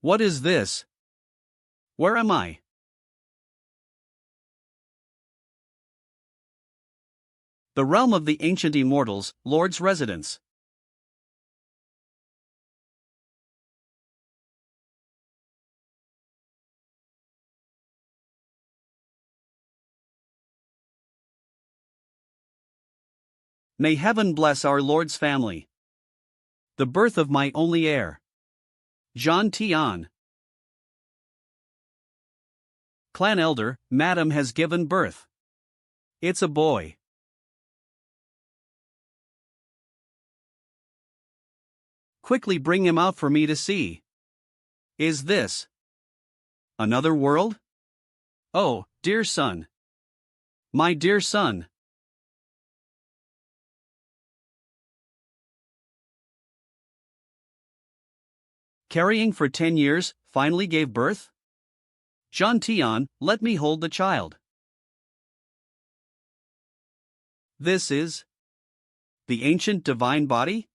What is this? Where am I? The realm of the ancient immortals, Lord's residence. May heaven bless our Lord's family. The birth of my only heir. Zhan Tian. Clan elder, Madam has given birth. It's a boy. Quickly bring him out for me to see. Is this another world? Oh, dear son. My dear son. Carrying for 10 years, finally gave birth? Zhan Tian, let me hold the child. This is the ancient divine body?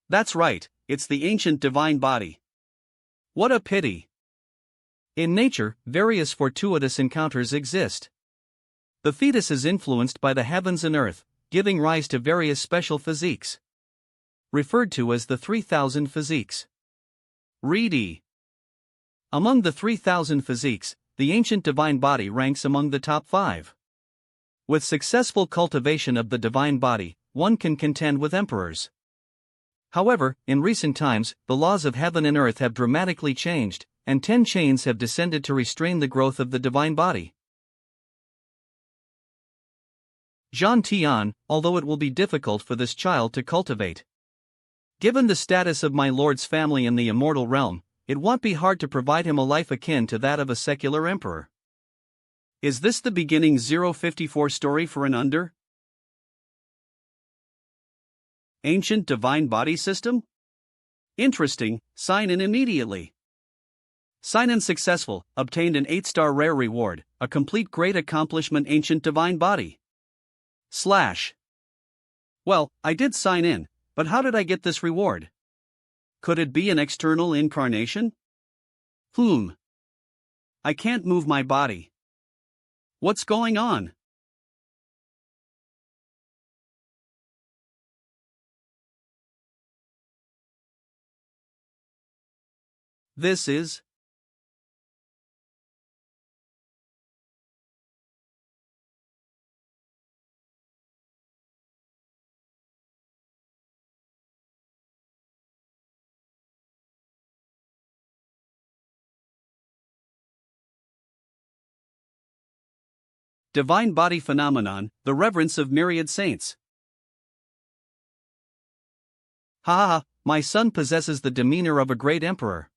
That's right, it's the ancient divine body. What a pity. In nature, various fortuitous encounters exist. The fetus is influenced by the heavens and earth, giving rise to various special physiques, referred to as the 3,000 physiques. Read E. Among the 3,000 physiques, the ancient divine body ranks among the top 5. With successful cultivation of the divine body, one can contend with emperors. However, in recent times, the laws of heaven and earth have dramatically changed, and 10 chains have descended to restrain the growth of the divine body. Zhan Tian, although it will be difficult for this child to cultivate. Given the status of my lord's family in the immortal realm, it won't be hard to provide him a life akin to that of a secular emperor. Is this the beginning 054 story for an under? Ancient divine body system? Interesting, sign in immediately. Sign in successful, obtained an 8-star rare reward, a complete great accomplishment ancient divine body. / Well, I did sign in. But how did I get this reward? Could it be an external incarnation? I can't move my body. What's going on? This is divine body phenomenon, the reverence of myriad saints. My son possesses the demeanor of a great emperor.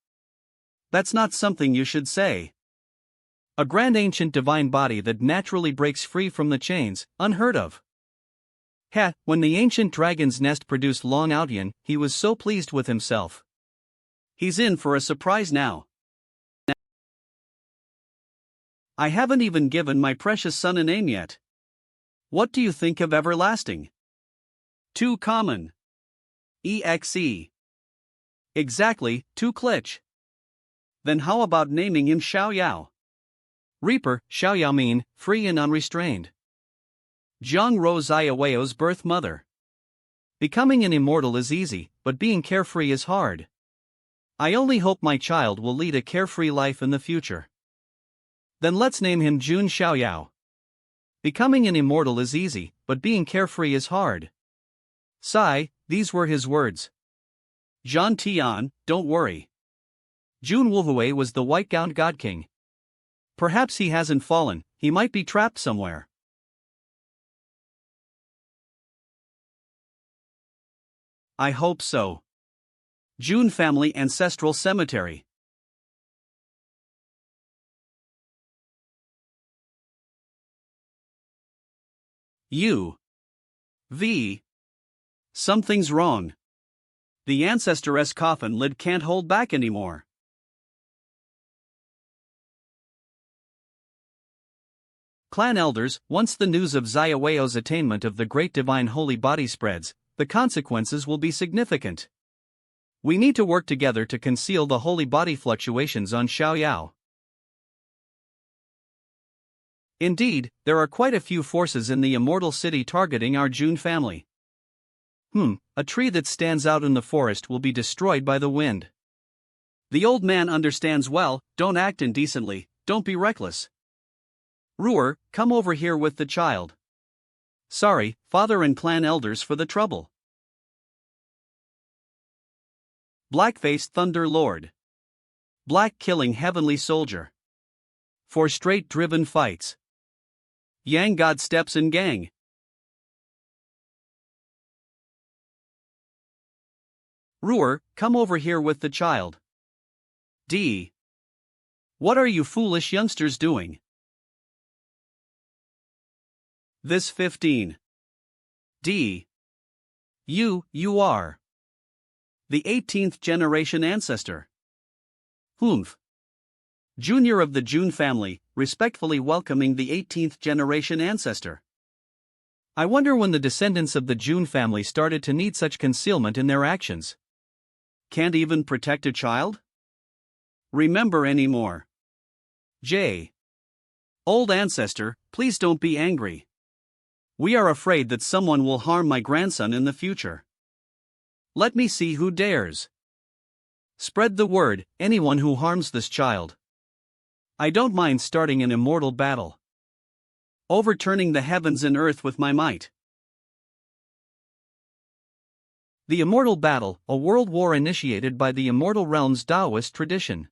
That's not something you should say. A grand ancient divine body that naturally breaks free from the chains, unheard of. When the ancient dragon's nest produced Long Outyan, he was so pleased with himself. He's in for a surprise now. I haven't even given my precious son a name yet. What do you think of everlasting? Too common. EXE. Exactly, too glitch. Then how about naming him Xiaoyao? Reaper, Xiaoyao mean, free and unrestrained. Jiang Ro Xiaoyao's birth mother. Becoming an immortal is easy, but being carefree is hard. I only hope my child will lead a carefree life in the future. Then let's name him Jun Xiaoyao. Becoming an immortal is easy, but being carefree is hard. These were his words. Zhan Tian, don't worry. Jun Wuhui was the white-gowned god king. Perhaps he hasn't fallen, he might be trapped somewhere. I hope so. Jun family ancestral cemetery. Something's wrong. The ancestor's coffin lid can't hold back anymore. Clan elders, once the news of Xiaoyao's attainment of the great divine holy body spreads, the consequences will be significant. We need to work together to conceal the holy body fluctuations on Xiaoyao. Indeed, there are quite a few forces in the immortal city targeting our Jun family. A tree that stands out in the forest will be destroyed by the wind. The old man understands well, don't act indecently, don't be reckless. Ruer, come over here with the child. Sorry, father and clan elders for the trouble. Black-faced Thunder Lord. Black killing heavenly soldier. 4 straight driven fights. Yang God steps in gang. Ruer, come over here with the child. D. What are you foolish youngsters doing? This 15. D. You are the 18th generation ancestor. Junior of the Jun family, respectfully welcoming the 18th generation ancestor. I wonder when the descendants of the Jun family started to need such concealment in their actions. Can't even protect a child? Remember anymore. J. Old ancestor, please don't be angry. We are afraid that someone will harm my grandson in the future. Let me see who dares. Spread the word, anyone who harms this child. I don't mind starting an immortal battle. Overturning the heavens and earth with my might. The Immortal Battle, a world war initiated by the Immortal Realm's Taoist tradition.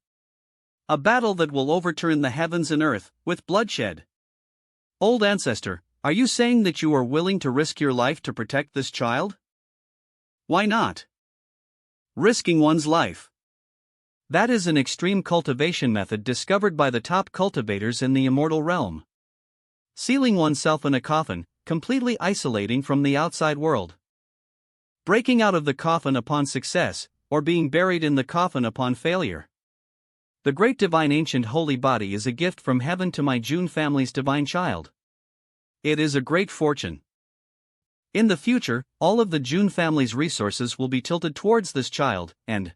A battle that will overturn the heavens and earth, with bloodshed. Old ancestor, are you saying that you are willing to risk your life to protect this child? Why not? Risking one's life. That is an extreme cultivation method discovered by the top cultivators in the Immortal Realm. Sealing oneself in a coffin, completely isolating from the outside world. Breaking out of the coffin upon success, or being buried in the coffin upon failure. The great divine ancient holy body is a gift from heaven to my Jun family's divine child. It is a great fortune. In the future, all of the Jun family's resources will be tilted towards this child, and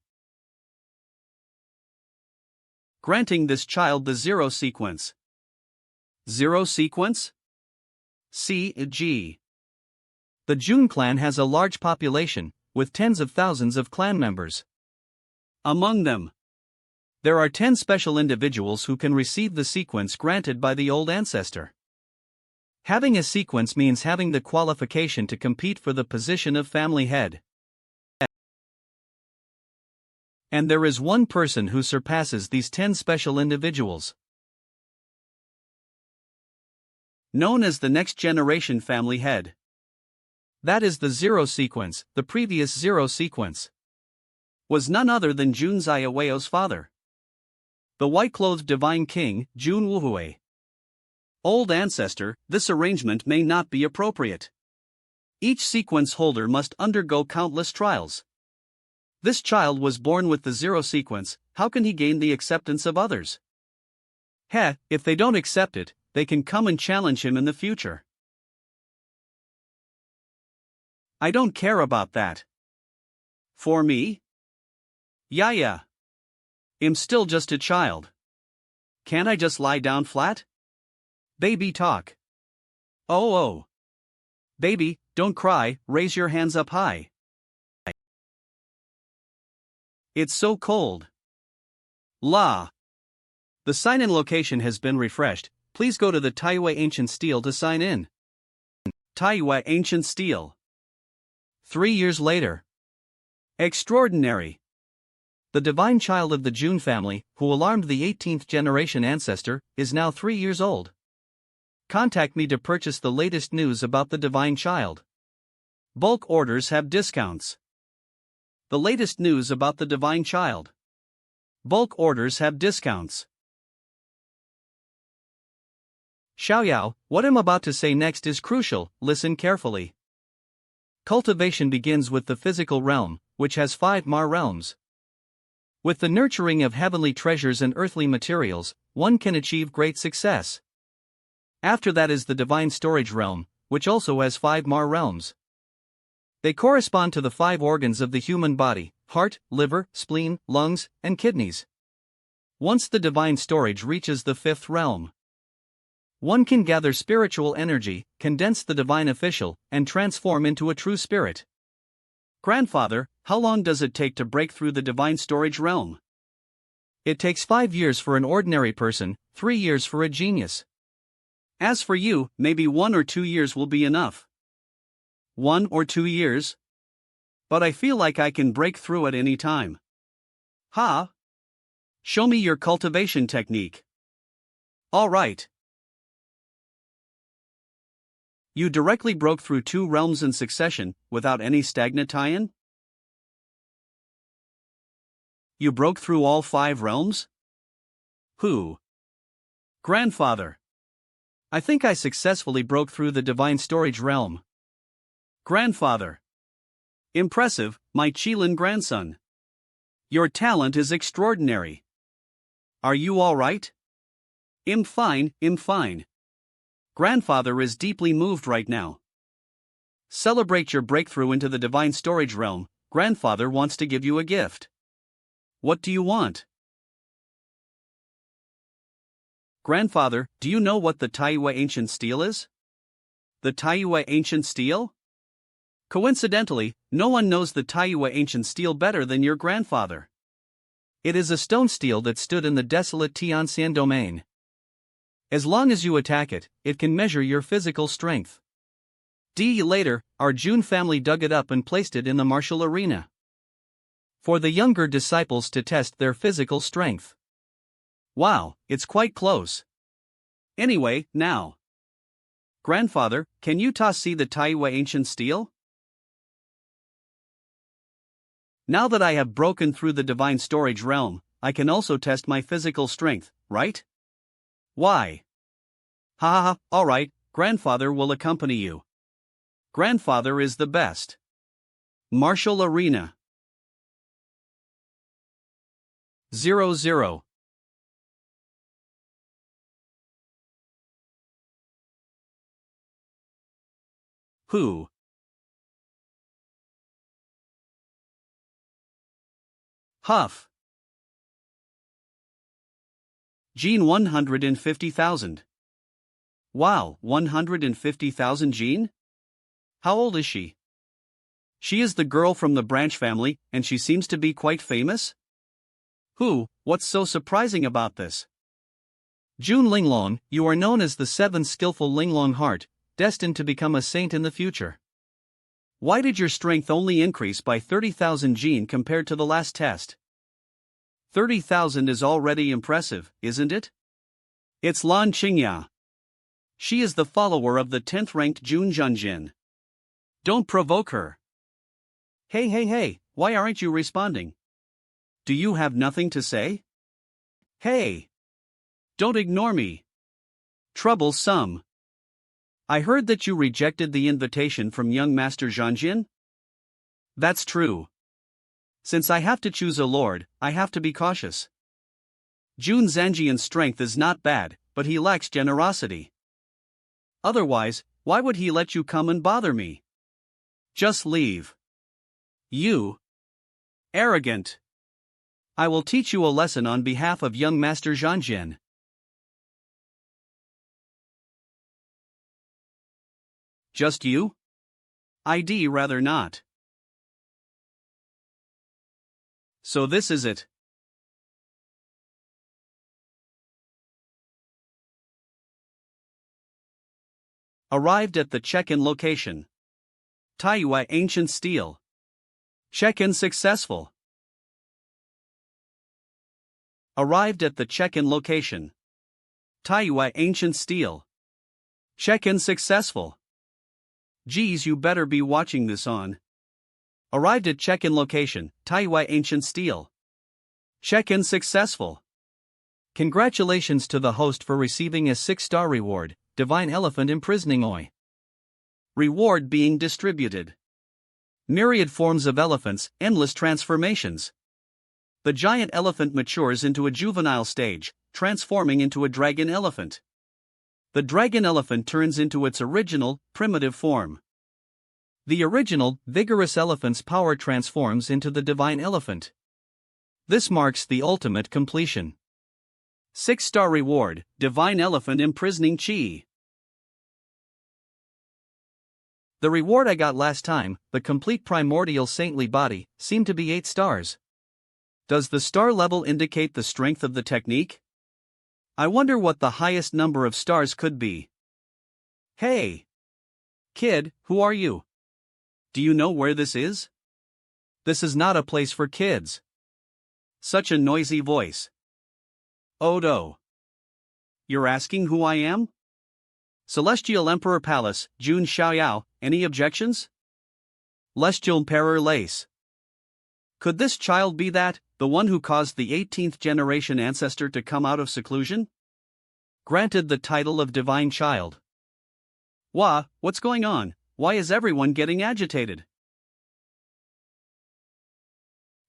granting this child the zero sequence. Zero sequence? C.G. The Jun clan has a large population, with tens of thousands of clan members. Among them, there are 10 special individuals who can receive the sequence granted by the old ancestor. Having a sequence means having the qualification to compete for the position of family head. And there is one person who surpasses these 10 special individuals. Known as the next generation family head. That is the zero sequence. The previous zero sequence was none other than Jun Xiaoyao's father, the white-clothed divine king, Jun Wuhui. Old ancestor, this arrangement may not be appropriate. Each sequence holder must undergo countless trials. This child was born with the zero sequence, how can he gain the acceptance of others? If they don't accept it, they can come and challenge him in the future. I don't care about that. For me? Yeah. I'm still just a child. Can't I just lie down flat? Baby talk. Oh. Baby, don't cry, raise your hands up high. It's so cold. La. The sign-in location has been refreshed, please go to the Taiyue Ancient Stele to sign in. Taiyue Ancient Stele. 3 years later. Extraordinary. The divine child of the Jun family, who alarmed the 18th generation ancestor, is now 3 years old. Contact me to purchase the latest news about the divine child. Bulk orders have discounts. The latest news about the divine child. Bulk orders have discounts. Xiaoyao, what I'm about to say next is crucial, listen carefully. Cultivation begins with the physical realm, which has 5 Mar realms. With the nurturing of heavenly treasures and earthly materials, one can achieve great success. After that is the divine storage realm, which also has 5 Mar realms. They correspond to the 5 organs of the human body, heart, liver, spleen, lungs, and kidneys. Once the divine storage reaches the fifth realm, one can gather spiritual energy, condense the divine official, and transform into a true spirit. Grandfather, how long does it take to break through the divine storage realm? It takes 5 years for an ordinary person, 3 years for a genius. As for you, maybe 1 or 2 years will be enough. 1 or 2 years? But I feel like I can break through at any time. Ha! Show me your cultivation technique. All right. You directly broke through 2 realms in succession, without any stagnant tie-in? You broke through all 5 realms? Who? Grandfather. I think I successfully broke through the divine storage realm. Grandfather. Impressive, my Qilin grandson. Your talent is extraordinary. Are you all right? I'm fine. Grandfather is deeply moved right now. Celebrate your breakthrough into the divine storage realm. Grandfather wants to give you a gift. What do you want? Grandfather, do you know what the Taiyue ancient stele is? The Taiyue ancient stele? Coincidentally, no one knows the Taiyue ancient stele better than your grandfather. It is a stone stele that stood in the desolate Tianxian domain. As long as you attack it, it can measure your physical strength. Later, our Jun family dug it up and placed it in the martial arena for the younger disciples to test their physical strength. Wow, it's quite close. Anyway, now. Grandfather, can you see the Taiyue ancient stele? Now that I have broken through the divine storage realm, I can also test my physical strength, right? Why? Ha, alright, grandfather will accompany you. Grandfather is the best. Martial arena. 00. Who? Huff. Jean 150,000. Wow, 150,000 Jean? How old is she? She is the girl from the branch family, and she seems to be quite famous? Who? What's so surprising about this? Jun Linglong, you are known as the 7th skillful Linglong heart, destined to become a saint in the future. Why did your strength only increase by 30,000 Jean compared to the last test? 30,000 is already impressive, isn't it? It's Lan Qingya. She is the follower of the 10th ranked Jun Zhuangjian. Don't provoke her. Hey, why aren't you responding? Do you have nothing to say? Hey! Don't ignore me. Troublesome. I heard that you rejected the invitation from young Master Zhuangjian? That's true. Since I have to choose a lord, I have to be cautious. Jun Zhuangjian's strength is not bad, but he lacks generosity. Otherwise, why would he let you come and bother me? Just leave. You. Arrogant. I will teach you a lesson on behalf of young Master Zhuangjian. Just you? I'd rather not. So this is it. Arrived at the check-in location. Taiyue ancient stele. Check-in successful. Arrived at the check-in location. Taiyue ancient stele. Check-in successful. Geez, you better be watching this on. Arrived at check-in location, Taiyue ancient stele. Check-in successful. Congratulations to the host for receiving a 6-star reward, Divine Elephant Imprisoning Oi. Reward being distributed. Myriad forms of elephants, endless transformations. The giant elephant matures into a juvenile stage, transforming into a dragon elephant. The dragon elephant turns into its original, primitive form. The original, vigorous elephant's power transforms into the divine elephant. This marks the ultimate completion. 6-star reward, Divine Elephant Imprisoning Chi. The reward I got last time, the complete primordial saintly body, seemed to be 8 stars. Does the star level indicate the strength of the technique? I wonder what the highest number of stars could be. Hey! Kid, who are you? Do you know where this is? This is not a place for kids. Such a noisy voice. Odo. You're asking who I am? Celestial Emperor Palace, Jun Xiaoyao, any objections? Celestial Emperor Lace. Could this child be that, the one who caused the 18th generation ancestor to come out of seclusion? Granted the title of Divine Child. What's going on? Why is everyone getting agitated?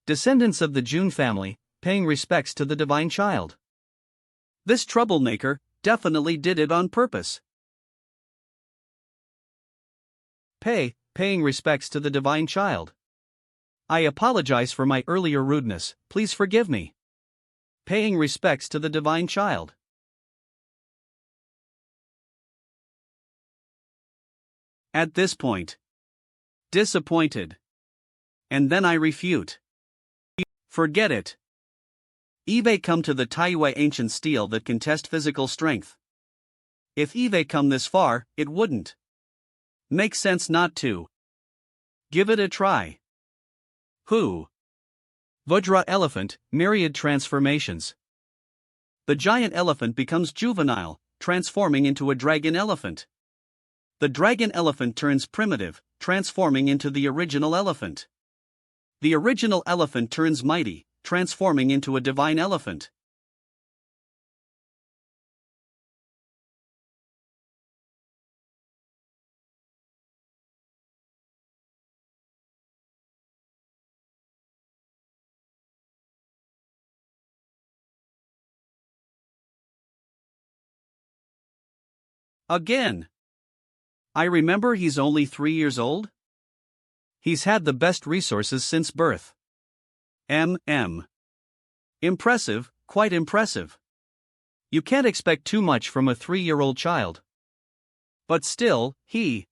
Descendants of the Jun family, paying respects to the Divine Child. This troublemaker definitely did it on purpose. Paying respects to the Divine Child. I apologize for my earlier rudeness, please forgive me. Paying respects to the Divine Child. At this point. Disappointed. And then I refute. Forget it. Eve come to the Taiyue ancient steel that can test physical strength. If Eve come this far, it wouldn't. Makes sense not to. Give it a try. Who? Vajra elephant, myriad transformations. The giant elephant becomes juvenile, transforming into a dragon elephant. The dragon elephant turns primitive, transforming into the original elephant. The original elephant turns mighty, transforming into a divine elephant. Again. I remember he's only 3 years old? He's had the best resources since birth. Impressive, quite impressive. You can't expect too much from a 3-year-old child. But still, he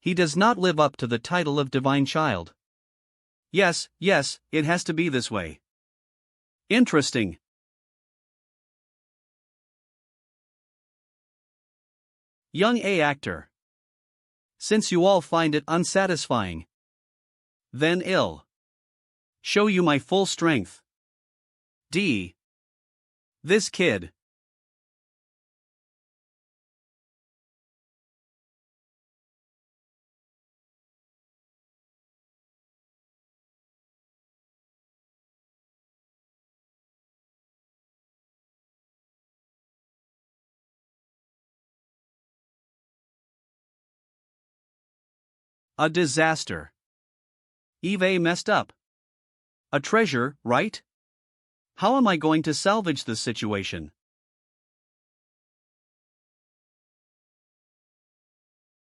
does not live up to the title of Divine Child. Yes, it has to be this way. Interesting. Young A actor. Since you all find it unsatisfying, then I'll show you my full strength. This kid. A disaster. Eve messed up. A treasure, right? How am I going to salvage this situation?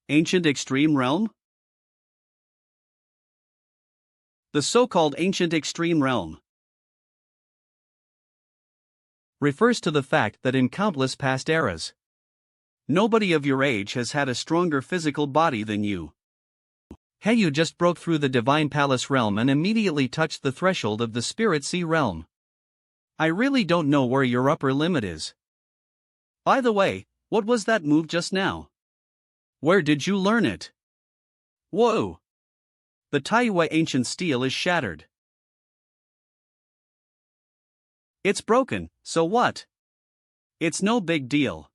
Ancient Extreme Realm? The so-called Ancient Extreme Realm refers to the fact that in countless past eras, nobody of your age has had a stronger physical body than you. Hey, you just broke through the Divine Palace realm and immediately touched the threshold of the Spirit Sea realm. I really don't know where your upper limit is. By the way, what was that move just now? Where did you learn it? Whoa! The Taiyue ancient steel is shattered. It's broken, so what? It's no big deal.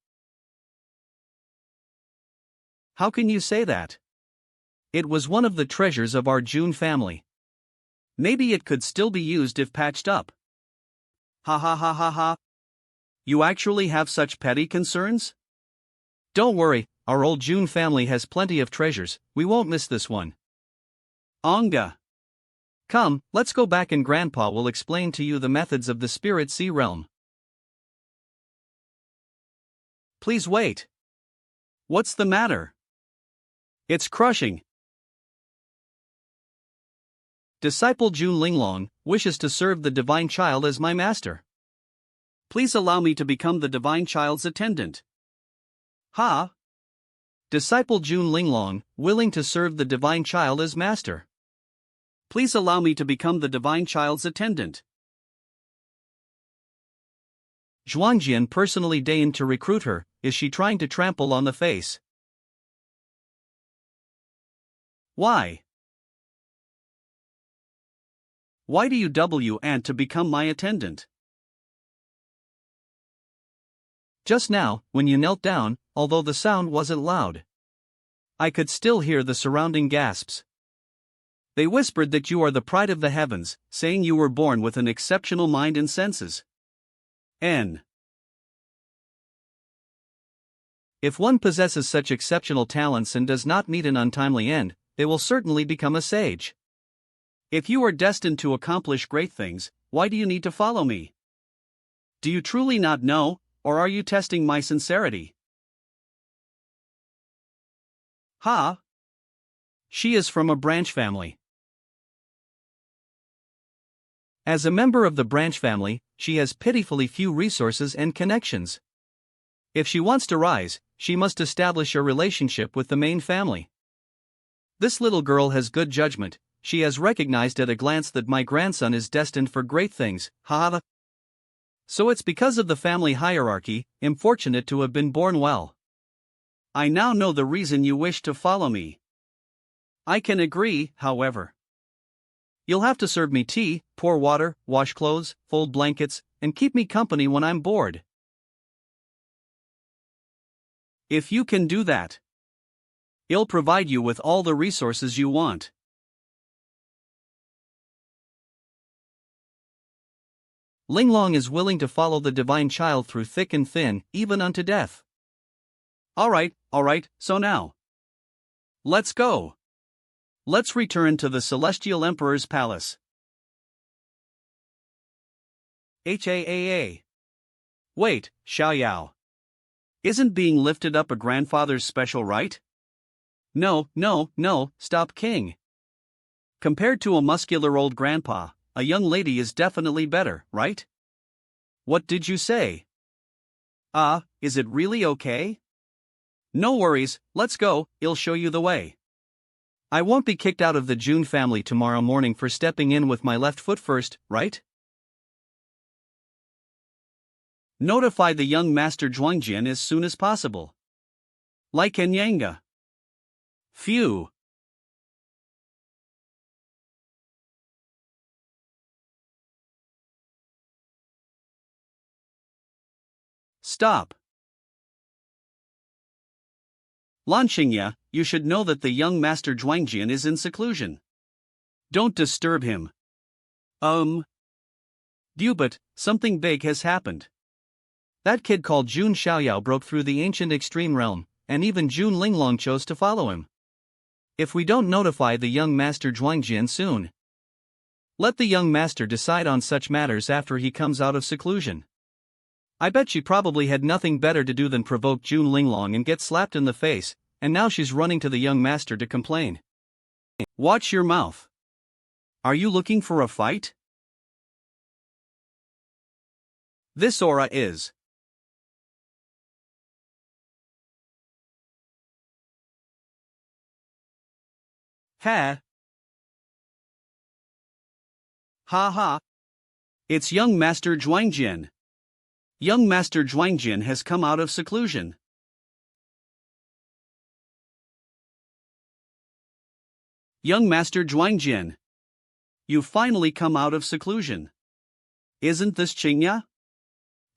How can you say that? It was one of the treasures of our Jun family. Maybe it could still be used if patched up. Ha ha ha ha ha. You actually have such petty concerns? Don't worry, our old Jun family has plenty of treasures, we won't miss this one. Anga. Come, let's go back and Grandpa will explain to you the methods of the Spirit Sea realm. Please wait. What's the matter? It's crushing. Disciple Jun Linglong wishes to serve the divine child as my master. Please allow me to become the divine child's attendant. Ha! Disciple Jun Linglong, willing to serve the divine child as master. Please allow me to become the divine child's attendant. Zhuangjian personally deigned to recruit her. Is she trying to trample on the face? Why? Why do you want to become my attendant? Just now, when you knelt down, although the sound wasn't loud, I could still hear the surrounding gasps. They whispered that you are the pride of the heavens, saying you were born with an exceptional mind and senses. If one possesses such exceptional talents and does not meet an untimely end, they will certainly become a sage. If you are destined to accomplish great things, why do you need to follow me? Do you truly not know, or are you testing my sincerity? Ha! She is from a branch family. As a member of the branch family, she has pitifully few resources and connections. If she wants to rise, she must establish a relationship with the main family. This little girl has good judgment. She has recognized at a glance that my grandson is destined for great things. Ha! So it's because of the family hierarchy. I'm fortunate to have been born well. I now know the reason you wish to follow me. I can agree, however. You'll have to serve me tea, pour water, wash clothes, fold blankets, and keep me company when I'm bored. If you can do that, I'll provide you with all the resources you want. Linglong is willing to follow the divine child through thick and thin, even unto death. All right, so now, let's go. Let's return to the Celestial Emperor's palace. Wait, Xiaoyao. Isn't being lifted up a grandfather's special right? No, stop, king. Compared to a muscular old grandpa, a young lady is definitely better, right? What did you say? Is it really okay? No worries, let's go, I'll show you the way. I won't be kicked out of the Jun family tomorrow morning for stepping in with my left foot first, right? Notify the young Master Zhuangjian as soon as possible. Like Nyanga. Phew. Stop. Lan Xingya, you should know that the young Master Zhuangjian is in seclusion. Don't disturb him. But something big has happened. That kid called Jun Xiaoyao broke through the ancient extreme realm, and even Jun Linglong chose to follow him. If we don't notify the young Master Zhuangjian soon, let the young master decide on such matters after he comes out of seclusion. I bet she probably had nothing better to do than provoke Jun Linglong and get slapped in the face, and now she's running to the young master to complain. Watch your mouth. Are you looking for a fight? This aura is. Ha! Ha! It's young Master Zhuangjian. Young Master Zhuangjian has come out of seclusion. Young Master Zhuangjian. You've finally come out of seclusion. Isn't this Qingya?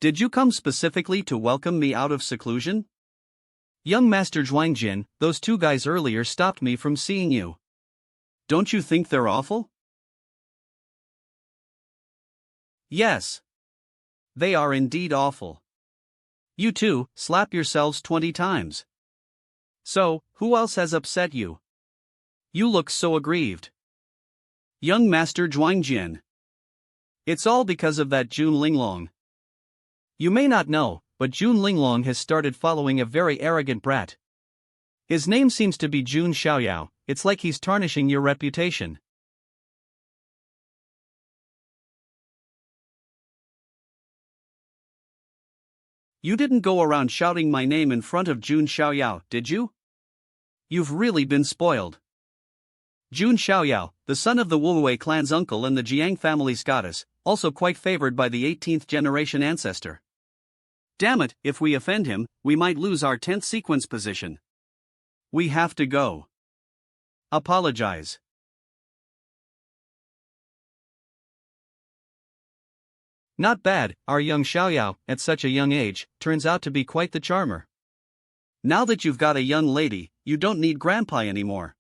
Did you come specifically to welcome me out of seclusion? Young Master Zhuangjian, those two guys earlier stopped me from seeing you. Don't you think they're awful? Yes. They are indeed awful. You two, slap yourselves 20 times. So, who else has upset you? You look so aggrieved. Young Master Zhuangjian. It's all because of that Jun Linglong. You may not know, but Jun Linglong has started following a very arrogant brat. His name seems to be Jun Xiaoyao. It's like he's tarnishing your reputation. You didn't go around shouting my name in front of Jun Xiaoyao, did you? You've really been spoiled. Jun Xiaoyao, the son of the Wu clan's uncle and the Jiang family's goddess, also quite favored by the 18th generation ancestor. Damn it, if we offend him, we might lose our 10th sequence position. We have to go. Apologize. Not bad, our young Xiaoyao, at such a young age, turns out to be quite the charmer. Now that you've got a young lady, you don't need grandpa anymore.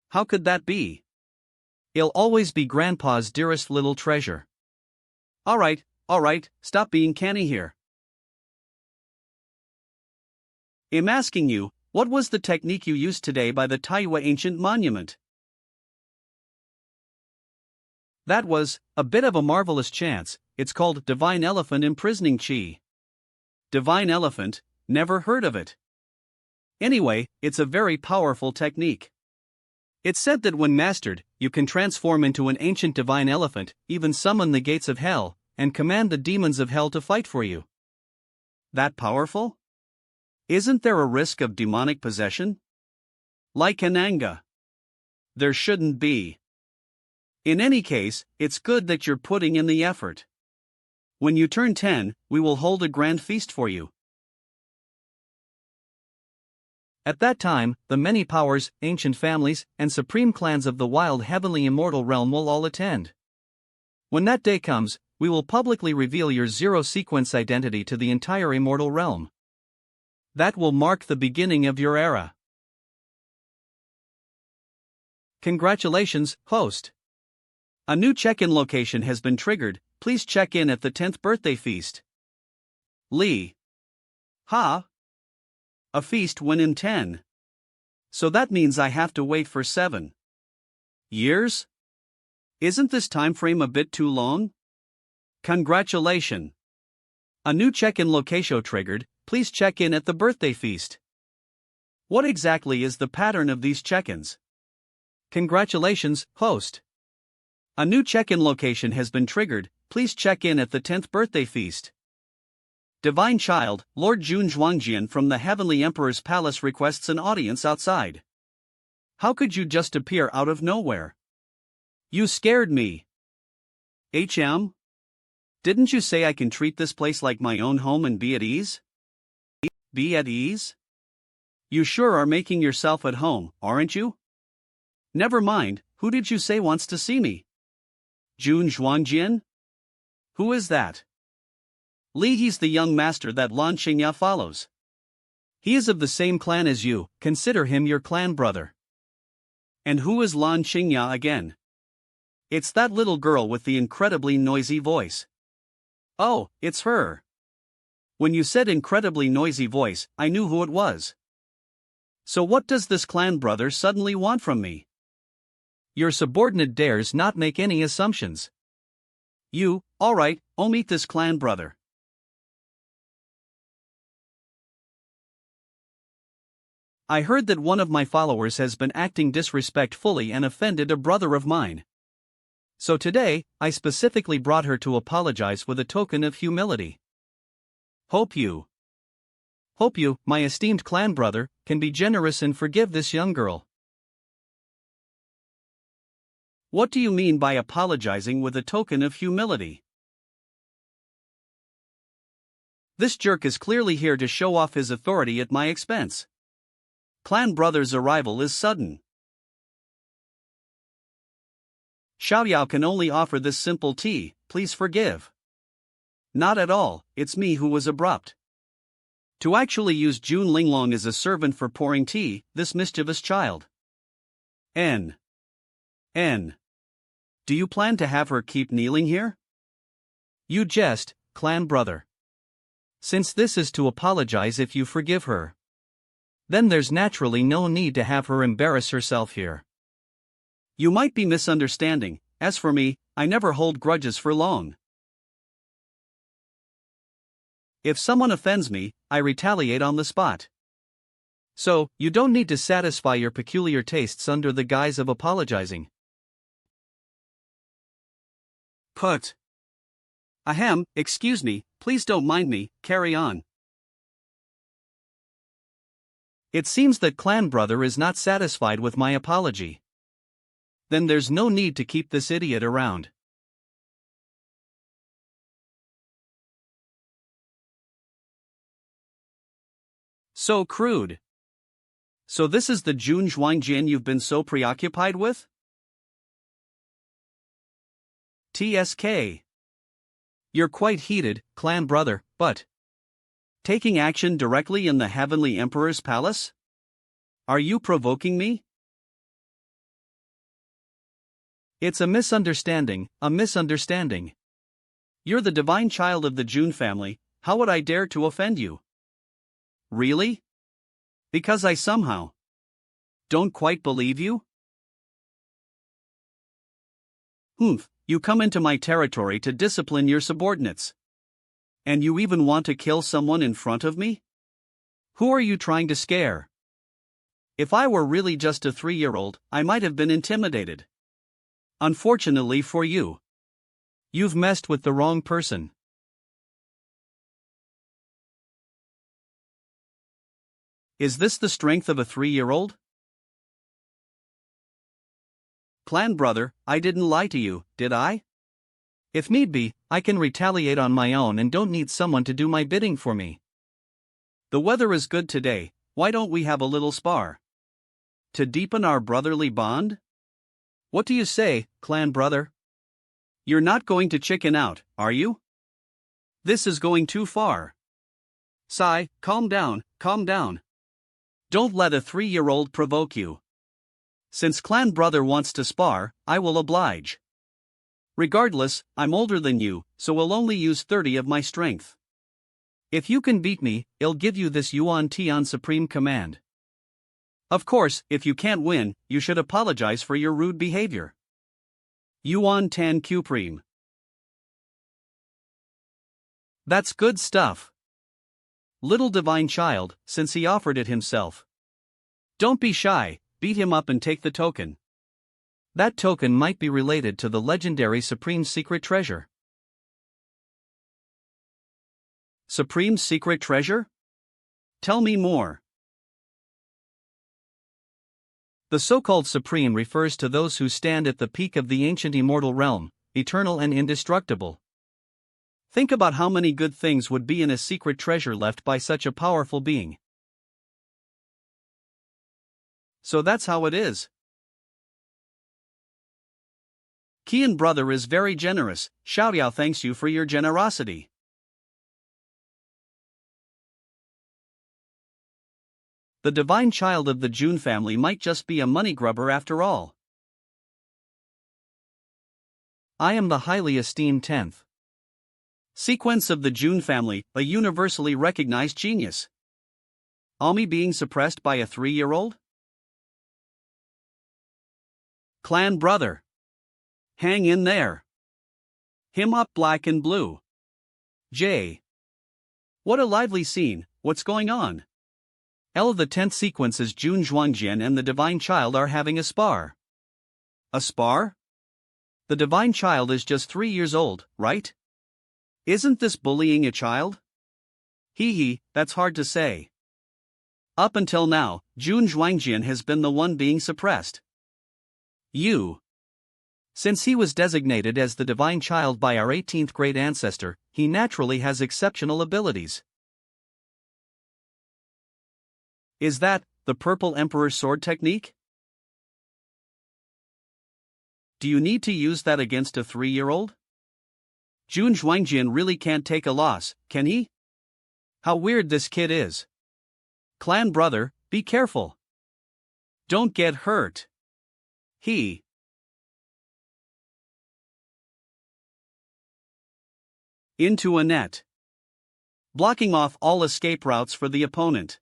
How could that be? He'll always be grandpa's dearest little treasure. Alright, stop being canny here. I'm asking you, what was the technique you used today by the Taiyue ancient monument? That was a bit of a marvelous chance. It's called Divine Elephant Imprisoning Chi. Divine Elephant? Never heard of it. Anyway, it's a very powerful technique. It's said that when mastered, you can transform into an ancient divine elephant, even summon the gates of hell, and command the demons of hell to fight for you. That powerful? Isn't there a risk of demonic possession? Like in Manga? There shouldn't be. In any case, it's good that you're putting in the effort. When you turn 10, we will hold a grand feast for you. At that time, the many powers, ancient families, and supreme clans of the wild heavenly immortal realm will all attend. When that day comes, we will publicly reveal your zero-sequence identity to the entire immortal realm. That will mark the beginning of your era. Congratulations, host. A new check-in location has been triggered. Please check in at the 10th birthday feast. Lee. Ha? A feast when in 10. So that means I have to wait for 7 years? Isn't this time frame a bit too long? Congratulations. A new check-in location triggered. Please check in at the birthday feast. What exactly is the pattern of these check-ins? Congratulations, host. A new check-in location has been triggered. Please check in at the 10th birthday feast. Divine Child, Lord Jun Zhuangjian from the Heavenly Emperor's Palace requests an audience outside. How could you just appear out of nowhere? You scared me. HM? Didn't you say I can treat this place like my own home and be at ease? Be at ease? You sure are making yourself at home, aren't you? Never mind, who did you say wants to see me? Jun Zhuangjian? Who is that? Li, he's the young master that Lan Xingya follows. He is of the same clan as you, consider him your clan brother. And who is Lan Xingya again? It's that little girl with the incredibly noisy voice. Oh, it's her. When you said incredibly noisy voice, I knew who it was. So what does this clan brother suddenly want from me? Your subordinate dares not make any assumptions. You, alright, I'll meet this clan brother. I heard that one of my followers has been acting disrespectfully and offended a brother of mine. So today, I specifically brought her to apologize with a token of humility. Hope you, my esteemed clan brother, can be generous and forgive this young girl. What do you mean by apologizing with a token of humility? This jerk is clearly here to show off his authority at my expense. Clan brother's arrival is sudden. Xiaoyao can only offer this simple tea, please forgive. Not at all, it's me who was abrupt. To actually use Jun Linglong as a servant for pouring tea, this mischievous child. N. Do you plan to have her keep kneeling here? You jest, clan brother. Since this is to apologize if you forgive her, then there's naturally no need to have her embarrass herself here. You might be misunderstanding. As for me, I never hold grudges for long. If someone offends me, I retaliate on the spot. So, you don't need to satisfy your peculiar tastes under the guise of apologizing. Put. Ahem, excuse me, please don't mind me, carry on. It seems that clan brother is not satisfied with my apology. Then there's no need to keep this idiot around. So crude. So this is the Jun Zhuangjian you've been so preoccupied with? TSK. You're quite heated, clan brother, but taking action directly in the Heavenly Emperor's palace? Are you provoking me? It's a misunderstanding, a misunderstanding. You're the divine child of the Jun family, how would I dare to offend you? Really? Because I somehow don't quite believe you? Humph, you come into my territory to discipline your subordinates. And you even want to kill someone in front of me? Who are you trying to scare? If I were really just a 3-year-old, I might have been intimidated. Unfortunately for you, you've messed with the wrong person. Is this the strength of a 3-year-old? Clan brother, I didn't lie to you, did I? If need be, I can retaliate on my own and don't need someone to do my bidding for me. The weather is good today, why don't we have a little spar? To deepen our brotherly bond? What do you say, clan brother? You're not going to chicken out, are you? This is going too far. Sigh, calm down, calm down. Don't let a 3-year-old provoke you. Since clan brother wants to spar, I will oblige. Regardless, I'm older than you, so will only use 30 of my strength. If you can beat me, I'll give you this Yuan Tian Supreme Command. Of course, if you can't win, you should apologize for your rude behavior. Yuan Tan Supreme. That's good stuff. Little divine child, since he offered it himself. Don't be shy, beat him up and take the token. That token might be related to the legendary Supreme Secret Treasure. Supreme Secret Treasure? Tell me more. The so-called Supreme refers to those who stand at the peak of the ancient immortal realm, eternal and indestructible. Think about how many good things would be in a secret treasure left by such a powerful being. So that's how it is. Qian brother is very generous, Xiaoyao thanks you for your generosity. The divine child of the Jun family might just be a money grubber after all. I am the highly esteemed 10th sequence of the Jun family, a universally recognized genius. Ami being suppressed by a 3-year-old? Clan brother. Hang in there. Him up black and blue. J. What a lively scene, what's going on? L. The 10th sequence's Jun Zhuangjian and the divine child are having a spar. A spar? The divine child is just 3 years old, right? Isn't this bullying a child? Hee, that's hard to say. Up until now, Jun Zhuangjian has been the one being suppressed. Since he was designated as the divine child by our 18th great ancestor, he naturally has exceptional abilities. Is that the Purple Emperor's sword technique? Do you need to use that against a 3-year-old? Jun Zhuangjian really can't take a loss, can he? How weird this kid is. Clan brother, be careful. Don't get hurt. Into a net. Blocking off all escape routes for the opponent.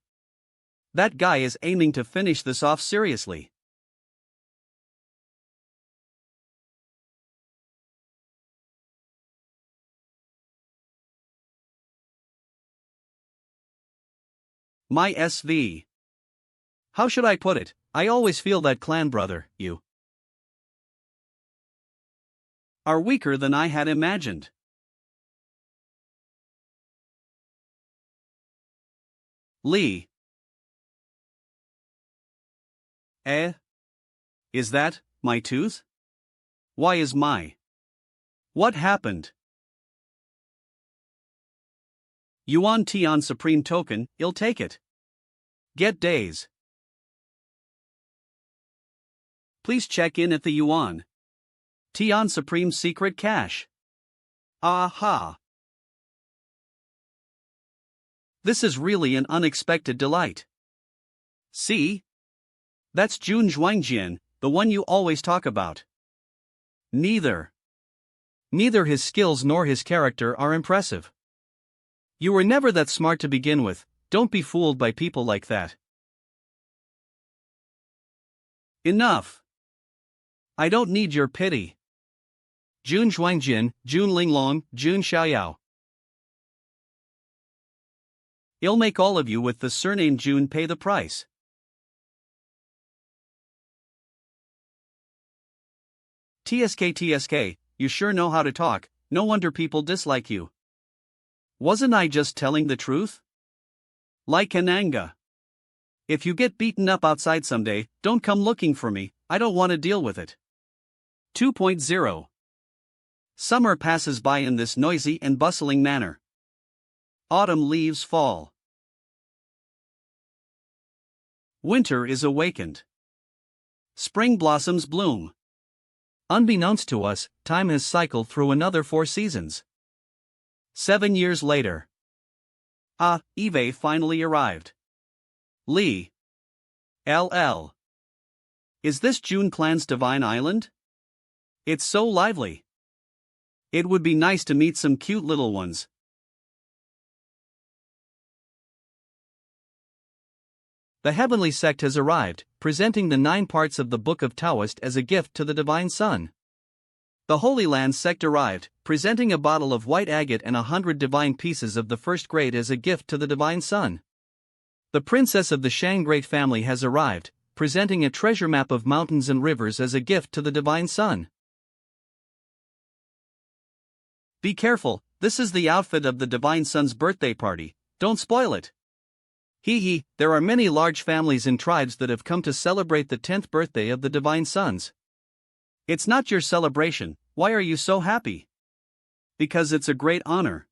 That guy is aiming to finish this off seriously. My SV. How should I put it? I always feel that clan brother, you are weaker than I had imagined. Li. Eh? Is that my tooth? Why is my? What happened? Yuan Tian Supreme Token, I'll take it. Get days. Please check in at the Yuan Tian Supreme Secret Cache. Aha! This is really an unexpected delight. See? That's Jun Zhuangjian, the one you always talk about. Neither his skills nor his character are impressive. You were never that smart to begin with, don't be fooled by people like that. Enough. I don't need your pity. Jun Zhuangjian, Jun Linglong, Jun Xiaoyao. I'll make all of you with the surname Jun pay the price. TSK, you sure know how to talk, no wonder people dislike you. Wasn't I just telling the truth? Like an Anga. If you get beaten up outside someday, don't come looking for me, I don't want to deal with it. 2.0. Summer passes by in this noisy and bustling manner. Autumn leaves fall. Winter is awakened. Spring blossoms bloom. Unbeknownst to us, time has cycled through another 4 seasons. 7 years later. Eve finally arrived. Li. LL. Is this June Clan's Divine Island? It's so lively. It would be nice to meet some cute little ones. The heavenly sect has arrived, presenting the 9 parts of the Book of Taoist as a gift to the Divine Sun. The Holy Land sect arrived, presenting a bottle of white agate and 100 divine pieces of the first grade as a gift to the Divine Sun. The Princess of the Shang Great Family has arrived, presenting a treasure map of mountains and rivers as a gift to the Divine Sun. Be careful, this is the outfit of the Divine Sun's birthday party, don't spoil it. There are many large families and tribes that have come to celebrate the 10th birthday of the Divine Sons. It's not your celebration, why are you so happy? Because it's a great honor.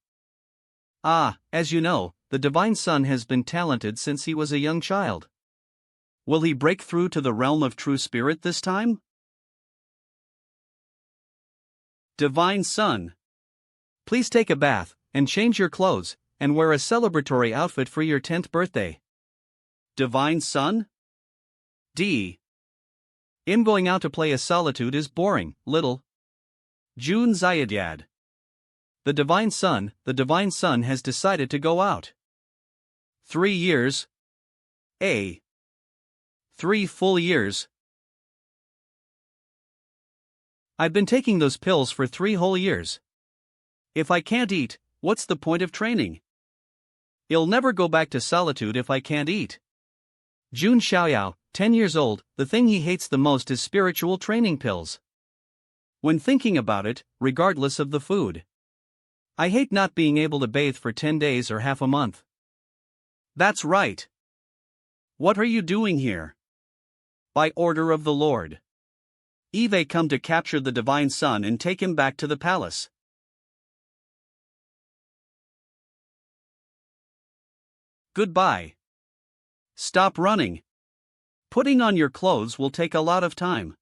As you know, the Divine Son has been talented since he was a young child. Will he break through to the realm of true spirit this time? Divine Son. Please take a bath, and change your clothes, and wear a celebratory outfit for your 10th birthday. Divine Son? I'm going out to play, a solitude is boring, little. Jun Zhuangjian. The Divine Son has decided to go out. 3 years. 3 full years. I've been taking those pills for 3 whole years. If I can't eat, what's the point of training? I'll never go back to solitude if I can't eat. Jun Xiaoyao, 10 years old, the thing he hates the most is spiritual training pills. When thinking about it, regardless of the food. I hate not being able to bathe for 10 days or half a month. That's right. What are you doing here? By order of the Lord. Eve come to capture the Divine Son and take him back to the palace. Goodbye. Stop running. Putting on your clothes will take a lot of time.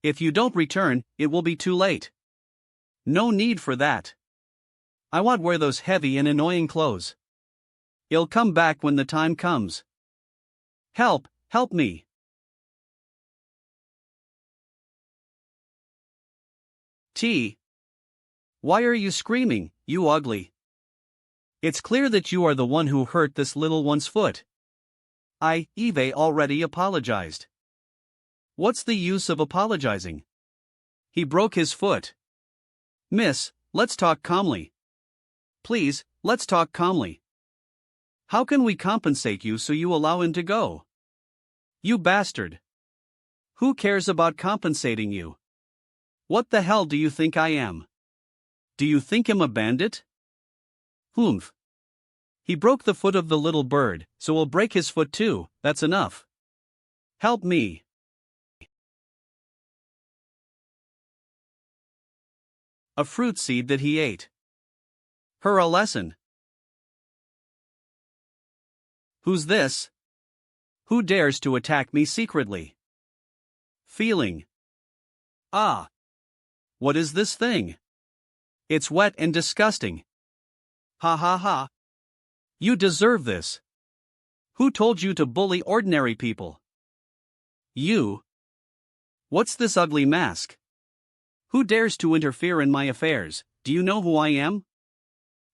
If you don't return, it will be too late. No need for that. I won't wear those heavy and annoying clothes. I'll come back when the time comes. Help me. Why are you screaming, you ugly? It's clear that you are the one who hurt this little one's foot. Eve already apologized. What's the use of apologizing? He broke his foot. Miss, let's talk calmly. Please, let's talk calmly. How can we compensate you so you allow him to go? You bastard. Who cares about compensating you? What the hell do you think I am? Do you think I'm a bandit? Humph. He broke the foot of the little bird, so we'll break his foot too, that's enough. Help me. A fruit seed that he ate. Her a lesson. Who's this? Who dares to attack me secretly? Feeling. Ah. What is this thing? It's wet and disgusting. Ha ha ha. You deserve this. Who told you to bully ordinary people? You. What's this ugly mask? Who dares to interfere in my affairs? Do you know who I am?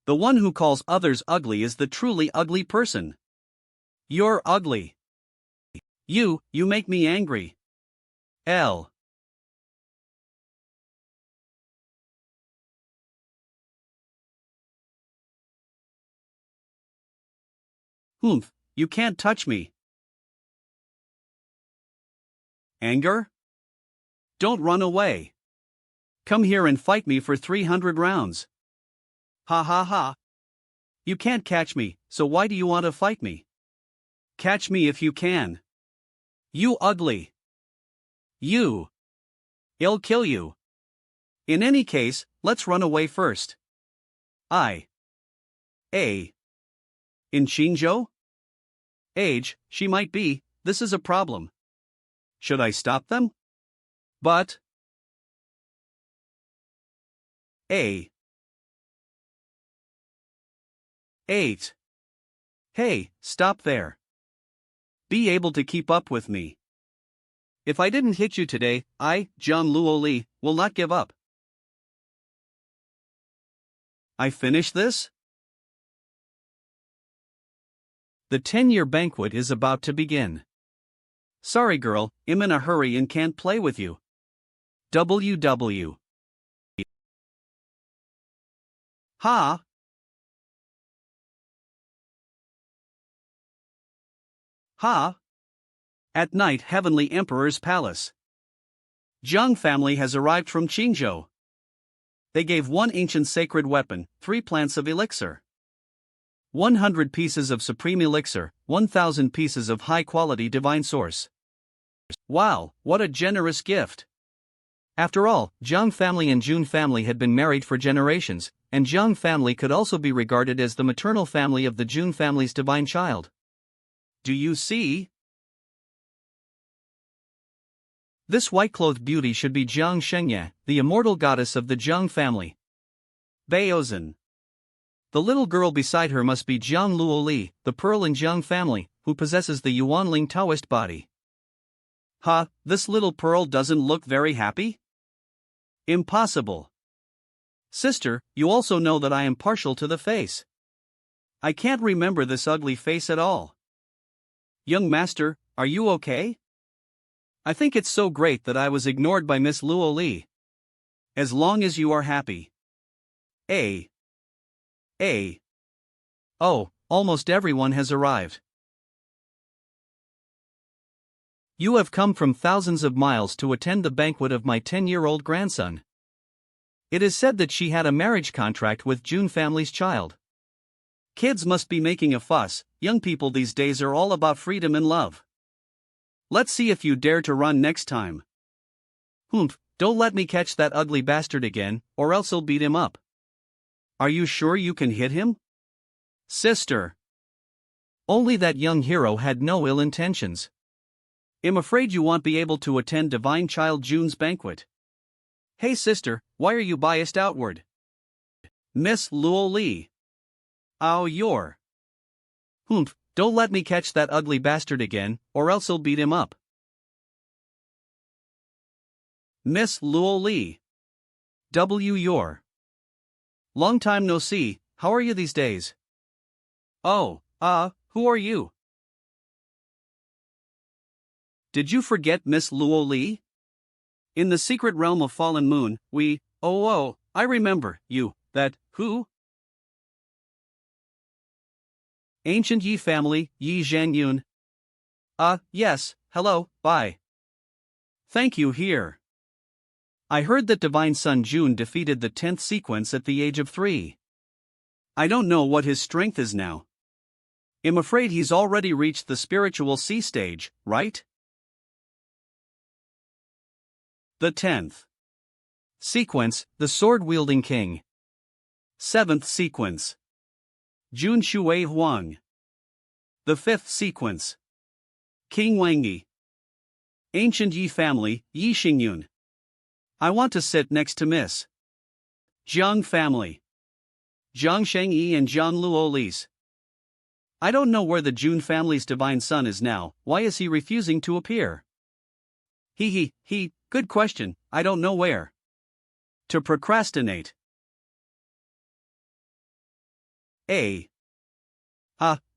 The one who calls others ugly is the truly ugly person. You're ugly. You make me angry. L. Humph, you can't touch me. Anger? Don't run away. Come here and fight me for 300 rounds. Ha ha ha. You can't catch me, so why do you want to fight me? Catch me if you can. You ugly. You. I'll kill you. In any case, let's run away first. I. A. In Xinzhou? Age, she might be, this is a problem. Should I stop them? But. A. 8. Hey, stop there. Be able to keep up with me. If I didn't hit you today, John Luoli, will not give up. I finish this? The 10-year banquet is about to begin. Sorry girl, I'm in a hurry and can't play with you. WW. Ha! Ha! At night, Heavenly Emperor's Palace. Jiang family has arrived from Qingzhou. They gave 1 ancient sacred weapon, 3 plants of elixir, 100 pieces of supreme elixir, 1,000 pieces of high-quality divine source. Wow, what a generous gift! After all, Jiang family and Jun family had been married for generations, and Jiang family could also be regarded as the maternal family of the Jun family's divine child. Do you see? This white-clothed beauty should be Jiang Shengye, the immortal goddess of the Jiang family. Baozan. The little girl beside her must be Jiang Luoli, the pearl in Jiang family, who possesses the Yuanling Taoist body. This little pearl doesn't look very happy? Impossible. Sister, you also know that I am partial to the face. I can't remember this ugly face at all. Young master, are you okay? I think it's so great that I was ignored by Miss Luoli. As long as you are happy. A. Oh, almost everyone has arrived. You have come from thousands of miles to attend the banquet of my 10-year-old grandson. It is said that she had a marriage contract with Jun family's child. Kids must be making a fuss, young people these days are all about freedom and love. Let's see if you dare to run next time. Don't let me catch that ugly bastard again, or else I'll beat him up. Are you sure you can hit him? Sister. Only that young hero had no ill intentions. I'm afraid you won't be able to attend Divine Child Jun's banquet. Hey sister, why are you biased outward? Miss Luoli. Oh, you're. Don't let me catch that ugly bastard again, or else I'll beat him up. Miss Luoli. You're. Long time no see, how are you these days? Oh, who are you? Did you forget Miss Luoli? In the secret realm of Fallen Moon, I remember, you, that, who? Ancient Ye family, Ye Xingyun. Yes, hello, bye. Thank you here. I heard that Divine Son Jun defeated the 10th sequence at the age of 3. I don't know what his strength is now. I'm afraid he's already reached the spiritual sea stage, right? The 10th sequence, the sword-wielding king. 7th sequence, Jun Xiaoyao. The 5th sequence, King Wangi. Ancient Yi family, Ye Xingyun. I want to sit next to Miss Jiang family, Jiang Shengyi and Jiang Luolis. I don't know where the Jun family's divine son is now. Why is he refusing to appear? Good question, I don't know where to procrastinate.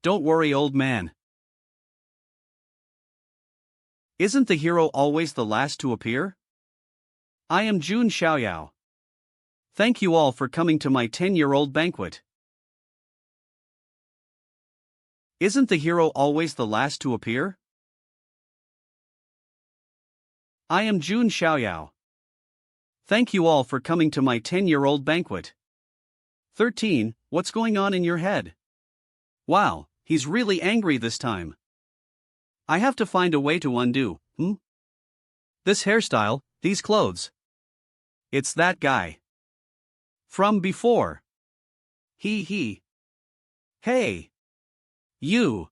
Don't worry, old man. Isn't the hero always the last to appear? I am Jun Xiaoyao. Thank you all for coming to my 10-year-old banquet. Isn't the hero always the last to appear? I am Jun Xiaoyao. Thank you all for coming to my 10-year-old banquet. 13. What's going on in your head? Wow, he's really angry this time. I have to find a way to undo, this hairstyle, these clothes. It's that guy from before. Hey. You.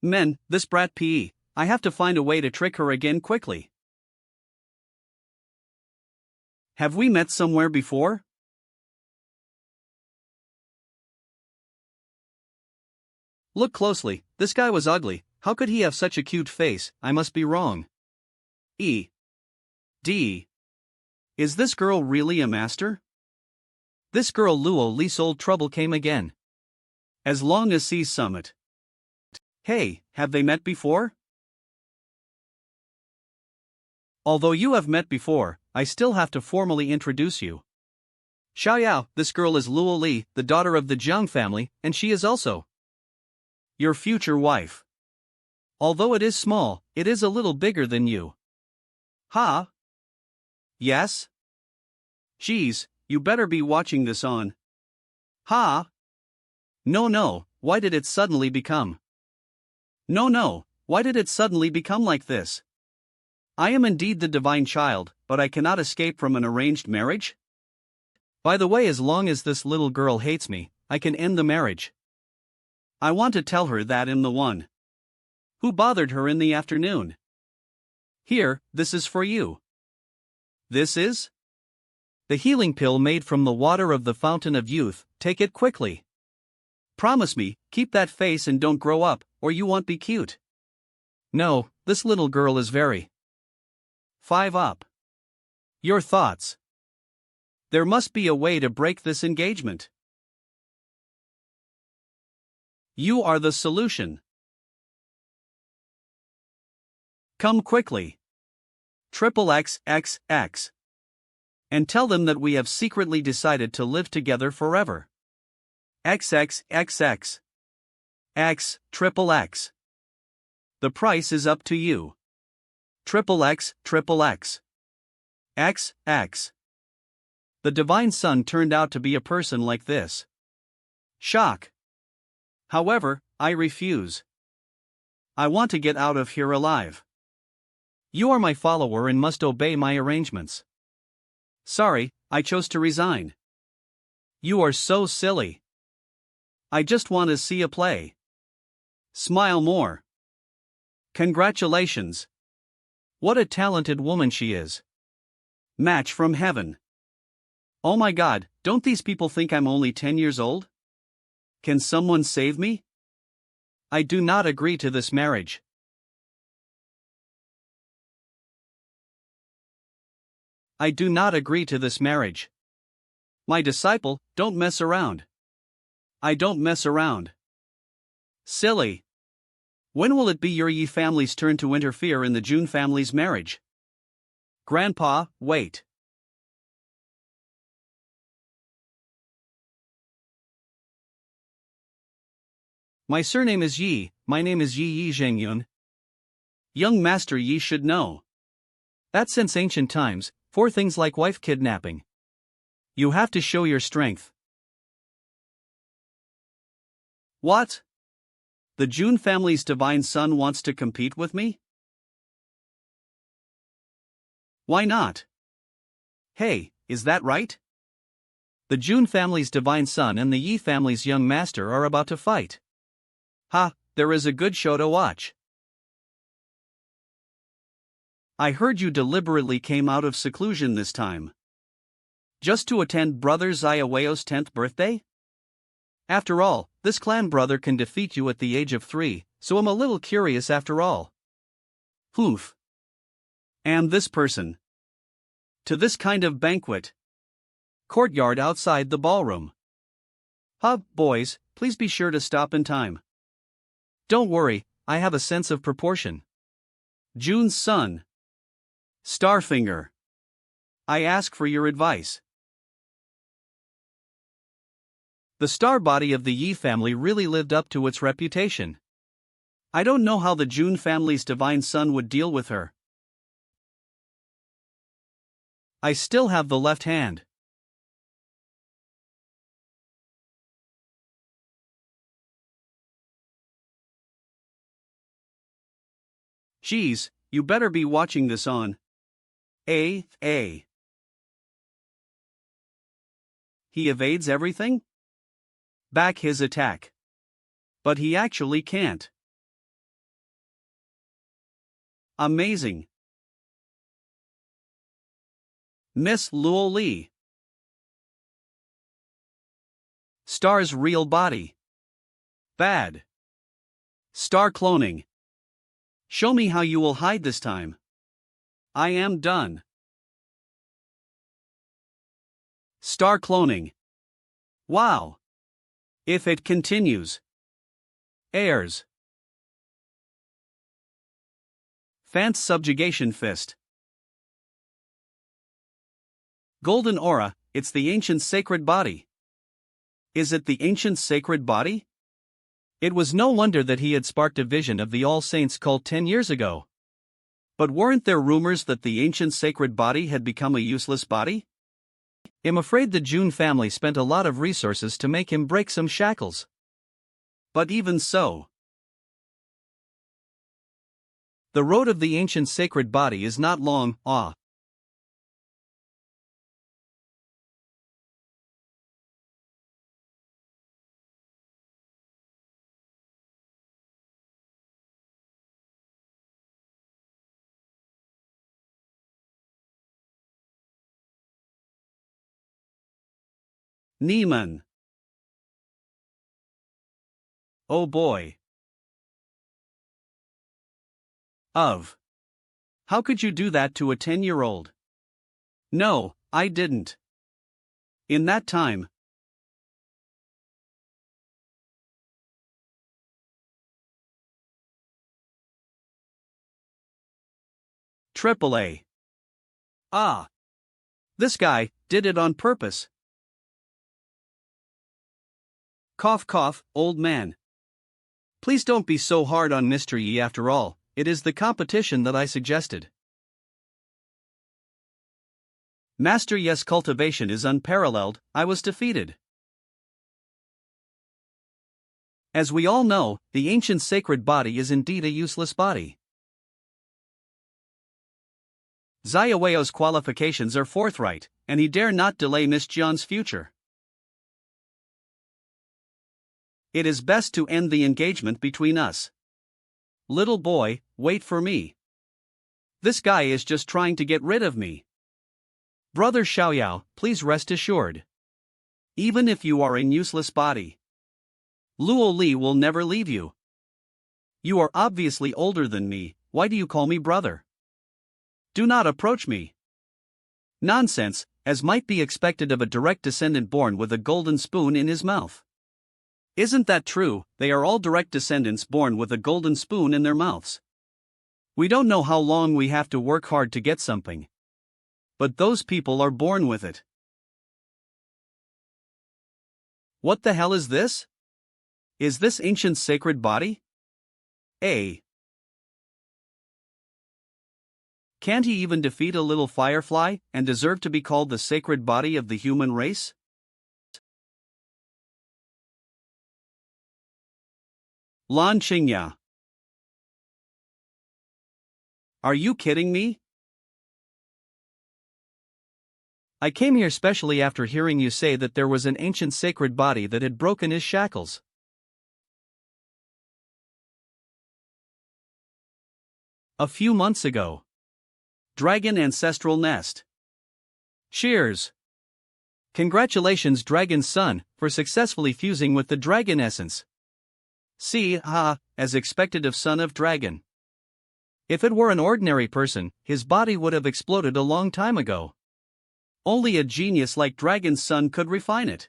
Men, this brat PE, I have to find a way to trick her again quickly. Have we met somewhere before? Look closely, this guy was ugly. How could he have such a cute face? I must be wrong. Is this girl really a master? This girl Luo Li's old trouble came again. As long as C's summit. Hey, have they met before? Although you have met before, I still have to formally introduce you. Xiaoyao, this girl is Luo Li, the daughter of the Jiang family, and she is also your future wife. Although it is small, it is a little bigger than you. Yes? Geez, you better be watching this on. No, why did it suddenly become? No, why did it suddenly become like this? I am indeed the divine child, but I cannot escape from an arranged marriage? By the way, as long as this little girl hates me, I can end the marriage. I want to tell her that I'm the one who bothered her in the afternoon. Here, this is for you. This is the healing pill made from the water of the fountain of youth. Take it quickly. Promise me, keep that face and don't grow up, or you won't be cute. No, this little girl is very 5 up. Your thoughts? There must be a way to break this engagement. You are the solution. Come quickly. XXX. And tell them that we have secretly decided to live together forever. XXXX. XXX. The price is up to you. XXX. XX. The divine son turned out to be a person like this. Shock. However, I refuse. I want to get out of here alive. You are my follower and must obey my arrangements. Sorry, I chose to resign. You are so silly. I just want to see a play. Smile more. Congratulations. What a talented woman she is. Match from heaven. Oh my God, don't these people think I'm only 10 years old? Can someone save me? I do not agree to this marriage. I do not agree to this marriage. My disciple, don't mess around. I don't mess around. Silly. When will it be your Yi family's turn to interfere in the Jun family's marriage? Grandpa, wait. My surname is Yi, my name is Ye Xingyun. Young Master Yi should know that since ancient times, for things like wife kidnapping, you have to show your strength. What? The Jun family's divine son wants to compete with me? Why not? Hey, is that right? The Jun family's divine son and the Yi family's young master are about to fight. Ha, there is a good show to watch. I heard you deliberately came out of seclusion this time. Just to attend Brother Xiaoyao's 10th birthday? After all, this clan brother can defeat you at the age of 3, so I'm a little curious after all. Oof. And this person. To this kind of banquet. Courtyard outside the ballroom. Boys, please be sure to stop in time. Don't worry, I have a sense of proportion. Jun's son. Starfinger. I ask for your advice. The star body of the Yi family really lived up to its reputation. I don't know how the Jun family's divine son would deal with her. I still have the left hand. Geez, you better be watching this on. A. He evades everything? Back his attack. But he actually can't. Amazing. Miss Luo Li. Star's real body. Bad. Star cloning. Show me how you will hide this time. I am done. Star cloning. Wow. If it continues. Heirs. Fant's subjugation fist. Golden aura, it's the ancient sacred body. Is it the ancient sacred body? It was no wonder that he had sparked a vision of the All Saints cult 10 years ago. But weren't there rumors that the ancient sacred body had become a useless body? I'm afraid the Jun family spent a lot of resources to make him break some shackles. But even so, the road of the ancient sacred body is not long. Neiman. Oh boy. How could you do that to a 10-year-old? No, I didn't. In that time. AAA. This guy did it on purpose. Cough cough, old man. Please don't be so hard on Mr. Yi after all, it is the competition that I suggested. Master Ye's cultivation is unparalleled, I was defeated. As we all know, the ancient sacred body is indeed a useless body. Xiaoyao's qualifications are forthright, and he dare not delay Miss Jiang's future. It is best to end the engagement between us. Little boy, wait for me. This guy is just trying to get rid of me. Brother Xiaoyao, please rest assured. Even if you are in useless body, Luo Li will never leave you. You are obviously older than me, why do you call me brother? Do not approach me. Nonsense, as might be expected of a direct descendant born with a golden spoon in his mouth. Isn't that true? They are all direct descendants born with a golden spoon in their mouths. We don't know how long we have to work hard to get something. But those people are born with it. What the hell is this? Is this ancient sacred body? Can't he even defeat a little firefly, and deserve to be called the sacred body of the human race? Lan Qingya. Are you kidding me? I came here specially after hearing you say that there was an ancient sacred body that had broken his shackles. A few months ago. Dragon ancestral nest. Cheers. Congratulations, Dragon's son, for successfully fusing with the dragon essence. See, as expected of son of dragon. If it were an ordinary person, his body would have exploded a long time ago. Only a genius like Dragon's son could refine it.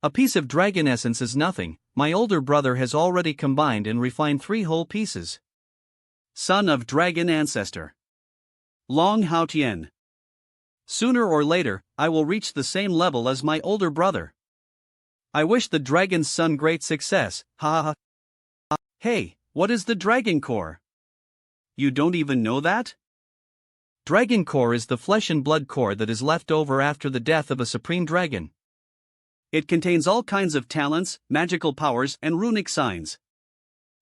A piece of dragon essence is nothing. My older brother has already combined and refined 3 whole pieces. Son of dragon ancestor. Long Hao Tian. Sooner or later, I will reach the same level as my older brother. I wish the dragon's son great success, ha ha. Hey, what is the dragon core? You don't even know that? Dragon core is the flesh and blood core that is left over after the death of a supreme dragon. It contains all kinds of talents, magical powers, and runic signs.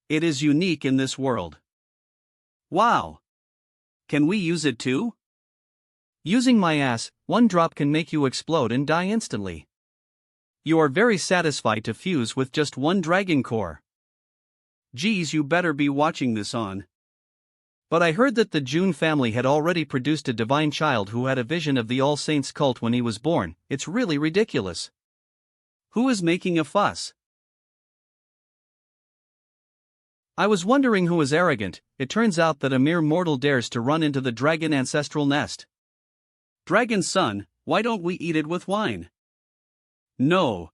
It is unique in this world. Wow! Can we use it too? Using my ass, 1 drop can make you explode and die instantly. You are very satisfied to fuse with just 1 dragon core. Geez, you better be watching this on. But I heard that the Jun family had already produced a divine child who had a vision of the All Saints cult when he was born. It's really ridiculous. Who is making a fuss? I was wondering who is arrogant. It turns out that a mere mortal dares to run into the dragon ancestral nest. Dragon's son, why don't we eat it with wine? No.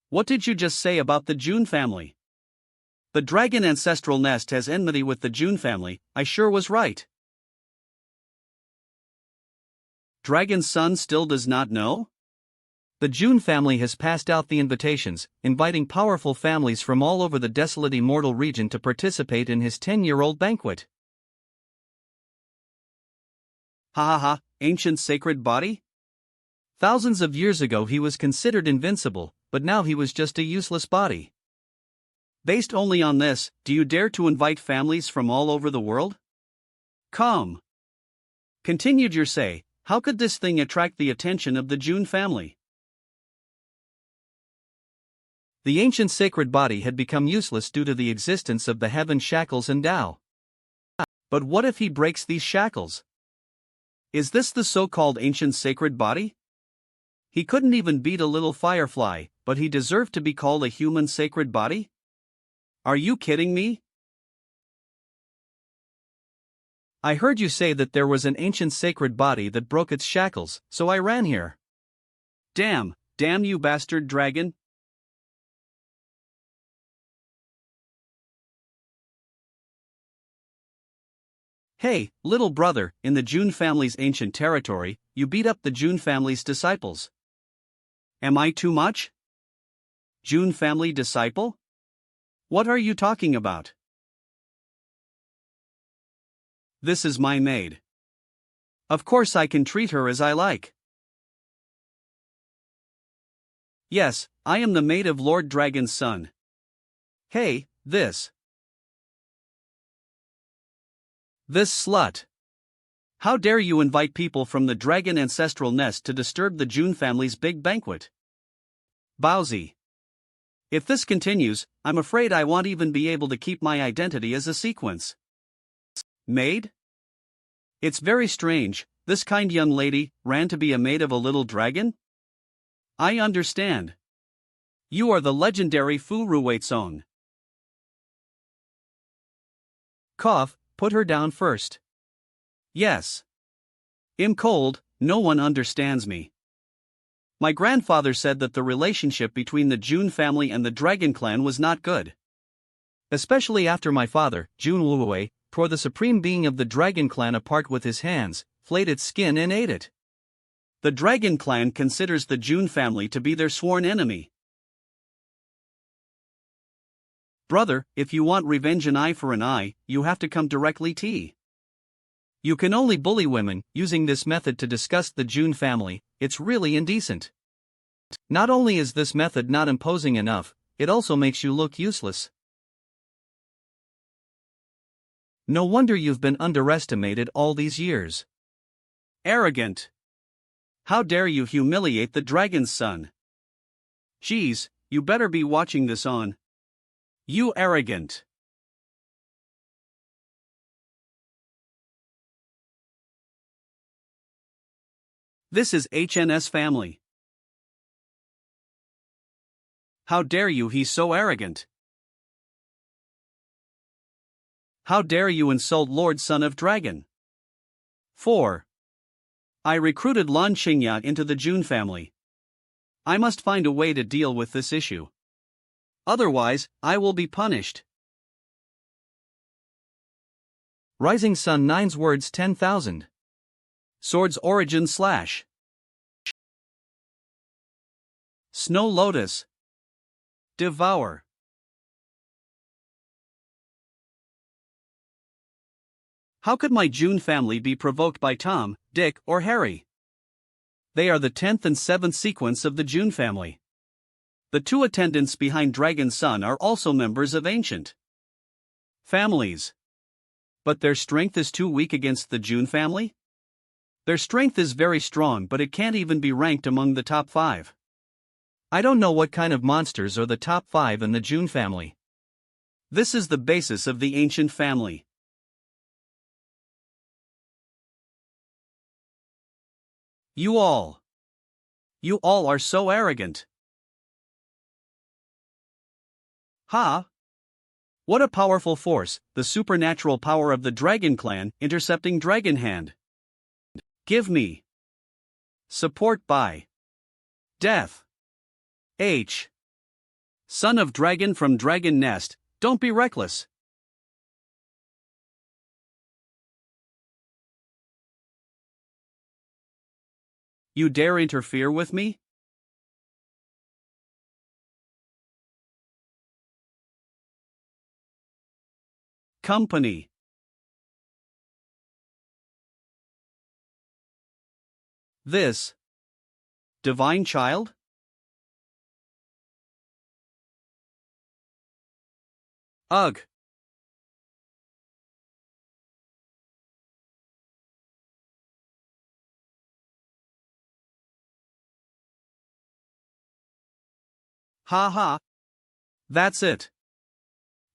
What did you just say about the Jun family? The dragon ancestral nest has enmity with the Jun family. I sure was right. Dragon's son still does not know? The Jun family has passed out the invitations, inviting powerful families from all over the desolate immortal region to participate in his 10-year-old banquet. Ancient sacred body? Thousands of years ago he was considered invincible, but now he was just a useless body. Based only on this, do you dare to invite families from all over the world? Come. Continued your say, how could this thing attract the attention of the Jun family? The ancient sacred body had become useless due to the existence of the heaven shackles and Tao. But what if he breaks these shackles? Is this the so-called ancient sacred body? He couldn't even beat a little firefly, but he deserved to be called a human sacred body? Are you kidding me? I heard you say that there was an ancient sacred body that broke its shackles, so I ran here. Damn you bastard dragon. Hey, little brother, in the Jun family's ancient territory, you beat up the Jun family's disciples. Am I too much? Jun family disciple? What are you talking about? This is my maid. Of course I can treat her as I like. Yes, I am the maid of Lord Dragon's son. Hey, this slut. How dare you invite people from the dragon ancestral nest to disturb the Jun family's big banquet? Bowsy. If this continues, I'm afraid I won't even be able to keep my identity as a sequence. Maid? It's very strange, this kind young lady ran to be a maid of a little dragon? I understand. You are the legendary Fu Ruitzong. Cough, put her down first. Yes. I'm cold, no one understands me. My grandfather said that the relationship between the Jun family and the Dragon clan was not good. Especially after my father, Jun Wuwei, tore the supreme being of the Dragon clan apart with his hands, flayed its skin and ate it. The Dragon clan considers the Jun family to be their sworn enemy. Brother, if you want revenge an eye for an eye, you have to come directly to. You can only bully women, using this method to disgust the Jun family. It's really indecent. Not only is this method not imposing enough, it also makes you look useless. No wonder you've been underestimated all these years. Arrogant. How dare you humiliate the dragon's son? Geez, you better be watching this on. You arrogant. This is HNS family. How dare you, he's so arrogant. How dare you insult Lord Son of Dragon? 4. I recruited Lan Xingya into the Jun family. I must find a way to deal with this issue. Otherwise, I will be punished. Rising Sun 9's words 10,000. Swords origin slash. Snow Lotus. Devour. How could my Jun family be provoked by Tom, Dick, or Harry? They are the 10th and 7th sequence of the Jun family. The 2 attendants behind Dragon Sun are also members of ancient families. But their strength is too weak against the Jun family? Their strength is very strong, but it can't even be ranked among the top 5. I don't know what kind of monsters are the top 5 in the Jun family. This is the basis of the ancient family. You all are so arrogant. Ha! What a powerful force, the supernatural power of the Dragon Clan intercepting Dragon Hand. Give me support by Death. H. Son of Dragon from Dragon Nest, don't be reckless. You dare interfere with me? Company. This divine child? Ugh. Ha ha. That's it.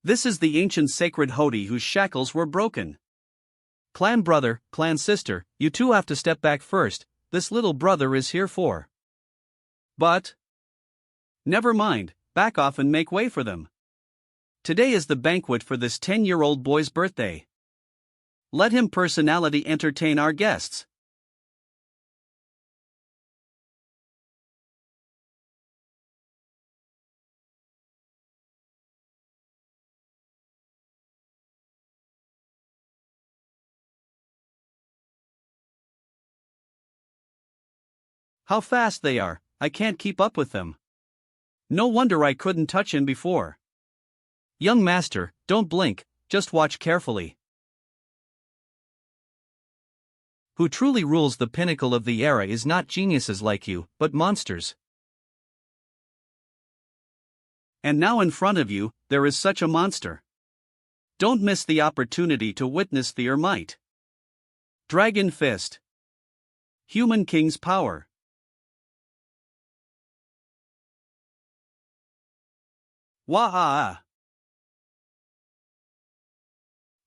This is the ancient sacred Hodi whose shackles were broken. Clan brother, clan sister, you two have to step back first, this little brother is here for. But never mind, back off and make way for them. Today is the banquet for this 10-year-old boy's birthday. Let him personality entertain our guests. How fast they are, I can't keep up with them. No wonder I couldn't touch him before. Young master, don't blink, just watch carefully. Who truly rules the pinnacle of the era is not geniuses like you, but monsters. And now in front of you, there is such a monster. Don't miss the opportunity to witness their might. Dragon Fist. Human King's power. Wah!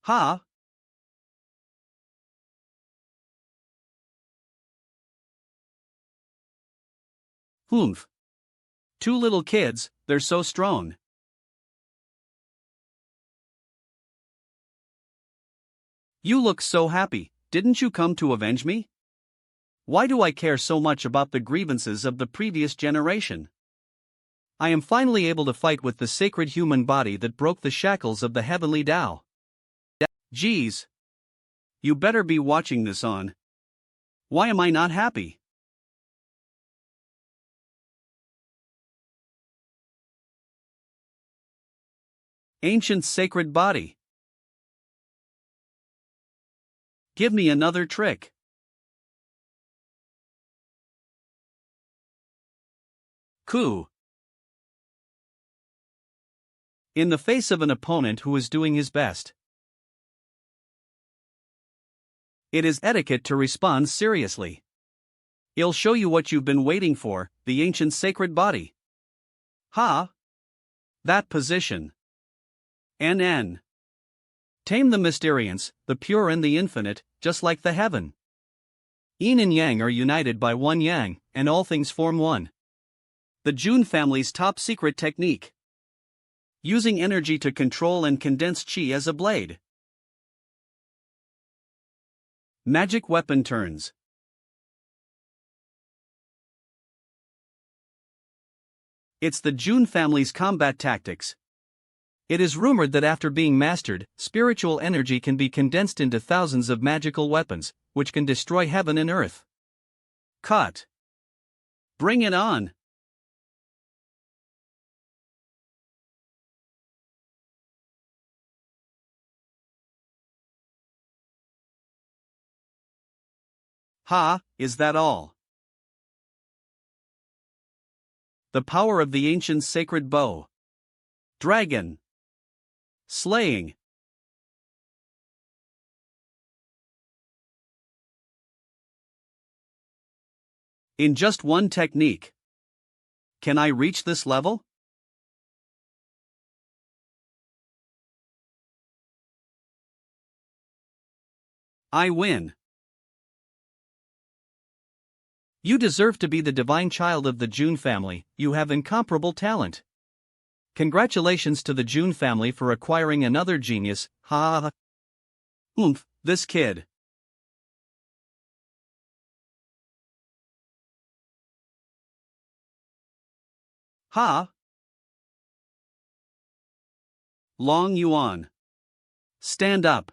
Ha! Humph. 2 little kids, they're so strong. You look so happy, didn't you come to avenge me? Why do I care so much about the grievances of the previous generation? I am finally able to fight with the sacred human body that broke the shackles of the heavenly Tao. Geez. You better be watching this on. Why am I not happy? Ancient sacred body. Give me another trick. Coup. In the face of an opponent who is doing his best. It is etiquette to respond seriously. I'll show you what you've been waiting for, the ancient sacred body. Ha! That position. NN. Tame the mysterious, the pure and the infinite, just like the heaven. Yin and Yang are united by one Yang, and all things form one. The Jun family's top secret technique. Using energy to control and condense qi as a blade. Magic weapon turns. It's the Jun family's combat tactics. It is rumored that after being mastered, spiritual energy can be condensed into thousands of magical weapons, which can destroy heaven and earth. Cut. Bring it on. Ha, is that all? The power of the ancient sacred bow. Dragon. Slaying. In just one technique. Can I reach this level? I win. You deserve to be the divine child of the Jun family, you have incomparable talent. Congratulations to the Jun family for acquiring another genius, ha ha ha. Oomph, this kid. Ha! Long Yuan. Stand up.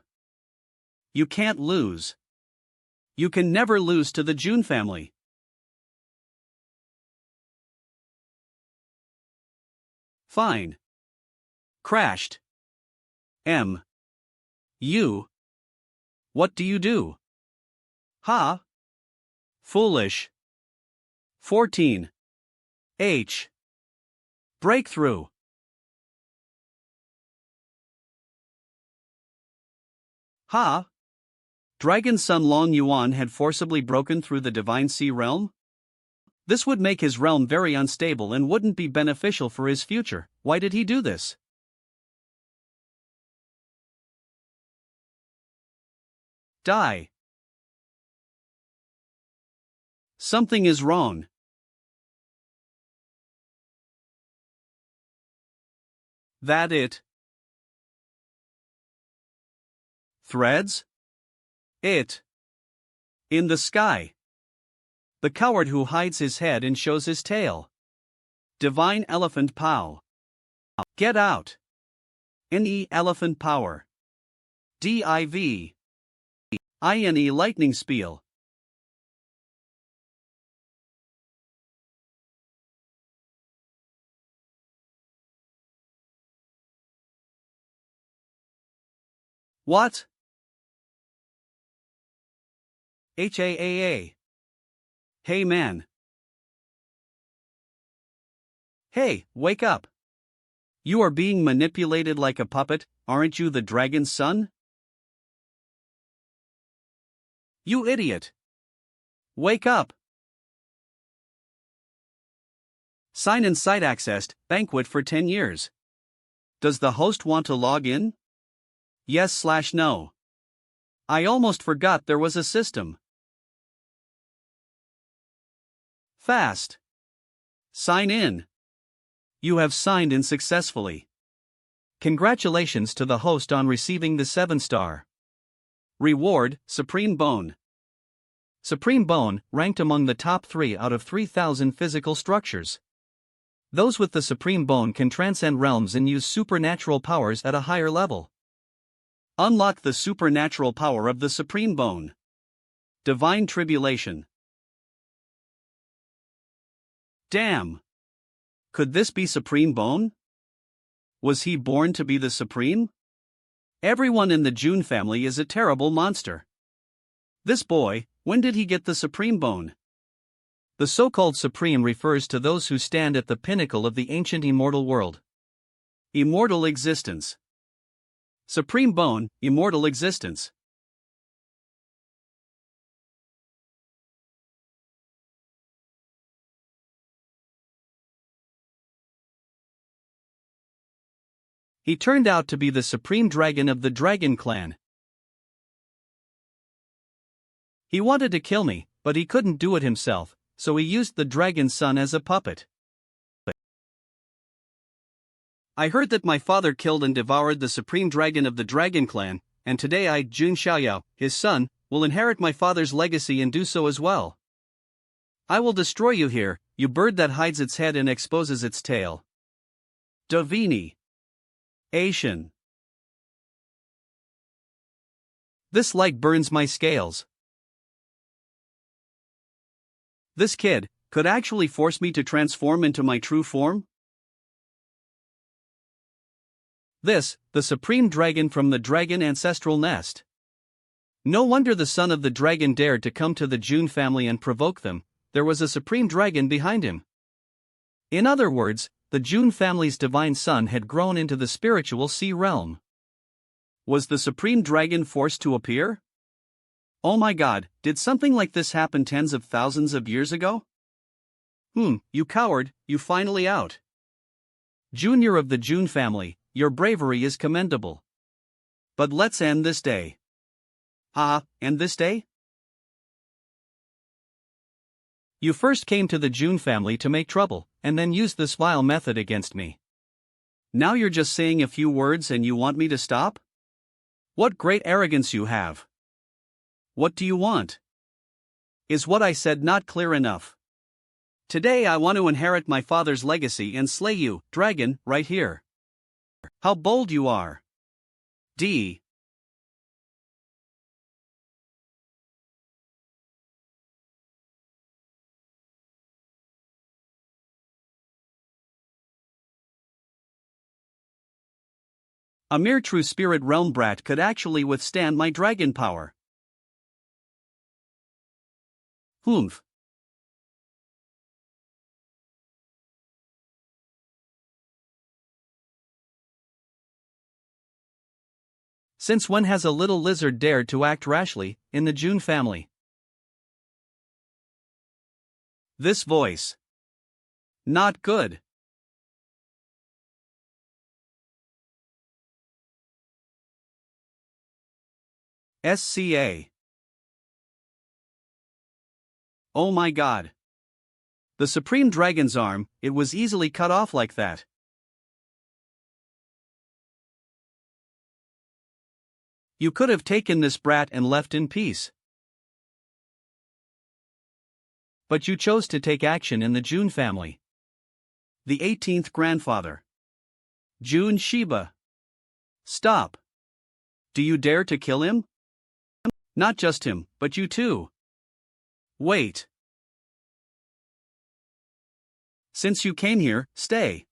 You can't lose. You can never lose to the Jun family. Fine. Crashed. M. U. What do you do? Ha! Foolish. 14. H. Breakthrough. Ha! Dragon Son Long Yuan had forcibly broken through the Divine Sea realm? This would make his realm very unstable and wouldn't be beneficial for his future. Why did he do this? Die. Something is wrong. That it? Threads? It. In the sky. The coward who hides his head and shows his tail. Divine Elephant Pow. Get out. NE Elephant Power. DIV. INE Lightning Spiel. What? HAAA. Hey man. Hey, wake up. You are being manipulated like a puppet, aren't you the dragon's son? You idiot. Wake up. Sign in site accessed, banquet for 10 years. Does the host want to log in? Yes/no. I almost forgot there was a system. Fast. Sign in. You have signed in successfully. Congratulations to the host on receiving the 7-star. Reward, Supreme Bone. Supreme Bone, ranked among the top 3 out of 3,000 physical structures. Those with the Supreme Bone can transcend realms and use supernatural powers at a higher level. Unlock the supernatural power of the Supreme Bone. Divine Tribulation. Damn. Could this be Supreme Bone? Was he born to be the Supreme? Everyone in the Jun family is a terrible monster. This boy, when did he get the Supreme Bone? The so-called Supreme refers to those who stand at the pinnacle of the ancient immortal world. Immortal existence. Supreme Bone, immortal existence. He turned out to be the supreme dragon of the dragon clan. He wanted to kill me, but he couldn't do it himself, so he used the dragon's son as a puppet. I heard that my father killed and devoured the supreme dragon of the dragon clan, and today I, Jun Xiaoyao, his son, will inherit my father's legacy and do so as well. I will destroy you here, you bird that hides its head and exposes its tail. Davini. Asian. This light burns my scales. This kid could actually force me to transform into my true form? This, the supreme dragon from the dragon ancestral nest. No wonder the son of the dragon dared to come to the Jun family and provoke them. There was a supreme dragon behind him. In other words, the Jun family's divine son had grown into the spiritual sea realm. Was the supreme dragon forced to appear? Oh my god, did something like this happen tens of thousands of years ago? You coward, you finally out. Junior of the Jun family, your bravery is commendable. But let's end this day. End this day? You first came to the Jun family to make trouble, and then used this vile method against me. Now you're just saying a few words and you want me to stop? What great arrogance you have. What do you want? Is what I said not clear enough? Today I want to inherit my father's legacy and slay you, dragon, right here. How bold you are. D. A mere true spirit realm brat could actually withstand my dragon power. Humph. Since when has a little lizard dared to act rashly in the Jun family? This voice. Not good. SCA. Oh my god. The Supreme Dragon's arm, it was easily cut off like that. You could have taken this brat and left in peace. But you chose to take action in the Jun family. The 18th grandfather. Jun Shiba. Stop. Do you dare to kill him? Not just him, but you too. Wait. Since you came here, stay.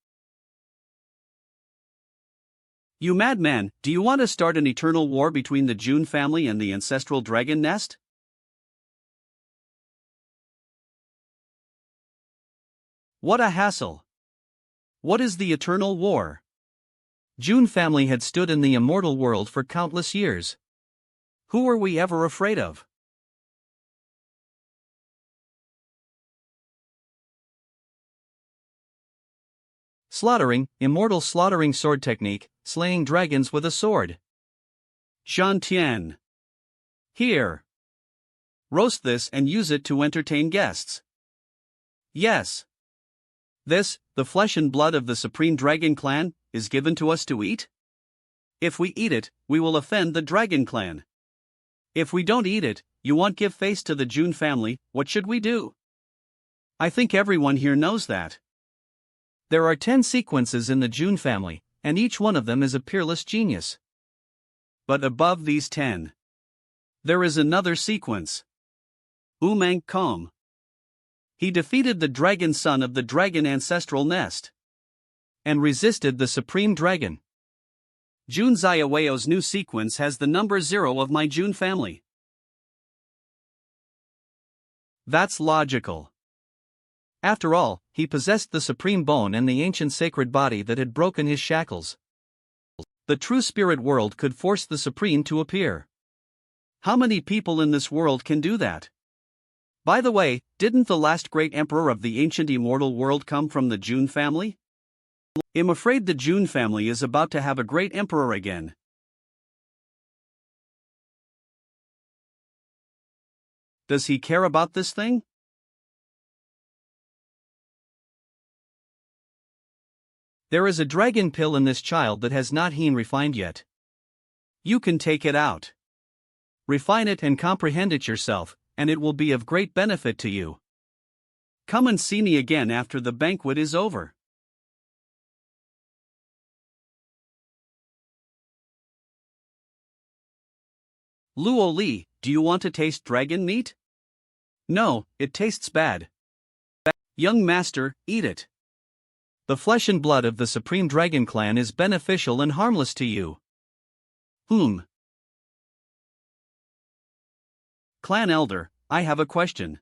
You madman, do you want to start an eternal war between the Jun family and the ancestral dragon nest? What a hassle. What is the eternal war? Jun family had stood in the immortal world for countless years. Who were we ever afraid of? Slaughtering, immortal slaughtering sword technique, slaying dragons with a sword. Shantian. Here. Roast this and use it to entertain guests. Yes. This, the flesh and blood of the Supreme Dragon Clan, is given to us to eat? If we eat it, we will offend the Dragon Clan. If we don't eat it, you won't give face to the Jun family, what should we do? I think everyone here knows that. There are 10 sequences in the Jun family, and each one of them is a peerless genius. But above these 10, there is another sequence. Umang Kom. He defeated the dragon son of the dragon ancestral nest and resisted the supreme dragon. Jun Xiaoyao's new sequence has the number 0 of my Jun family. That's logical. After all, he possessed the supreme bone and the ancient sacred body that had broken his shackles. The true spirit world could force the supreme to appear. How many people in this world can do that? By the way, didn't the last great emperor of the ancient immortal world come from the Jun family? I'm afraid the Jun family is about to have a great emperor again. Does he care about this thing? There is a dragon pill in this child that has not been refined yet. You can take it out. Refine it and comprehend it yourself, and it will be of great benefit to you. Come and see me again after the banquet is over. Luo Li, do you want to taste dragon meat? No, it tastes bad. Young master, eat it. The flesh and blood of the Supreme Dragon Clan is beneficial and harmless to you. Clan Elder, I have a question.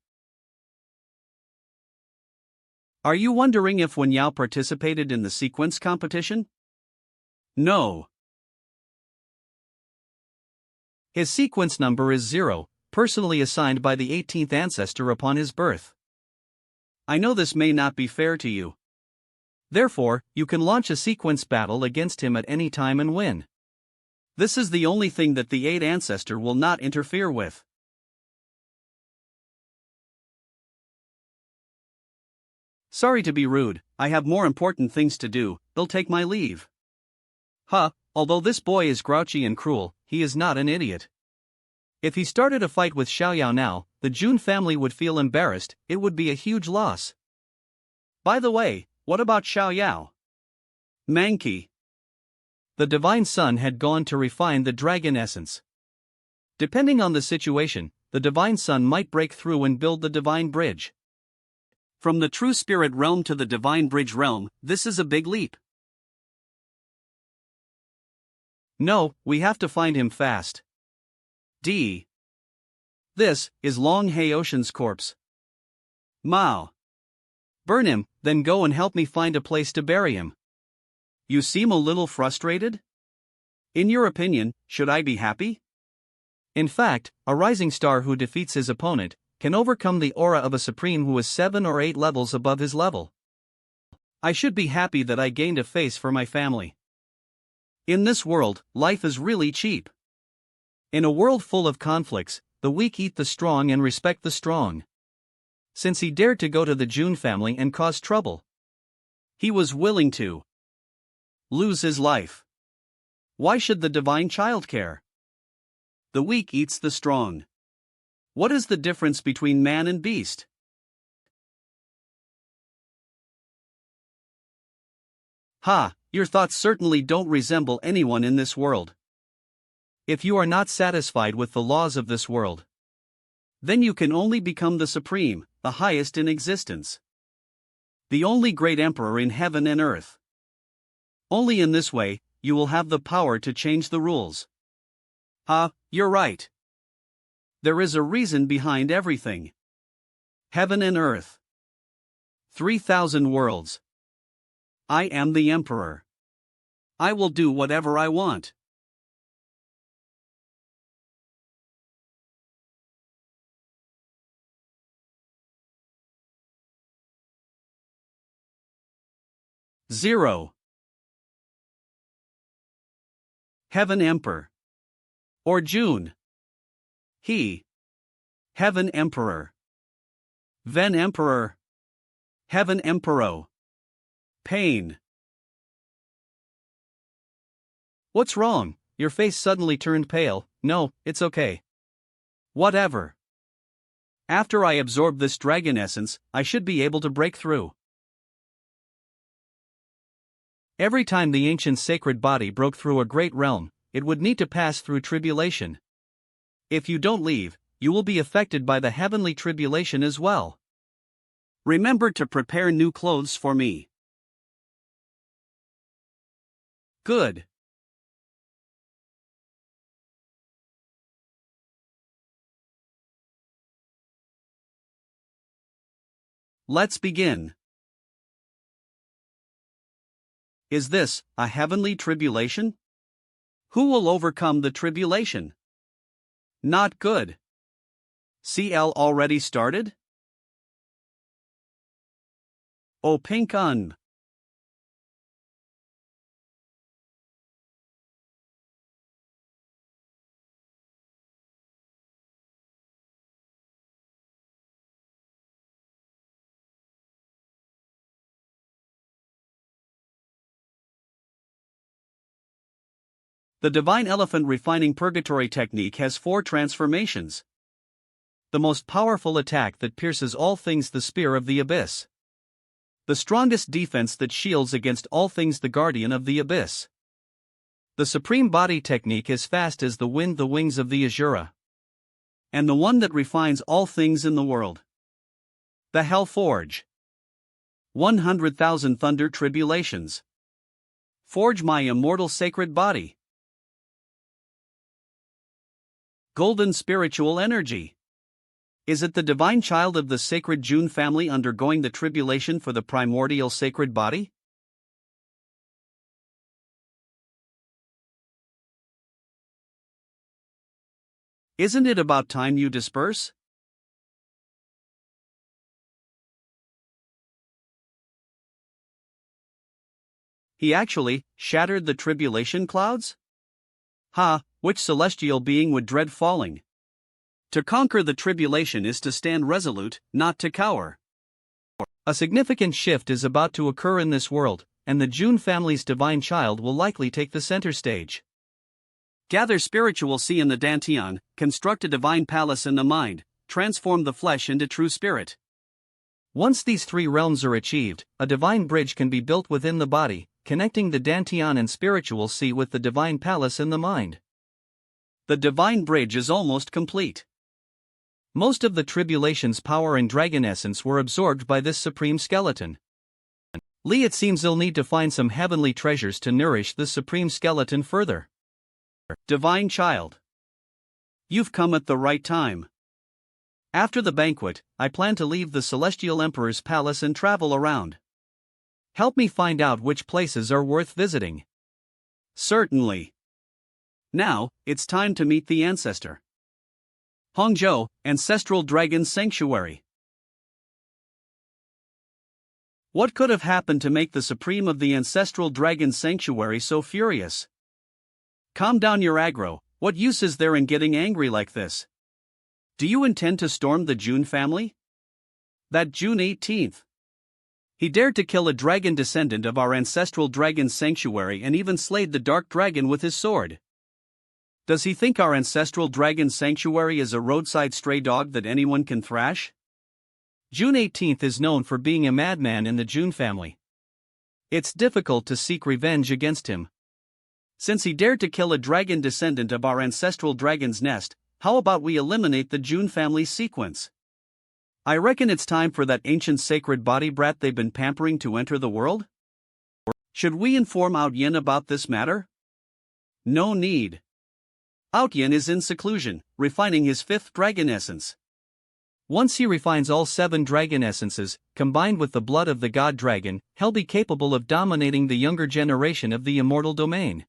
Are you wondering if Wen Yao participated in the sequence competition? No. His sequence number is 0, personally assigned by the 18th ancestor upon his birth. I know this may not be fair to you. Therefore, you can launch a sequence battle against him at any time and win. This is the only thing that the 8th ancestor will not interfere with. Sorry to be rude, I have more important things to do, they'll take my leave. Although this boy is grouchy and cruel, he is not an idiot. If he started a fight with Xiaoyao now, the Jun family would feel embarrassed, it would be a huge loss. By the way, what about Xiaoyao? Manqi. The Divine Son had gone to refine the dragon essence. Depending on the situation, the Divine Son might break through and build the Divine Bridge. From the True Spirit realm to the Divine Bridge realm, this is a big leap. No, we have to find him fast. This is Long Haoshan's corpse. Mao. Burn him, then go and help me find a place to bury him. You seem a little frustrated? In your opinion, should I be happy? In fact, a rising star who defeats his opponent can overcome the aura of a supreme who is 7 or 8 levels above his level. I should be happy that I gained a face for my family. In this world, life is really cheap. In a world full of conflicts, the weak eat the strong and respect the strong. Since he dared to go to the Jun family and cause trouble, he was willing to lose his life. Why should the divine child care? The weak eats the strong. What is the difference between man and beast? Your thoughts certainly don't resemble anyone in this world. If you are not satisfied with the laws of this world, then you can only become the supreme, the highest in existence. The only great emperor in heaven and earth. Only in this way, you will have the power to change the rules. You're right. There is a reason behind everything. Heaven and earth. 3,000 worlds. I am the emperor. I will do whatever I want. Zero. Heaven Emperor. Or Jun. He. Heaven Emperor. Ven Emperor. Heaven Emperor. Pain. What's wrong? Your face suddenly turned pale. No, it's okay. Whatever. After I absorb this dragon essence, I should be able to break through. Every time the ancient sacred body broke through a great realm, it would need to pass through tribulation. If you don't leave, you will be affected by the heavenly tribulation as well. Remember to prepare new clothes for me. Good. Let's begin. Is this a heavenly tribulation? Who will overcome the tribulation? Not good. CL already started? Oh, pink un. The divine elephant refining purgatory technique has 4 transformations. The most powerful attack that pierces all things, the spear of the abyss. The strongest defense that shields against all things, the guardian of the abyss. The supreme body technique, as fast as the wind, the wings of the Azure. And the one that refines all things in the world. The Hell Forge. 100,000 thunder tribulations. Forge my immortal sacred body. Golden spiritual energy. Is it the divine child of the sacred Jun family undergoing the tribulation for the primordial sacred body? Isn't it about time you disperse? He actually shattered the tribulation clouds? Ha, which celestial being would dread falling? To conquer the tribulation is to stand resolute, not to cower. A significant shift is about to occur in this world, and the Jun family's divine child will likely take the center stage. Gather spiritual sea in the Dantian, construct a divine palace in the mind, transform the flesh into true spirit. Once these 3 realms are achieved, a divine bridge can be built within the body, connecting the Dantian and spiritual sea with the divine palace in the mind. The divine bridge is almost complete. Most of the tribulation's power and dragon essence were absorbed by this supreme skeleton. It seems they'll need to find some heavenly treasures to nourish the supreme skeleton further. Divine child. You've come at the right time. After the banquet, I plan to leave the Celestial Emperor's palace and travel around. Help me find out which places are worth visiting. Certainly. Now, it's time to meet the ancestor. Hongzhou, Ancestral Dragon Sanctuary. What could have happened to make the Supreme of the Ancestral Dragon Sanctuary so furious? Calm down your aggro, what use is there in getting angry like this? Do you intend to storm the Jun family? That June 18th. He dared to kill a dragon descendant of our ancestral dragon sanctuary and even slayed the dark dragon with his sword. Does he think our ancestral dragon sanctuary is a roadside stray dog that anyone can thrash? June 18th is known for being a madman in the Jun family. It's difficult to seek revenge against him. Since he dared to kill a dragon descendant of our ancestral dragon's nest, how about we eliminate the Jun family sequence? I reckon it's time for that ancient sacred body brat they've been pampering to enter the world? Should we inform Out Yin about this matter? No need. Out Yin is in seclusion, refining his 5th dragon essence. Once he refines all 7 dragon essences, combined with the blood of the god dragon, he'll be capable of dominating the younger generation of the immortal domain.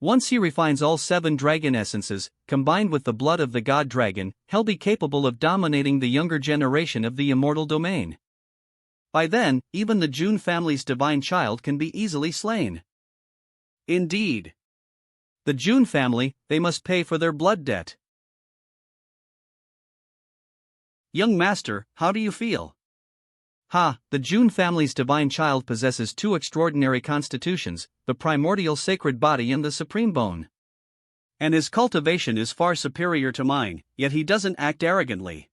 Once he refines all 7 dragon essences, combined with the blood of the god dragon, he'll be capable of dominating the younger generation of the immortal domain. By then, even the Jun family's divine child can be easily slain. Indeed. The Jun family, they must pay for their blood debt. Young master, how do you feel? The Jun family's divine child possesses 2 extraordinary constitutions, the primordial sacred body and the supreme bone. And his cultivation is far superior to mine, yet he doesn't act arrogantly.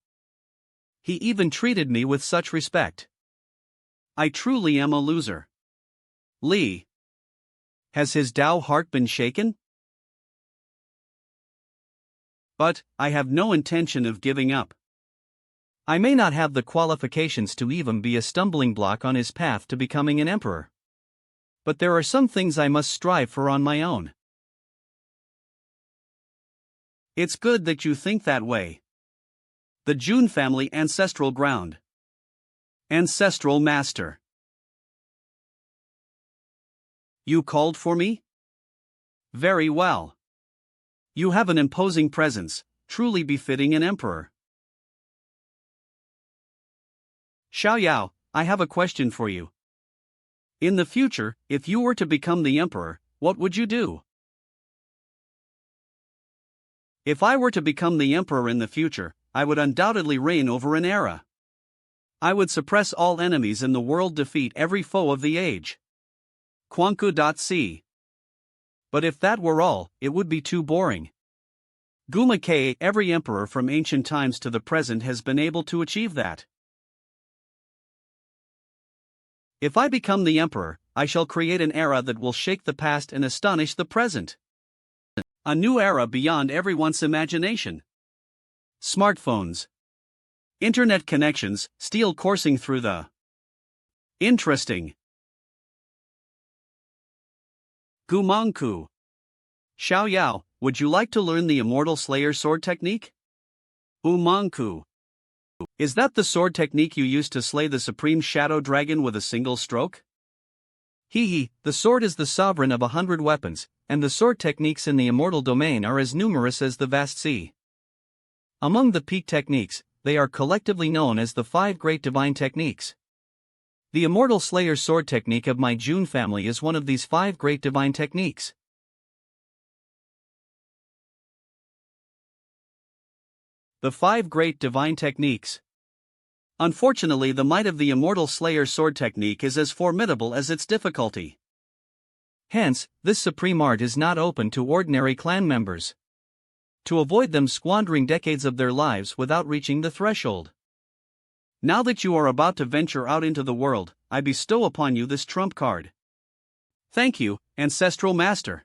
He even treated me with such respect. I truly am a loser. Li. Has his Tao heart been shaken? But, I have no intention of giving up. I may not have the qualifications to even be a stumbling block on his path to becoming an emperor. But there are some things I must strive for on my own. It's good that you think that way. The Jun family ancestral ground. Ancestral master. You called for me? Very well. You have an imposing presence, truly befitting an emperor. Xiaoyao, I have a question for you. In the future, if you were to become the emperor, what would you do? If I were to become the emperor in the future, I would undoubtedly reign over an era. I would suppress all enemies in the world, defeat every foe of the age. Quanku.c. But if that were all, it would be too boring. Guma K. Every emperor from ancient times to the present has been able to achieve that. If I become the emperor, I shall create an era that will shake the past and astonish the present. A new era beyond everyone's imagination. Smartphones. Internet connections, steel coursing through the. Interesting. Gumangku. Xiaoyao, would you like to learn the Immortal Slayer sword technique? Umangku. Is that the sword technique you used to slay the supreme shadow dragon with a single stroke? Hee, the sword is the sovereign of 100 weapons, and the sword techniques in the immortal domain are as numerous as the vast sea. Among the peak techniques, they are collectively known as the 5 great divine techniques. The Immortal Slayer sword technique of my Jun family is one of these 5 great divine techniques. The 5 great divine techniques. Unfortunately, the might of the Immortal Slayer sword technique is as formidable as its difficulty. Hence, this supreme art is not open to ordinary clan members. To avoid them squandering decades of their lives without reaching the threshold. Now that you are about to venture out into the world, I bestow upon you this trump card. Thank you, Ancestral Master.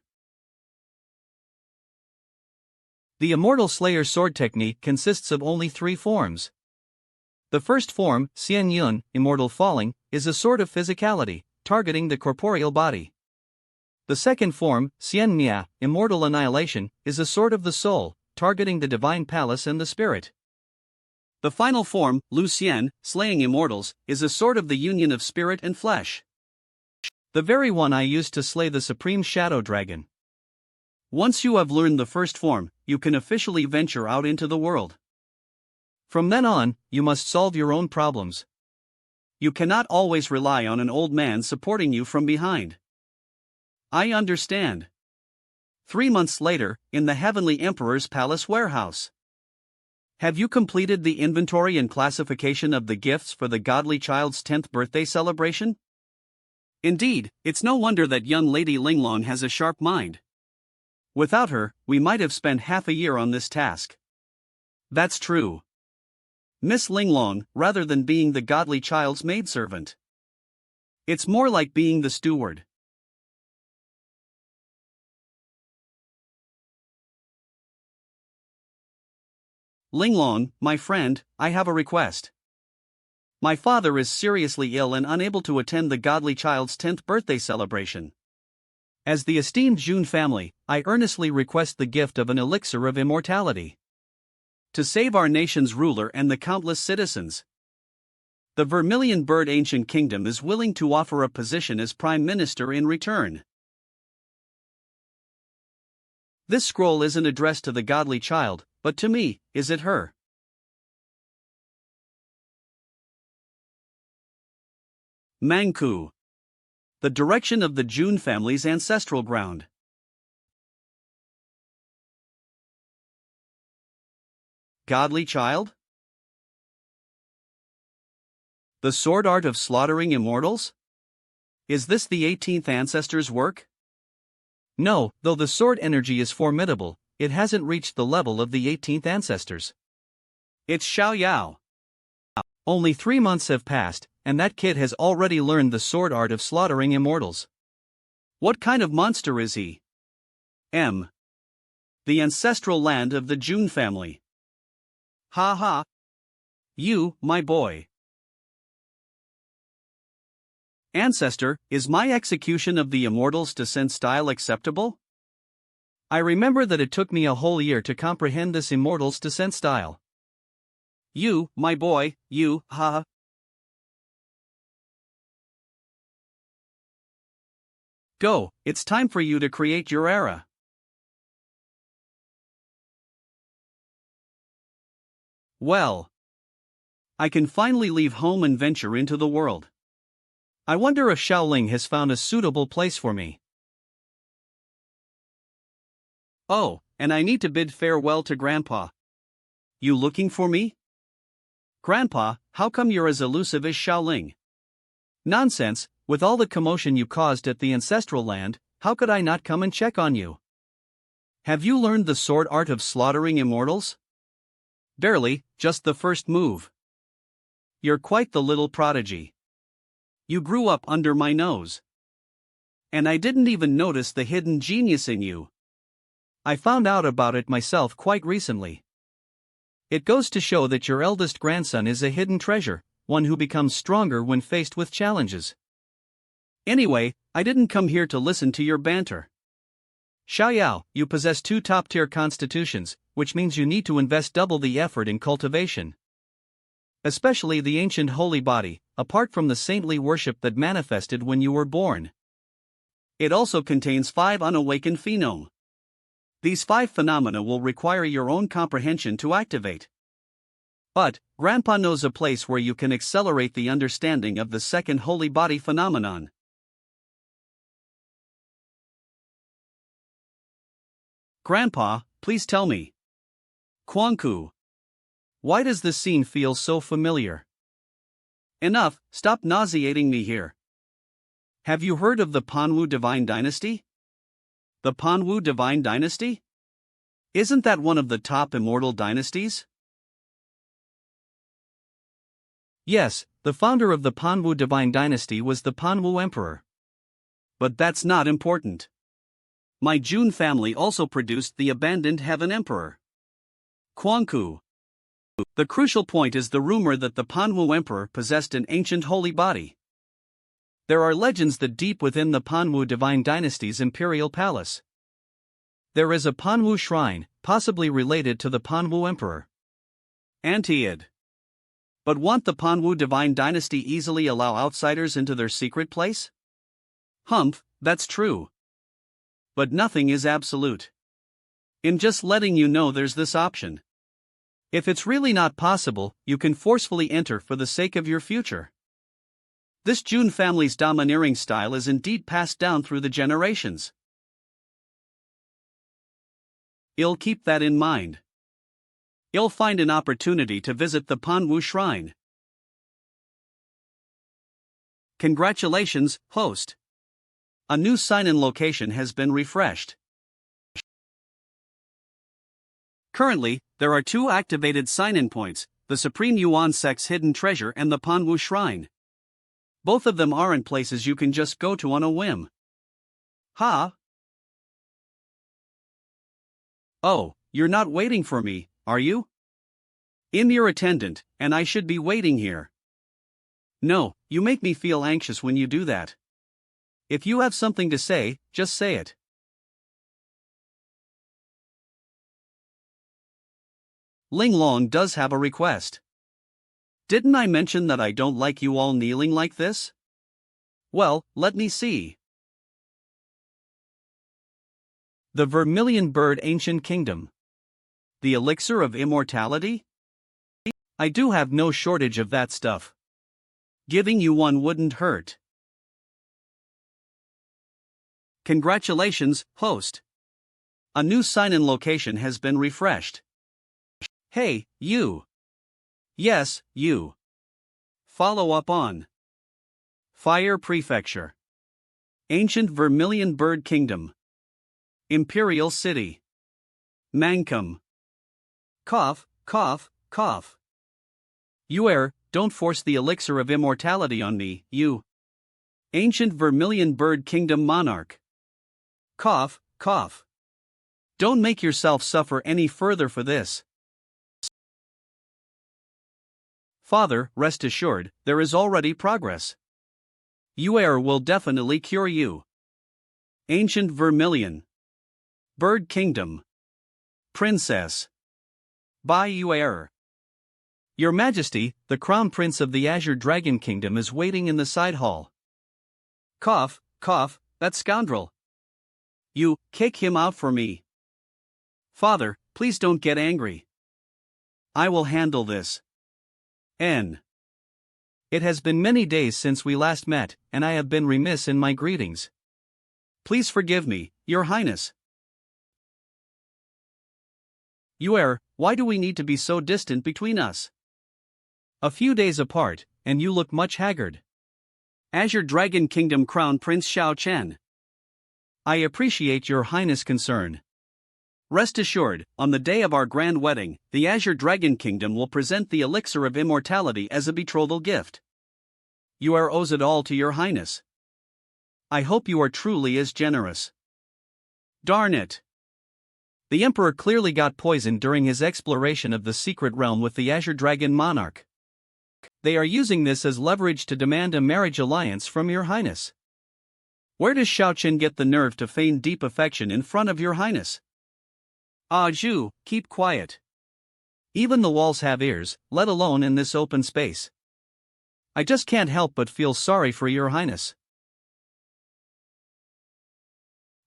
The Immortal Slayer sword technique consists of only 3 forms. The first form, Xingyun, Immortal Falling, is a sword of physicality, targeting the corporeal body. The second form, Xianmia, Immortal Annihilation, is a sword of the soul, targeting the divine palace and the spirit. The final form, Lu Xian, Slaying Immortals, is a sword of the union of spirit and flesh. The very one I used to slay the supreme shadow dragon. Once you have learned the first form, you can officially venture out into the world. From then on, you must solve your own problems. You cannot always rely on an old man supporting you from behind. I understand. 3 months later, in the Heavenly Emperor's Palace warehouse. Have you completed the inventory and classification of the gifts for the godly child's 10th birthday celebration? Indeed, it's no wonder that young Lady Linglong has a sharp mind. Without her, we might have spent half a year on this task. That's true. Miss Linglong, rather than being the godly child's maidservant. It's more like being the steward. Linglong, my friend, I have a request. My father is seriously ill and unable to attend the godly child's 10th birthday celebration. As the esteemed Jun family, I earnestly request the gift of an elixir of immortality. To save our nation's ruler and the countless citizens. The Vermilion Bird Ancient Kingdom is willing to offer a position as Prime Minister in return. This scroll isn't addressed to the godly child, but to me, is it her? Mangku. The direction of the Jun family's ancestral ground. Godly child? The sword art of slaughtering immortals? Is this the 18th ancestor's work? No, though the sword energy is formidable, it hasn't reached the level of the 18th ancestors. It's Xiaoyao. Only 3 months have passed, and that kid has already learned the sword art of slaughtering immortals. What kind of monster is he? The ancestral land of the Jun family. Ha ha. You, my boy. Ancestor, is my execution of the immortal's descent style acceptable? I remember that it took me a whole year to comprehend this immortal's descent style. You, my boy, you, ha. Go, it's time for you to create your era. Well, I can finally leave home and venture into the world. I wonder if Shaoling has found a suitable place for me. Oh, and I need to bid farewell to Grandpa. You looking for me? Grandpa, how come you're as elusive as Shaoling? Nonsense, with all the commotion you caused at the ancestral land, how could I not come and check on you? Have you learned the sword art of slaughtering immortals? Barely, just the first move. You're quite the little prodigy. You grew up under my nose. And I didn't even notice the hidden genius in you. I found out about it myself quite recently. It goes to show that your eldest grandson is a hidden treasure, one who becomes stronger when faced with challenges. Anyway, I didn't come here to listen to your banter. Xiaoyao, you possess 2 top-tier constitutions, which means you need to invest double the effort in cultivation. Especially the ancient holy body, apart from the saintly worship that manifested when you were born. It also contains 5 unawakened phenom. These 5 phenomena will require your own comprehension to activate. But, Grandpa knows a place where you can accelerate the understanding of the second holy body phenomenon. Grandpa, please tell me. Quanku. Why does this scene feel so familiar? Enough, stop nauseating me here. Have you heard of the Panwu Divine Dynasty? The Panwu Divine Dynasty? Isn't that one of the top immortal dynasties? Yes, the founder of the Panwu Divine Dynasty was the Panwu Emperor. But that's not important. My Jun family also produced the abandoned Heaven Emperor. Quanku. The crucial point is the rumor that the Panwu Emperor possessed an ancient holy body. There are legends that deep within the Panwu Divine Dynasty's imperial palace, there is a Panwu shrine, possibly related to the Panwu Emperor. Antiid. But won't the Panwu Divine Dynasty easily allow outsiders into their secret place? Humph, that's true. But nothing is absolute. In just letting you know there's this option. If it's really not possible, you can forcefully enter for the sake of your future. This Jun family's domineering style is indeed passed down through the generations. I'll keep that in mind. I'll find an opportunity to visit the Panwu shrine. Congratulations, host. A new sign-in location has been refreshed. Currently, there are 2 activated sign-in points, the Supreme Yuan Sect's hidden treasure and the Panwu shrine. Both of them aren't places you can just go to on a whim. Ha! Oh, you're not waiting for me, are you? I'm your attendant, and I should be waiting here. No, you make me feel anxious when you do that. If you have something to say, just say it. Ling Long does have a request. Didn't I mention that I don't like you all kneeling like this? Well, let me see. The Vermilion Bird Ancient Kingdom. The elixir of immortality? I do have no shortage of that stuff. Giving you one wouldn't hurt. Congratulations, host. A new sign-in location has been refreshed. Hey, you. Yes, you. Follow up on Fire Prefecture, Ancient Vermilion Bird Kingdom, Imperial City, Mangcam. Cough, cough, cough. Don't force the elixir of immortality on me, you. Ancient Vermilion Bird Kingdom Monarch. Cough, cough. Don't make yourself suffer any further for this. Father, rest assured, there is already progress. Will definitely cure you. Ancient Vermilion Bird Kingdom. Princess. By Your Majesty, the Crown Prince of the Azure Dragon Kingdom is waiting in the side hall. Cough, cough, that scoundrel. You, kick him out for me. Father, please don't get angry. I will handle this. N. It has been many days since we last met, and I have been remiss in my greetings. Please forgive me, Your Highness. Why do we need to be so distant between us? A few days apart, and you look much haggard. Azure Dragon Kingdom Crown Prince Xiao Chen. I appreciate your Highness' concern. Rest assured, on the day of our grand wedding, the Azure Dragon Kingdom will present the elixir of immortality as a betrothal gift. You owes it all to your Highness. I hope you are truly as generous. Darn it. The Emperor clearly got poisoned during his exploration of the secret realm with the Azure Dragon Monarch. They are using this as leverage to demand a marriage alliance from your Highness. Where does Xiaoqin get the nerve to feign deep affection in front of your Highness? Ah, Zhu, keep quiet. Even the walls have ears, let alone in this open space. I just can't help but feel sorry for your Highness.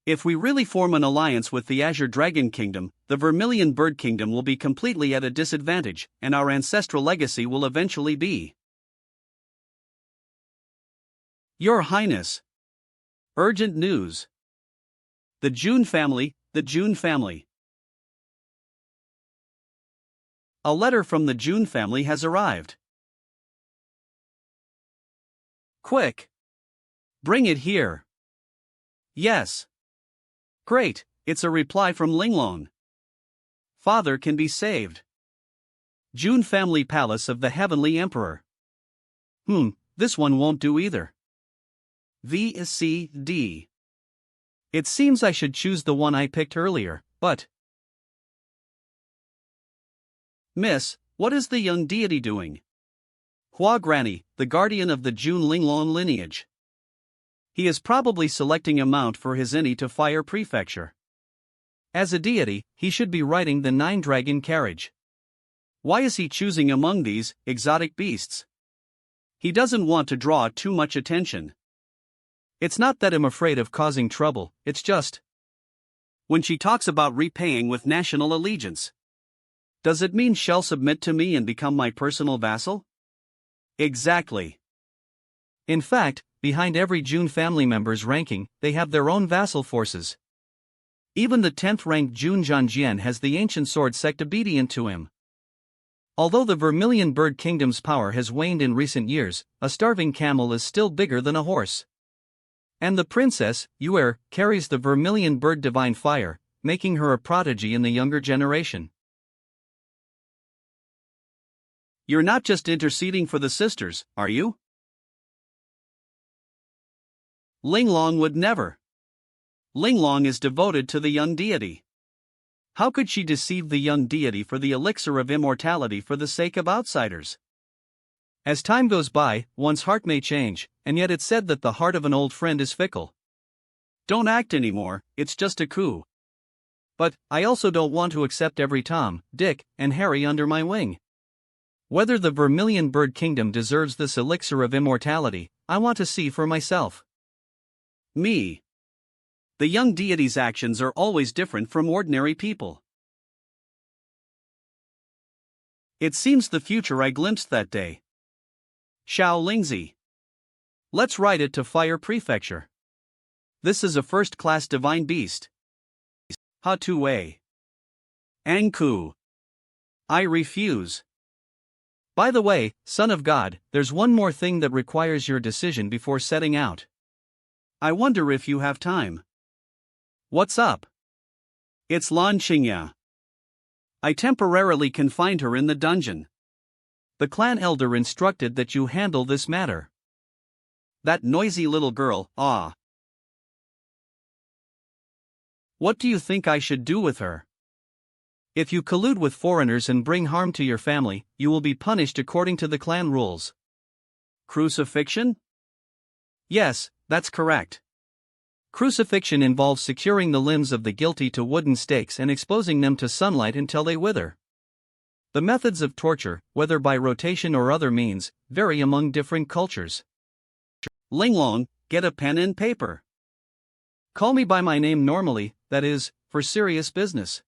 If we really form an alliance with the Azure Dragon Kingdom, the Vermilion Bird Kingdom will be completely at a disadvantage, and our ancestral legacy will eventually be. Your Highness. Urgent news. The Jun family. A letter from the Jun family has arrived. Quick! Bring it here. Yes. Great, it's a reply from Linglong. Father can be saved. Jun family palace of the Heavenly Emperor. This one won't do either. VCD. It seems I should choose the one I picked earlier, but... Miss, what is the young deity doing? Hua Granny, the guardian of the Jun Linglong lineage. He is probably selecting a mount for his Ini to Fire Prefecture. As a deity, he should be riding the 9-dragon carriage. Why is he choosing among these exotic beasts? He doesn't want to draw too much attention. It's not that I'm afraid of causing trouble, it's just... When she talks about repaying with national allegiance. Does it mean she'll submit to me and become my personal vassal? Exactly. In fact, behind every Jun family member's ranking, they have their own vassal forces. Even the 10th-ranked Jun Zhuangjian has the ancient sword sect obedient to him. Although the Vermilion Bird Kingdom's power has waned in recent years, a starving camel is still bigger than a horse. And the princess, Yue, carries the Vermilion Bird Divine Fire, making her a prodigy in the younger generation. You're not just interceding for the sisters, are you? Linglong would never. Linglong is devoted to the young deity. How could she deceive the young deity for the elixir of immortality for the sake of outsiders? As time goes by, one's heart may change, and yet it's said that the heart of an old friend is fickle. Don't act anymore, it's just a coup. But, I also don't want to accept every Tom, Dick, and Harry under my wing. Whether the Vermilion Bird Kingdom deserves this elixir of immortality, I want to see for myself. Me. The young deity's actions are always different from ordinary people. It seems the future I glimpsed that day. Xiao Lingzi. Let's ride it to Fire Prefecture. This is a first-class divine beast. Ha Tue. Anku. I refuse. By the way, Son of God, there's one more thing that requires your decision before setting out. I wonder if you have time. What's up? It's Lan Qingya. I temporarily confined her in the dungeon. The clan elder instructed that you handle this matter. That noisy little girl, ah. What do you think I should do with her? If you collude with foreigners and bring harm to your family, you will be punished according to the clan rules. Crucifixion? Yes, that's correct. Crucifixion involves securing the limbs of the guilty to wooden stakes and exposing them to sunlight until they wither. The methods of torture, whether by rotation or other means, vary among different cultures. Linglong, get a pen and paper. Call me by my name normally, that is, for serious business.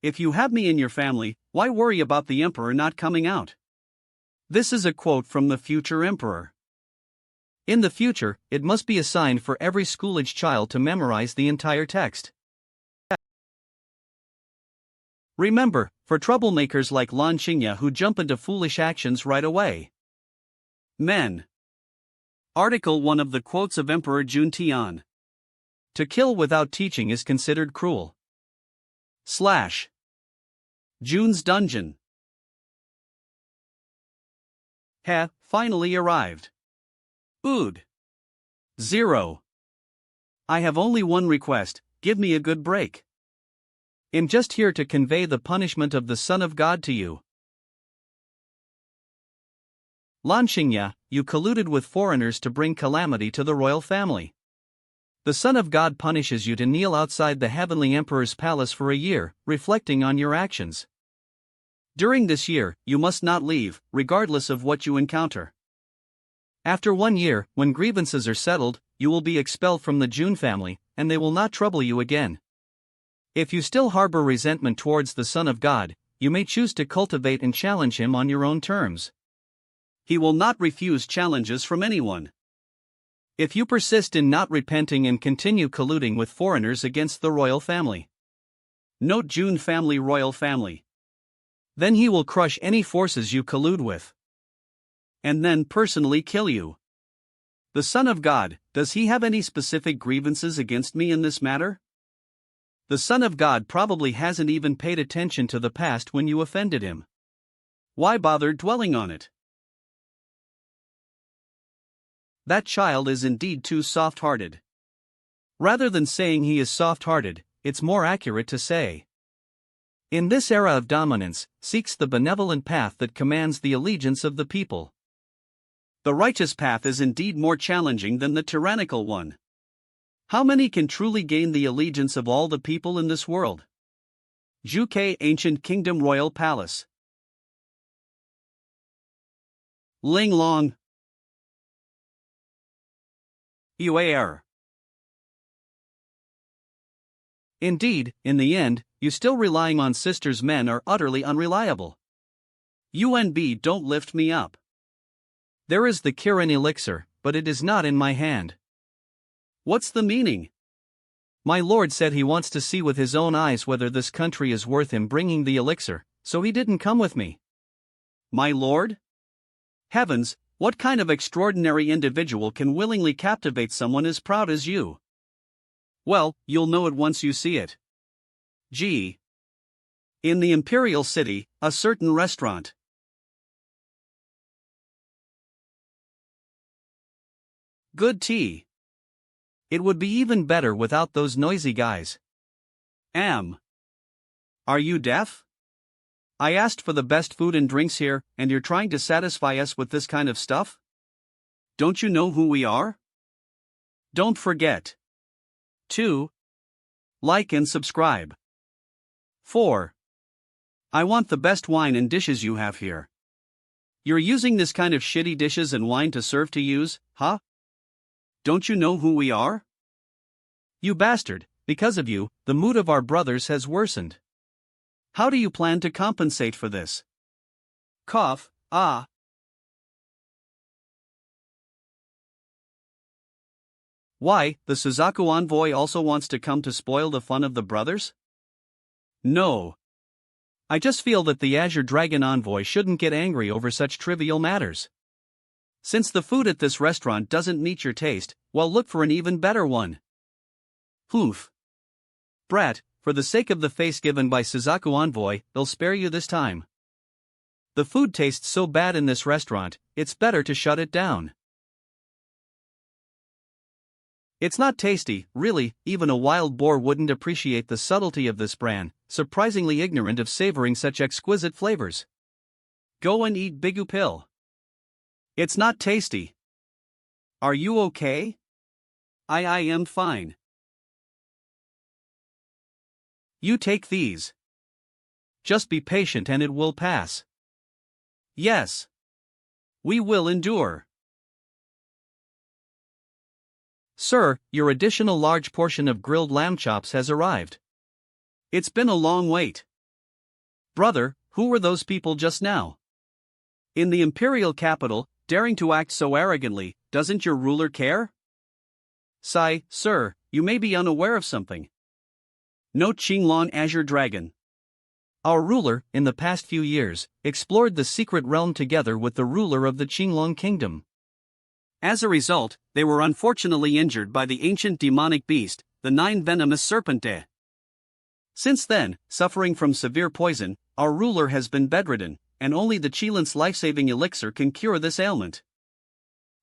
If you have me in your family, why worry about the emperor not coming out? This is a quote from the future emperor. In the future, it must be assigned for every school-age child to memorize the entire text. Remember, for troublemakers like Lan Qingya who jump into foolish actions right away. Men. Article 1 of the Quotes of Emperor Jun Tian. To kill without teaching is considered cruel. Jun's dungeon. Finally arrived. Ood. 0. I have only one request, give me a good break. I'm just here to convey the punishment of the Son of God to you. Lan Xingya, you colluded with foreigners to bring calamity to the royal family. The Son of God punishes you to kneel outside the Heavenly Emperor's palace for a year, reflecting on your actions. During this year, you must not leave, regardless of what you encounter. After 1 year, when grievances are settled, you will be expelled from the Jun family, and they will not trouble you again. If you still harbor resentment towards the Son of God, you may choose to cultivate and challenge him on your own terms. He will not refuse challenges from anyone. If you persist in not repenting and continue colluding with foreigners against the royal family. Note Jun family royal family. Then he will crush any forces you collude with. And then personally kill you. The Son of God, does he have any specific grievances against me in this matter? The Son of God probably hasn't even paid attention to the past when you offended him. Why bother dwelling on it? That child is indeed too soft-hearted. Rather than saying he is soft-hearted, it's more accurate to say, in this era of dominance, seeks the benevolent path that commands the allegiance of the people. The righteous path is indeed more challenging than the tyrannical one. How many can truly gain the allegiance of all the people in this world? Juke Ancient Kingdom Royal Palace. Ling Long. Yuer. Indeed, in the end, you still relying on sisters' men are utterly unreliable. UNB don't lift me up. There is the Kirin elixir, but it is not in my hand. What's the meaning? My lord said he wants to see with his own eyes whether this country is worth him bringing the elixir, so he didn't come with me. My lord? Heavens, what kind of extraordinary individual can willingly captivate someone as proud as you? Well, you'll know it once you see it. G. In the imperial city, a certain restaurant. Good tea. It would be even better without those noisy guys. Are you deaf? I asked for the best food and drinks here, and you're trying to satisfy us with this kind of stuff? Don't you know who we are? Don't forget to like and subscribe. 4. I want the best wine and dishes you have here. You're using this kind of shitty dishes and wine to serve to use, huh? Don't you know who we are? You bastard, because of you, the mood of our brothers has worsened. How do you plan to compensate for this? Cough, ah. Why, the Suzaku envoy also wants to come to spoil the fun of the brothers? No. I just feel that the Azure Dragon envoy shouldn't get angry over such trivial matters. Since the food at this restaurant doesn't meet your taste, well, look for an even better one. Oof. Brat, for the sake of the face given by Suzaku envoy, they'll spare you this time. The food tastes so bad in this restaurant, it's better to shut it down. It's not tasty, really, even a wild boar wouldn't appreciate the subtlety of this bran, surprisingly ignorant of savoring such exquisite flavors. Go and eat Bigu Pill. It's not tasty. Are you okay? I am fine. You take these. Just be patient and it will pass. Yes. We will endure. Sir, your additional large portion of grilled lamb chops has arrived. It's been a long wait. Brother, who were those people just now? In the imperial capital, daring to act so arrogantly, doesn't your ruler care? Sir, you may be unaware of something. No Qinglong Azure Dragon. Our ruler, in the past few years, explored the secret realm together with the ruler of the Qinglong kingdom. As a result, they were unfortunately injured by the ancient demonic beast, the 9 venomous serpente. Since then, suffering from severe poison, our ruler has been bedridden, and only the Qilin's life-saving elixir can cure this ailment.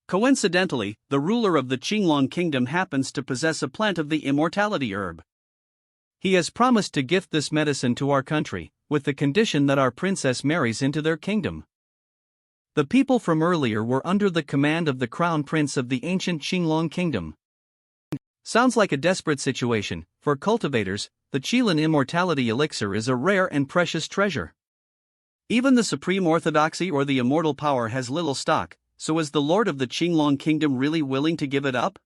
Coincidentally, the ruler of the Qinglong kingdom happens to possess a plant of the immortality herb. He has promised to gift this medicine to our country, with the condition that our princess marries into their kingdom. The people from earlier were under the command of the crown prince of the ancient Qinglong kingdom. Sounds like a desperate situation. For cultivators, the Qilin immortality elixir is a rare and precious treasure. Even the supreme orthodoxy or the immortal power has little stock, so is the lord of the Qinglong kingdom really willing to give it up?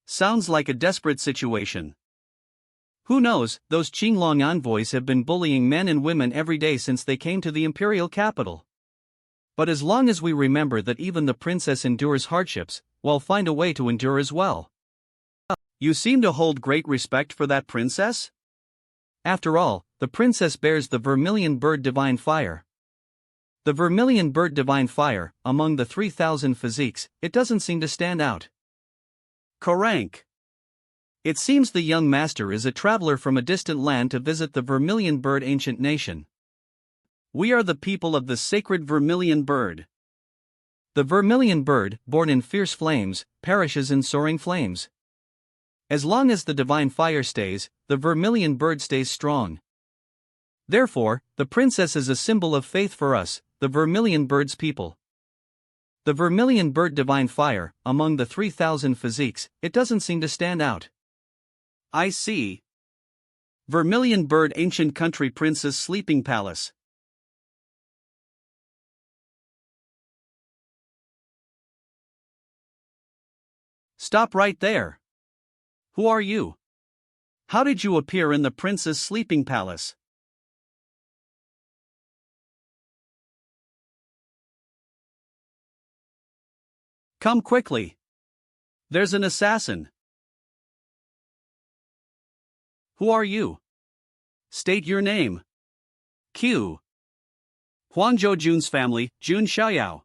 Sounds like a desperate situation. Who knows, those Qinglong envoys have been bullying men and women every day since they came to the imperial capital. But as long as we remember that even the princess endures hardships, we'll find a way to endure as well. You seem to hold great respect for that princess? After all, the princess bears the Vermilion Bird Divine Fire. The Vermilion Bird Divine Fire, among the 3,000 physiques, it doesn't seem to stand out. Korank. It seems the young master is a traveler from a distant land to visit the Vermilion Bird ancient nation. We are the people of the sacred Vermilion Bird. The Vermilion Bird, born in fierce flames, perishes in soaring flames. As long as the divine fire stays, the Vermilion Bird stays strong. Therefore, the princess is a symbol of faith for us, the Vermilion Bird's people. The Vermilion Bird Divine Fire, among the 3,000 physiques, it doesn't seem to stand out. I see. Vermilion Bird Ancient Country Princess Sleeping Palace. Stop right there. Who are you? How did you appear in the Princess Sleeping Palace? Come quickly. There's an assassin. Who are you? State your name. Q. Huangzhou Jun's family, Jun Xiaoyao.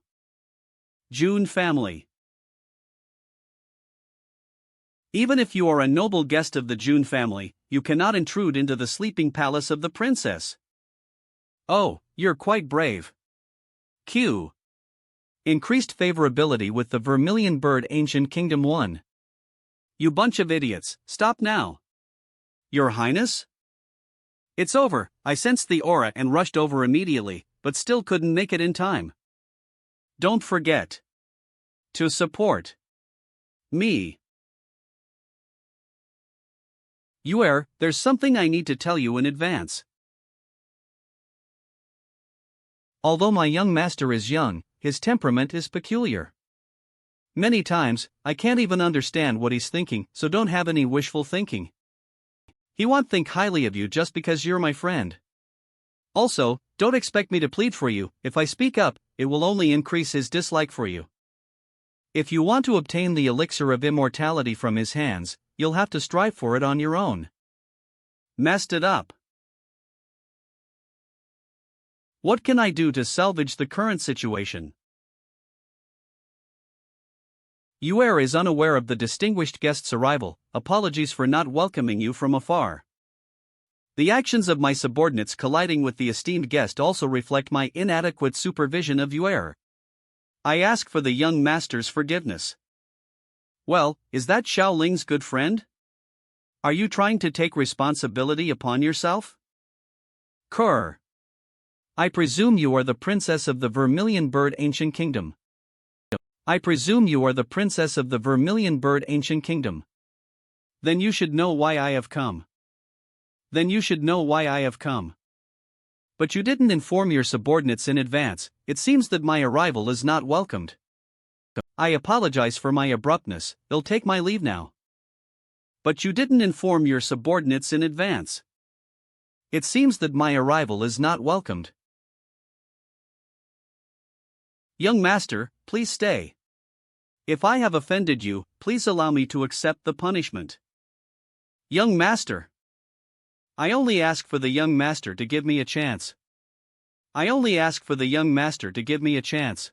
Jun family. Even if you are a noble guest of the Jun family, you cannot intrude into the sleeping palace of the princess. Oh, you're quite brave. Q. Increased favorability with the Vermilion Bird Ancient Kingdom 1. You bunch of idiots, stop now. Your Highness? It's over, I sensed the aura and rushed over immediately, but still couldn't make it in time. Don't forget to support me. Yue, there's something I need to tell you in advance. Although my young master is young, his temperament is peculiar. Many times, I can't even understand what he's thinking, so don't have any wishful thinking. He won't think highly of you just because you're my friend. Also, don't expect me to plead for you. If I speak up, it will only increase his dislike for you. If you want to obtain the elixir of immortality from his hands, you'll have to strive for it on your own. Messed it up. What can I do to salvage the current situation? Yue is unaware of the distinguished guest's arrival. Apologies for not welcoming you from afar. The actions of my subordinates colliding with the esteemed guest also reflect my inadequate supervision of Yue. I ask for the young master's forgiveness. Well, is that Xiaoling's good friend? Are you trying to take responsibility upon yourself? Kerr. I presume you are the princess of the Vermilion Bird Ancient Kingdom. I presume you are the princess of the Vermilion Bird Ancient Kingdom. Then you should know why I have come. Then you should know why I have come. But you didn't inform your subordinates in advance. It seems that my arrival is not welcomed. I apologize for my abruptness, I'll take my leave now. But you didn't inform your subordinates in advance. It seems that my arrival is not welcomed. Young master, please stay. If I have offended you, please allow me to accept the punishment. Young master. I only ask for the young master to give me a chance. I only ask for the young master to give me a chance.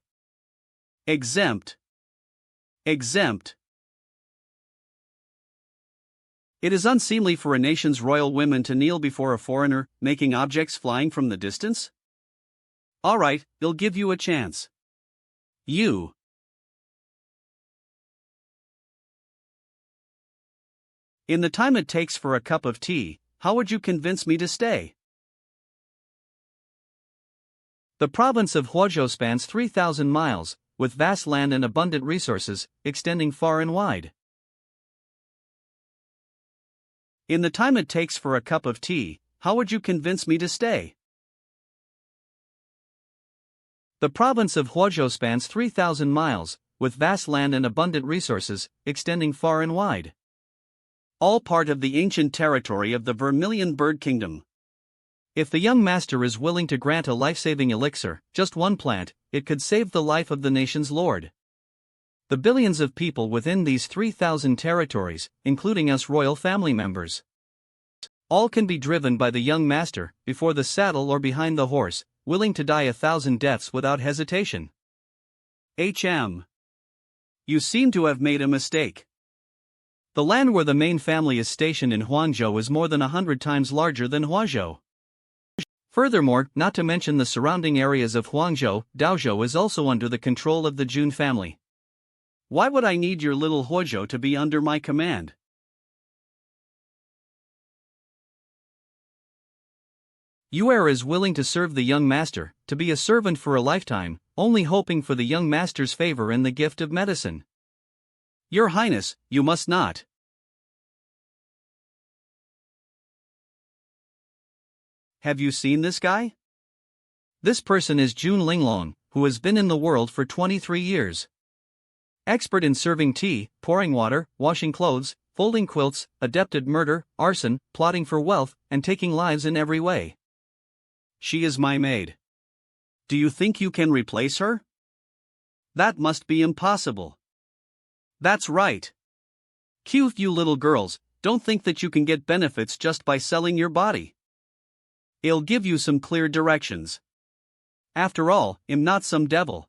Exempt. Exempt. It is unseemly for a nation's royal women to kneel before a foreigner, making objects flying from the distance? Alright, they'll give you a chance. You. In the time it takes for a cup of tea, how would you convince me to stay? The province of Huozhou spans 3,000 miles, with vast land and abundant resources, extending far and wide. In the time it takes for a cup of tea, how would you convince me to stay? The province of Huozhou spans 3,000 miles, with vast land and abundant resources, extending far and wide. All part of the ancient territory of the Vermilion Bird Kingdom. If the young master is willing to grant a life-saving elixir, just one plant, it could save the life of the nation's lord. The billions of people within these 3,000 territories, including us royal family members, all can be driven by the young master, before the saddle or behind the horse, willing to die 1,000 deaths without hesitation. You seem to have made a mistake. The land where the main family is stationed in Huangzhou is more than 100 times larger than Huozhou. Furthermore, not to mention the surrounding areas of Huangzhou, Daozhou is also under the control of the Jun family. Why would I need your little Huozhou to be under my command? Yuer is willing to serve the young master, to be a servant for a lifetime, only hoping for the young master's favor and the gift of medicine. Your Highness, you must not. Have you seen this guy? This person is Jun Linglong, who has been in the world for 23 years. Expert in serving tea, pouring water, washing clothes, folding quilts, adept at murder, arson, plotting for wealth, and taking lives in every way. She is my maid. Do you think you can replace her? That must be impossible. That's right. Cute, you little girls, don't think that you can get benefits just by selling your body. I'll give you some clear directions. After all, I'm not some devil.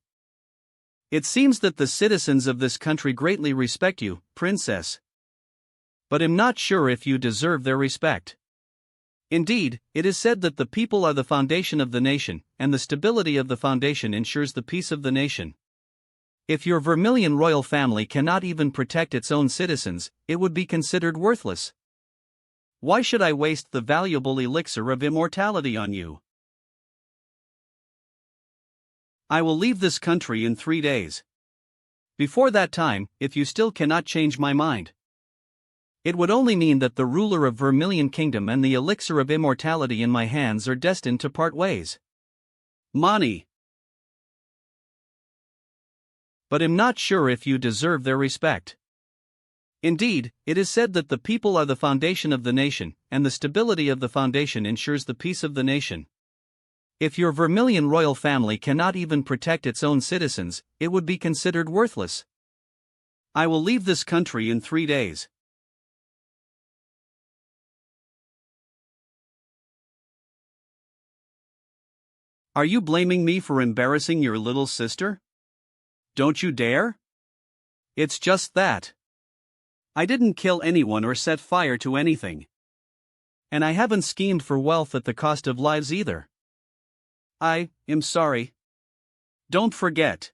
It seems that the citizens of this country greatly respect you, princess. But I'm not sure if you deserve their respect. Indeed, it is said that the people are the foundation of the nation, and the stability of the foundation ensures the peace of the nation. If your Vermilion royal family cannot even protect its own citizens, it would be considered worthless. Why should I waste the valuable elixir of immortality on you? I will leave this country in 3 days. Before that time, if you still cannot change my mind, it would only mean that the ruler of Vermilion Kingdom and the elixir of immortality in my hands are destined to part ways. Money. But I'm not sure if you deserve their respect. Indeed, it is said that the people are the foundation of the nation, and the stability of the foundation ensures the peace of the nation. If your Vermilion royal family cannot even protect its own citizens, it would be considered worthless. I will leave this country in 3 days. Are you blaming me for embarrassing your little sister? Don't you dare? It's just that I didn't kill anyone or set fire to anything. And I haven't schemed for wealth at the cost of lives either. I am sorry. Don't forget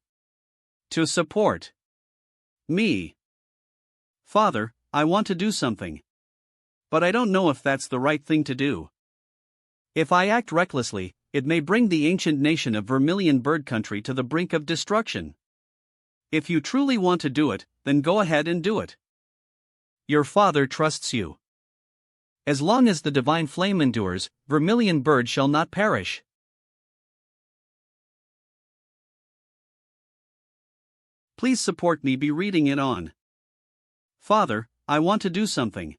to support me. Father, I want to do something. But I don't know if that's the right thing to do. If I act recklessly, it may bring the ancient nation of Vermilion Bird Country to the brink of destruction. If you truly want to do it, then go ahead and do it. Your father trusts you. As long as the divine flame endures, Vermilion Bird shall not perish. Please support me by reading it on. Father, I want to do something.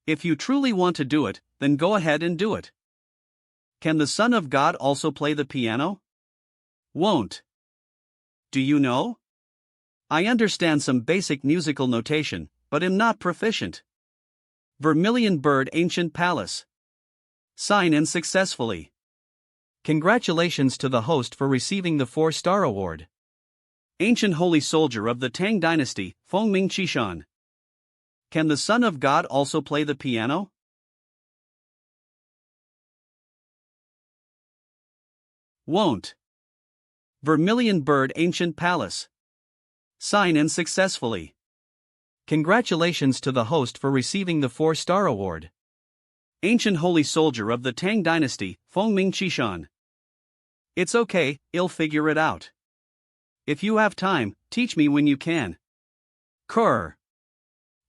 If you truly want to do it, then go ahead and do it. Can the Son of God also play the piano? Won't. Do you know? I understand some basic musical notation, but am not proficient. Vermilion Bird Ancient Palace. Sign in successfully. Congratulations to the host for receiving the 4-star award. Ancient Holy Soldier of the Tang Dynasty, Feng Ming Qishan. Can the Son of God also play the piano? Won't. Vermilion Bird Ancient Palace. Sign in successfully. Congratulations to the host for receiving the 4-star award. Ancient Holy Soldier of the Tang Dynasty, Fengming Qishan. It's okay, I'll figure it out. If you have time, teach me when you can. Kurr.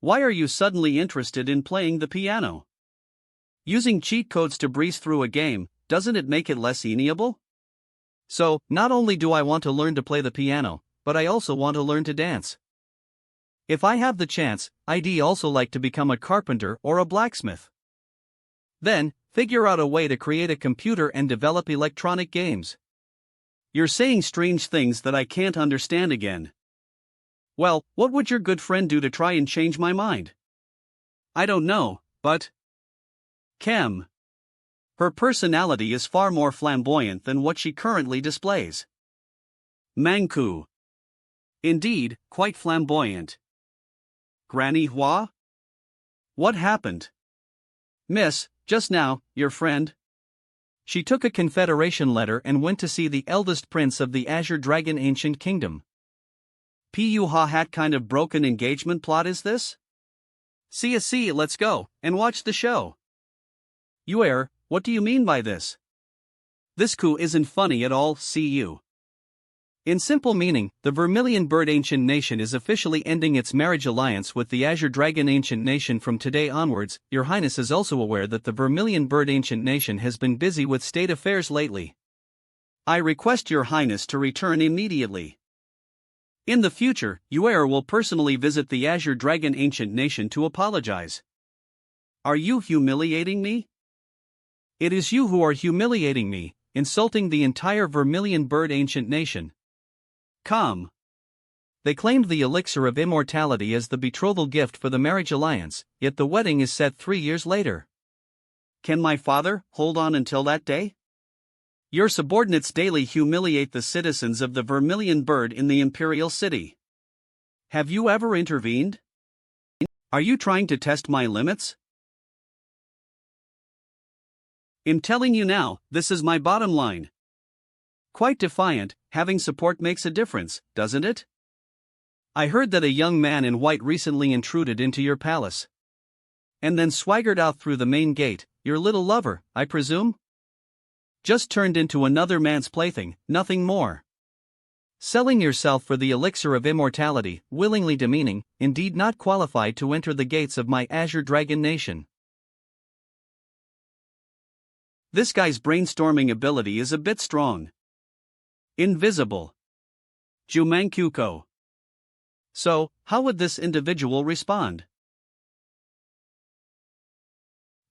Why are you suddenly interested in playing the piano? Using cheat codes to breeze through a game, doesn't it make it less enjoyable? So, not only do I want to learn to play the piano, but I also want to learn to dance. If I have the chance, I'd also like to become a carpenter or a blacksmith. Then, figure out a way to create a computer and develop electronic games. You're saying strange things that I can't understand again. Well, what would your good friend do to try and change my mind? I don't know, but... Kem. Her personality is far more flamboyant than what she currently displays. Mangku. Indeed, quite flamboyant. Granny Hua? What happened? Miss, just now, your friend. She took a confederation letter and went to see the eldest prince of the Azure Dragon Ancient Kingdom. Pu Ha hat kind of broken engagement plot is this? See, let's go, and watch the show. Yue, what do you mean by this? This coup isn't funny at all, see you. In simple meaning, the Vermilion Bird Ancient Nation is officially ending its marriage alliance with the Azure Dragon Ancient Nation from today onwards. Your Highness is also aware that the Vermilion Bird Ancient Nation has been busy with state affairs lately. I request your Highness to return immediately. In the future, Yue will personally visit the Azure Dragon Ancient Nation to apologize. Are you humiliating me? It is you who are humiliating me, insulting the entire Vermilion Bird Ancient Nation. Come. They claimed the elixir of immortality as the betrothal gift for the marriage alliance, yet the wedding is set 3 years later. Can my father hold on until that day? Your subordinates daily humiliate the citizens of the Vermilion Bird in the Imperial City. Have you ever intervened? Are you trying to test my limits? I'm telling you now, this is my bottom line. Quite defiant, having support makes a difference, doesn't it? I heard that a young man in white recently intruded into your palace. And then swaggered out through the main gate, your little lover, I presume? Just turned into another man's plaything, nothing more. Selling yourself for the elixir of immortality, willingly demeaning, indeed not qualified to enter the gates of my Azure Dragon Nation. This guy's brainstorming ability is a bit strong. Invisible. Jumankyuko. So, how would this individual respond?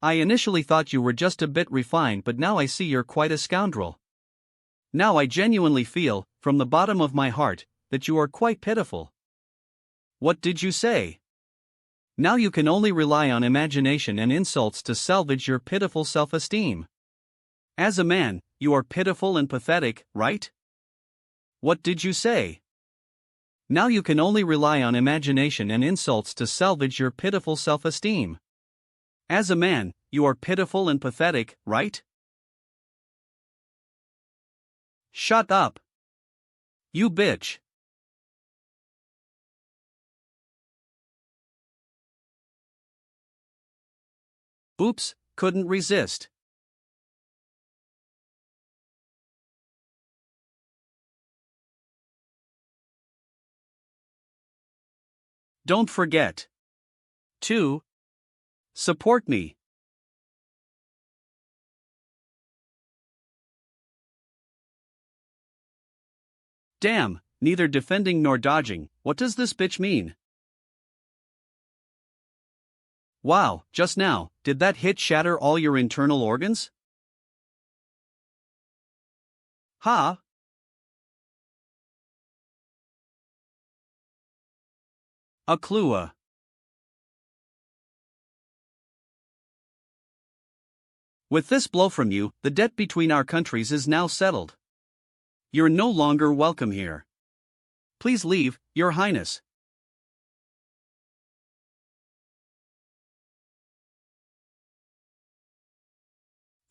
I initially thought you were just a bit refined, but now I see you're quite a scoundrel. Now I genuinely feel, from the bottom of my heart, that you are quite pitiful. What did you say? Now you can only rely on imagination and insults to salvage your pitiful self-esteem. As a man, you are pitiful and pathetic, right? What did you say? Now you can only rely on imagination and insults to salvage your pitiful self-esteem. As a man, you are pitiful and pathetic, right? Shut up. You bitch. Oops, couldn't resist. Don't forget to support me. Damn, neither defending nor dodging, what does this bitch mean? Wow, just now, did that hit shatter all your internal organs? Ha! A clue. With this blow from you, the debt between our countries is now settled. You're no longer welcome here. Please leave, Your Highness.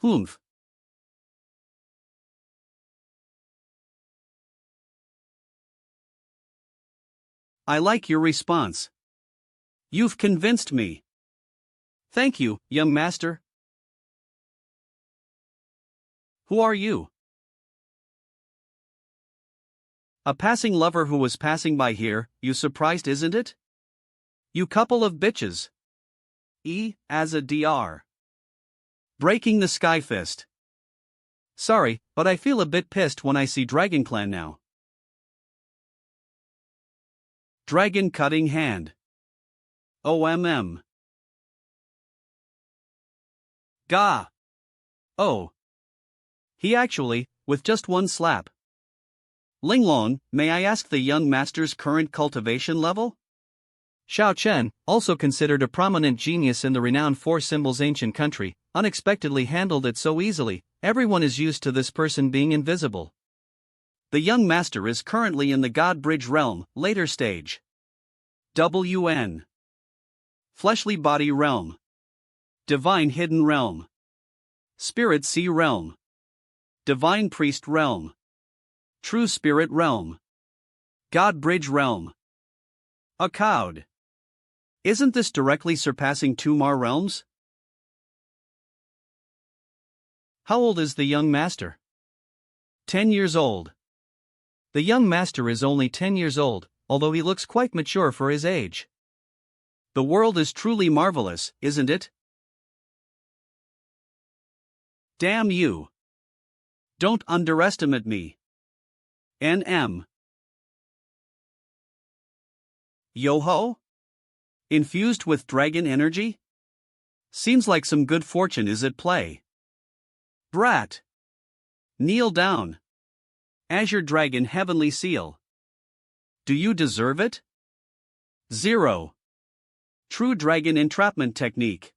Humph. I like your response. You've convinced me. Thank you, young master. Who are you? A passing lover who was passing by here. You surprised, isn't it? You couple of bitches. As a dr. Breaking the sky fist. Sorry, but I feel a bit pissed when I see Dragon Clan now. Dragon cutting hand. OMM. Gah. Oh. He actually, with just one slap. Linglong, may I ask the young master's current cultivation level? Xiao Chen, also considered a prominent genius in the renowned Four Symbols ancient country, unexpectedly handled it so easily. Everyone is used to this person being invisible. The young master is currently in the God Bridge realm, later stage. WN. Fleshly body realm. Divine hidden realm. Spirit sea realm. Divine priest realm. True spirit realm. God Bridge realm. A cowed. Isn't this directly surpassing two Mar realms? How old is the young master? 10 years old. The young master is only 10 years old, although he looks quite mature for his age. The world is truly marvelous, isn't it? Damn you. Don't underestimate me. NM. Yo-ho? Infused with dragon energy? Seems like some good fortune is at play. Brat. Kneel down. Azure Dragon Heavenly Seal. Do you deserve it? 0. True Dragon Entrapment Technique.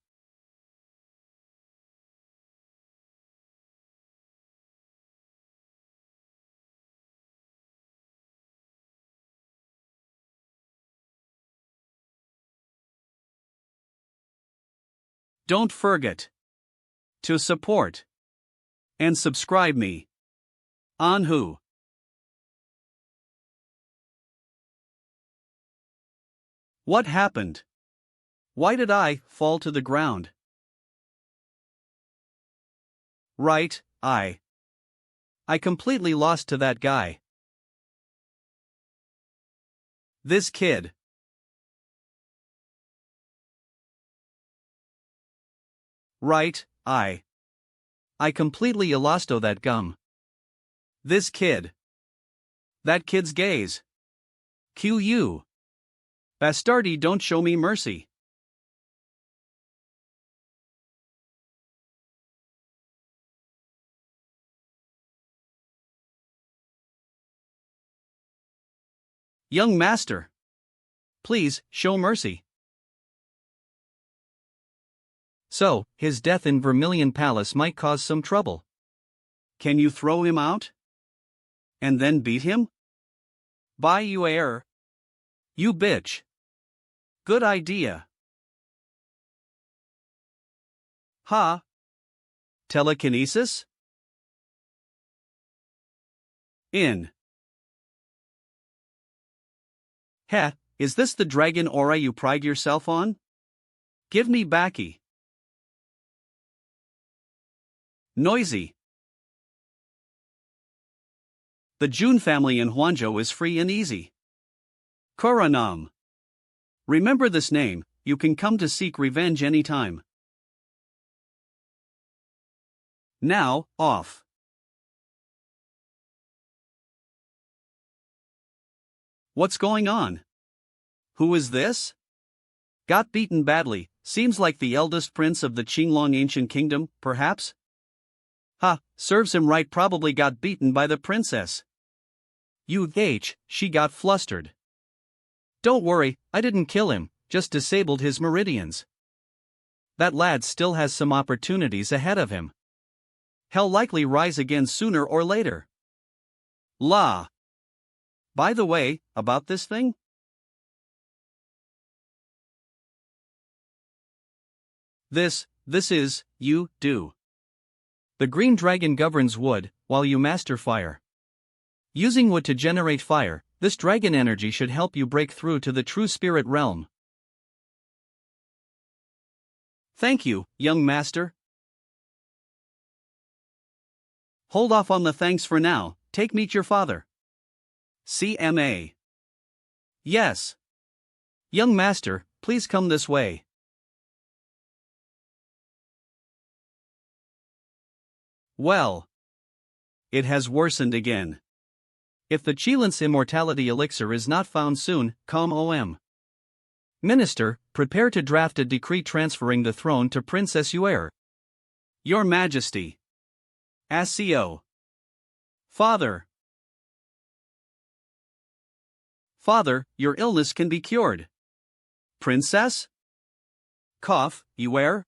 Don't forget to support and subscribe me on who. What happened? Why did I fall to the ground? Right, I completely lost to that guy. This kid. Right, I completely lost to that gum. This kid. That kid's gaze. QU. Bastardi, don't show me mercy. Young master. Please, show mercy. So, his death in Vermilion Palace might cause some trouble. Can you throw him out? And then beat him? By you air. You bitch. Good idea. Ha. Telekinesis? In. Heh, is this the dragon aura you pride yourself on? Give me backy. Noisy. The Jun family in Huanzhou is free and easy. Koranam. Remember this name, you can come to seek revenge anytime. Now, off. What's going on? Who is this? Got beaten badly, seems like the eldest prince of the Qinglong ancient kingdom, perhaps? Ha, serves him right, probably got beaten by the princess. She got flustered. Don't worry, I didn't kill him, just disabled his meridians. That lad still has some opportunities ahead of him. He'll likely rise again sooner or later. La. By the way, about this thing? This is, you do. The green dragon governs wood, while you master fire. Using wood to generate fire, this dragon energy should help you break through to the true spirit realm. Thank you, young master. Hold off on the thanks for now, take meet your father. CMA. Yes. Young master, please come this way. Well. It has worsened again. If the Chilan's immortality elixir is not found soon, come OM. Minister, prepare to draft a decree transferring the throne to Princess Yue. Your Majesty. SCO. Father. Father, your illness can be cured. Princess? Cough, Yue?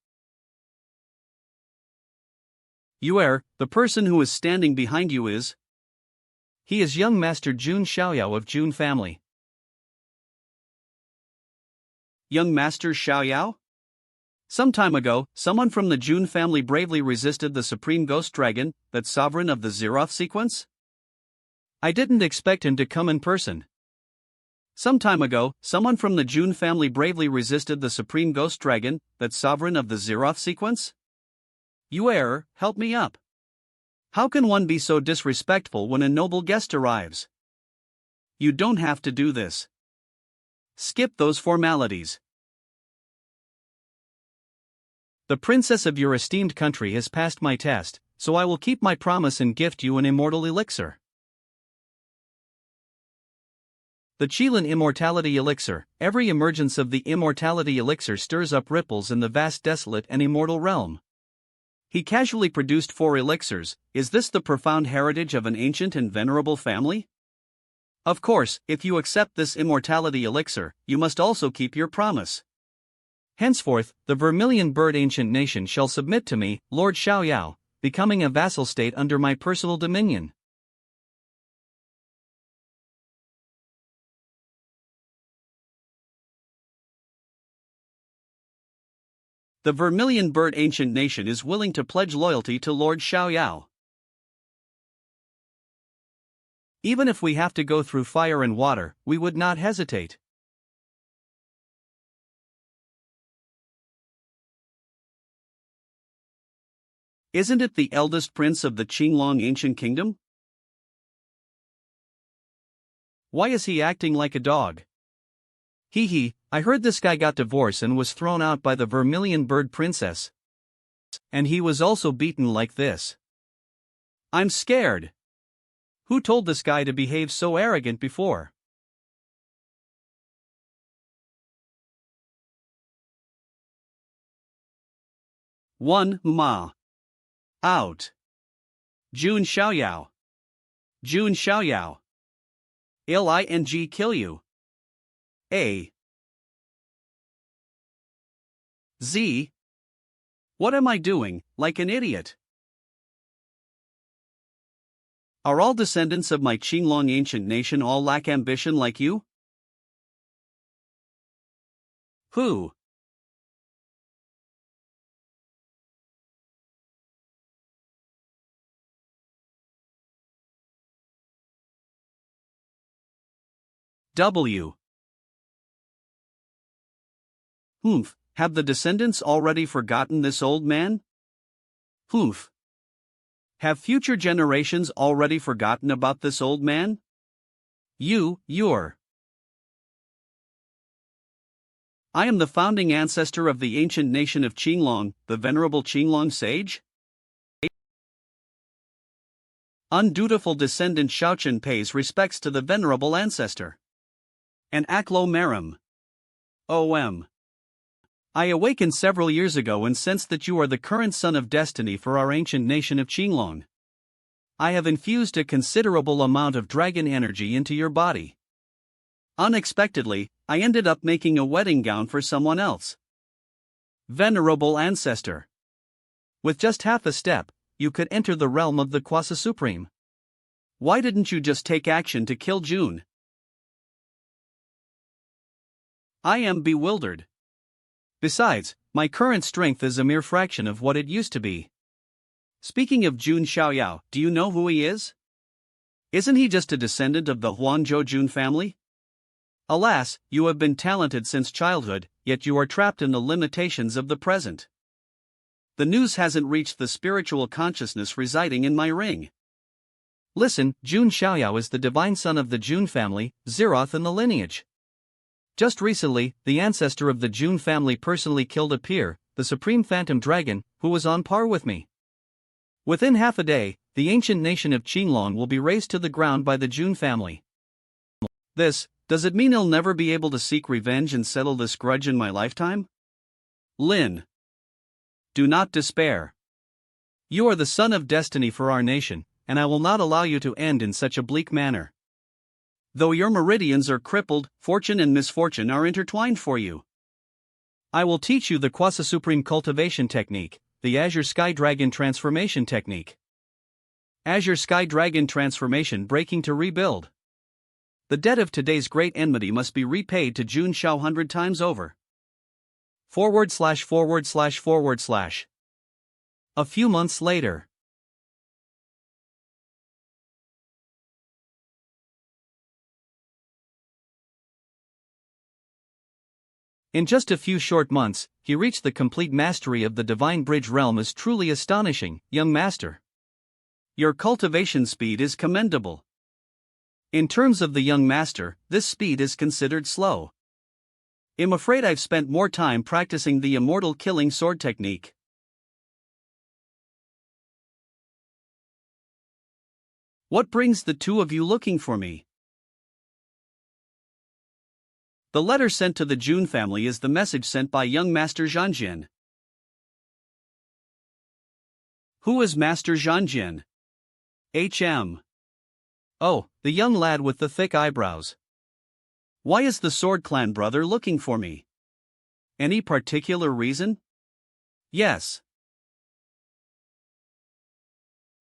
Yue, the person who is standing behind you is? He is young master Jun Xiaoyao of Jun family. Young Master Xiaoyao? Some time ago, someone from the Jun family bravely resisted the supreme ghost dragon, that sovereign of the Zeroth sequence? I didn't expect him to come in person. Some time ago, someone from the Jun family bravely resisted the supreme ghost dragon, that sovereign of the Zeroth sequence? Yue, help me up. How can one be so disrespectful when a noble guest arrives? You don't have to do this. Skip those formalities. The princess of your esteemed country has passed my test, so I will keep my promise and gift you an immortal elixir. The Chilan Immortality Elixir. Every emergence of the immortality elixir stirs up ripples in the vast desolate and immortal realm. He casually produced 4 elixirs. Is this the profound heritage of an ancient and venerable family? Of course, if you accept this immortality elixir, you must also keep your promise. Henceforth, the Vermilion Bird ancient nation shall submit to me, Lord Xiaoyao, becoming a vassal state under my personal dominion. The Vermilion Bird ancient nation is willing to pledge loyalty to Lord Xiaoyao. Even if we have to go through fire and water, we would not hesitate. Isn't it the eldest prince of the Qinglong ancient kingdom? Why is he acting like a dog? I heard this guy got divorced and was thrown out by the Vermilion Bird princess. And he was also beaten like this. I'm scared. Who told this guy to behave so arrogant before? One Ma. Out. Jun Xiaoyao. Jun Xiaoyao. Ling kill you. A. Z. What am I doing, like an idiot? Are all descendants of my Qinglong ancient nation all lack ambition like you? Who? W. Humph, have the descendants already forgotten this old man? Humph. Have future generations already forgotten about this old man? You're. I am the founding ancestor of the ancient nation of Qinglong, the venerable Qinglong sage? Undutiful descendant Shaochen pays respects to the venerable ancestor. An agglomerum. OM. I awakened several years ago and sensed that you are the current son of destiny for our ancient nation of Qinglong. I have infused a considerable amount of dragon energy into your body. Unexpectedly, I ended up making a wedding gown for someone else. Venerable ancestor. With just half a step, you could enter the realm of the Quasi Supreme. Why didn't you just take action to kill Jun? I am bewildered. Besides, my current strength is a mere fraction of what it used to be. Speaking of Jun Xiaoyao, do you know who he is? Isn't he just a descendant of the Huangzhou Jun family? Alas, you have been talented since childhood, yet you are trapped in the limitations of the present. The news hasn't reached the spiritual consciousness residing in my ring. Listen, Jun Xiaoyao is the divine son of the Jun family, Zeroth in the lineage. Just recently, the ancestor of the Jun family personally killed a peer, the supreme phantom dragon, who was on par with me. Within half a day, the ancient nation of Qinglong will be razed to the ground by the Jun family. Does it mean I'll never be able to seek revenge and settle this grudge in my lifetime? Lin. Do not despair. You are the son of destiny for our nation, and I will not allow you to end in such a bleak manner. Though your meridians are crippled, fortune and misfortune are intertwined for you. I will teach you the quasi-supreme cultivation technique, the Azure Sky Dragon transformation technique. Azure Sky Dragon transformation breaking to rebuild. The debt of today's great enmity must be repaid to Jun Xiao 100 times over. //////. A few months later. In just a few short months, he reached the complete mastery of the Divine Bridge realm. Is truly astonishing, young master. Your cultivation speed is commendable. In terms of the young master, this speed is considered slow. I'm afraid I've spent more time practicing the immortal killing sword technique. What brings the two of you looking for me? The letter sent to the Jun family is the message sent by young Master Zhuangjian. Who is Master Zhuangjian? HM. Oh, the young lad with the thick eyebrows. Why is the Sword Clan brother looking for me? Any particular reason? Yes.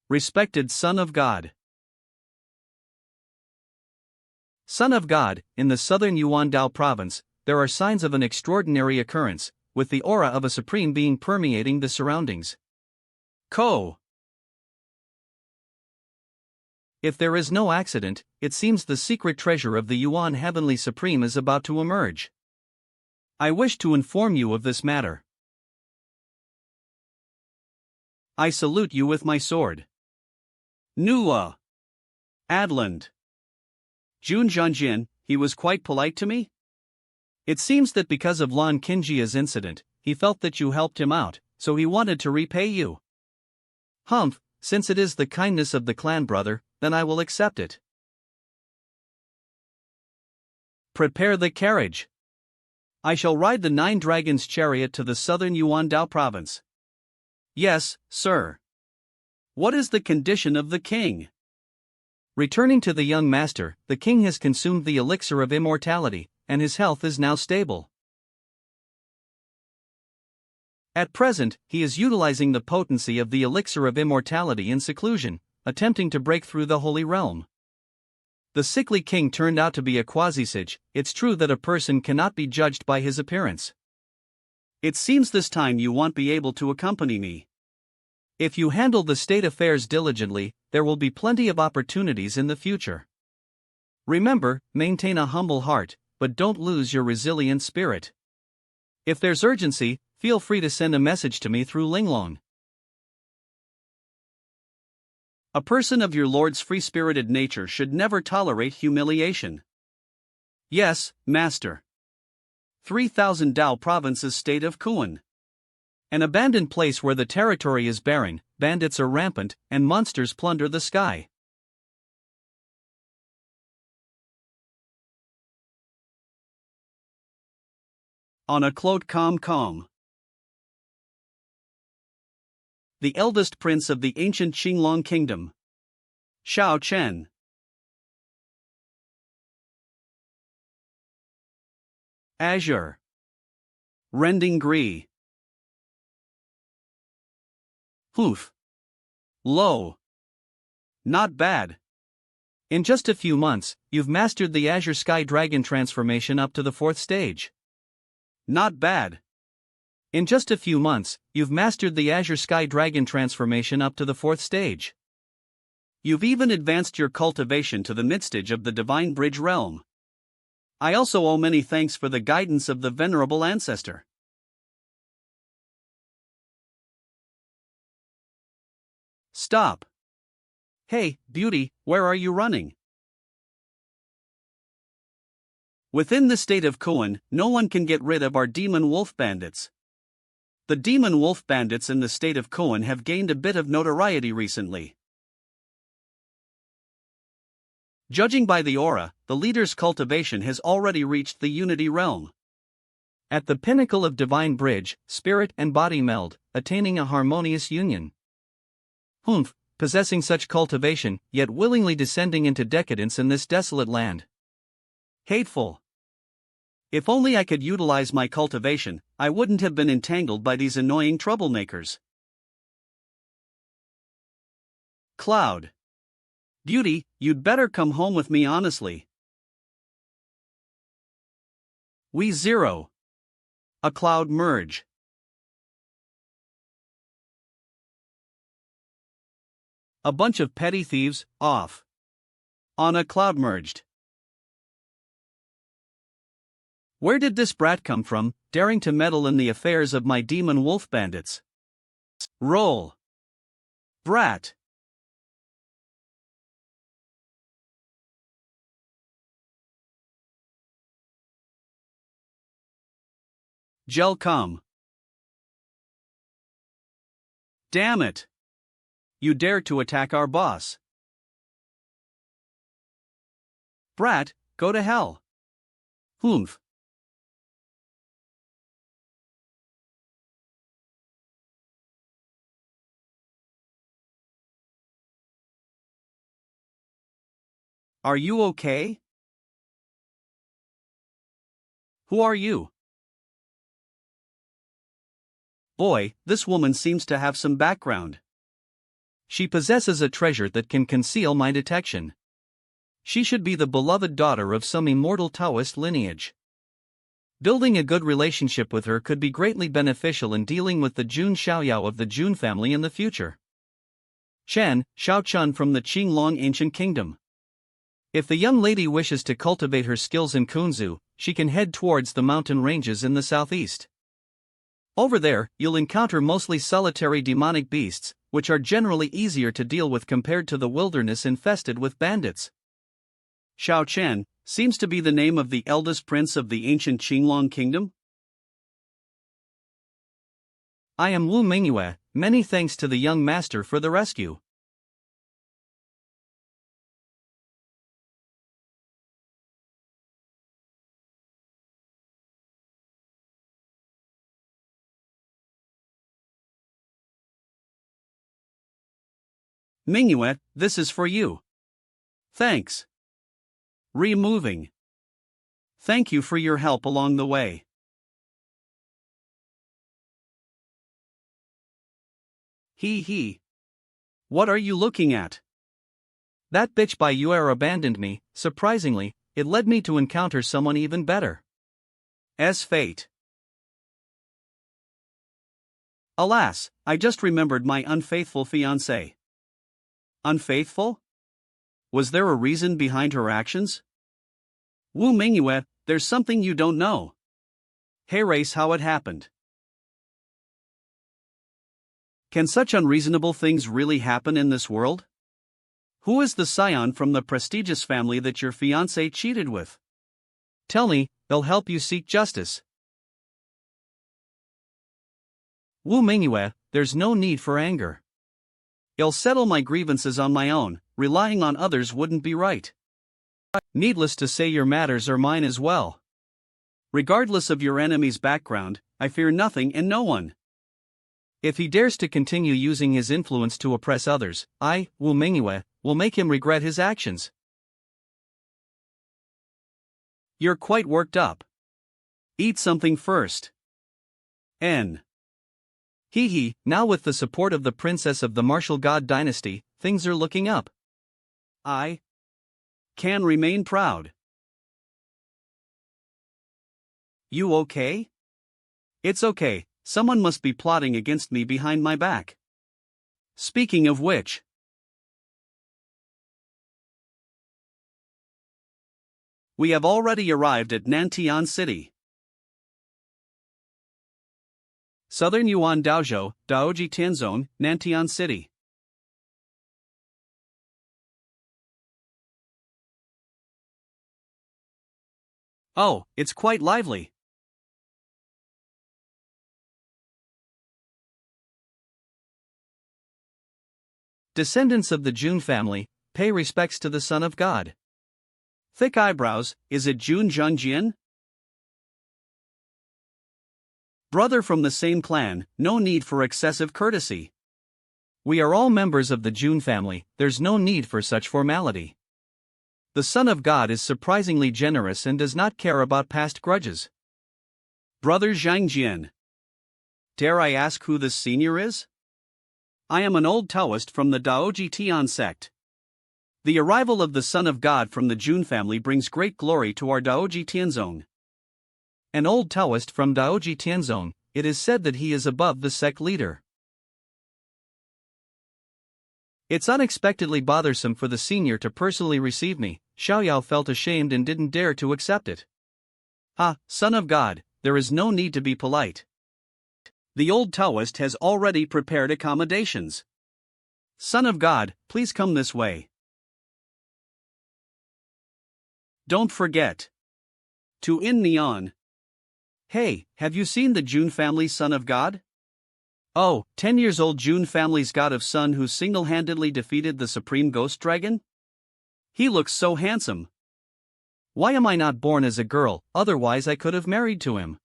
Respected Son of God. Son of God, in the southern Yuandao province, there are signs of an extraordinary occurrence, with the aura of a supreme being permeating the surroundings. If there is no accident, it seems the secret treasure of the Yuan Heavenly Supreme is about to emerge. I wish to inform you of this matter. I salute you with my sword. Nua. Adland. Jun Zhuangjian, he was quite polite to me? It seems that because of Lan Qingjia's incident, he felt that you helped him out, so he wanted to repay you. Humph, since it is the kindness of the clan brother, then I will accept it. Prepare the carriage. I shall ride the 9 dragons chariot to the southern Yuandao province. Yes, sir. What is the condition of the king? Returning to the young master, the king has consumed the elixir of immortality, and his health is now stable. At present, he is utilizing the potency of the elixir of immortality in seclusion, attempting to break through the holy realm. The sickly king turned out to be a quasi-sage. It's true that a person cannot be judged by his appearance. It seems this time you won't be able to accompany me. If you handle the state affairs diligently, there will be plenty of opportunities in the future. Remember, maintain a humble heart, but don't lose your resilient spirit. If there's urgency, feel free to send a message to me through Linglong. A person of your lord's free-spirited nature should never tolerate humiliation. Yes, master. 3000 Dao province's state of Kuan. An abandoned place where the territory is barren, bandits are rampant, and monsters plunder the sky. On a cloak calm. The eldest prince of the ancient Qinglong kingdom. Xiao Chen. Azure. Rending Gree. Hoof. Low. Not bad. In just a few months, you've mastered the Azure Sky Dragon transformation up to the 4th stage. Not bad. In just a few months, you've mastered the Azure Sky Dragon transformation up to the 4th stage. You've even advanced your cultivation to the mid-stage of the Divine Bridge realm. I also owe many thanks for the guidance of the venerable ancestor. Stop. Hey, beauty, where are you running? Within the state of Kuan, no one can get rid of our demon wolf bandits. The demon wolf bandits in the state of Kuan have gained a bit of notoriety recently. Judging by the aura, the leader's cultivation has already reached the unity realm. At the pinnacle of divine bridge, spirit and body meld, attaining a harmonious union. Possessing such cultivation, yet willingly descending into decadence in this desolate land. Hateful. If only I could utilize my cultivation, I wouldn't have been entangled by these annoying troublemakers. Cloud. Beauty, you'd better come home with me honestly. We zero. A cloud merge. A bunch of petty thieves, off. On a cloud merged. Where did this brat come from, daring to meddle in the affairs of my demon wolf bandits? Roll. Brat. Gel come. Damn it. You dare to attack our boss. Brat, go to hell. Humph. Are you okay? Who are you? Boy, this woman seems to have some background. She possesses a treasure that can conceal my detection. She should be the beloved daughter of some immortal Taoist lineage. Building a good relationship with her could be greatly beneficial in dealing with the Jun Xiaoyao of the Jun family in the future. Xiaochun from the Qinglong ancient kingdom. If the young lady wishes to cultivate her skills in Kunzu, she can head towards the mountain ranges in the southeast. Over there, you'll encounter mostly solitary demonic beasts, which are generally easier to deal with compared to the wilderness infested with bandits. Xiao Chen seems to be the name of the eldest prince of the ancient Qinglong kingdom. I am Wu Mingyue, many thanks to the young master for the rescue. Mingyue, this is for you. Thanks. Removing. Thank you for your help along the way. He. What are you looking at? That bitch by Yuer abandoned me. Surprisingly, it led me to encounter someone even better. As fate. Alas, I just remembered my unfaithful fiancée. Unfaithful? Was there a reason behind her actions? Wu Mingyue, there's something you don't know. Hey race, how it happened. Can such unreasonable things really happen in this world? Who is the scion from the prestigious family that your fiancé cheated with? Tell me, they'll help you seek justice. Wu Mingyue, there's no need for anger. I'll settle my grievances on my own, relying on others wouldn't be right. Needless to say, your matters are mine as well. Regardless of your enemy's background, I fear nothing and no one. If he dares to continue using his influence to oppress others, I, Wu Mingyue, will make him regret his actions. You're quite worked up. Eat something first. Now with the support of the princess of the martial god dynasty, things are looking up. I can remain proud. You okay? It's okay, Someone must be plotting against me behind my back. Speaking of which, we have already arrived at Nantian City. Southern Yuan Daozhou, Daoji Tianzong, Nantian City. Oh, it's quite lively. Descendants of the Jun family, pay respects to the Son of God. Thick eyebrows, is it Jun Zhuangjian? Brother from the same clan, no need for excessive courtesy. We are all members of the Jun family, there's no need for such formality. The Son of God is surprisingly generous and does not care about past grudges. Brother Zhangjian. Dare I ask who this senior is? I am an old Taoist from the Daoji Tian sect. The arrival of the Son of God from the Jun family brings great glory to our Daoji Tianzong. An old Taoist from Daoji Tianzong, it is said that he is above the sect leader. It's unexpectedly bothersome for the senior to personally receive me. Xiaoyao felt ashamed and didn't dare to accept it. Ah, Son of God, there is no need to be polite. The old Taoist has already prepared accommodations. Son of God, please come this way. Don't forget to in neon. Hey, have you seen the Jun family Son of God? Oh, 10 years old Jun family's god of sun who single-handedly defeated the supreme ghost dragon? He looks so handsome. Why am I not born as a girl, otherwise I could have married to him.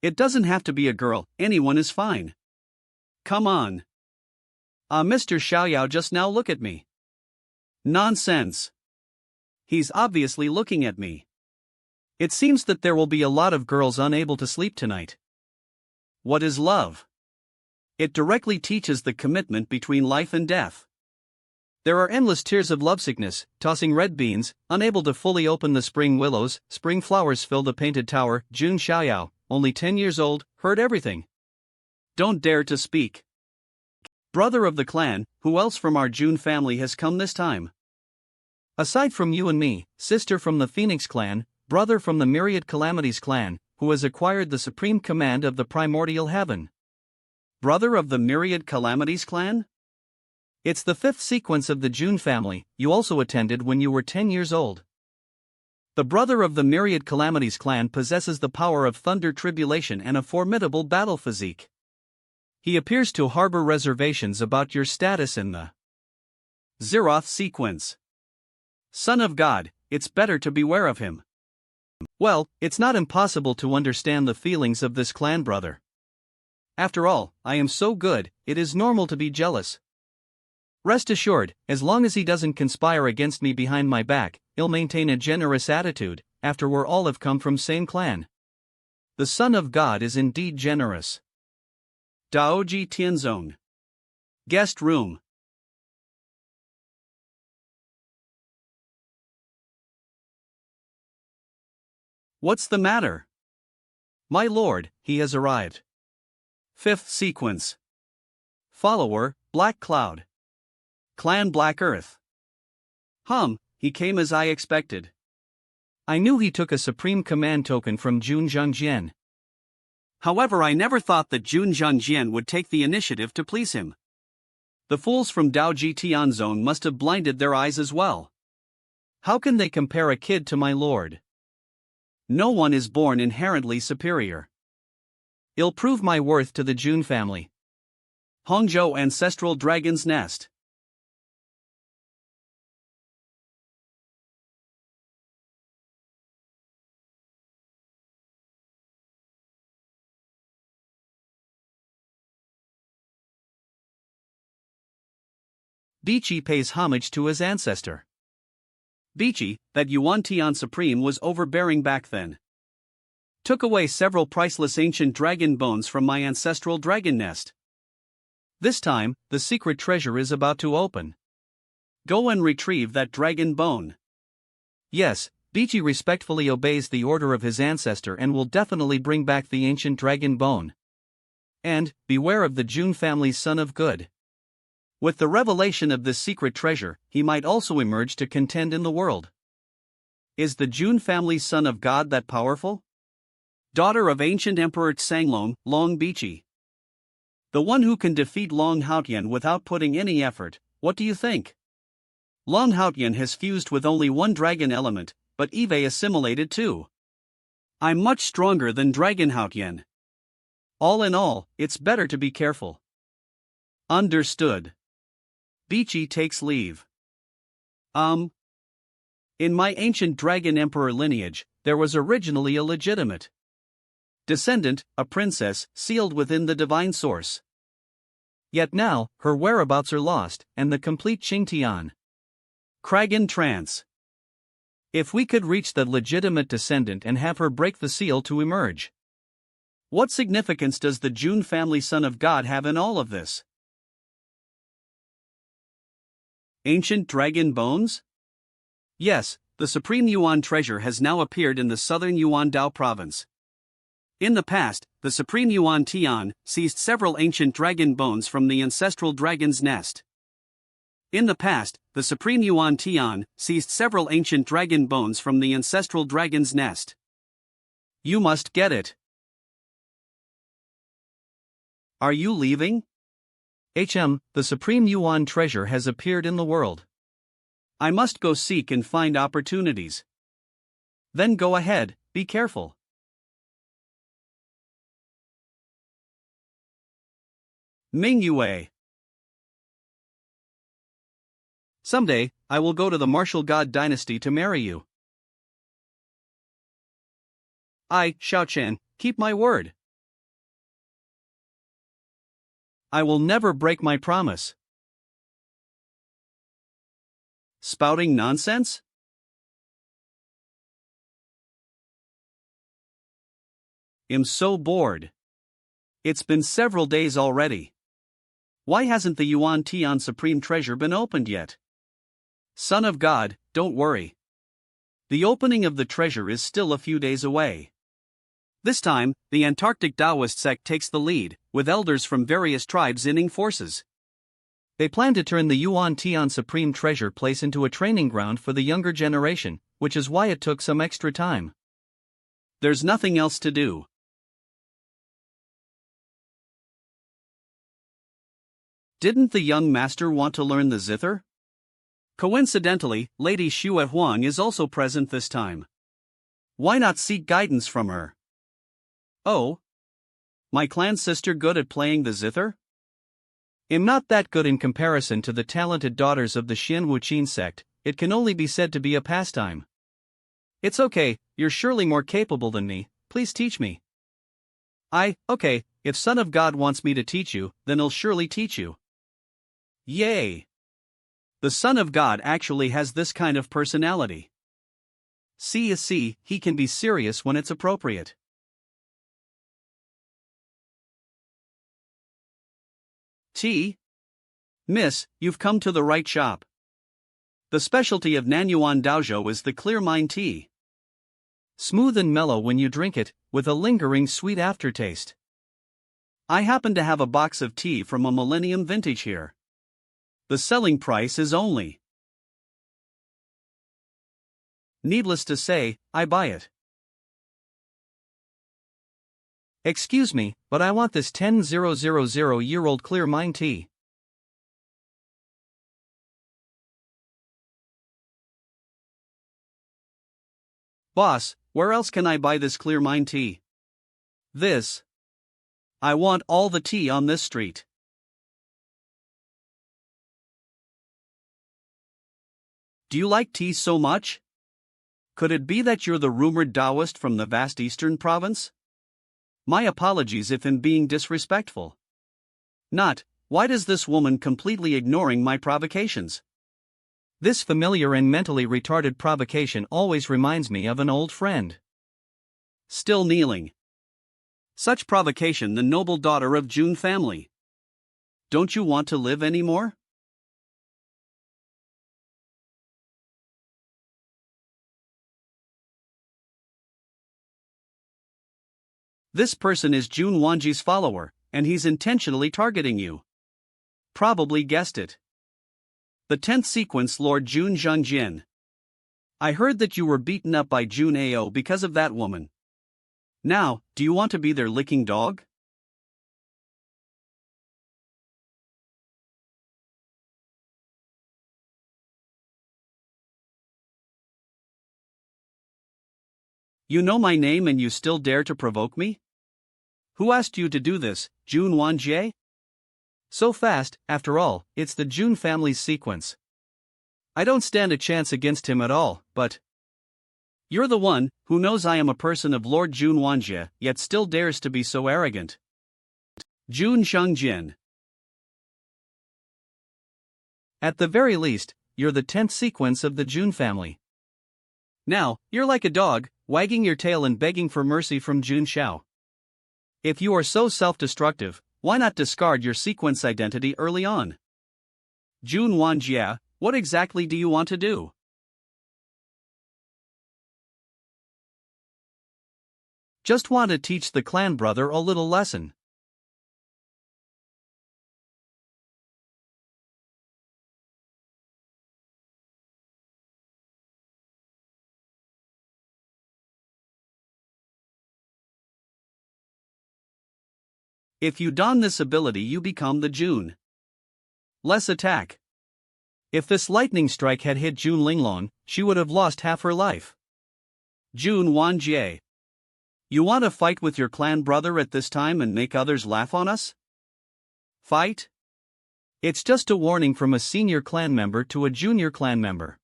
It doesn't have to be a girl, anyone is fine. Come on. Mr. Xiaoyao, just now look at me. Nonsense. He's obviously looking at me. It seems that there will be a lot of girls unable to sleep tonight. What is love? It directly teaches the commitment between life and death. There are endless tears of lovesickness, tossing red beans, unable to fully open the spring willows, spring flowers fill the painted tower. Jun Xiaoyao, only 10 years old, heard everything. Don't dare to speak. Brother of the clan, who else from our Jun family has come this time? Aside from you and me, sister from the Phoenix clan, brother from the Myriad Calamities clan, who has acquired the supreme command of the primordial heaven. Brother of the Myriad Calamities clan? It's the 5th sequence of the Jun family, you also attended when you were 10 years old. The brother of the Myriad Calamities clan possesses the power of thunder tribulation and a formidable battle physique. He appears to harbor reservations about your status in the Zeroth sequence. Son of God, it's better to beware of him. Well, it's not impossible to understand the feelings of this clan brother. After all, I am so good, it is normal to be jealous. Rest assured, as long as he doesn't conspire against me behind my back, he'll maintain a generous attitude, after we're all have come from same clan. The Son of God is indeed generous. Daoji Tianzong. Guest room. What's the matter? My lord, he has arrived. 5th sequence. Follower, Black Cloud. Clan Black Earth. He came as I expected. I knew he took a supreme command token from Jun Zhuangjian. However, I never thought that Jun Zhuangjian would take the initiative to please him. The fools from Daoji Tianzong must have blinded their eyes as well. How can they compare a kid to my lord? No one is born inherently superior. I'll prove my worth to the Jun family. Hongzhou Ancestral Dragon's Nest. Bichi pays homage to his ancestor. Bichi, that Yuan Tian Supreme, was overbearing back then. Took away several priceless ancient dragon bones from my ancestral dragon nest. This time, the secret treasure is about to open. Go and retrieve that dragon bone. Yes, Bichi respectfully obeys the order of his ancestor and will definitely bring back the ancient dragon bone. And, beware of the Jun family's son of good. With the revelation of this secret treasure, he might also emerge to contend in the world. Is the Jun family's son of God that powerful? Daughter of ancient Emperor Tsanglong, Long Bichi. The one who can defeat Long Haotian without putting any effort, what do you think? Long Haotian has fused with only one dragon element, but Eve assimilated too. I'm much stronger than Dragon Haotian. All in all, it's better to be careful. Understood. Bichi takes leave. In my ancient dragon emperor lineage, there was originally a legitimate descendant, a princess, sealed within the divine source. Yet now, her whereabouts are lost, and the complete Qingtian Kragan trance. If we could reach the legitimate descendant and have her break the seal to emerge. What significance does the Jun family son of God have in all of this? Ancient dragon bones? Yes, the supreme Yuan treasure has now appeared in the southern Yuan Dao province. In the past, the supreme Yuan Tian seized several ancient dragon bones from the ancestral dragon's nest. In the past, the supreme Yuan Tian seized several ancient dragon bones from the ancestral dragon's nest. You must get it. Are you leaving? The supreme Yuan treasure has appeared in the world. I must go seek and find opportunities. Then go ahead, be careful. Mingyue. Someday, I will go to the martial god dynasty to marry you. I, Xiaochan, keep my word. I will never break my promise. Spouting nonsense? I'm so bored. It's been several days already. Why hasn't the Yuan Tian Supreme Treasure been opened yet? Son of God, don't worry. The opening of the treasure is still a few days away. This time, the Antarctic Taoist sect takes the lead, with elders from various tribes inning forces. They plan to turn the Yuan Tian Supreme Treasure place into a training ground for the younger generation, which is why it took some extra time. There's nothing else to do. Didn't the young master want to learn the zither? Coincidentally, Lady Xue Huang is also present this time. Why not seek guidance from her? Oh? My clan sister good at playing the zither? I'm not that good in comparison to the talented daughters of the Xian Wuqin sect, it can only be said to be a pastime. It's okay, you're surely more capable than me, please teach me. Okay, if Son of God wants me to teach you, then I'll surely teach you. Yay! The Son of God actually has this kind of personality. See, he can be serious when it's appropriate. Tea? Miss, you've come to the right shop. The specialty of Nan Yuan Daozhou is the clear mind tea. Smooth and mellow when you drink it, with a lingering sweet aftertaste. I happen to have a box of tea from a millennium vintage here. The selling price is only. Needless to say, I buy it. Excuse me, but I want this 10,000-year-old clear mind tea. Boss, where else can I buy this clear mind tea? This. I want all the tea on this street. Do you like tea so much? Could it be that you're the rumored Taoist from the vast eastern province? My apologies if I'm being disrespectful. Not, why does this woman completely ignoring my provocations? This familiar and mentally retarded provocation always reminds me of an old friend. Still kneeling. Such provocation, the noble daughter of Jun family. Don't you want to live anymore? This person is Jun Wanji's follower, and he's intentionally targeting you. Probably guessed it. The 10th sequence, Lord Jun Zhuangjian. I heard that you were beaten up by Jun Xiaoyao because of that woman. Now, do you want to be their licking dog? You know my name and you still dare to provoke me? Who asked you to do this, Jun Zhuangjian? So fast, after all, it's the Jun family's sequence. I don't stand a chance against him at all, but... You're the one who knows I am a person of Lord Jun Zhuangjian, yet still dares to be so arrogant. Jun Xiaoyao. At the very least, you're the 10th sequence of the Jun family. Now, you're like a dog, wagging your tail and begging for mercy from Jun Xiao. If you are so self-destructive, why not discard your sequence identity early on? Jun Zhuangjian, what exactly do you want to do? Just want to teach the clan brother a little lesson. If you don this ability, you become the Jun. Less attack. If this lightning strike had hit Jun Linglong, she would have lost half her life. Jun Zhuangjian. You want to fight with your clan brother at this time and make others laugh on us? Fight? It's just a warning from a senior clan member to a junior clan member.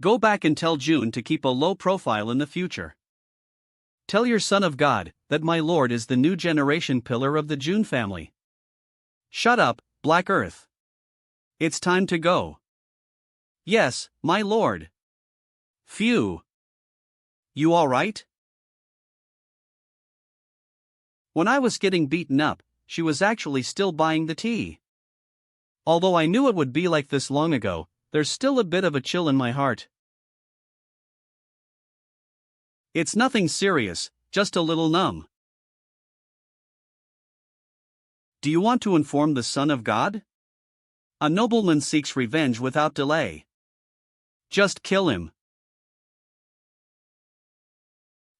Go back and tell Jun to keep a low profile in the future. Tell your son of God that my lord is the new generation pillar of the Jun family. Shut up, Black Earth. It's time to go. Yes, my lord. Phew. You all right? When I was getting beaten up, she was actually still buying the tea. Although I knew it would be like this long ago, there's still a bit of a chill in my heart. It's nothing serious, just a little numb. Do you want to inform the Son of God? A nobleman seeks revenge without delay. Just kill him.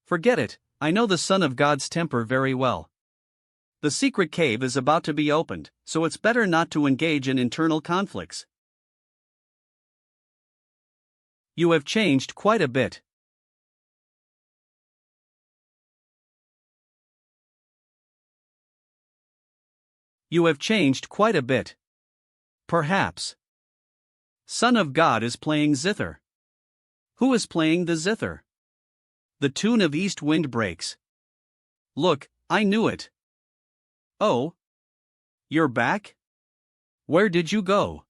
Forget it, I know the Son of God's temper very well. The secret cave is about to be opened, so it's better not to engage in internal conflicts. You have changed quite a bit. You have changed quite a bit. Perhaps. Son of God is playing zither. Who is playing the zither? The tune of East Wind breaks. Look, I knew it. Oh? You're back? Where did you go?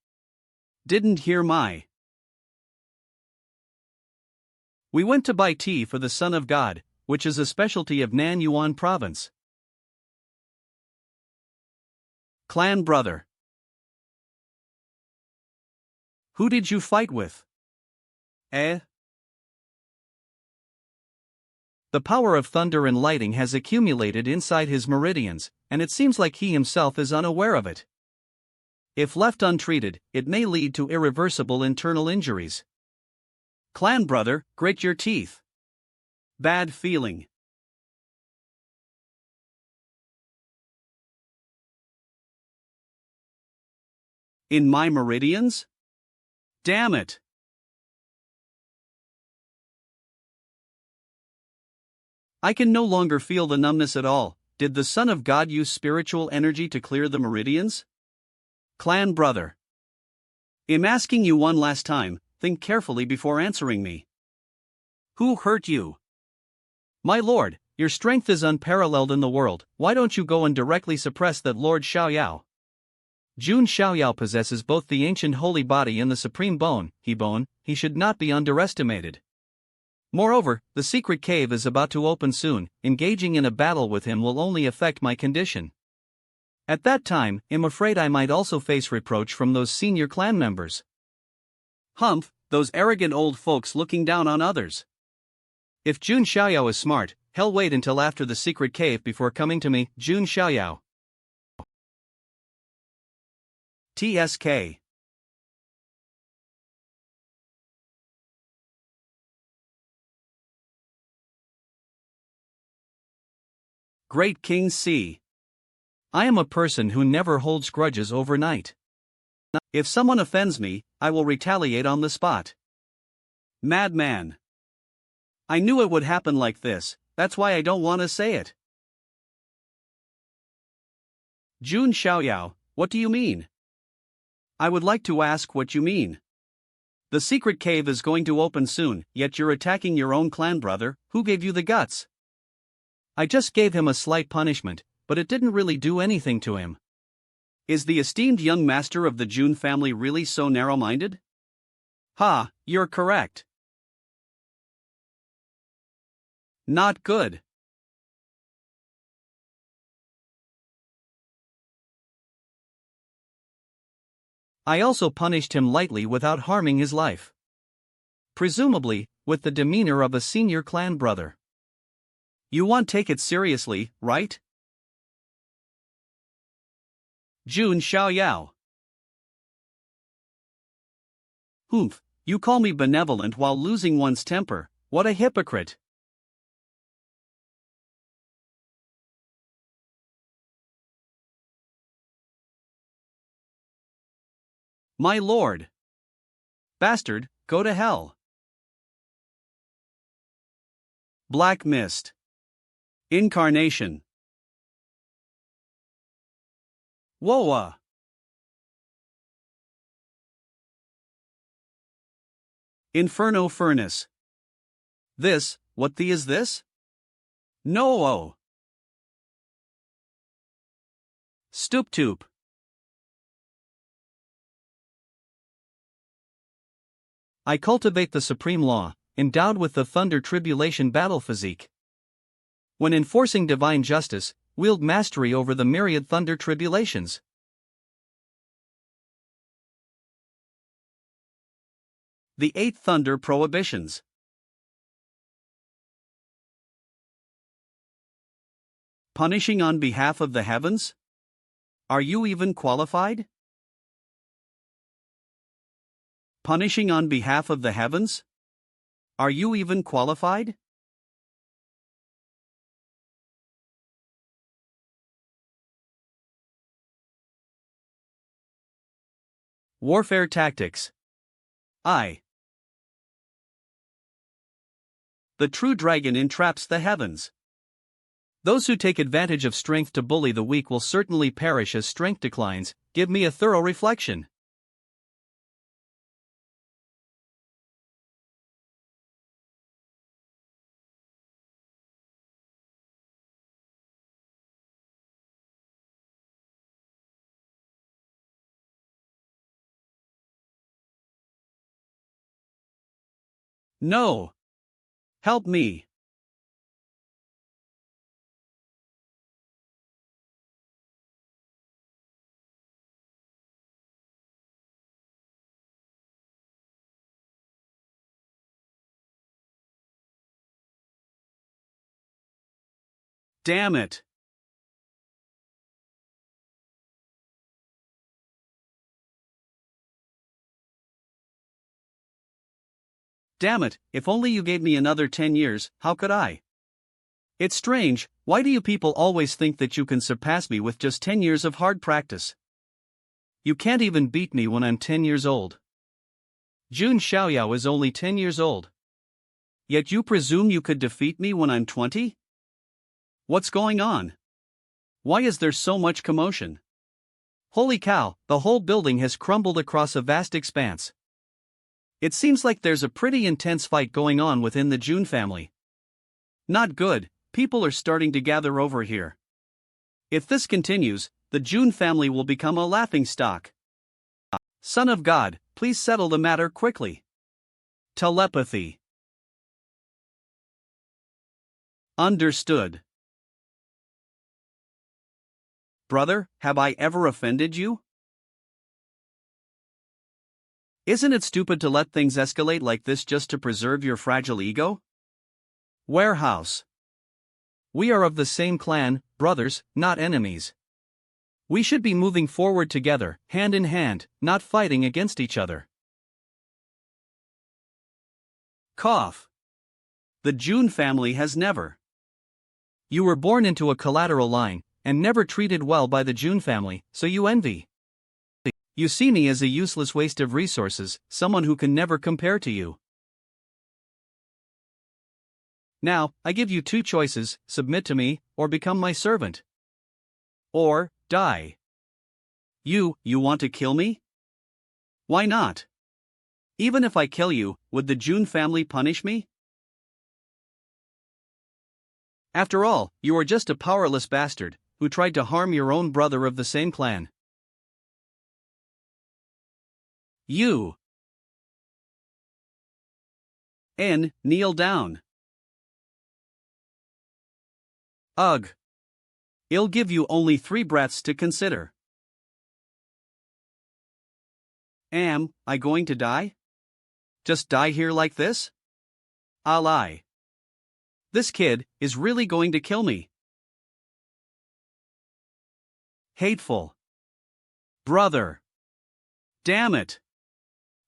Didn't hear my. We went to buy tea for the Son of God, which is a specialty of Nan Yuan province. Clan brother. Who did you fight with? Eh? The power of thunder and lighting has accumulated inside his meridians, and it seems like he himself is unaware of it. If left untreated, it may lead to irreversible internal injuries. Clan brother, grit your teeth. Bad feeling. In my meridians? Damn it. I can no longer feel the numbness at all. Did the Son of God use spiritual energy to clear the meridians? Clan brother. I'm asking you one last time, think carefully before answering me. Who hurt you? My lord, your strength is unparalleled in the world, why don't you go and directly suppress that Lord Xiaoyao? Jun Xiaoyao possesses both the ancient holy body and the supreme bone, he should not be underestimated. Moreover, the secret cave is about to open soon, engaging in a battle with him will only affect my condition. At that time, I'm afraid I might also face reproach from those senior clan members. Humph, those arrogant old folks looking down on others. If Jun Xiaoyao is smart, he'll wait until after the secret cave before coming to me, Jun Xiaoyao. TSK. Great King C. I am a person who never holds grudges overnight. If someone offends me, I will retaliate on the spot. Madman. I knew it would happen like this, that's why I don't want to say it. Jun Xiaoyao, what do you mean? I would like to ask what you mean. The secret cave is going to open soon, yet you're attacking your own clan brother. Who gave you the guts? I just gave him a slight punishment, but it didn't really do anything to him. Is the esteemed young master of the Jun family really so narrow-minded? Ha, you're correct. Not good. I also punished him lightly without harming his life. Presumably, with the demeanor of a senior clan brother. You won't take it seriously, right? Jun Xiaoyao. Humph, you call me benevolent while losing one's temper, what a hypocrite. My lord. Bastard, go to hell. Black Mist. Incarnation. Woa. Inferno Furnace. What the is this? No. Stooptoop. I cultivate the supreme law, endowed with the thunder tribulation battle physique. When enforcing divine justice, wield mastery over the myriad thunder tribulations. The 8 Thunder Prohibitions. Punishing on behalf of the heavens? Are you even qualified? Punishing on behalf of the heavens? Are you even qualified? Warfare Tactics. The true dragon entraps the heavens. Those who take advantage of strength to bully the weak will certainly perish as strength declines. Give me a thorough reflection. No. Help me. Damn it. Damn it, if only you gave me another 10 years, how could I? It's strange, why do you people always think that you can surpass me with just 10 years of hard practice? You can't even beat me when I'm 10 years old. Jun Xiaoyao is only 10 years old. Yet you presume you could defeat me when I'm 20? What's going on? Why is there so much commotion? Holy cow, the whole building has crumbled across a vast expanse. It seems like there's a pretty intense fight going on within the Jun family. Not good, people are starting to gather over here. If this continues, the Jun family will become a laughingstock. Son of God, please settle the matter quickly. Telepathy. Understood. Brother, have I ever offended you? Isn't it stupid to let things escalate like this just to preserve your fragile ego? Warehouse. We are of the same clan, brothers, not enemies. We should be moving forward together, hand in hand, not fighting against each other. Cough. The Jun family has never. You were born into a collateral line, and never treated well by the Jun family, so you envy. You see me as a useless waste of resources, someone who can never compare to you. Now, I give you two choices: submit to me, or become my servant. Or, die. You want to kill me? Why not? Even if I kill you, would the Jun family punish me? After all, you are just a powerless bastard, who tried to harm your own brother of the same clan. You. Kneel down. Ugh. I'll give you only 3 breaths to consider. Am I going to die? Just die here like this? I'll lie. This kid is really going to kill me. Hateful. Brother. Damn it.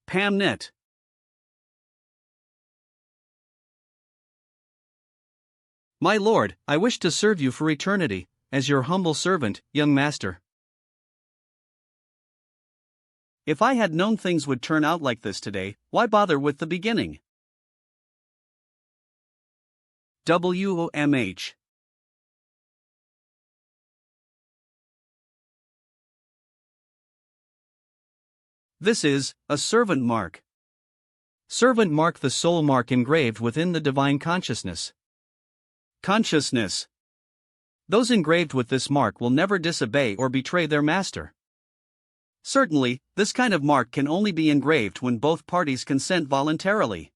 Pamnit. My lord, I wish to serve you for eternity, as your humble servant, young master. If I had known things would turn out like this today, why bother with the beginning? WOMH. This is a servant mark. Servant mark, the soul mark engraved within the divine consciousness. Consciousness. Those engraved with this mark will never disobey or betray their master. Certainly, this kind of mark can only be engraved when both parties consent voluntarily.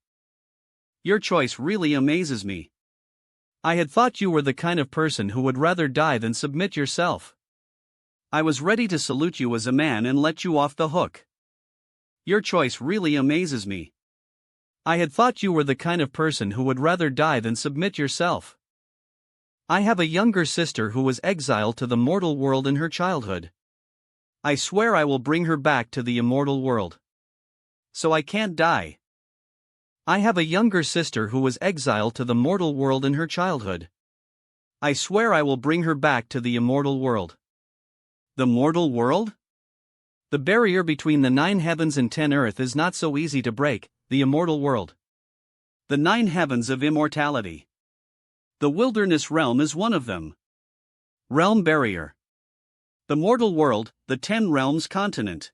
Your choice really amazes me. I had thought you were the kind of person who would rather die than submit yourself. I was ready to salute you as a man and let you off the hook. Your choice really amazes me. I had thought you were the kind of person who would rather die than submit yourself. I have a younger sister who was exiled to the mortal world in her childhood. I swear I will bring her back to the immortal world. So I can't die. I have a younger sister who was exiled to the mortal world in her childhood. I swear I will bring her back to the immortal world. The mortal world? The barrier between the 9 heavens and 10 earth is not so easy to break, the immortal world. The 9 heavens of immortality. The wilderness realm is one of them. Realm barrier. The mortal world, the 10 realms continent.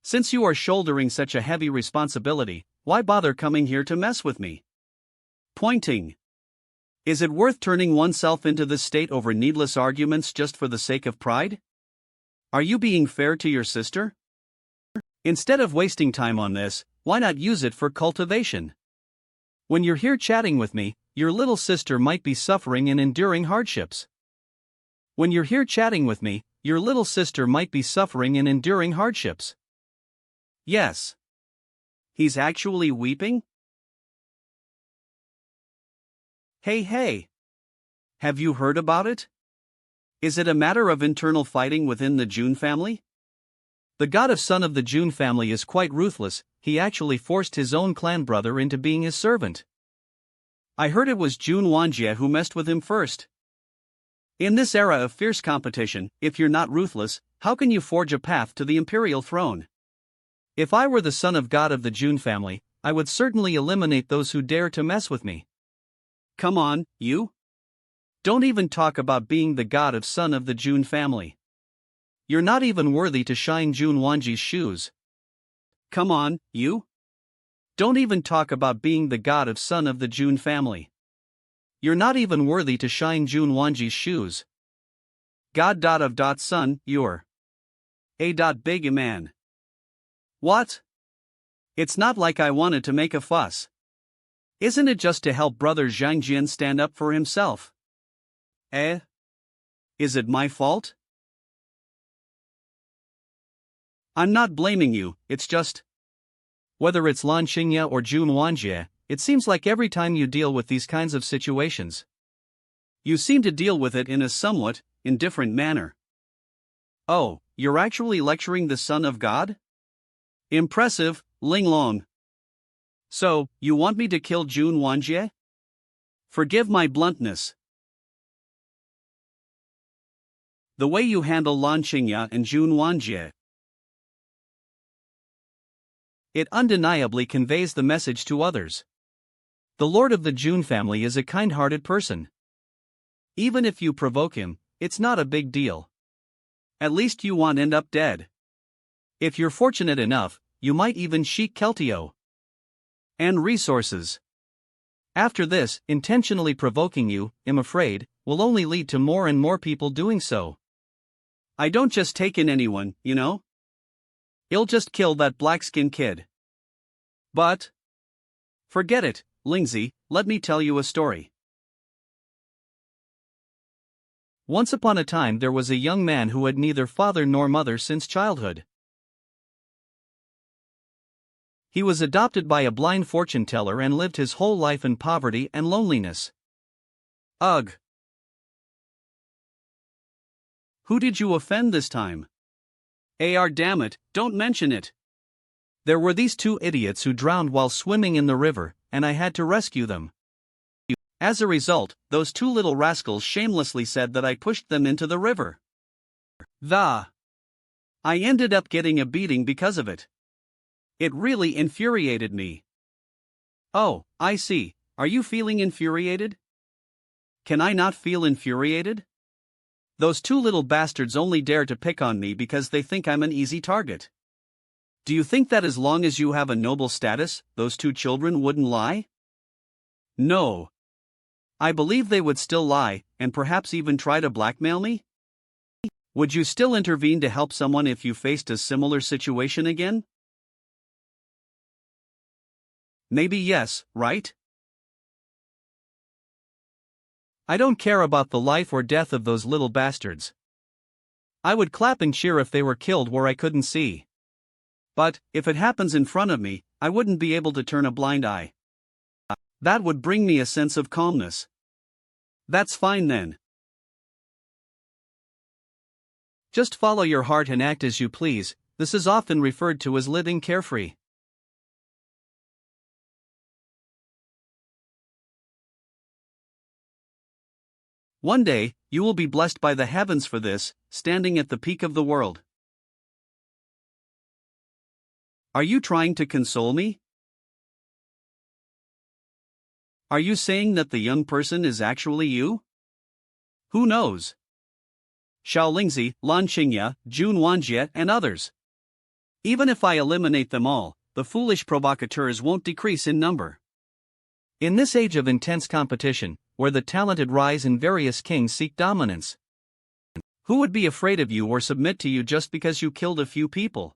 Since you are shouldering such a heavy responsibility, why bother coming here to mess with me? Pointing. Is it worth turning oneself into this state over needless arguments just for the sake of pride? Are you being fair to your sister? Instead of wasting time on this, why not use it for cultivation? When you're here chatting with me, your little sister might be suffering and enduring hardships. When you're here chatting with me, your little sister might be suffering and enduring hardships. Yes. He's actually weeping? Hey. Have you heard about it? Is it a matter of internal fighting within the Jun family? The god of son of the Jun family is quite ruthless. He actually forced his own clan brother into being his servant. I heard it was Jun Zhuangjian who messed with him first. In this era of fierce competition, if you're not ruthless, how can you forge a path to the imperial throne? If I were the son of god of the Jun family, I would certainly eliminate those who dare to mess with me. Come on, you? Don't even talk about being the god of son of the Jun family. You're not even worthy to shine Jun Zhuangjian's shoes. Come on, you? Don't even talk about being the god of son of the Jun family. You're not even worthy to shine Jun Zhuangjian's shoes. God of son, you're a big man. What? It's not like I wanted to make a fuss. Isn't it just to help brother Xiangyun stand up for himself? Is it my fault? I'm not blaming you, it's just. Whether it's Lan Xingya or Jun Zhuangjian, it seems like every time you deal with these kinds of situations, you seem to deal with it in a somewhat indifferent manner. Oh, you're actually lecturing the son of God? Impressive, Linglong. So, you want me to kill Jun Zhuangjian? Forgive my bluntness. The way you handle Lan Qingya and Jun Zhuangjian. It undeniably conveys the message to others. The lord of the Jun family is a kind-hearted person. Even if you provoke him, it's not a big deal. At least you won't end up dead. If you're fortunate enough, you might even chic Keltio. And resources. After this, intentionally provoking you, I'm afraid, will only lead to more and more people doing so. I don't just take in anyone, you know? He'll just kill that black-skinned kid. But forget it, Lingzi, let me tell you a story. Once upon a time there was a young man who had neither father nor mother since childhood. He was adopted by a blind fortune teller and lived his whole life in poverty and loneliness. Ugh. Who did you offend this time? Damn it, don't mention it. There were these two idiots who drowned while swimming in the river, and I had to rescue them. As a result, those two little rascals shamelessly said that I pushed them into the river. I ended up getting a beating because of it. It really infuriated me. Oh, I see, are you feeling infuriated? Can I not feel infuriated? Those two little bastards only dare to pick on me because they think I'm an easy target. Do you think that as long as you have a noble status, those two children wouldn't lie? No. I believe they would still lie, and perhaps even try to blackmail me? Would you still intervene to help someone if you faced a similar situation again? Maybe yes, right? I don't care about the life or death of those little bastards. I would clap and cheer if they were killed where I couldn't see. But, if it happens in front of me, I wouldn't be able to turn a blind eye. That would bring me a sense of calmness. That's fine then. Just follow your heart and act as you please. This is often referred to as living carefree. One day, you will be blessed by the heavens for this, standing at the peak of the world. Are you trying to console me? Are you saying that the young person is actually you? Who knows? Xiao Lingzi, Lan Qingya, Jun Zhuangjian, and others. Even if I eliminate them all, the foolish provocateurs won't decrease in number. In this age of intense competition, where the talented rise and various kings seek dominance, who would be afraid of you or submit to you just because you killed a few people?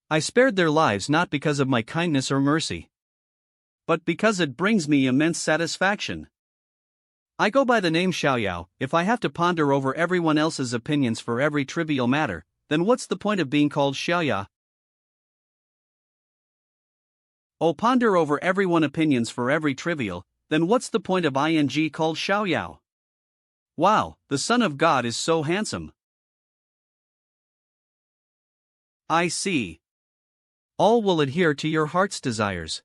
I spared their lives not because of my kindness or mercy, but because it brings me immense satisfaction. I go by the name Xiaoyao. If I have to ponder over everyone else's opinions for every trivial matter, then what's the point of being called Xiaoya? Oh, ponder over everyone's opinions for every trivial, then what's the point of ing called Xiaoyao? Wow, the Son of God is so handsome. I see. All will adhere to your heart's desires.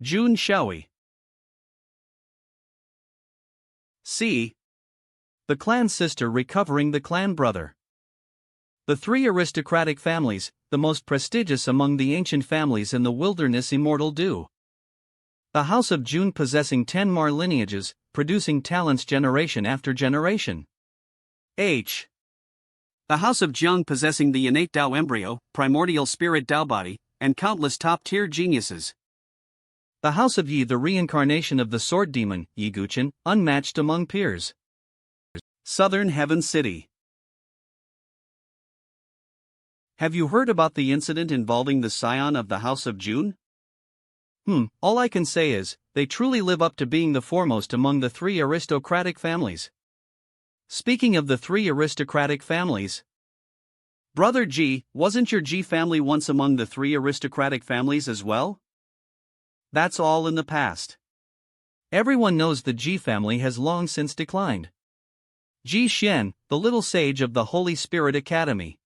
Jun Xiaoyao. C. The clan sister recovering the clan brother. The three aristocratic families, the most prestigious among the ancient families in the wilderness immortal do. The house of Jun possessing 10 more lineages, producing talents generation after generation. H. The house of Jiang possessing the innate Tao embryo, primordial spirit Tao body, and countless top-tier geniuses. The house of Yi, the reincarnation of the sword demon, Ye Xingyun, unmatched among peers. Southern Heaven City. Have you heard about the incident involving the scion of the House of Jun? All I can say is, they truly live up to being the foremost among the three aristocratic families. Speaking of the three aristocratic families, Brother G, wasn't your G family once among the three aristocratic families as well? That's all in the past. Everyone knows the Ji family has long since declined. Ji Xian, the little sage of the Holy Spirit Academy.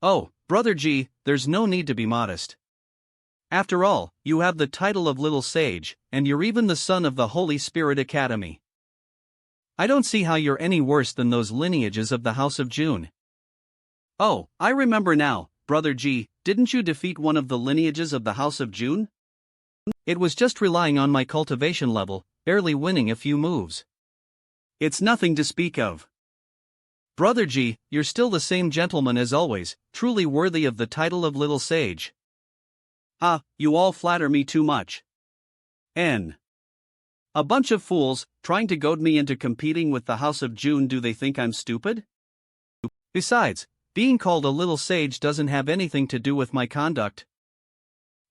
Oh, Brother Ji, there's no need to be modest. After all, you have the title of Little Sage, and you're even the son of the Holy Spirit Academy. I don't see how you're any worse than those lineages of the House of Jun. Oh, I remember now, Brother Ji, didn't you defeat one of the lineages of the House of Jun? It was just relying on my cultivation level, barely winning a few moves. It's nothing to speak of. Brother Ji, you're still the same gentleman as always, truly worthy of the title of Little Sage. Ah, you all flatter me too much. A bunch of fools, trying to goad me into competing with the House of Jun. Do they think I'm stupid? Besides, being called a little sage doesn't have anything to do with my conduct.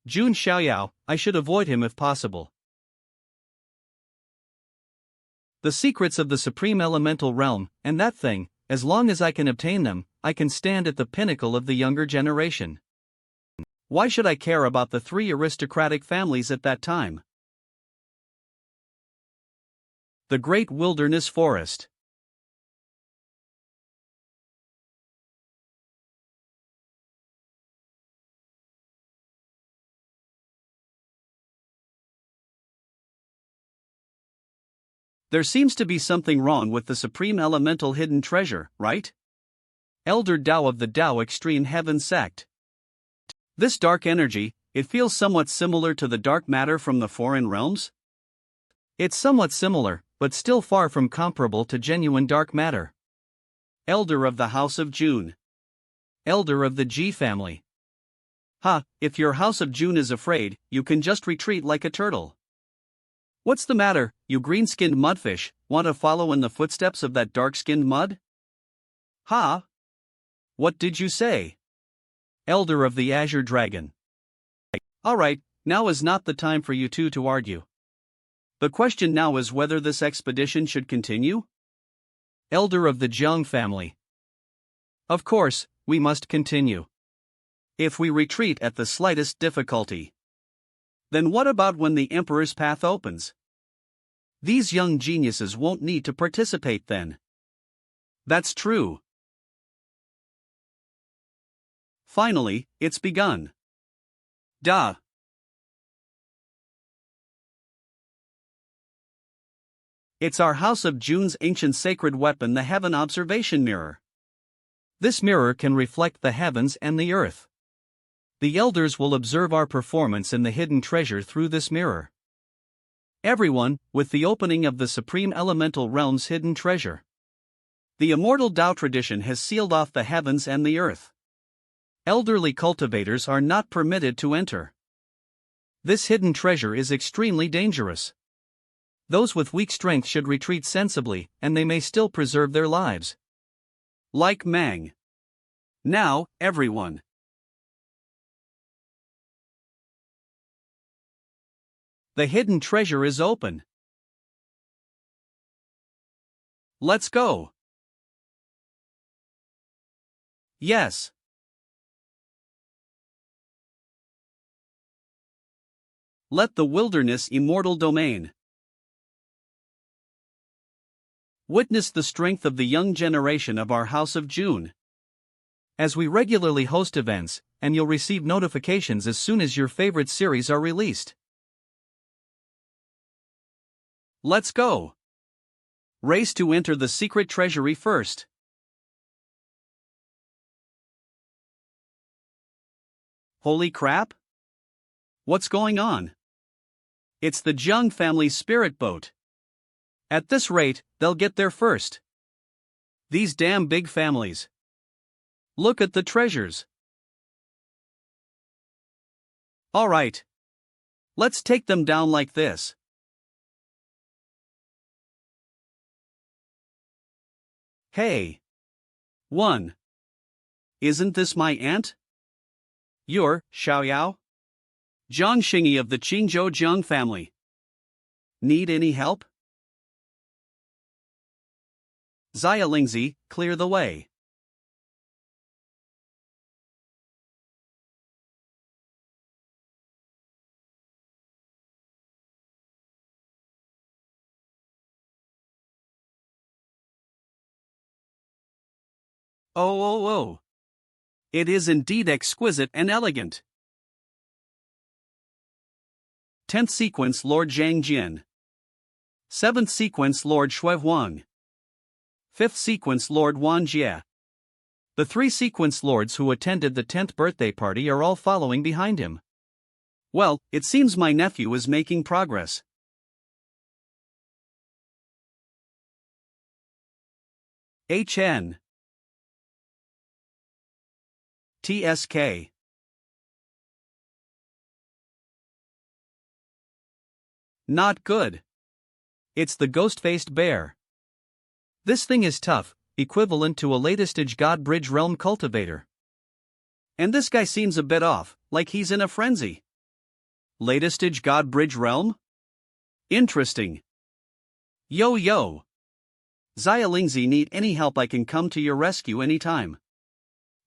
Jun Xiaoyao, I should avoid him if possible. The secrets of the Supreme Elemental Realm, and that thing, as long as I can obtain them, I can stand at the pinnacle of the younger generation. Why should I care about the 3 aristocratic families at that time? The Great Wilderness Forest. There seems to be something wrong with the Supreme Elemental Hidden Treasure, right? Elder Tao of the Tao Extreme Heaven Sect. This dark energy, it feels somewhat similar to the dark matter from the foreign realms? It's somewhat similar, but still far from comparable to genuine dark matter. Elder of the House of Jun. Elder of the Ji family. Ha, if your House of Jun is afraid, you can just retreat like a turtle. What's the matter, you green-skinned mudfish, want to follow in the footsteps of that dark-skinned mud? Ha? What did you say? Elder of the Azure Dragon. Alright, now is not the time for you two to argue. The question now is whether this expedition should continue? Elder of the Jiang family. Of course, we must continue. If we retreat at the slightest difficulty. Then what about when the Emperor's path opens? These young geniuses won't need to participate then. That's true. Finally, it's begun. Duh. It's our House of Jun's ancient sacred weapon, the Heaven Observation Mirror. This mirror can reflect the heavens and the earth. The elders will observe our performance in the hidden treasure through this mirror. Everyone, with the opening of the Supreme Elemental Realm's hidden treasure. The immortal Tao tradition has sealed off the heavens and the earth. Elderly cultivators are not permitted to enter. This hidden treasure is extremely dangerous. Those with weak strength should retreat sensibly, and they may still preserve their lives. Like Mang. Now, everyone. The hidden treasure is open. Let's go. Yes. Let the wilderness immortal domain. Witness the strength of the young generation of our House of Jun. As we regularly host events, and you'll receive notifications as soon as your favorite series are released. Let's go. Race to enter the secret treasury first. Holy crap! What's going on? It's the Jiang family's spirit boat. At this rate, they'll get there first. These damn big families. Look at the treasures. Alright. Let's take them down like this. Hey. 1. Isn't this my aunt? You're Xiaoyao? Zhang Xingyi of the Qingzhou Jiang family. Need any help? Xia Lingzi, clear the way. Oh, oh, oh. It is indeed exquisite and elegant. 10th sequence Lord Jiang. 7th sequence Lord Shui Huang. 5th sequence Lord Wan Jie. The 3 sequence lords who attended the 10th birthday party are all following behind him. Well, it seems my nephew is making progress. HN TSK Not good. It's the ghost-faced bear. This thing is tough, equivalent to a latest-age God Bridge Realm cultivator. And this guy seems a bit off, like he's in a frenzy. Latest-age God Bridge Realm? Interesting. Yo yo. Xiaolingzi, need any help I can come to your rescue anytime.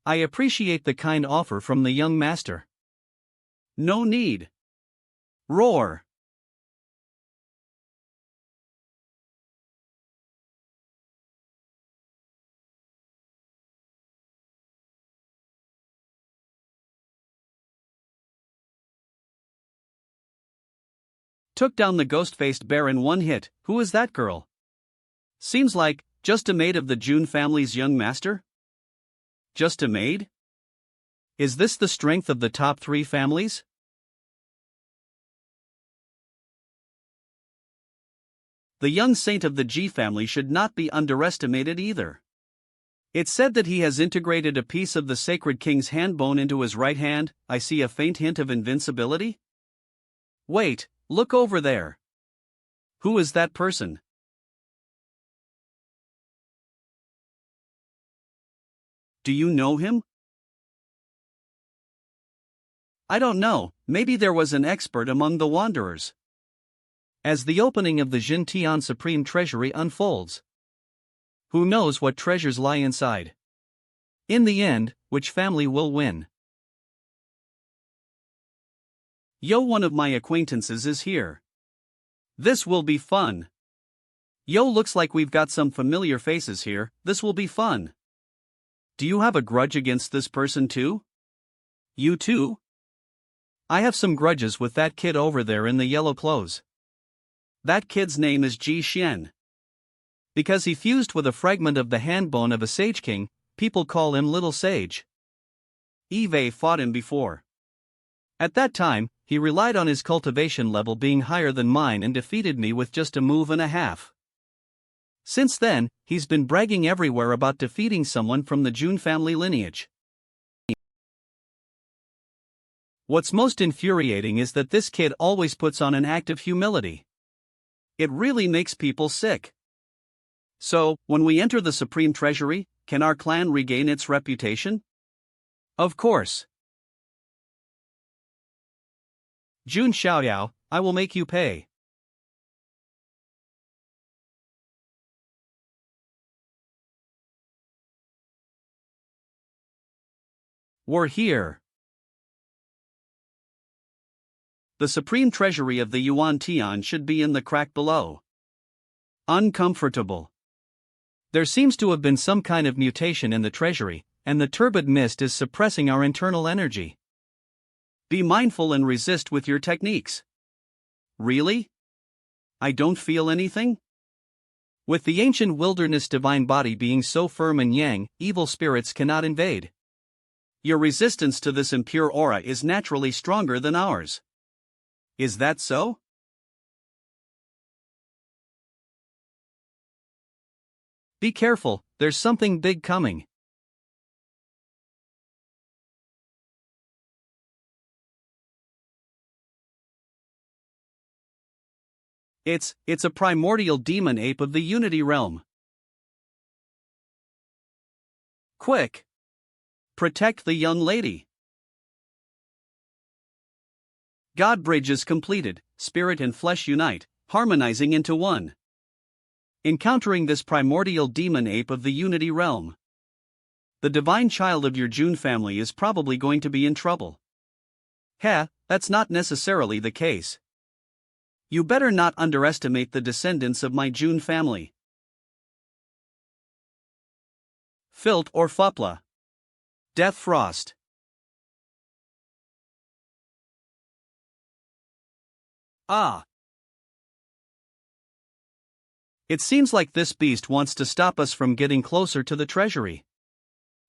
I appreciate the kind offer from the young master. No need. Roar. Took down the ghost-faced bear in one hit. Who is that girl? Seems like, just a maid of the Jun family's young master? Just a maid? Is this the strength of the top 3 families? The young saint of the Ji family should not be underestimated either. It's said that he has integrated a piece of the sacred king's hand bone into his right hand. I see a faint hint of invincibility. Wait, look over there. Who is that person? Do you know him? I don't know, maybe there was an expert among the wanderers. As the opening of the Xintian Supreme Treasury unfolds, who knows what treasures lie inside? In the end, which family will win? Yo, one of my acquaintances is here. This will be fun. Yo, looks like we've got some familiar faces here. This will be fun. Do you have a grudge against this person too? You too? I have some grudges with that kid over there in the yellow clothes. That kid's name is Ji Xian. Because he fused with a fragment of the hand bone of a sage king, people call him Little Sage. Eve fought him before. At that time, he relied on his cultivation level being higher than mine and defeated me with just a move and a half. Since then, he's been bragging everywhere about defeating someone from the Jun family lineage. What's most infuriating is that this kid always puts on an act of humility. It really makes people sick. So, when we enter the Supreme Treasury, can our clan regain its reputation? Of course. Jun Xiaoyao, I will make you pay. We're here. The Supreme Treasury of the Yuan Tian should be in the crack below. Uncomfortable. There seems to have been some kind of mutation in the treasury, and the turbid mist is suppressing our internal energy. Be mindful and resist with your techniques. Really? I don't feel anything? With the ancient wilderness divine body being so firm and yang, evil spirits cannot invade. Your resistance to this impure aura is naturally stronger than ours. Is that so? Be careful, there's something big coming. It's a primordial demon ape of the Unity realm. Quick! Protect the young lady. God bridge is completed, spirit and flesh unite, harmonizing into one. Encountering this primordial demon ape of the Unity realm. The divine child of your Jun family is probably going to be in trouble. Heh, that's not necessarily the case. You better not underestimate the descendants of my Jun family. Filt or Fupla. Death Frost. Ah. It seems like this beast wants to stop us from getting closer to the treasury.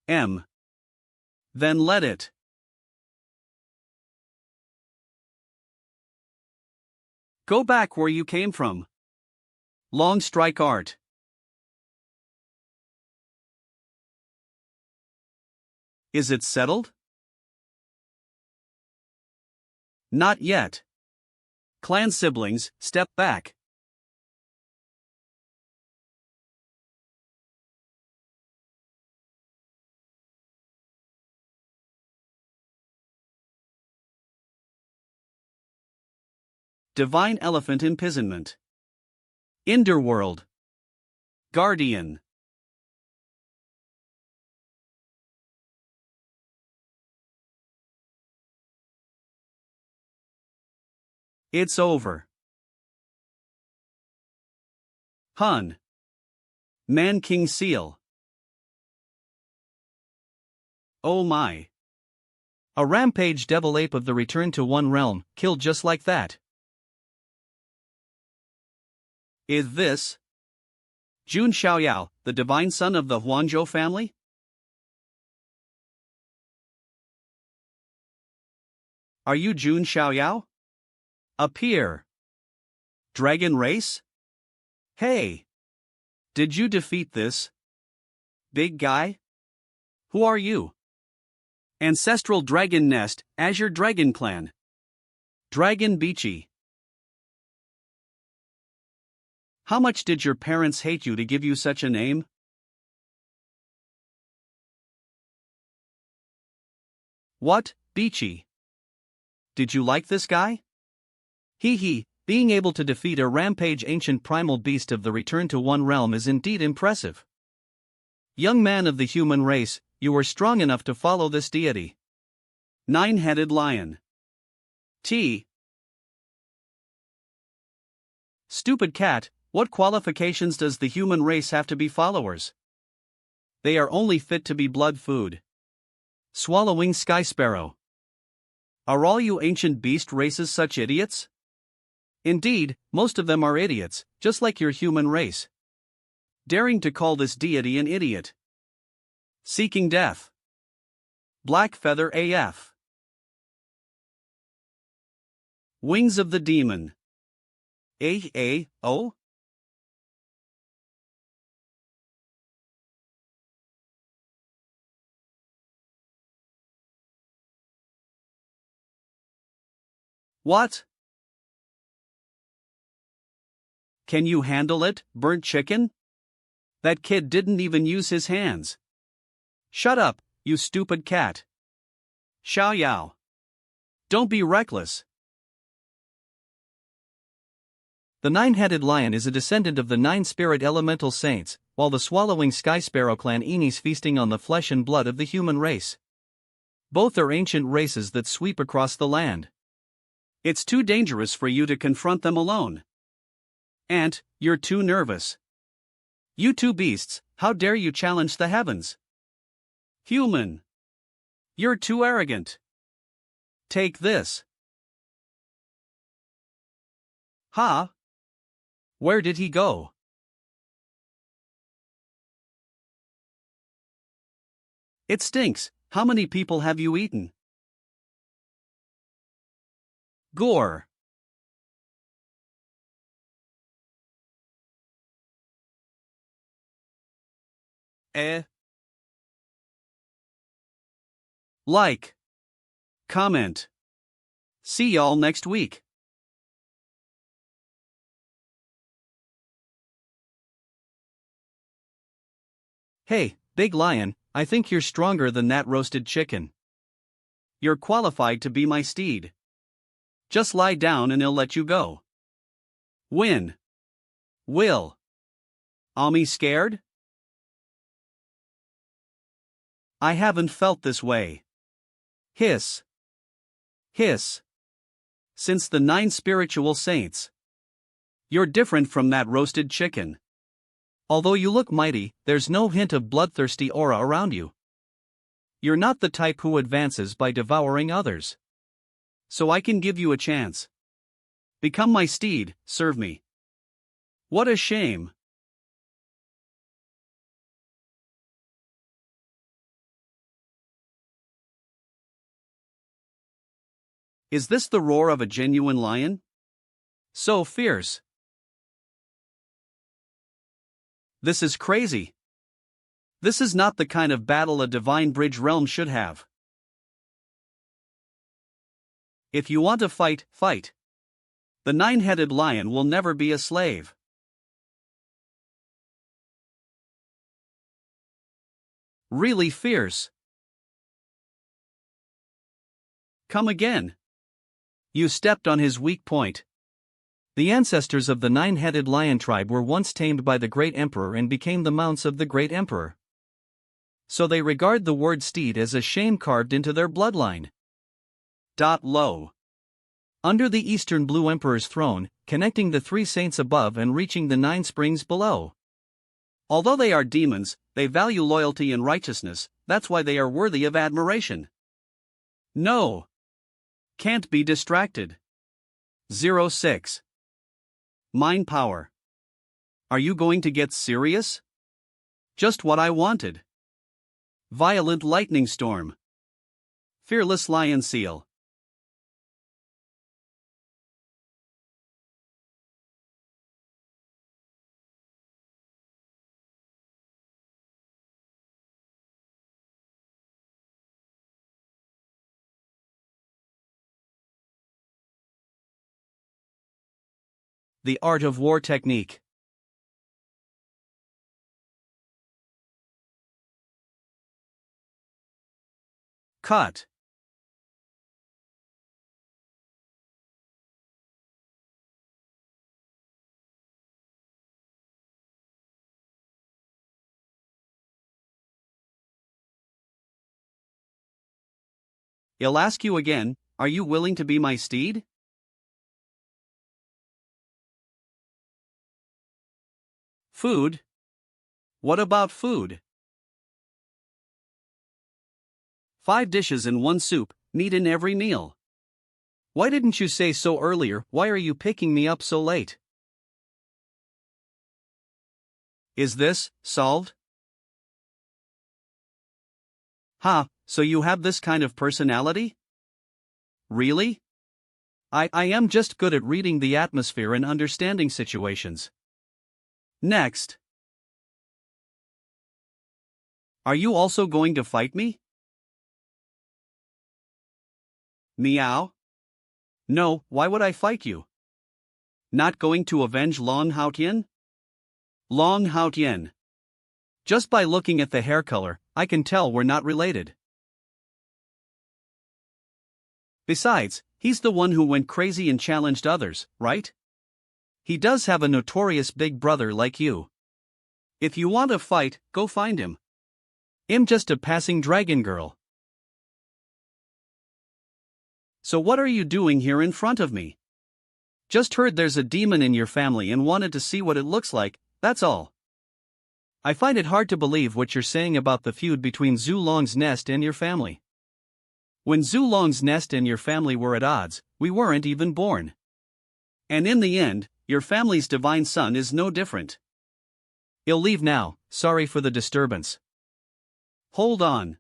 M. Then let it. Go back where you came from. Long strike art. Is it settled? Not yet. Clan siblings, step back. Divine Elephant Imprisonment. Underworld. Guardian. It's over. Hun. Man King Seal. Oh my. A rampage devil ape of the Return to One Realm, killed just like that. Is this Jun Xiaoyao, the divine son of the Huangzhou family? Are you Jun Xiaoyao? Appear. Dragon race? Hey! Did you defeat this big guy? Who are you? Ancestral Dragon Nest, Azure Dragon Clan. Dragon Beachy. How much did your parents hate you to give you such a name? What, Beachy? Did you like this guy? Hee, being able to defeat a rampage ancient primal beast of the Return to One Realm is indeed impressive. Young man of the human race, you were strong enough to follow this deity. Nine-headed lion. T. Stupid cat, what qualifications does the human race have to be followers? They are only fit to be blood food. Swallowing sky sparrow. Are all you ancient beast races such idiots? Indeed, most of them are idiots, just like your human race. Daring to call this deity an idiot. Seeking death. Black feather AF. Wings of the demon. A-O? What? Can you handle it, burnt chicken? That kid didn't even use his hands. Shut up, you stupid cat. Xiaoyao. Don't be reckless. The nine-headed lion is a descendant of the nine-spirit elemental saints, while the swallowing sky sparrow clan is feasting on the flesh and blood of the human race. Both are ancient races that sweep across the land. It's too dangerous for you to confront them alone. Ant, you're too nervous. You two beasts, how dare you challenge the heavens? Human. You're too arrogant. Take this. Ha? Where did he go? It stinks. How many people have you eaten? Gore. Like. Comment. See y'all next week. Hey, big lion, I think you're stronger than that roasted chicken. You're qualified to be my steed. Just lie down and I'll let you go. Win. Will. Ami scared? I haven't felt this way. Hiss. Hiss. Since the 9 spiritual saints. You're different from that roasted chicken. Although you look mighty, there's no hint of bloodthirsty aura around you. You're not the type who advances by devouring others. So I can give you a chance. Become my steed, serve me. What a shame. Is this the roar of a genuine lion? So fierce. This is crazy. This is not the kind of battle a divine bridge realm should have. If you want to fight, fight. The nine-headed lion will never be a slave. Really fierce. Come again. You stepped on his weak point. The ancestors of the nine-headed lion tribe were once tamed by the great emperor and became the mounts of the great emperor. So they regard the word steed as a shame carved into their bloodline. Low. Under the eastern blue emperor's throne, connecting the three saints above and reaching the 9 springs below. Although they are demons, they value loyalty and righteousness, that's why they are worthy of admiration. No. Can't be distracted. 06. Mind power. Are you going to get serious? Just what I wanted. Violent lightning storm. Fearless lion seal. The art of war technique. Cut. I'll ask you again, are you willing to be my steed? Food? What about food? 5 dishes and 1 soup, meat in every meal. Why didn't you say so earlier? Why are you picking me up so late? Is this solved? Ha, so you have this kind of personality? Really? I am just good at reading the atmosphere and understanding situations. Next. Are you also going to fight me? Meow? No, why would I fight you? Not going to avenge Long Haotian? Long Haotian. Just by looking at the hair color, I can tell we're not related. Besides, he's the one who went crazy and challenged others, right? He does have a notorious big brother like you. If you want a fight, go find him. I'm just a passing dragon girl. So what are you doing here in front of me? Just heard there's a demon in your family and wanted to see what it looks like, that's all. I find it hard to believe what you're saying about the feud between Zhu Long's nest and your family. When Zhu Long's nest and your family were at odds, we weren't even born. And in the end, your family's divine son is no different. I'll leave now, sorry for the disturbance. Hold on.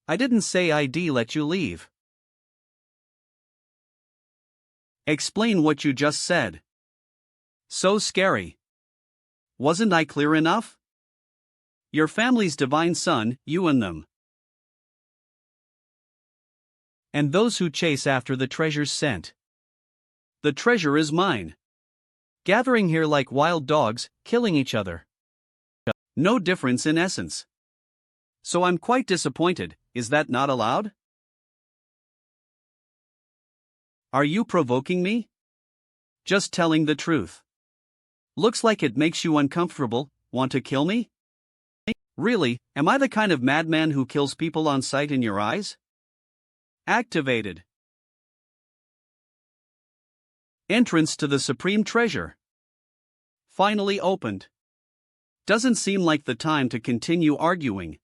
I didn't say I'd let you leave. Explain what you just said. So scary. Wasn't I clear enough? Your family's divine son, you and them. And those who chase after the treasures sent. The treasure is mine. Gathering here like wild dogs, killing each other. No difference in essence. So I'm quite disappointed, is that not allowed? Are you provoking me? Just telling the truth. Looks like it makes you uncomfortable, want to kill me? Really, am I the kind of madman who kills people on sight in your eyes? Activated. Entrance to the supreme treasure. Finally opened. Doesn't seem like the time to continue arguing.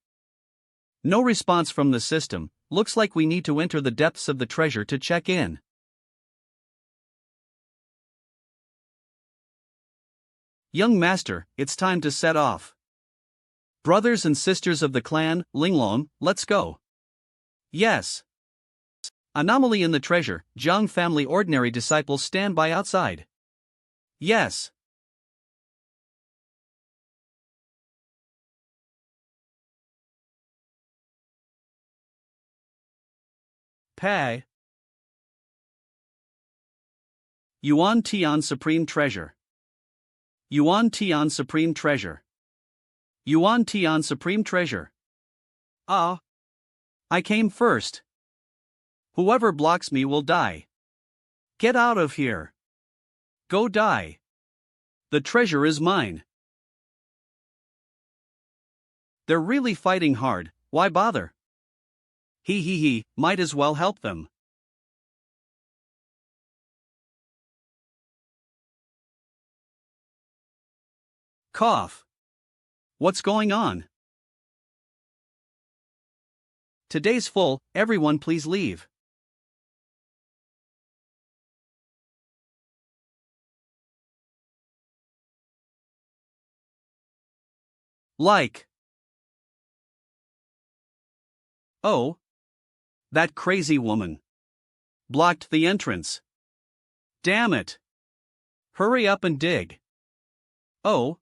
No response from the system. Looks like we need to enter the depths of the treasure to check in. Young master, it's time to set off. Brothers and sisters of the clan, Linglong, let's go. Yes. Anomaly in the treasure, Jiang family ordinary disciples stand by outside. Yes. Pay. Yuan Tian Supreme Treasure. Yuan Tian Supreme Treasure. Yuan Tian Supreme Treasure. Ah. I came first. Whoever blocks me will die. Get out of here. Go die. The treasure is mine. They're really fighting hard, why bother? He, might as well help them. Cough. What's going on? Today's full, everyone please leave. Like. Oh. That crazy woman. Blocked the entrance. Damn it. Hurry up and dig. Oh.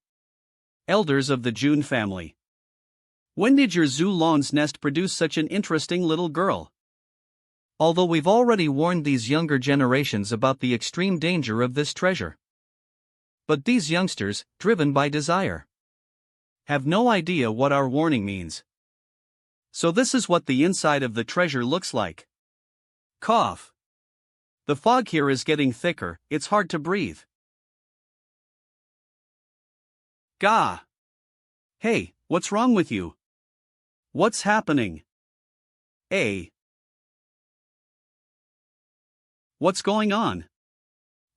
Elders of the Jun family. When did your Zulon's nest produce such an interesting little girl? Although we've already warned these younger generations about the extreme danger of this treasure. But these youngsters, driven by desire, have no idea what our warning means. So this is what the inside of the treasure looks like. Cough. The fog here is getting thicker, it's hard to breathe. Gah. Hey, what's wrong with you? What's happening? What's going on?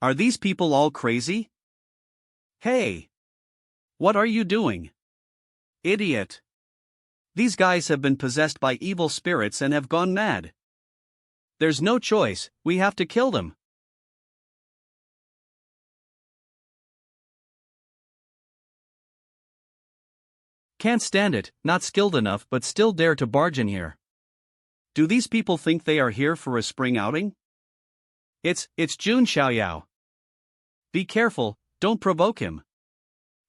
Are these people all crazy? Hey. What are you doing? Idiot. These guys have been possessed by evil spirits and have gone mad. There's no choice, we have to kill them. Can't stand it, not skilled enough but still dare to barge in here. Do these people think they are here for a spring outing? It's Jun Xiaoyao. Be careful, don't provoke him.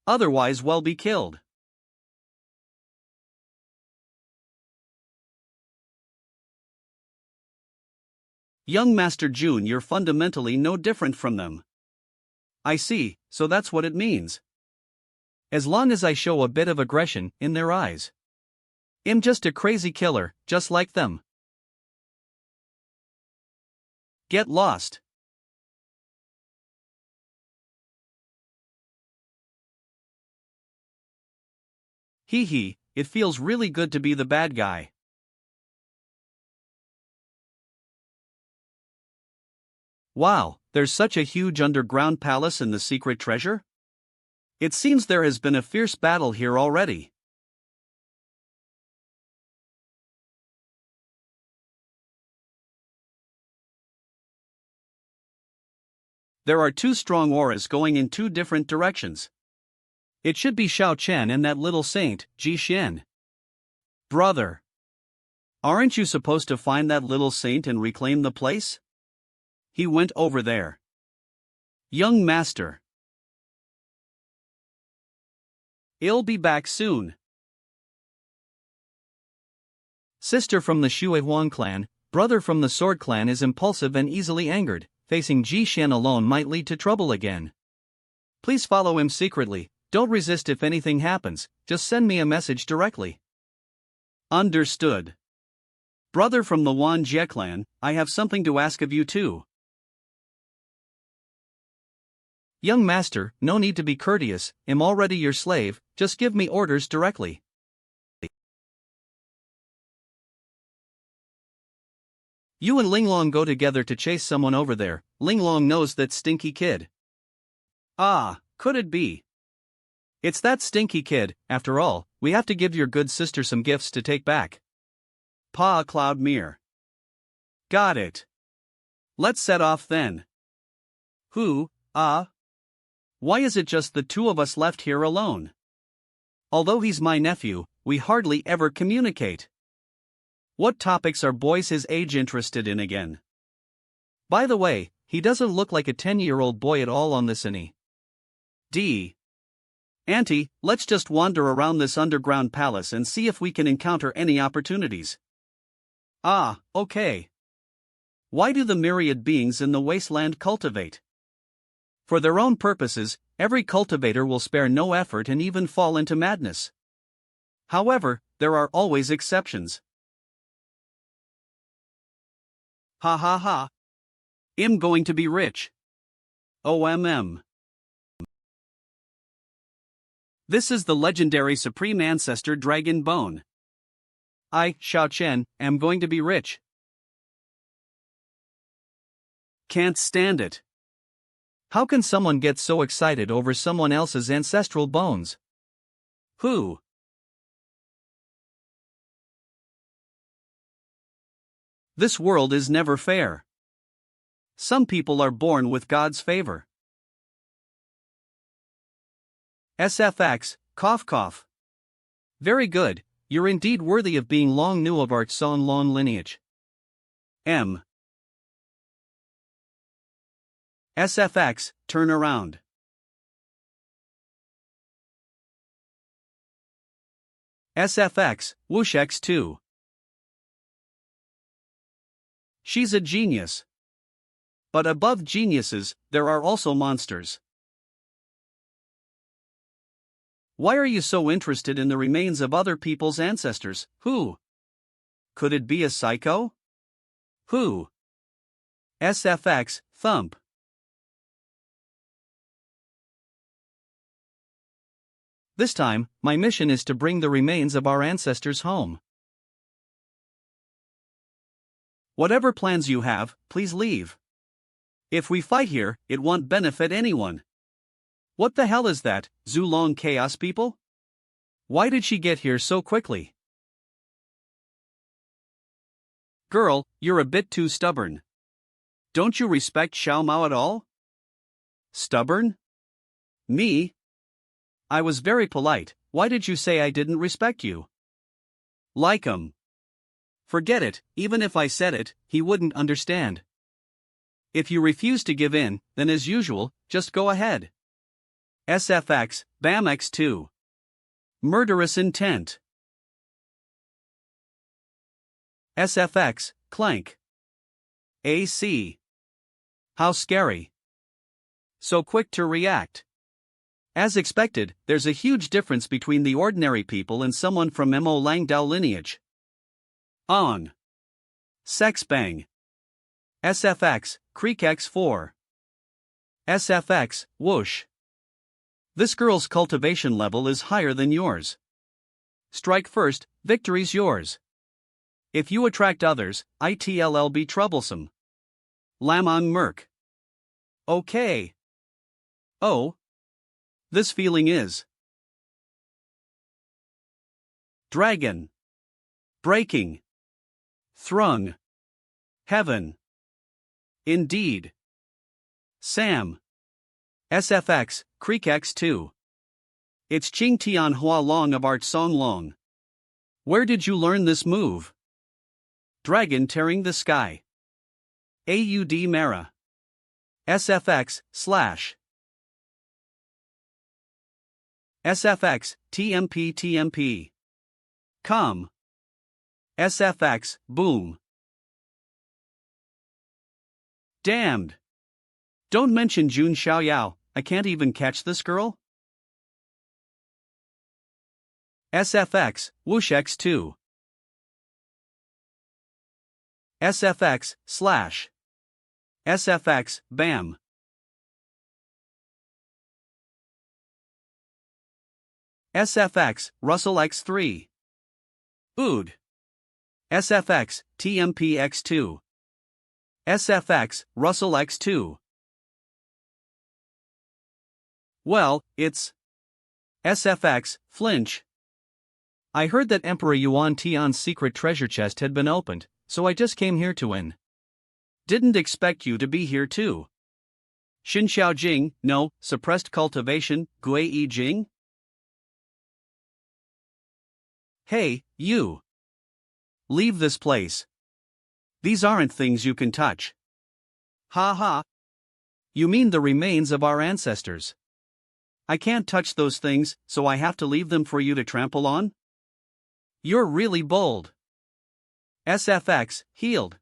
Otherwise we'll be killed. Young Master Jun, you're fundamentally no different from them. I see, so that's what it means. As long as I show a bit of aggression in their eyes. I'm just a crazy killer, just like them. Get lost. It feels really good to be the bad guy. Wow, there's such a huge underground palace in the secret treasure? It seems there has been a fierce battle here already. There are two strong auras going in two different directions. It should be Xiao Chen and that little saint, Ji Xian. Brother. Aren't you supposed to find that little saint and reclaim the place? He went over there. Young master. I'll be back soon. Sister from the Shui Huang clan, brother from the Sword clan is impulsive and easily angered. Facing Ji Xian alone might lead to trouble again. Please follow him secretly, don't resist if anything happens, just send me a message directly. Understood. Brother from the Wan Jie clan, I have something to ask of you too. Young master, no need to be courteous, I'm already your slave, just give me orders directly. You and Linglong go together to chase someone over there. Linglong knows that stinky kid. Ah, could it be? It's that stinky kid, after all, we have to give your good sister some gifts to take back. Pa Cloud Mirror. Got it. Let's set off then. Why is it just the two of us left here alone? Although he's my nephew, we hardly ever communicate. What topics are boys his age interested in again? By the way, he doesn't look like a 10-year-old boy at all on this any. Auntie, let's just wander around this underground palace and see if we can encounter any opportunities. Okay. Why do the myriad beings in the wasteland cultivate? For their own purposes, every cultivator will spare no effort and even fall into madness. However, there are always exceptions. Ha ha ha. I'm going to be rich. OMM. This is the legendary supreme ancestor Dragon Bone. I, Xiao Chen, am going to be rich. Can't stand it. How can someone get so excited over someone else's ancestral bones? Who? This world is never fair. Some people are born with God's favor. SFX, cough cough. Very good, you're indeed worthy of being long new of art son long lineage. M. SFX, turn around. SFX, whoosh X2. She's a genius. But above geniuses, there are also monsters. Why are you so interested in the remains of other people's ancestors? Who? Could it be a psycho? Who? SFX, thump. This time, my mission is to bring the remains of our ancestors home. Whatever plans you have, please leave. If we fight here, it won't benefit anyone. What the hell is that, Zulong Chaos people? Why did she get here so quickly? Girl, you're a bit too stubborn. Don't you respect Xiao Mao at all? Stubborn? Me? I was very polite, why did you say I didn't respect you? Like him. Forget it, even if I said it, he wouldn't understand. If you refuse to give in, then as usual, just go ahead. SFX, BAM X2. Murderous intent. SFX, clank. AC. How scary. So quick to react. As expected, there's a huge difference between the ordinary people and someone from Mo Langdao lineage. On. Sex bang. SFX, Creek X4. SFX, whoosh. This girl's cultivation level is higher than yours. Strike first, victory's yours. If you attract others, it'll be troublesome. Lamon Merc. Okay. Oh. This feeling is. Dragon. Breaking. Thrung. Heaven. Indeed. Sam. SFX, Creek X2. It's Qing Tian Hua Long of Art Song Long. Where did you learn this move? Dragon tearing the sky. AUD Mara. SFX, slash. SFX, TMP. Com. SFX, boom. Damned. Don't mention Jun Xiaoyao, I can't even catch this girl? SFX, whoosh X2. SFX, slash. SFX, bam. SFX, Russell X3. Ood. SFX, TMP X2. SFX, Russell X2. Well, it's SFX, flinch. I heard that Emperor Yuan Tian's secret treasure chest had been opened, so I just came here to win. Didn't expect you to be here too. Xin Xiaojing, no, suppressed cultivation, Gui Yi Jing? Hey, you. Leave this place. These aren't things you can touch. Ha ha. You mean the remains of our ancestors? I can't touch those things, so I have to leave them for you to trample on? You're really bold. SFX, healed.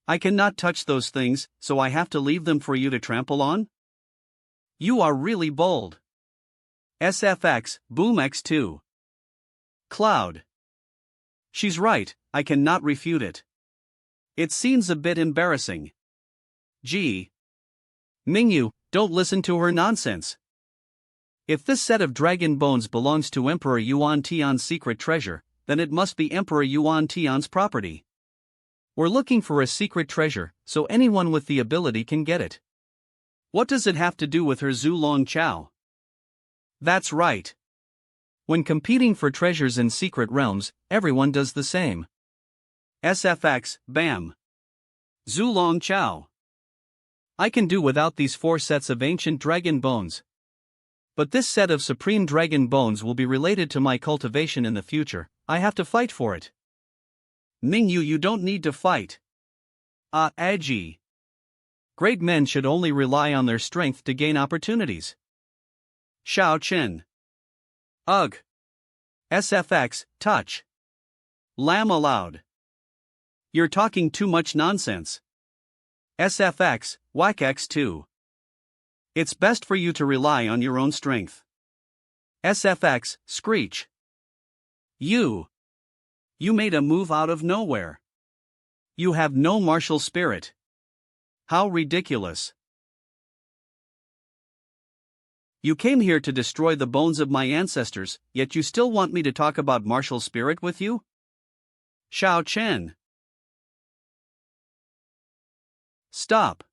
I cannot touch those things, so I have to leave them for you to trample on? You are really bold. SFX, Boom X2. Cloud. She's right, I cannot refute it. It seems a bit embarrassing. Gee. Mingyu, don't listen to her nonsense. If this set of dragon bones belongs to Emperor Yuan Tian's secret treasure, then it must be Emperor Yuan Tian's property. We're looking for a secret treasure, so anyone with the ability can get it. What does it have to do with her Zhu Long Chao? That's right. When competing for treasures in secret realms, everyone does the same. SFX, bam. Zhu Long Chao. I can do without these 4 sets of ancient dragon bones. But this set of supreme dragon bones will be related to my cultivation in the future. I have to fight for it. Mingyu, you don't need to fight. Agi. Great men should only rely on their strength to gain opportunities. Shao Chen. Ugh. SFX, touch. Lamb aloud. You're talking too much nonsense. SFX, Whack X2. It's best for you to rely on your own strength. SFX, screech. You made a move out of nowhere. You have no martial spirit. How ridiculous. You came here to destroy the bones of my ancestors, yet you still want me to talk about martial spirit with you? Shao Chen. Stop.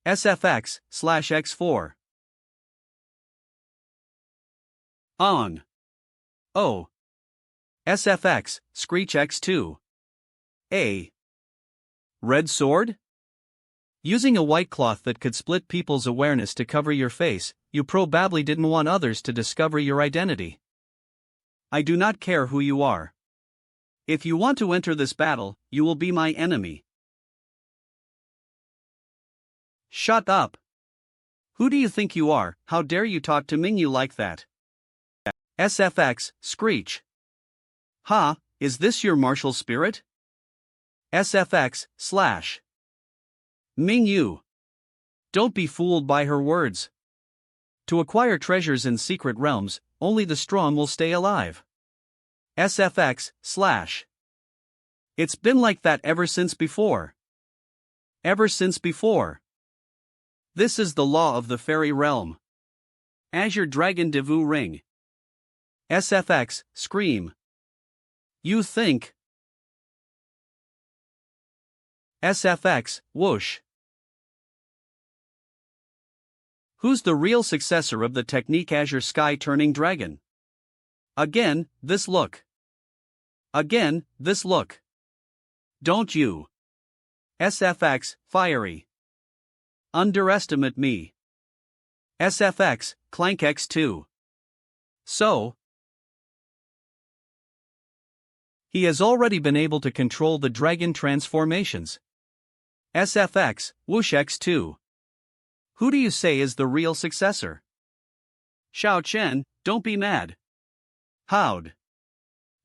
SFX/X4. On. O. SFX, Screech X2. A. Red sword? Using a white cloth that could split people's awareness to cover your face, you probably didn't want others to discover your identity. I do not care who you are. If you want to enter this battle, you will be my enemy. Shut up. Who do you think you are? How dare you talk to Mingyu like that? SFX, Screech. Ha, is this your martial spirit? SFX, slash. Mingyu. Don't be fooled by her words. To acquire treasures in secret realms, only the strong will stay alive. SFX, slash. It's been like that ever since before. Ever since before. This is the law of the fairy realm. Azure Dragon Devu Ring. SFX, scream. You think. SFX, whoosh. Who's the real successor of the technique Azure Sky Turning Dragon? Again, this look. Again, this look. Don't you. SFX, fiery. Underestimate me. SFX, Clank X2. So. He has already been able to control the dragon transformations. SFX, Whoosh X2. Who do you say is the real successor? Shao Chen, don't be mad. How'd?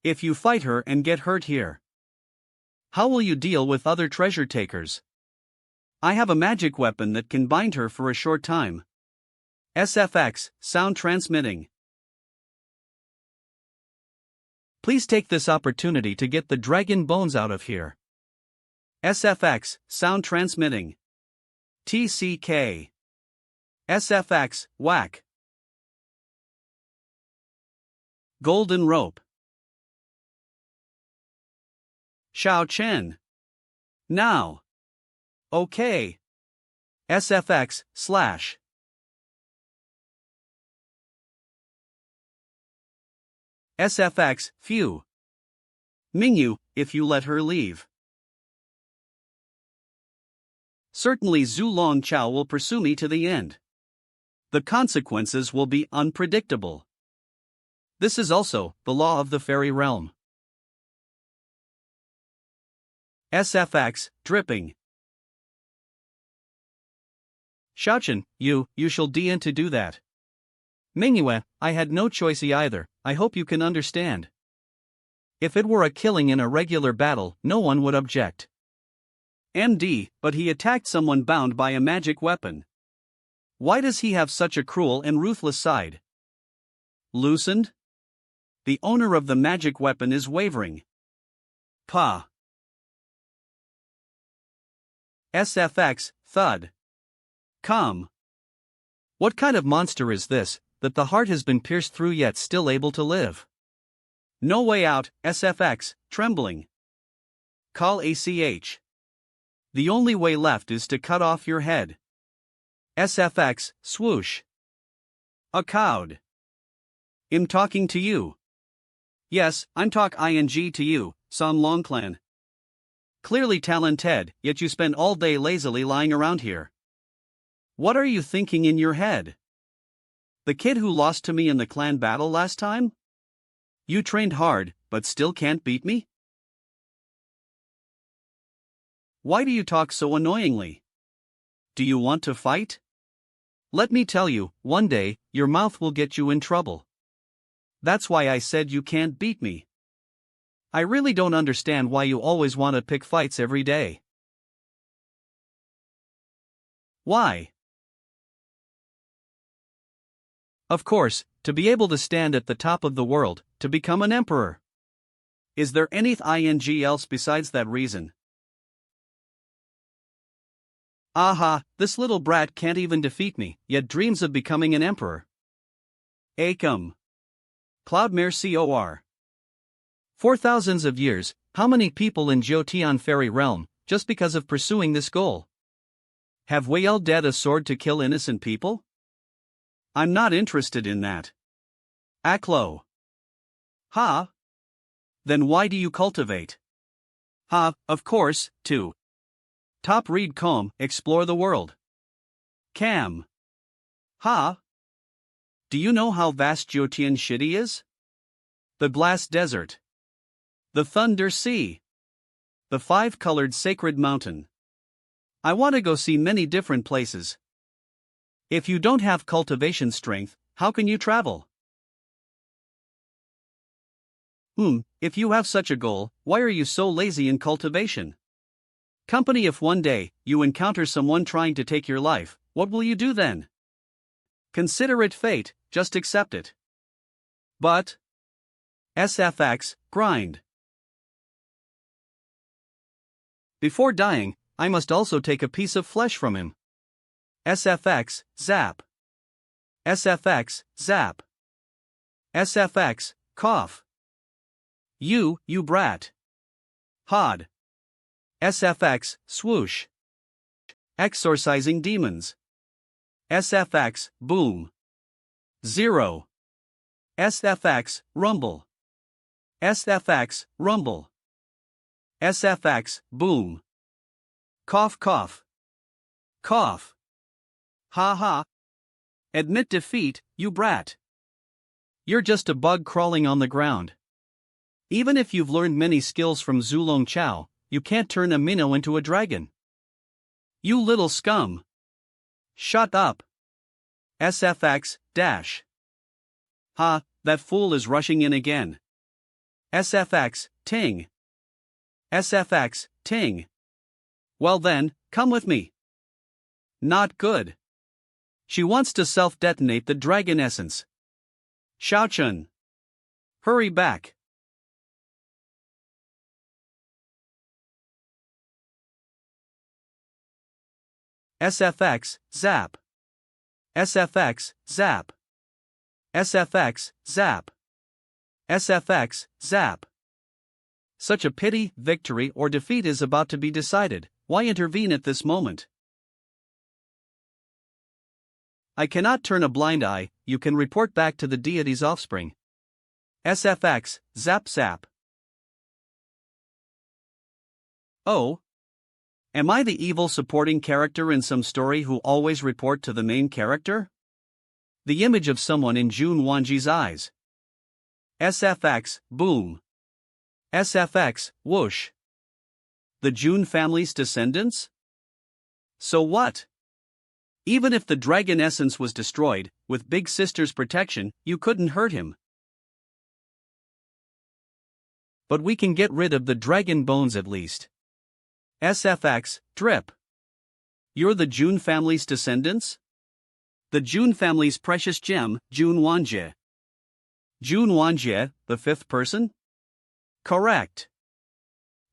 If you fight her and get hurt here, how will you deal with other treasure takers? I have a magic weapon that can bind her for a short time. SFX, sound transmitting. Please take this opportunity to get the dragon bones out of here. SFX, sound transmitting. TCK. SFX, whack. Golden rope. Shao Chen. Now. Okay. SFX, slash. SFX, few. Mingyu, if you let her leave. Certainly Zhu Long Chao will pursue me to the end. The consequences will be unpredictable. This is also the law of the fairy realm. SFX, dripping. Xiaochen, you shall deign to do that. Mingyue, I had no choice either, I hope you can understand. If it were a killing in a regular battle, no one would object. MD, but he attacked someone bound by a magic weapon. Why does he have such a cruel and ruthless side? Loosened? The owner of the magic weapon is wavering. Pa. SFX, thud. Come. What kind of monster is this, that the heart has been pierced through yet still able to live? No way out, SFX, trembling. Call ACH. The only way left is to cut off your head. SFX, swoosh. A cowed. I'm talking to you. Yes, I'm talk ing to you, Sam Longclan. Clearly talented, yet you spend all day lazily lying around here. What are you thinking in your head? The kid who lost to me in the clan battle last time? You trained hard, but still can't beat me? Why do you talk so annoyingly? Do you want to fight? Let me tell you, one day, your mouth will get you in trouble. That's why I said you can't beat me. I really don't understand why you always want to pick fights every day. Why? Of course, to be able to stand at the top of the world, to become an emperor. Is there anything else besides that reason? Aha, this little brat can't even defeat me, yet dreams of becoming an emperor. Acom. Cloudmare Cor. For thousands of years, how many people in Jotian fairy realm, just because of pursuing this goal? Have we all dead a sword to kill innocent people? I'm not interested in that. Aklo. Ha? Then why do you cultivate? Ha, of course, to top read com, explore the world. Cam. Ha? Do you know how vast Jotian City is? The glass desert. The thunder sea. The five-colored sacred mountain. I want to go see many different places. If you don't have cultivation strength, how can you travel? If you have such a goal, why are you so lazy in cultivation? Company, if one day you encounter someone trying to take your life, what will you do then? Consider it fate, just accept it. But SFX, grind. Before dying, I must also take a piece of flesh from him. SFX, zap. SFX, zap. SFX, cough. You brat. Hod. SFX, swoosh. Exorcising demons. SFX, boom. 0. SFX, rumble. SFX, rumble. SFX, boom. Cough, cough. Cough. Ha ha. Admit defeat, you brat. You're just a bug crawling on the ground. Even if you've learned many skills from Zhulong Chao, you can't turn a minnow into a dragon. You little scum. Shut up. SFX, dash. Ha, that fool is rushing in again. SFX, ting. SFX, ting. Well then, come with me. Not good. She wants to self-detonate the dragon essence. Xiaochen. Hurry back. SFX, zap. SFX, zap. SFX, zap. SFX, zap. Such a pity, victory or defeat is about to be decided. Why intervene at this moment? I cannot turn a blind eye, you can report back to the deity's offspring. SFX, zap zap. Oh. Am I the evil supporting character in some story who always report to the main character? The image of someone in Jun Wanji's eyes. SFX, boom. SFX, whoosh. The Jun family's descendants? So what? Even if the dragon essence was destroyed, with Big Sister's protection, you couldn't hurt him. But we can get rid of the dragon bones at least. SFX, drip. You're the Jun family's descendants? The Jun family's precious gem, Jun Zhuangjian. Jun Zhuangjian, the fifth person? Correct.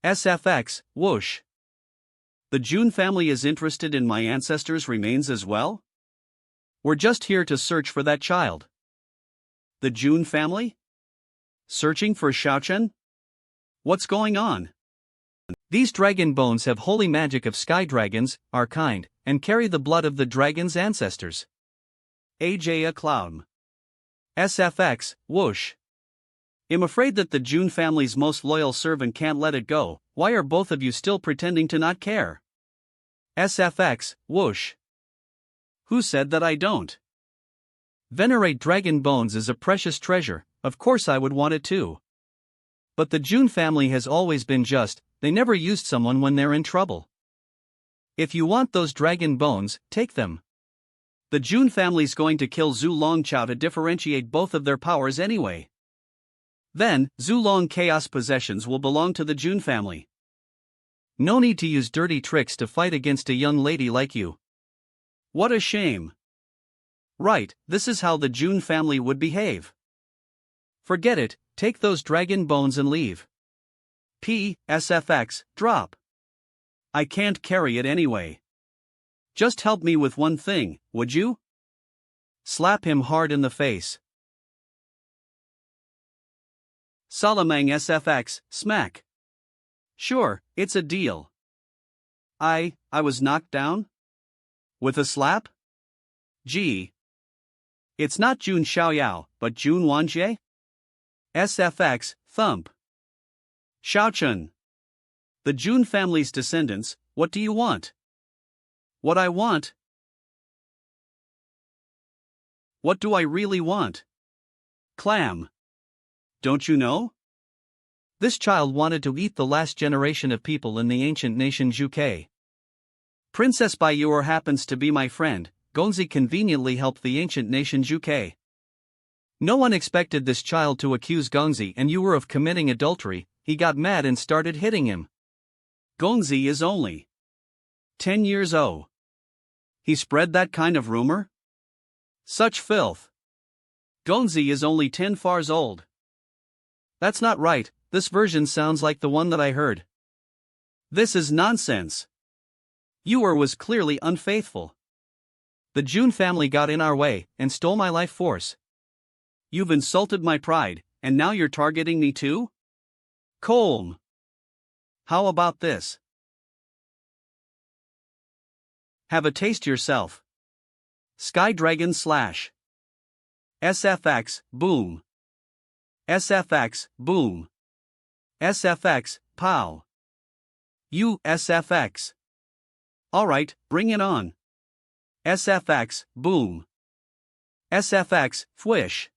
SFX, whoosh. The Jun family is interested in my ancestors' remains as well? We're just here to search for that child. The Jun family? Searching for Xiaochen? What's going on? These dragon bones have holy magic of sky dragons, our kind, and carry the blood of the dragon's ancestors. AJ Clown. SFX, whoosh. I'm afraid that the Jun family's most loyal servant can't let it go. Why are both of you still pretending to not care? SFX, whoosh. Who said that I don't? Venerate dragon bones is a precious treasure, of course I would want it too. But the Jun family has always been just, they never used someone when they're in trouble. If you want those dragon bones, take them. The Jun family's going to kill Zhu Longchao to differentiate both of their powers anyway. Then, Zhu Long Chaos possessions will belong to the Jun family. No need to use dirty tricks to fight against a young lady like you. What a shame. Right, this is how the Jun family would behave. Forget it, take those dragon bones and leave. SFX, drop. I can't carry it anyway. Just help me with one thing, would you? Slap him hard in the face. Salamang SFX, smack. Sure, it's a deal. I was knocked down? With a slap? Gee. It's not Jun Xiaoyao, but Jun Zhuangjian? SFX, thump. Xiaochen. The Jun family's descendants, what do you want? What I want? What do I really want? Clam. Don't you know? This child wanted to eat the last generation of people in the ancient nation Zhuke. Princess Baiyuer happens to be my friend. Gonzi conveniently helped the ancient nation Zhuke. No one expected this child to accuse Gonzi and Yuer of committing adultery. He got mad and started hitting him. Gonzi is only 10 years old. He spread that kind of rumor? Such filth. Gonzi is only 10 years old. That's not right, this version sounds like the one that I heard. This is nonsense. Yuer was clearly unfaithful. The Jun family got in our way and stole my life force. You've insulted my pride, and now you're targeting me too? Colm. How about this? Have a taste yourself. Sky Dragon Slash. SFX, boom. SFX, boom. SFX, pow. SFX. Alright, bring it on. SFX, boom. SFX, fwish.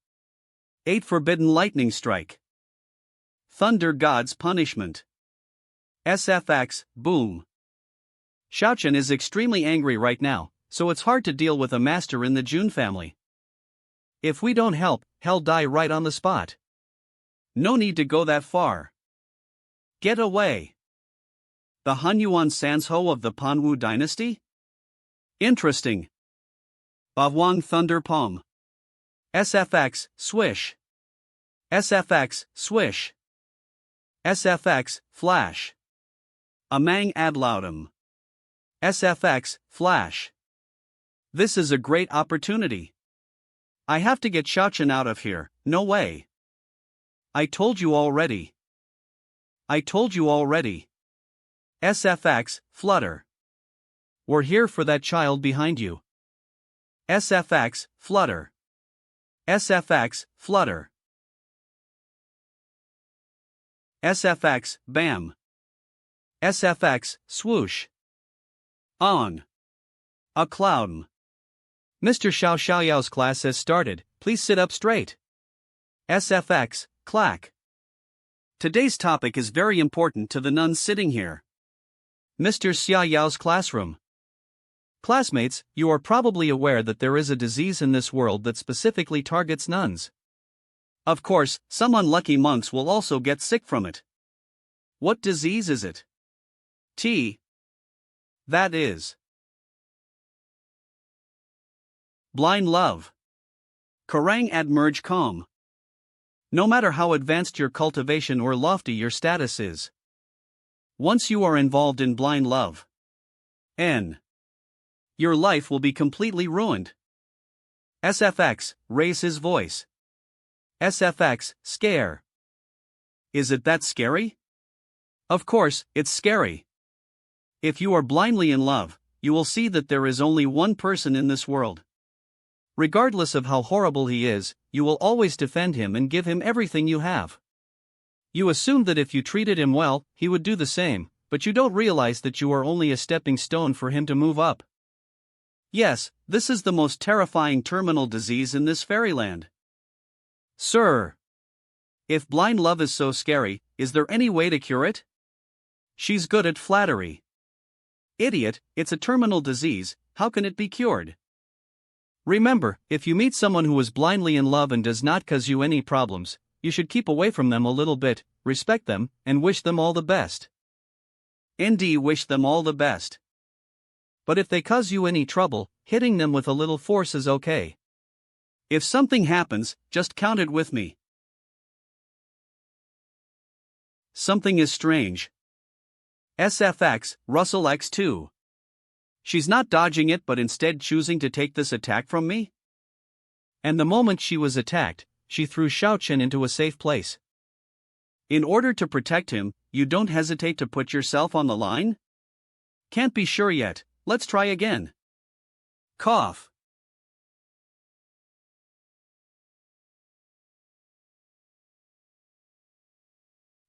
8 Forbidden Lightning Strike. Thunder God's Punishment. SFX, boom. Xiaochen is extremely angry right now, so it's hard to deal with a master in the Jun family. If we don't help, he'll die right on the spot. No need to go that far. Get away. The Han Yuan Sansho of the Pan Wu dynasty? Interesting. Bawang Thunder Palm. SFX, swish. SFX, swish. SFX, flash. Amang Adlaudum. SFX, flash. This is a great opportunity. I have to get Xiaochen out of here, no way. I told you already. I told you already. SFX, flutter. We're here for that child behind you. SFX, flutter. SFX, flutter. SFX, bam. SFX, swoosh. On. A cloud. Mr. Xiaoyao's class has started, please sit up straight. SFX, clack. Today's topic is very important to the nuns sitting here. Mr. Xiaoyao's classroom. Classmates, you are probably aware that there is a disease in this world that specifically targets nuns. Of course, some unlucky monks will also get sick from it. What disease is it? That is blind love. Karang ad merge com. No matter how advanced your cultivation or lofty your status is, once you are involved in blind love, your life will be completely ruined. SFX, raise his voice. SFX, scare. Is it that scary? Of course, it's scary. If you are blindly in love, you will see that there is only one person in this world. Regardless of how horrible he is, you will always defend him and give him everything you have. You assume that if you treated him well, he would do the same, but you don't realize that you are only a stepping stone for him to move up. Yes, this is the most terrifying terminal disease in this fairyland. Sir, if blind love is so scary, is there any way to cure it? She's good at flattery. Idiot, it's a terminal disease, how can it be cured? Remember, if you meet someone who is blindly in love and does not cause you any problems, you should keep away from them a little bit, respect them, and wish them all the best. Indeed, wish them all the best. But if they cause you any trouble, hitting them with a little force is okay. If something happens, just count it with me. Something is strange. SFX, Russell X2. She's not dodging it but instead choosing to take this attack from me? And the moment she was attacked, she threw Xiaochen into a safe place. In order to protect him, you don't hesitate to put yourself on the line? Can't be sure yet, let's try again. Cough.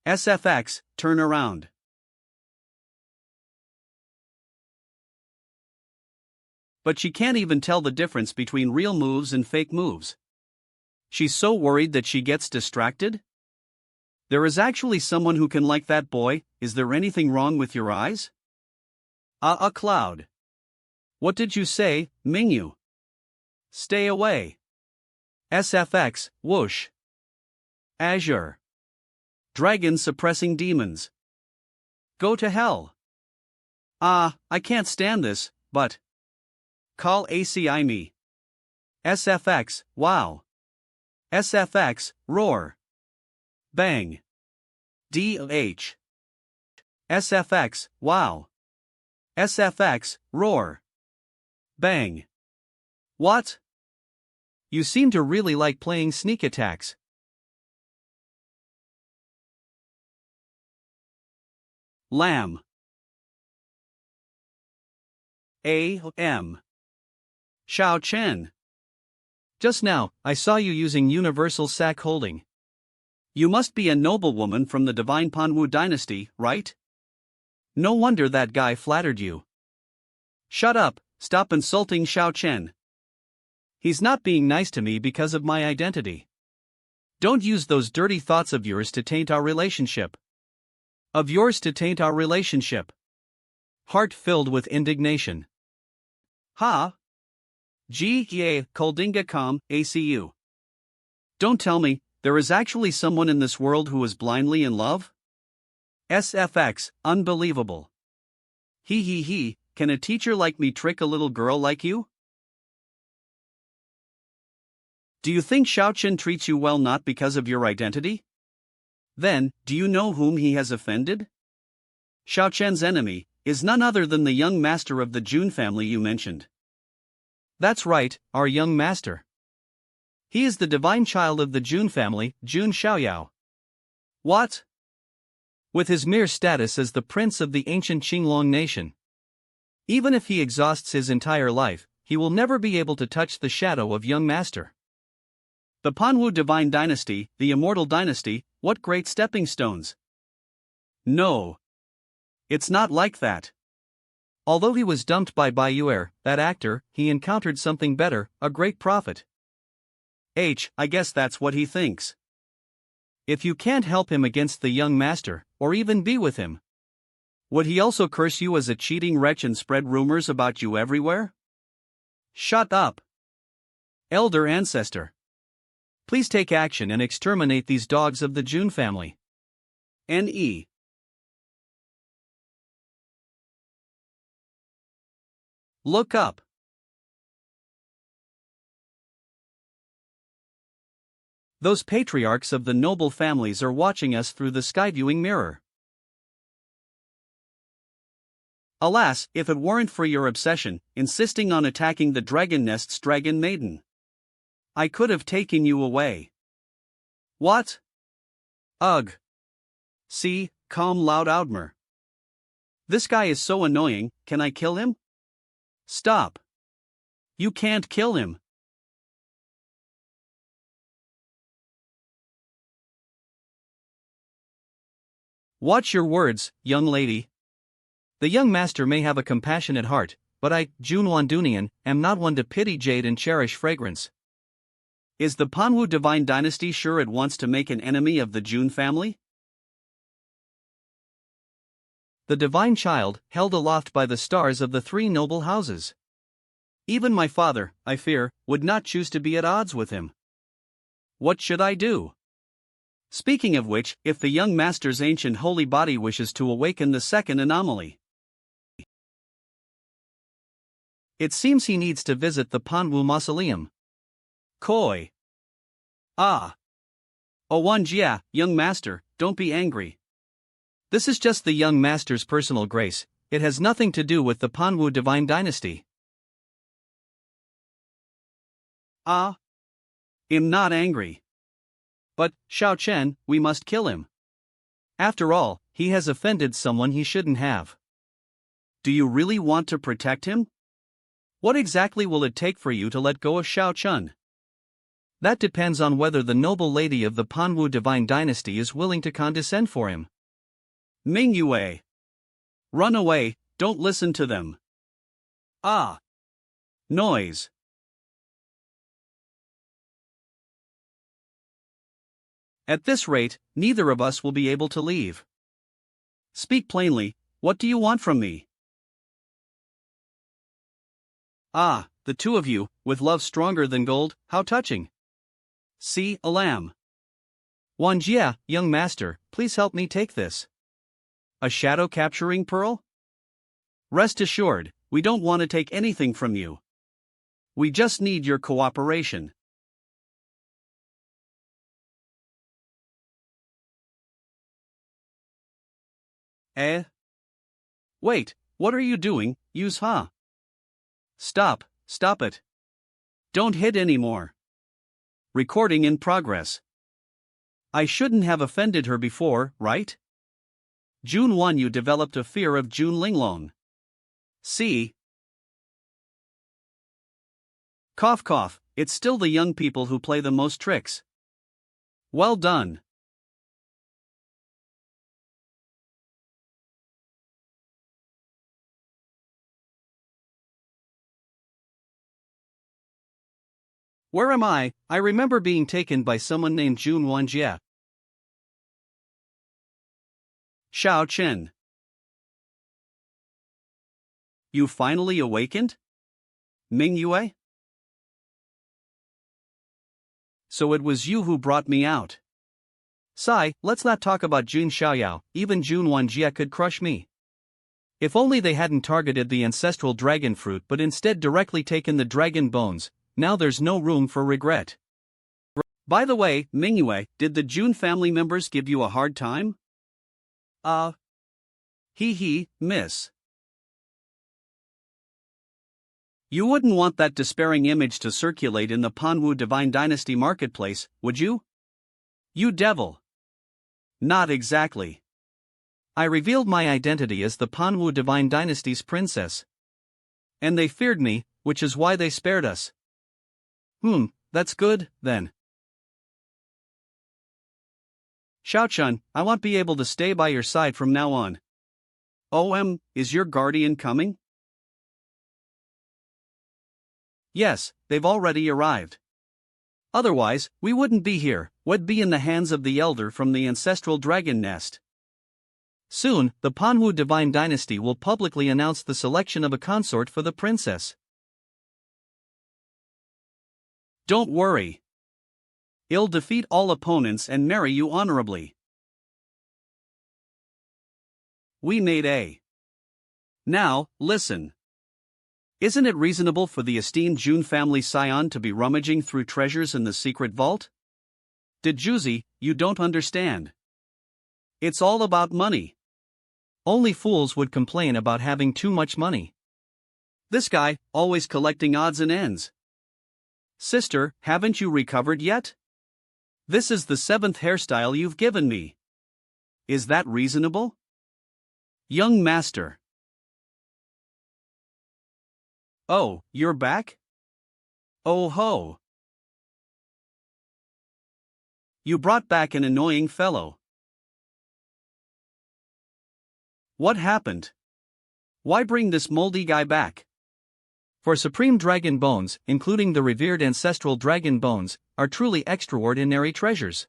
SFX, turn around. But she can't even tell the difference between real moves and fake moves. She's so worried that she gets distracted? There is actually someone who can like that boy, is there anything wrong with your eyes? A cloud. What did you say, Mingyu? Stay away. SFX, whoosh. Azure. Dragon suppressing demons. Go to hell. I can't stand this, but. Call ACI me. SFX, wow. SFX, roar. Bang. DH. SFX, wow. SFX, roar. Bang. What? You seem to really like playing sneak attacks. Lamb. A.M. Xiao Chen. Just now, I saw you using universal sack holding. You must be a noblewoman from the divine Panwu dynasty, right? No wonder that guy flattered you. Shut up, stop insulting Xiao Chen. He's not being nice to me because of my identity. Don't use those dirty thoughts of yours to taint our relationship. Of yours to taint our relationship. Heart filled with indignation. Ha! G.A. Koldinga.com, ACU. Don't tell me, there is actually someone in this world who is blindly in love? SFX, unbelievable. He, can a teacher like me trick a little girl like you? Do you think Xiaochen treats you well not because of your identity? Then, do you know whom he has offended? Xiaochen's enemy is none other than the young master of the Jun family you mentioned. That's right, our young master. He is the divine child of the Jun family, Jun Xiaoyao. What? With his mere status as the prince of the ancient Qinglong nation. Even if he exhausts his entire life, he will never be able to touch the shadow of young master. The Panwu divine dynasty, the immortal dynasty, what great stepping stones. No. It's not like that. Although he was dumped by Taiyue, that actor, he encountered something better, a great prophet. I guess that's what he thinks. If you can't help him against the young master, or even be with him, would he also curse you as a cheating wretch and spread rumors about you everywhere? Shut up. Elder ancestor, please take action and exterminate these dogs of the Jun family. N.E. Look up. Those patriarchs of the noble families are watching us through the sky-viewing mirror. Alas, if it weren't for your obsession, insisting on attacking the dragon nest's dragon maiden, I could have taken you away. What? Ugh. See, calm loud Outmer. This guy is so annoying, can I kill him? Stop. You can't kill him. Watch your words, young lady. The young master may have a compassionate heart, but I, Jun Zhuangjian, am not one to pity jade and cherish fragrance. Is the Panwu divine dynasty sure it wants to make an enemy of the Jun family? The divine child, held aloft by the stars of the three noble houses. Even my father, I fear, would not choose to be at odds with him. What should I do? Speaking of which, if the young master's ancient holy body wishes to awaken the second anomaly, it seems he needs to visit the Panwu mausoleum. Koi. Ah. Wanjia, young master, don't be angry. This is just the young master's personal grace, it has nothing to do with the Panwu divine dynasty. I'm not angry. But, Xiao Chen, we must kill him. After all, he has offended someone he shouldn't have. Do you really want to protect him? What exactly will it take for you to let go of Xiao Chen? That depends on whether the noble lady of the Panwu divine dynasty is willing to condescend for him. Mingyue. Run away, don't listen to them. Noise. At this rate, neither of us will be able to leave. Speak plainly, what do you want from me? The two of you, with love stronger than gold, how touching. See, a lamb. Wanjia, young master, please help me take this. A shadow capturing pearl? Rest assured, we don't want to take anything from you. We just need your cooperation. Wait, what are you doing, Use Ha? Stop it. Don't hit anymore. Recording in progress. I shouldn't have offended her before, right? June 1 you developed a fear of June Linglong. See? Cough cough, it's still the young people who play the most tricks. Well done. Where am I? I remember being taken by someone named Jun Zhuangjian. Xiao Chen. You finally awakened? Mingyue? So it was you who brought me out. Sai, let's not talk about Jun Xiaoyao, even Jun Zhuangjian could crush me. If only they hadn't targeted the ancestral dragon fruit but instead directly taken the dragon bones, now there's no room for regret. By the way, Mingyue, did the Jun family members give you a hard time? Miss. You wouldn't want that despairing image to circulate in the Panwu Divine Dynasty marketplace, would you? You devil. Not exactly. I revealed my identity as the Panwu Divine Dynasty's princess. And they feared me, which is why they spared us. That's good, then. Xiaochun, I won't be able to stay by your side from now on. Is your guardian coming? Yes, they've already arrived. Otherwise, we wouldn't be here, we'd be in the hands of the elder from the ancestral dragon nest. Soon, the Pan Huang divine dynasty will publicly announce the selection of a consort for the princess. Don't worry. I'll defeat all opponents and marry you honorably. We made a. Now, listen. Isn't it reasonable for the esteemed Jun family scion to be rummaging through treasures in the secret vault? Did Juzi, you don't understand. It's all about money. Only fools would complain about having too much money. This guy, always collecting odds and ends. Sister, haven't you recovered yet? This is the 7th hairstyle you've given me. Is that reasonable? Young master. Oh, you're back? Oh ho. You brought back an annoying fellow. What happened? Why bring this moldy guy back? For supreme dragon bones, including the revered ancestral dragon bones, are truly extraordinary treasures.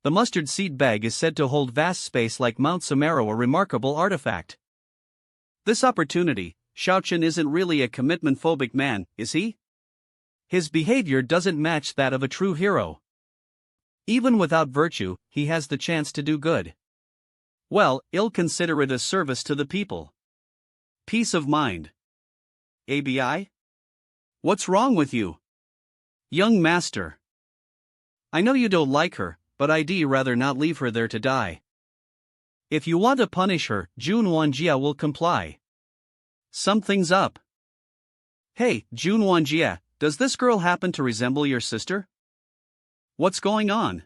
The mustard seed bag is said to hold vast space like Mount Sumeru, a remarkable artifact. This opportunity, Xiaochun isn't really a commitment-phobic man, is he? His behavior doesn't match that of a true hero. Even without virtue, he has the chance to do good. Well, I'll consider it a service to the people. Peace of mind. ABI? What's wrong with you? Young master. I know you don't like her, but I'd rather not leave her there to die. If you want to punish her, Jun Zhuangjian will comply. Something's up. Hey, Jun Zhuangjian, does this girl happen to resemble your sister? What's going on?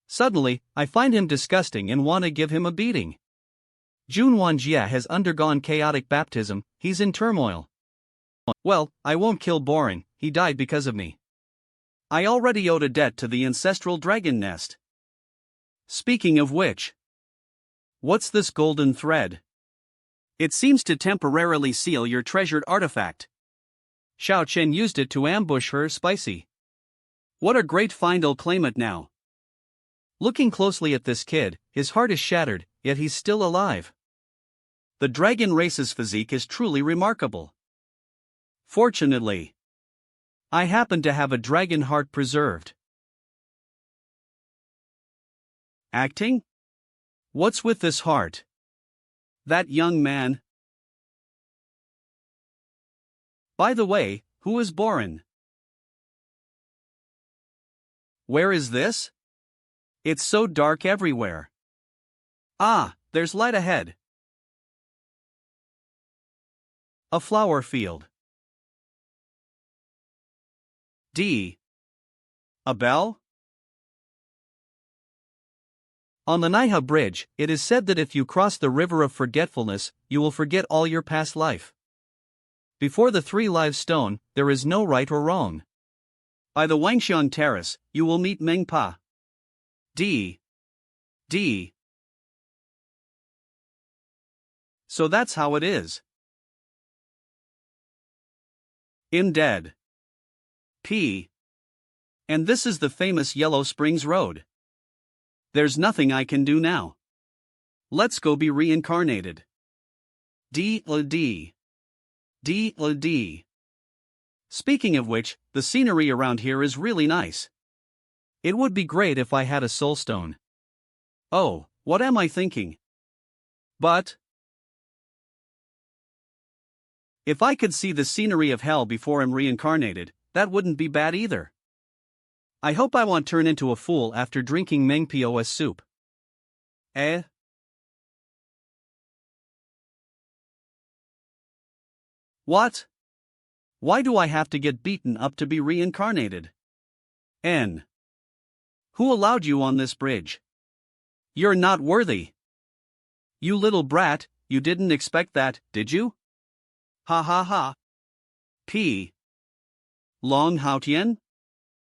Suddenly, I find him disgusting and want to give him a beating. Jun Zhuangjian has undergone chaotic baptism, he's in turmoil. Well, I won't kill Boring, he died because of me. I already owed a debt to the ancestral dragon nest. Speaking of which, what's this golden thread? It seems to temporarily seal your treasured artifact. Xiaochun used it to ambush her spicy. What a great find, I'll claim it now. Looking closely at this kid, his heart is shattered, yet he's still alive. The dragon race's physique is truly remarkable. Fortunately, I happen to have a dragon heart preserved. Acting? What's with this heart? That young man. By the way, who is Borin? Where is this? It's so dark everywhere. Ah, there's light ahead. A flower field. A bell? On the Naiha Bridge, it is said that if you cross the river of forgetfulness, you will forget all your past life. Before the 3 lives stone, there is no right or wrong. By the Wangxian Terrace, you will meet Meng Pa. So that's how it is. I'm dead. And this is the famous Yellow Springs Road. There's nothing I can do now. Let's go be reincarnated. Speaking of which, the scenery around here is really nice. It would be great if I had a soul stone. Oh, what am I thinking? But if I could see the scenery of hell before I'm reincarnated, that wouldn't be bad either. I hope I won't turn into a fool after drinking Mengpos soup. What? Why do I have to get beaten up to be reincarnated? N. Who allowed you on this bridge? You're not worthy. You little brat, you didn't expect that, did you? Ha ha ha. P. Long Haotian?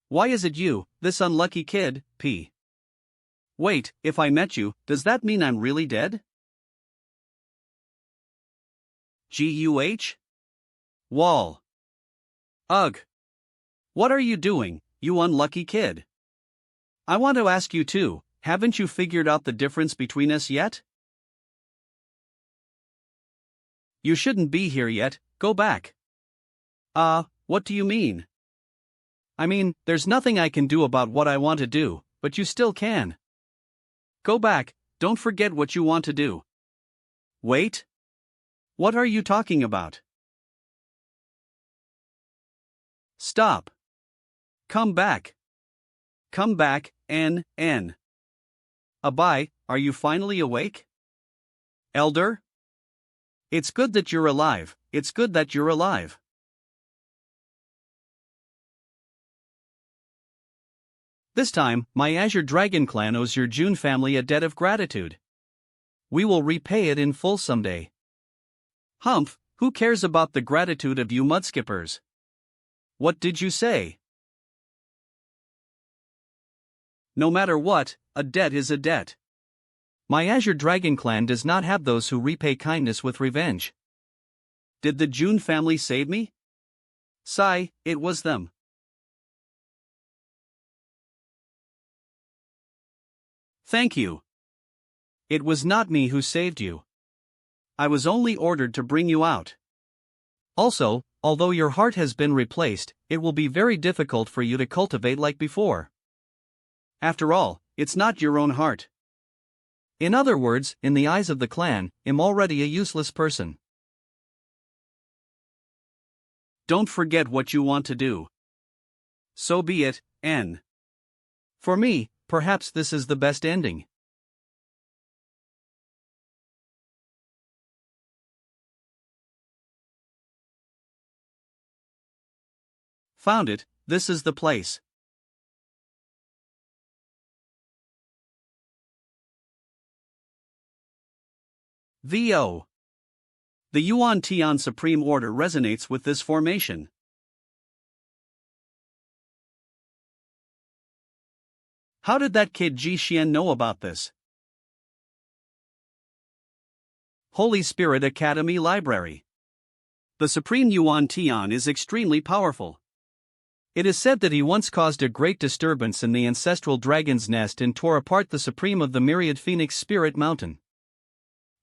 Why is it you, this unlucky kid, P? Wait, if I met you, does that mean I'm really dead? Guh? Wall. Ugh. What are you doing, you unlucky kid? I want to ask you too, haven't you figured out the difference between us yet? You shouldn't be here yet, go back. What do you mean? I mean, there's nothing I can do about what I want to do, but you still can. Go back, don't forget what you want to do. Wait? What are you talking about? Stop. Come back. Come back, N. Abai, are you finally awake? Elder? It's good that you're alive, it's good that you're alive. This time, my Azure Dragon clan owes your Jun family a debt of gratitude. We will repay it in full someday. Humph, who cares about the gratitude of you mudskippers? What did you say? No matter what, a debt is a debt. My Azure Dragon clan does not have those who repay kindness with revenge. Did the Jun family save me? Sigh, it was them. Thank you. It was not me who saved you. I was only ordered to bring you out. Also, although your heart has been replaced, it will be very difficult for you to cultivate like before. After all, it's not your own heart. In other words, in the eyes of the clan, I'm already a useless person. Don't forget what you want to do. So be it, N. For me, perhaps this is the best ending. Found it, this is the place. VO. The Yuan Tian Supreme Order resonates with this formation. How did that kid Ji Xian know about this? Holy Spirit Academy Library. The Supreme Yuan Tian is extremely powerful. It is said that he once caused a great disturbance in the ancestral dragon's nest and tore apart the Supreme of the Myriad Phoenix Spirit Mountain.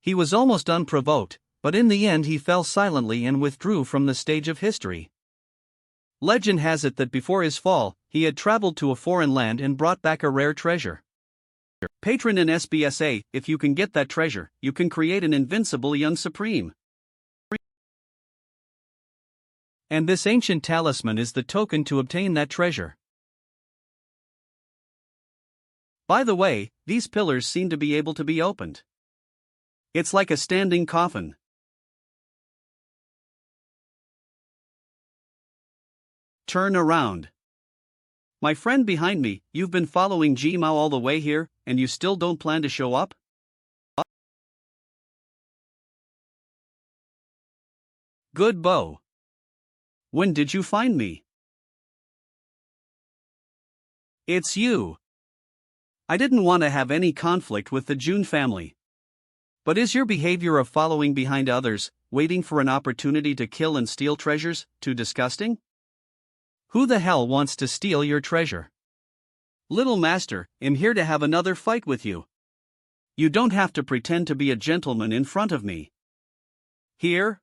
He was almost unprovoked, but in the end he fell silently and withdrew from the stage of history. Legend has it that before his fall, he had traveled to a foreign land and brought back a rare treasure. Patron in SBSA, if you can get that treasure, you can create an invincible young supreme. And this ancient talisman is the token to obtain that treasure. By the way, these pillars seem to be able to be opened. It's like a standing coffin. Turn around. My friend behind me, you've been following Ji Mao all the way here, and you still don't plan to show up? Good bow. When did you find me? It's you. I didn't want to have any conflict with the Jun family. But is your behavior of following behind others, waiting for an opportunity to kill and steal treasures, too disgusting? Who the hell wants to steal your treasure? Little master, I'm here to have another fight with you. You don't have to pretend to be a gentleman in front of me. Here?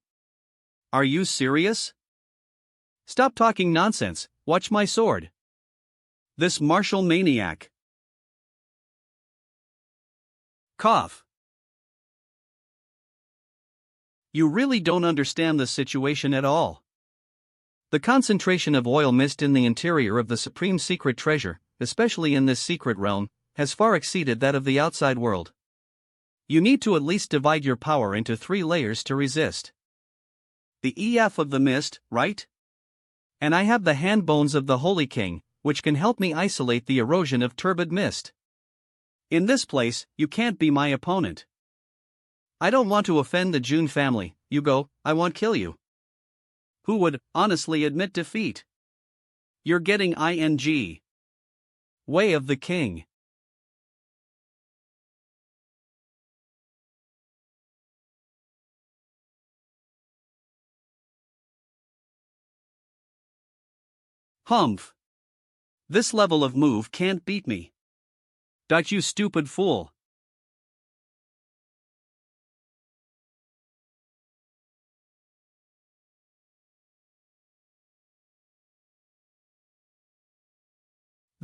Are you serious? Stop talking nonsense, watch my sword. This martial maniac. Cough. You really don't understand the situation at all. The concentration of oil mist in the interior of the supreme secret treasure, especially in this secret realm, has far exceeded that of the outside world. You need to at least divide your power into 3 layers to resist. The EF of the mist, right? And I have the hand bones of the Holy King, which can help me isolate the erosion of turbid mist. In this place, you can't be my opponent. I don't want to offend the Jun family, you go, I won't kill you. Who would honestly admit defeat? You're getting ing. Way of the king. Humph. This level of move can't beat me. Dot you stupid fool.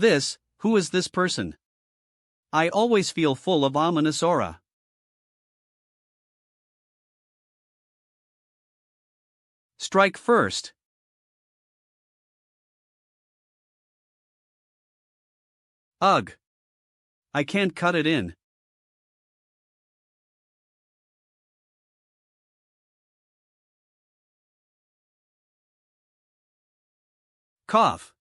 Who is this person? I always feel full of ominous aura. Strike first. Ugh. I can't cut it in. Cough.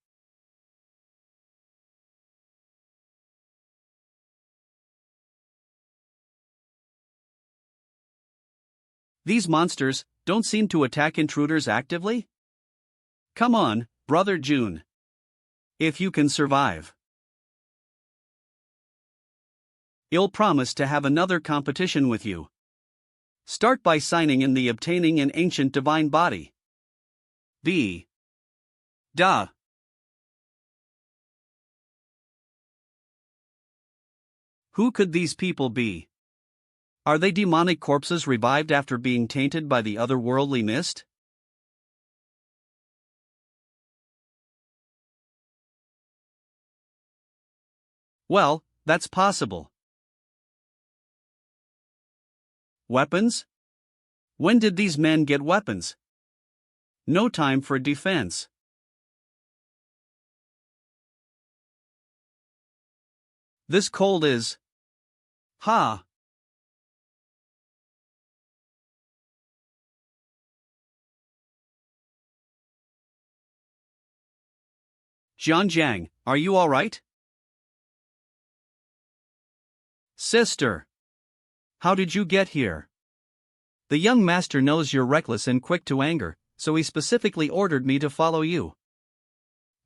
These monsters don't seem to attack intruders actively? Come on, brother Jun. If you can survive. I'll promise to have another competition with you. Start by signing in the obtaining an ancient divine body. B. Duh. Who could these people be? Are they demonic corpses revived after being tainted by the otherworldly mist? Well, that's possible. Weapons? When did these men get weapons? No time for defense. This cold is. Ha! Jiang, are you alright? Sister! How did you get here? The young master knows you're reckless and quick to anger, so he specifically ordered me to follow you.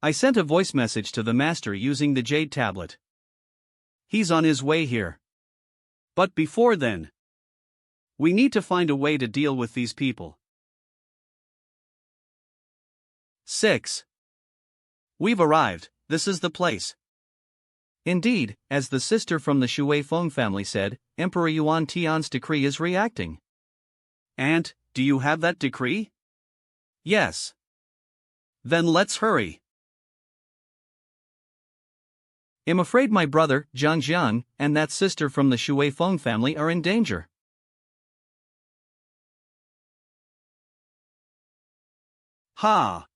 I sent a voice message to the master using the jade tablet. He's on his way here. But before then, we need to find a way to deal with these people. 6. We've arrived, this is the place. Indeed, as the sister from the Shui Feng family said, Emperor Yuan Tian's decree is reacting. Aunt, do you have that decree? Yes. Then let's hurry. I'm afraid my brother, Zhangjian, and that sister from the Shui Feng family are in danger. Ha!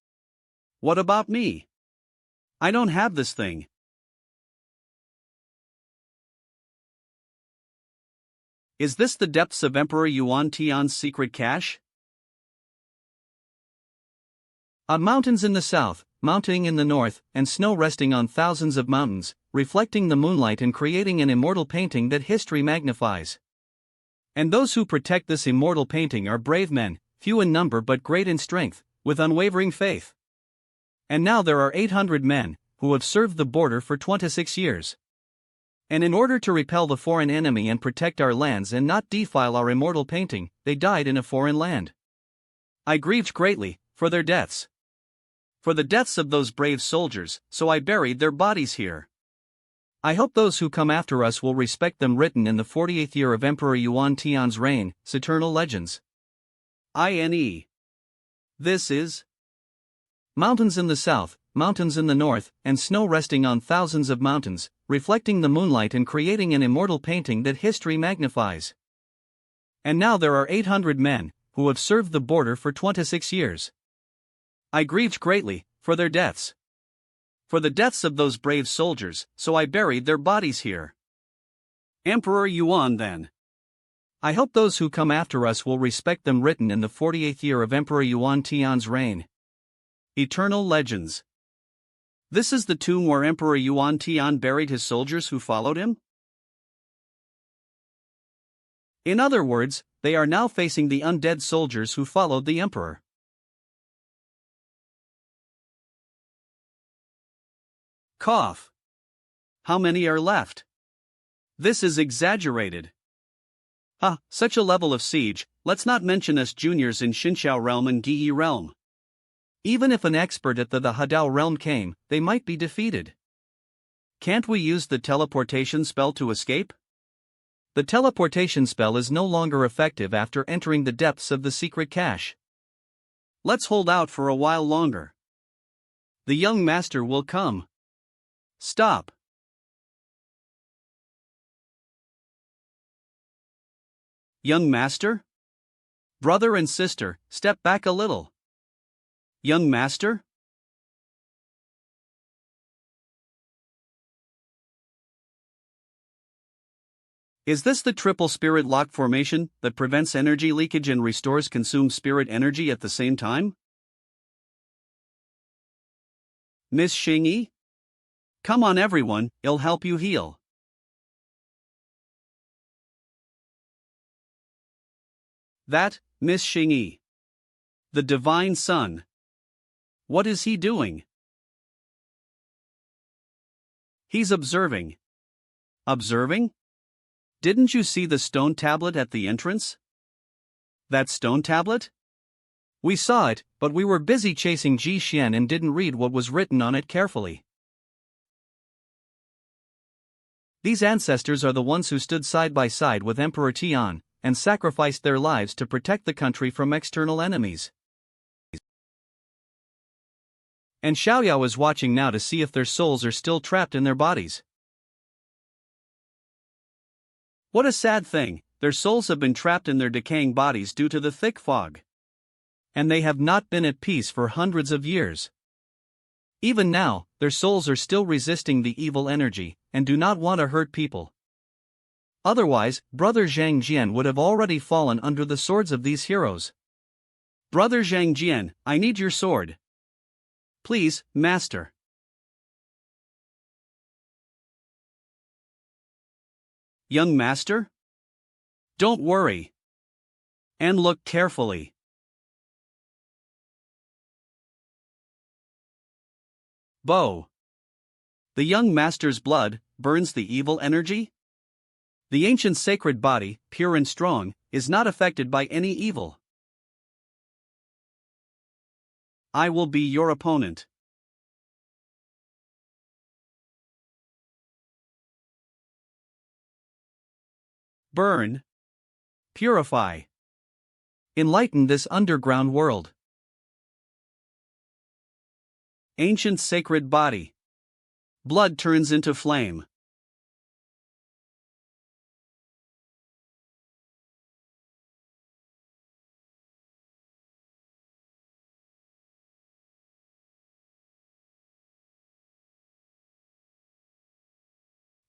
What about me? I don't have this thing. Is this the depths of Emperor Yuan Tian's secret cache? On mountains in the south, mounting in the north, and snow resting on thousands of mountains, reflecting the moonlight and creating an immortal painting that history magnifies. And those who protect this immortal painting are brave men, few in number but great in strength, with unwavering faith. And now there are 800 men, who have served the border for 26 years. And in order to repel the foreign enemy and protect our lands and not defile our immortal painting, they died in a foreign land. I grieved greatly, for their deaths. For the deaths of those brave soldiers, so I buried their bodies here. I hope those who come after us will respect them. Written in the 48th year of Emperor Yuan Tian's reign, Eternal Legends. INE. This is mountains in the south, mountains in the north, and snow resting on thousands of mountains, reflecting the moonlight and creating an immortal painting that history magnifies. And now there are 800 men, who have served the border for 26 years. I grieved greatly, for their deaths. For the deaths of those brave soldiers, so I buried their bodies here. Emperor Yuan then. I hope those who come after us will respect them. Written in the 48th year of Emperor Yuan Tian's reign. Eternal Legends. This is the tomb where Emperor Yuan Tian buried his soldiers who followed him? In other words, they are now facing the undead soldiers who followed the emperor. Cough. How many are left? This is exaggerated. Such a level of siege, let's not mention us juniors in Xinxiao realm and Ge realm. Even if an expert at the Hadao realm came, they might be defeated. Can't we use the teleportation spell to escape? The teleportation spell is no longer effective after entering the depths of the secret cache. Let's hold out for a while longer. The young master will come. Stop. Young master? Brother and sister, step back a little. Young master? Is this the triple spirit lock formation that prevents energy leakage and restores consumed spirit energy at the same time? Miss Xingyi? Come on everyone, it'll help you heal. That, Miss Xingyi. The Divine Son. What is he doing? He's observing. Observing? Didn't you see the stone tablet at the entrance? That stone tablet? We saw it, but we were busy chasing Ji Xian and didn't read what was written on it carefully. These ancestors are the ones who stood side by side with Emperor Tian, and sacrificed their lives to protect the country from external enemies. And Xiaoyao is watching now to see if their souls are still trapped in their bodies. What a sad thing, their souls have been trapped in their decaying bodies due to the thick fog. And they have not been at peace for hundreds of years. Even now, their souls are still resisting the evil energy, and do not want to hurt people. Otherwise, Brother Zhangjian would have already fallen under the swords of these heroes. Brother Zhangjian, I need your sword. Please, master. Young master? Don't worry. And look carefully. Bow. The young master's blood burns the evil energy? The ancient sacred body, pure and strong, is not affected by any evil. I will be your opponent. Burn. Purify. Enlighten this underground world. Ancient sacred body. Blood turns into flame.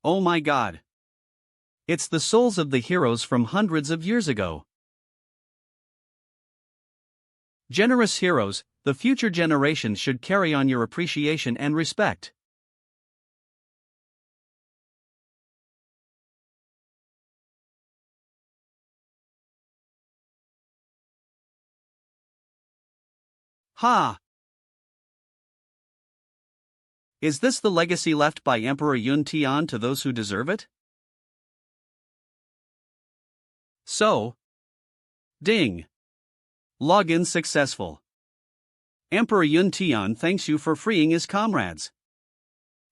Oh my God. It's the souls of the heroes from hundreds of years ago. Generous heroes, the future generations should carry on your appreciation and respect. Ha! Is this the legacy left by Emperor Yun Tian to those who deserve it? So. Ding. Login successful. Emperor Yun Tian thanks you for freeing his comrades.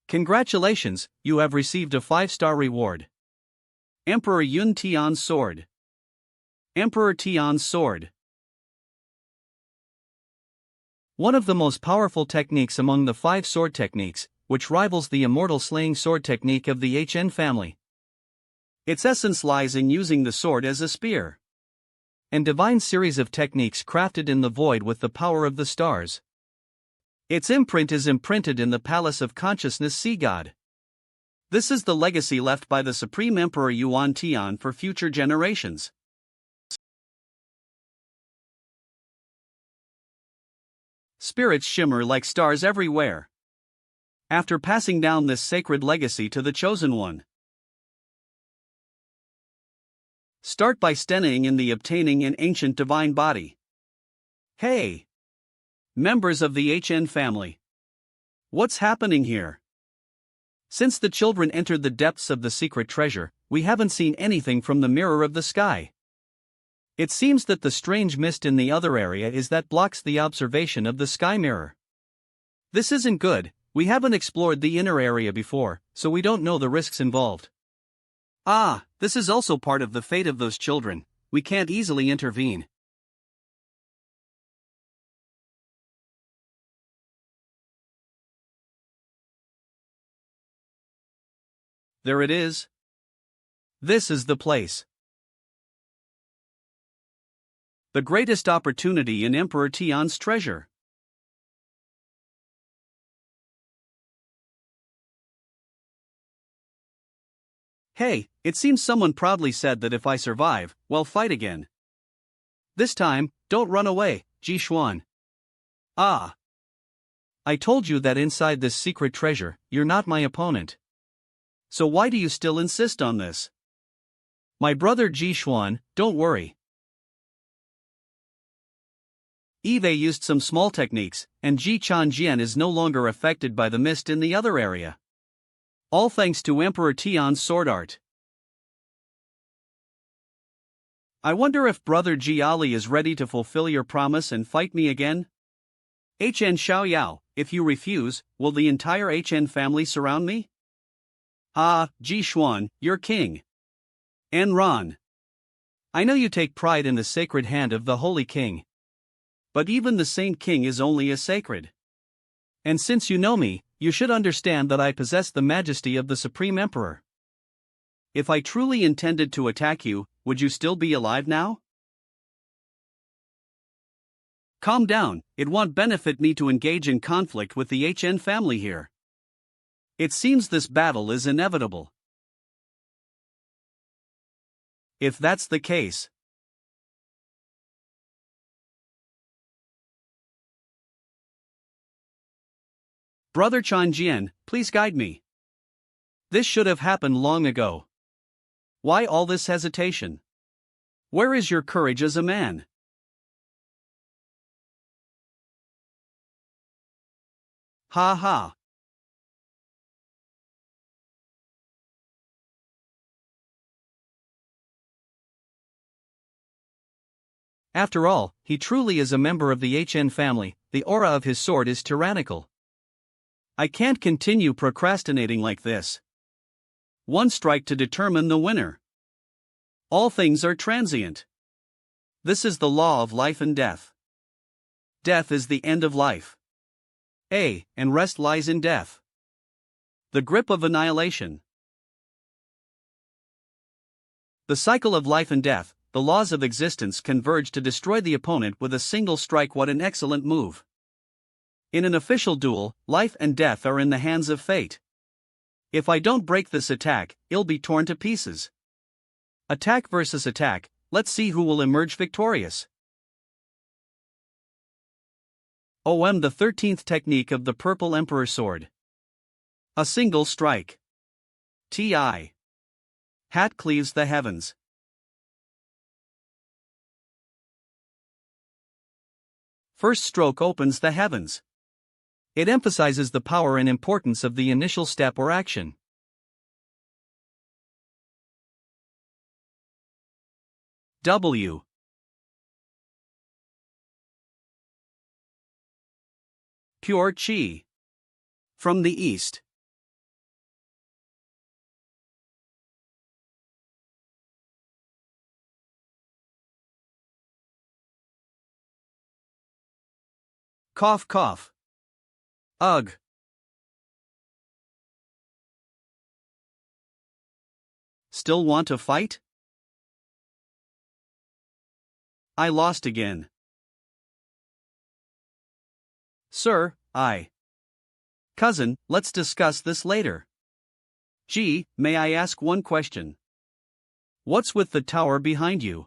Congratulations, you have received a 5-star reward. Emperor Yun Tian's sword. Emperor Tian's sword. One of the most powerful techniques among the 5 sword techniques, which rivals the immortal slaying sword technique of the HN family. Its essence lies in using the sword as a spear. And divine series of techniques crafted in the void with the power of the stars. Its imprint is imprinted in the palace of consciousness sea god. This is the legacy left by the Supreme Emperor Yuan Tian for future generations. Spirits shimmer like stars everywhere. After passing down this sacred legacy to the Chosen One. Start by studying in the obtaining an ancient divine body. Hey! Members of the HN family. What's happening here? Since the children entered the depths of the secret treasure, we haven't seen anything from the mirror of the sky. It seems that the strange mist in the other area is that blocks the observation of the sky mirror. This isn't good. We haven't explored the inner area before, so we don't know the risks involved. Ah, this is also part of the fate of those children. We can't easily intervene. There it is. This is the place. The greatest opportunity in Emperor Tian's treasure. Hey, it seems someone proudly said that if I survive, well, fight again. This time, don't run away, Ji Xuan. Ah. I told you that inside this secret treasure, you're not my opponent. So why do you still insist on this? My brother Ji Xuan, don't worry. Eve used some small techniques, and Ye Xingyun is no longer affected by the mist in the other area. All thanks to Emperor Tian's sword art. I wonder if Brother Ji Ali is ready to fulfill your promise and fight me again? HN Xiaoyao, if you refuse, will the entire HN family surround me? Ah, Ji Xuan, you're king. Enron. I know you take pride in the sacred hand of the Holy King. But even the Saint King is only as sacred. And since you know me, you should understand that I possess the majesty of the Supreme Emperor. If I truly intended to attack you, would you still be alive now? Calm down, it won't benefit me to engage in conflict with the HN family here. It seems this battle is inevitable. If that's the case. Brother Zhuangjian, please guide me. This should have happened long ago. Why all this hesitation? Where is your courage as a man? Ha ha. After all, he truly is a member of the HN family. The aura of his sword is tyrannical. I can't continue procrastinating like this. One strike to determine the winner. All things are transient. This is the law of life and death. Death is the end of life. And rest lies in death. The grip of annihilation. The cycle of life and death, the laws of existence converge to destroy the opponent with a single strike. What an excellent move. In an official duel, life and death are in the hands of fate. If I don't break this attack, it'll be torn to pieces. Attack versus attack, let's see who will emerge victorious. The 13th technique of the Purple Emperor Sword. A single strike. Ti. Hat cleaves the heavens. First stroke opens the heavens. It emphasizes the power and importance of the initial step or action. W. Pure Qi. From the east. Cough cough. Ugh. Still want to fight? I lost again. Sir, Cousin, let's discuss this later. Gee, may I ask one question? What's with the tower behind you?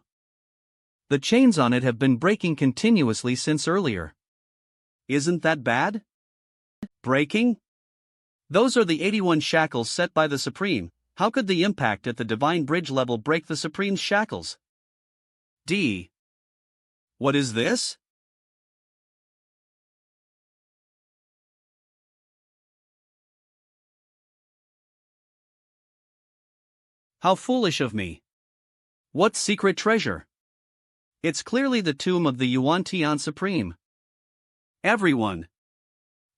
The chains on it have been breaking continuously since earlier. Isn't that bad? Breaking? Those are the 81 shackles set by the Supreme. How could the impact at the divine bridge level break the Supreme's shackles? What is this? How foolish of me. What secret treasure? It's clearly the tomb of the Yuan Tian Supreme. Everyone,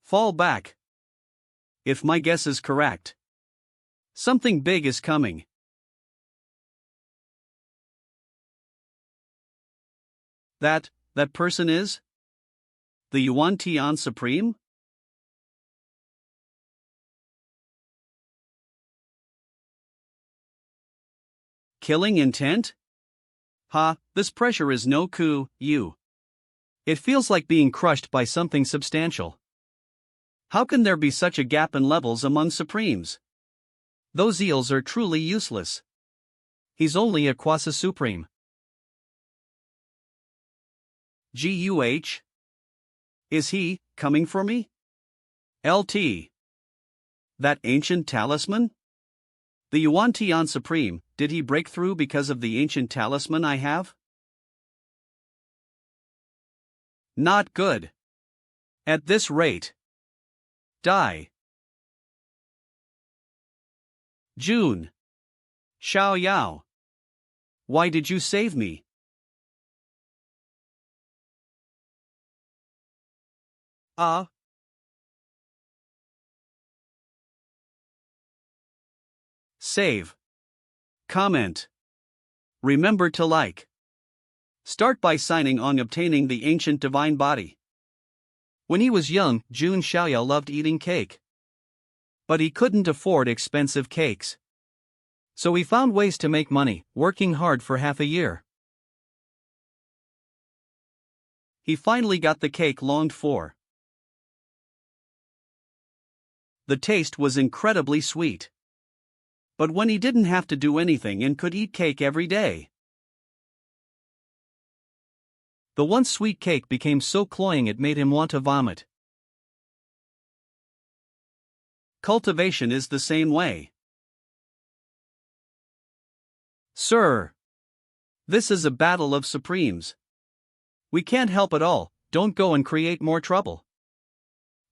fall back. If my guess is correct, something big is coming. That person is? The Yuan Tian Supreme? Killing intent? Ha, this pressure is no coup, you. It feels like being crushed by something substantial. How can there be such a gap in levels among Supremes? Those eels are truly useless. He's only a quasi-supreme. GUH? Is he coming for me? LT. That ancient talisman? The Yuan Tian Supreme, did he break through because of the ancient talisman I have? Not good. At this rate. Die. Jun Xiaoyao. Why did you save me? Save. Comment. Remember to like. Start by signing on obtaining the ancient divine body. When he was young, Jun Xiaoyao loved eating cake. But he couldn't afford expensive cakes. So he found ways to make money, working hard for half a year. He finally got the cake longed for. The taste was incredibly sweet. But when he didn't have to do anything and could eat cake every day, the once sweet cake became so cloying it made him want to vomit. Cultivation is the same way. Sir, this is a battle of supremes. We can't help it all, don't go and create more trouble.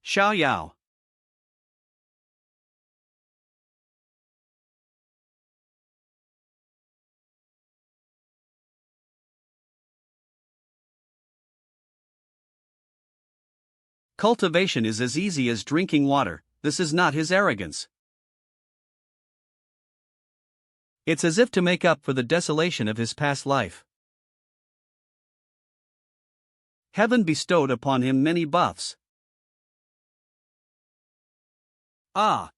Xiaoyao. Cultivation is as easy as drinking water, this is not his arrogance. It's as if to make up for the desolation of his past life. Heaven bestowed upon him many buffs. And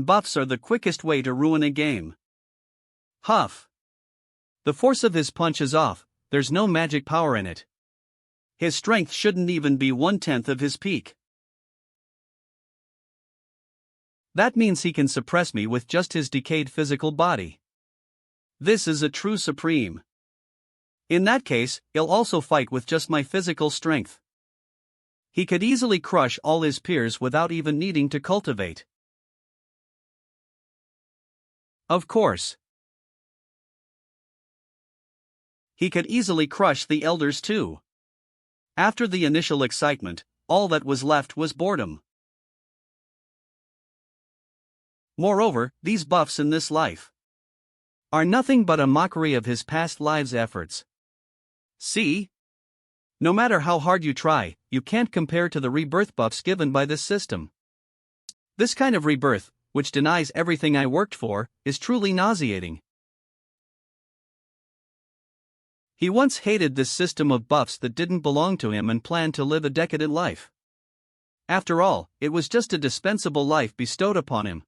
buffs are the quickest way to ruin a game. Huff. The force of his punch is off, there's no magic power in it. His strength shouldn't even be 1/10 of his peak. That means he can suppress me with just his decayed physical body. This is a true supreme. In that case, he'll also fight with just my physical strength. He could easily crush all his peers without even needing to cultivate. Of course. He could easily crush the elders too. After the initial excitement, all that was left was boredom. Moreover, these buffs in this life are nothing but a mockery of his past life's efforts. See? No matter how hard you try, you can't compare to the rebirth buffs given by this system. This kind of rebirth, which denies everything I worked for, is truly nauseating. He once hated this system of buffs that didn't belong to him and planned to live a decadent life. After all, it was just a dispensable life bestowed upon him.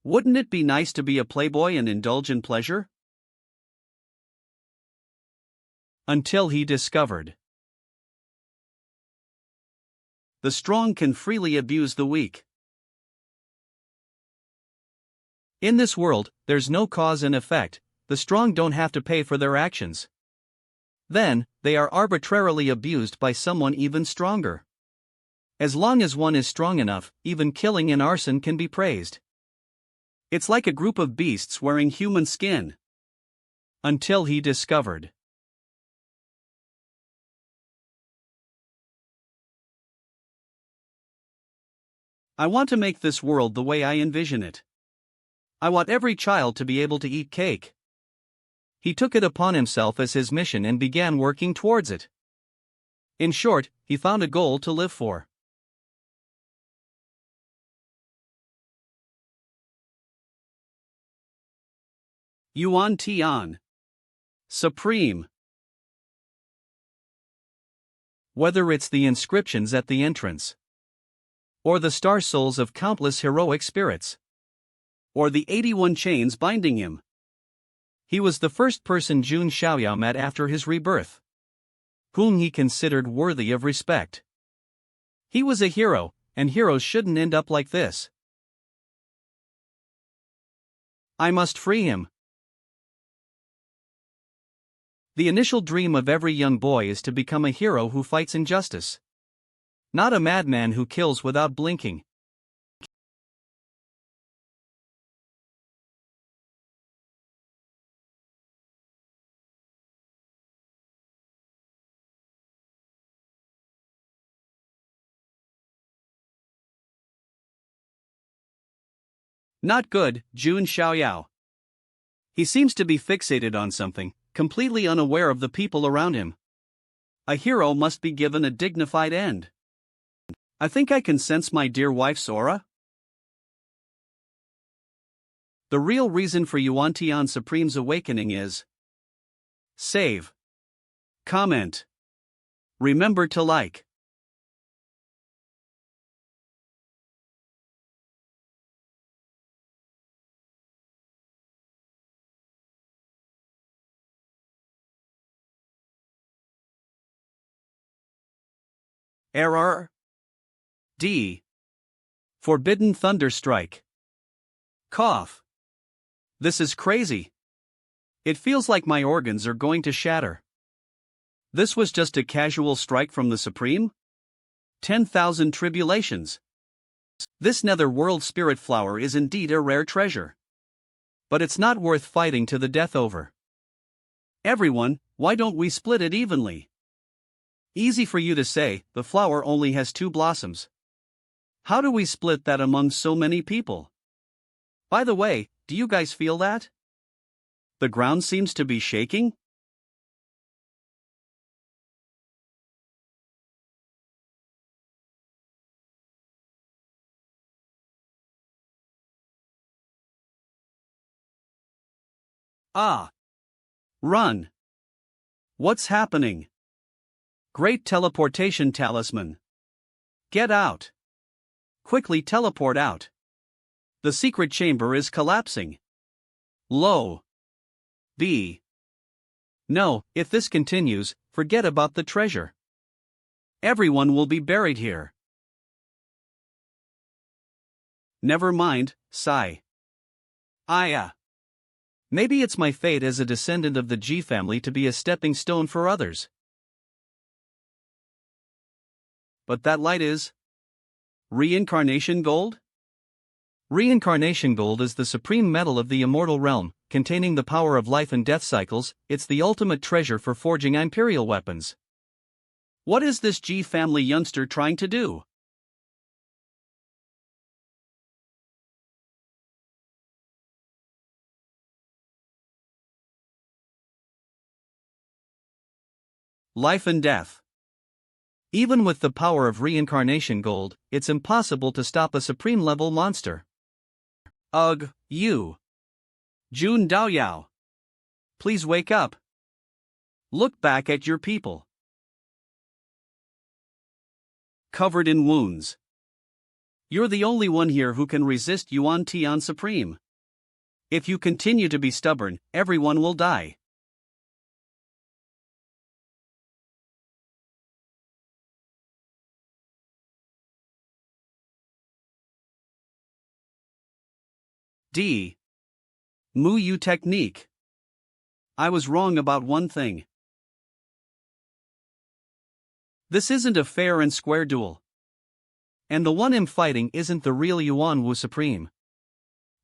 Wouldn't it be nice to be a playboy and indulge in pleasure? Until he discovered the strong can freely abuse the weak. In this world, there's no cause and effect, the strong don't have to pay for their actions. Then, they are arbitrarily abused by someone even stronger. As long as one is strong enough, even killing and arson can be praised. It's like a group of beasts wearing human skin. Until he discovered I want to make this world the way I envision it. I want every child to be able to eat cake. He took it upon himself as his mission and began working towards it. In short, he found a goal to live for. Yuan Tian. Supreme. Whether it's the inscriptions at the entrance, or the star souls of countless heroic spirits, or the 81 chains binding him, he was the first person Jun Xiaoyao met after his rebirth, whom he considered worthy of respect. He was a hero, and heroes shouldn't end up like this. I must free him. The initial dream of every young boy is to become a hero who fights injustice, not a madman who kills without blinking. Not good, Jun Xiaoyao. He seems to be fixated on something, completely unaware of the people around him. A hero must be given a dignified end. I think I can sense my dear wife's aura. The real reason for Yuan Tian Supreme's awakening is save, comment, remember to like. Error. D. Forbidden Thunderstrike. Cough. This is crazy. It feels like my organs are going to shatter. This was just a casual strike from the Supreme? 10,000 tribulations. This nether-world spirit flower is indeed a rare treasure. But it's not worth fighting to the death over. Everyone, why don't we split it evenly? Easy for you to say, the flower only has 2 blossoms. How do we split that among so many people? By the way, do you guys feel that? The ground seems to be shaking? Ah! Run! What's happening? Great teleportation talisman. Get out! Quickly teleport out. The secret chamber is collapsing. Low. B. No, if this continues, forget about the treasure. Everyone will be buried here. Never mind, sigh. Maybe it's my fate as a descendant of the G family to be a stepping stone for others. But that light is reincarnation gold? Reincarnation gold is the supreme metal of the immortal realm, containing the power of life and death cycles. It's the ultimate treasure for forging imperial weapons. What is this G family youngster trying to do? Life and death. Even with the power of reincarnation gold, it's impossible to stop a supreme level monster. Ugh, you. Jun Xiaoyao. Please wake up. Look back at your people. Covered in wounds. You're the only one here who can resist Yuan Tian Supreme. If you continue to be stubborn, everyone will die. D. Mu Yu technique. I was wrong about one thing. This isn't a fair and square duel. And the one I'm fighting isn't the real Yuan Wu Supreme.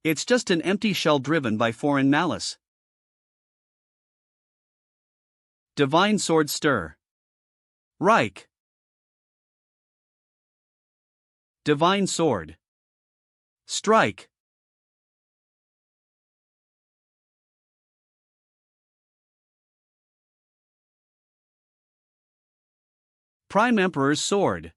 It's just an empty shell driven by foreign malice. Divine Sword Stir. Reich. Divine Sword. Strike. Prime Emperor's Sword.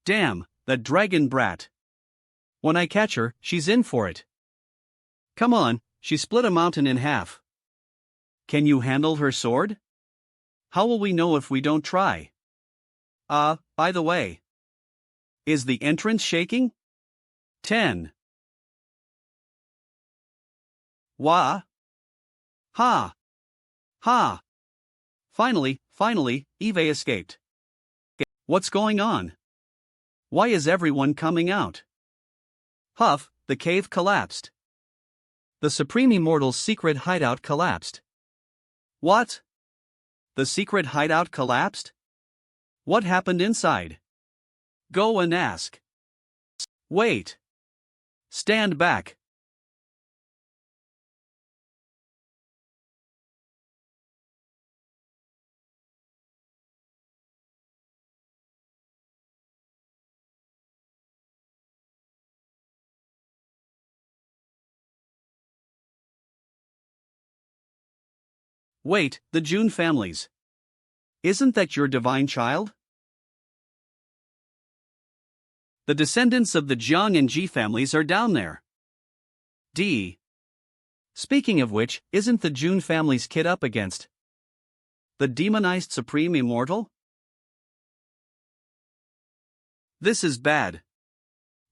Damn, that dragon brat. When I catch her, she's in for it. Come on, she split a mountain in half. Can you handle her sword? How will we know if we don't try? By the way. Is the entrance shaking? 10. Wah. Ha. Ha. Finally, Eve escaped. What's going on? Why is everyone coming out? Huff, the cave collapsed. The Supreme Immortal's secret hideout collapsed. What? The secret hideout collapsed? What happened inside? Go and ask. Wait. Stand back. Wait, the Jun families. Isn't that your divine child? The descendants of the Jiang and Ji families are down there. D. Speaking of which, isn't the Jun family's kid up against the demonized Supreme Immortal? This is bad.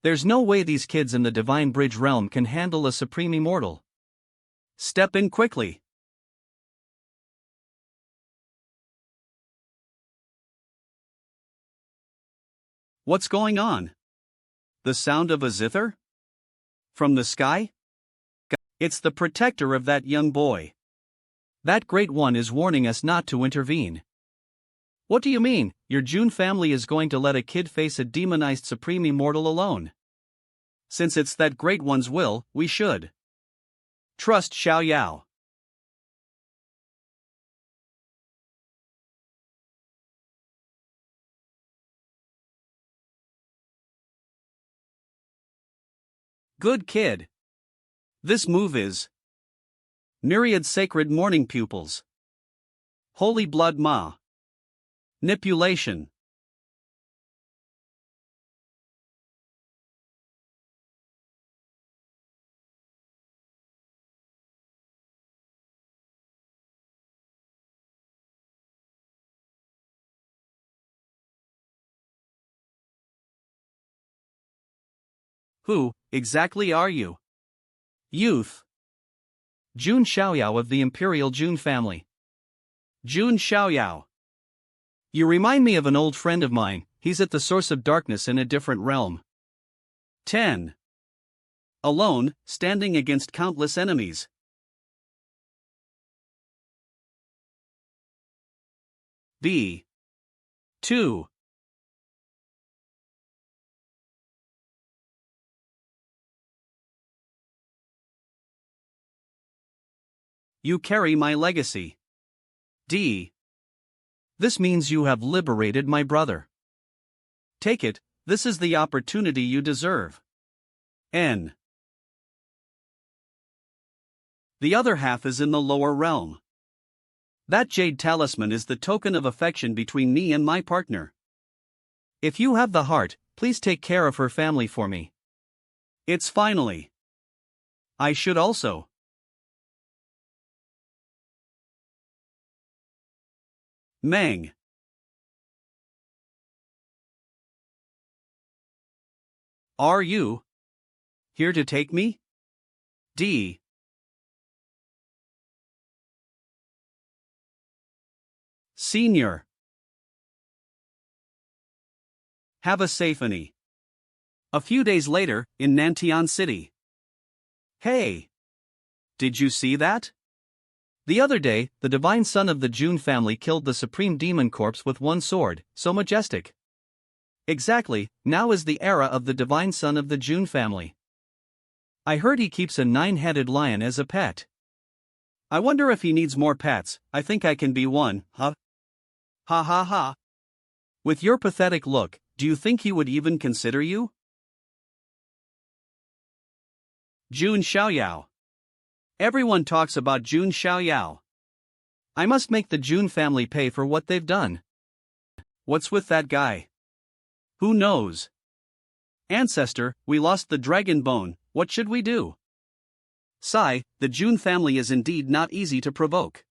There's no way these kids in the Divine Bridge realm can handle a Supreme Immortal. Step in quickly. What's going on? The sound of a zither? From the sky? It's the protector of that young boy. That great one is warning us not to intervene. What do you mean, your Jun family is going to let a kid face a demonized Supreme Immortal alone? Since it's that great one's will, we should trust Xiaoyao. Good kid. This move is myriad sacred morning pupils. Holy blood ma. Manipulation. Who, exactly are you? Youth. Jun Xiaoyao of the Imperial Jun family. Jun Xiaoyao. You remind me of an old friend of mine, he's at the source of darkness in a different realm. 10. Alone, standing against countless enemies. B. 2. You carry my legacy. D. This means you have liberated my brother. Take it, this is the opportunity you deserve. N. The other half is in the lower realm. That jade talisman is the token of affection between me and my partner. If you have the heart, please take care of her family for me. It's finally. I should also. Mang. Are you here to take me? D. Senior. Have a safe any. A few days later, in Nantian City. Hey! Did you see that? The other day, the divine son of the Jun family killed the supreme demon corpse with one sword, so majestic. Exactly, now is the era of the divine son of the Jun family. I heard he keeps a 9-headed lion as a pet. I wonder if he needs more pets. I think I can be one, huh? Ha ha ha. With your pathetic look, do you think he would even consider you? Jun Xiaoyao. Everyone talks about Jun Xiaoyao. I must make the Jun family pay for what they've done. What's with that guy? Who knows? Ancestor, we lost the dragon bone, what should we do? Sigh, the Jun family is indeed not easy to provoke.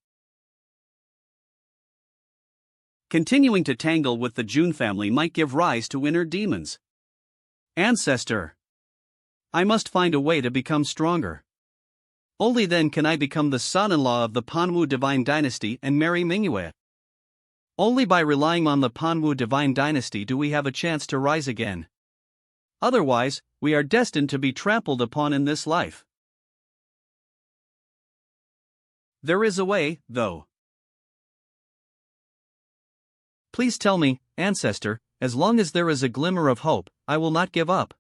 Continuing to tangle with the Jun family might give rise to inner demons. Ancestor. I must find a way to become stronger. Only then can I become the son-in-law of the Panwu divine dynasty and marry Mingyue. Only by relying on the Panwu divine dynasty do we have a chance to rise again. Otherwise, we are destined to be trampled upon in this life. There is a way, though. Please tell me, ancestor, as long as there is a glimmer of hope, I will not give up.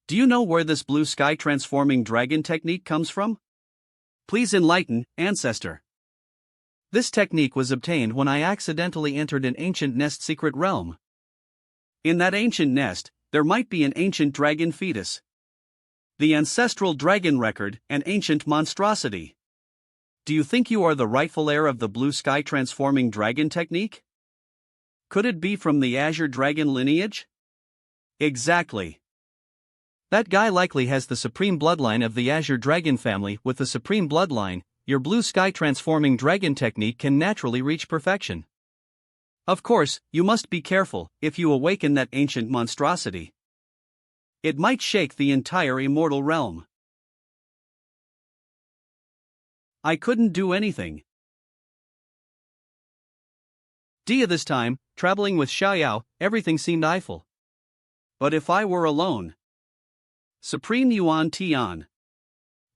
Do you know where this blue sky transforming dragon technique comes from? Please enlighten, ancestor. This technique was obtained when I accidentally entered an ancient nest secret realm. In that ancient nest, there might be an ancient dragon fetus. The ancestral dragon record, an ancient monstrosity. Do you think you are the rightful heir of the blue sky transforming dragon technique? Could it be from the Azure dragon lineage? Exactly. That guy likely has the supreme bloodline of the Azure dragon family. With the supreme bloodline, your blue sky transforming dragon technique can naturally reach perfection. Of course, you must be careful if you awaken that ancient monstrosity. It might shake the entire immortal realm. I couldn't do anything. This time, traveling with Xiaoyao, everything seemed eyeful. But if I were alone. Supreme Yuan Tian.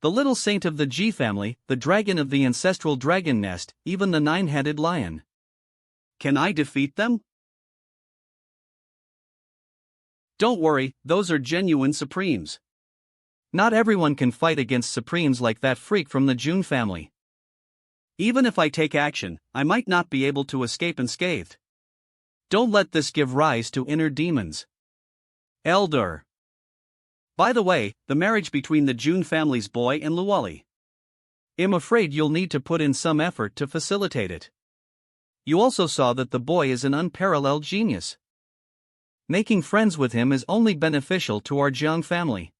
The little saint of the Ji family, the dragon of the ancestral dragon nest, even the nine-headed lion. Can I defeat them? Don't worry, those are genuine supremes. Not everyone can fight against supremes like that freak from the Jun family. Even if I take action, I might not be able to escape unscathed. Don't let this give rise to inner demons. Elder. By the way, the marriage between the Jun family's boy and Luoli. I'm afraid you'll need to put in some effort to facilitate it. You also saw that the boy is an unparalleled genius. Making friends with him is only beneficial to our Jiang family.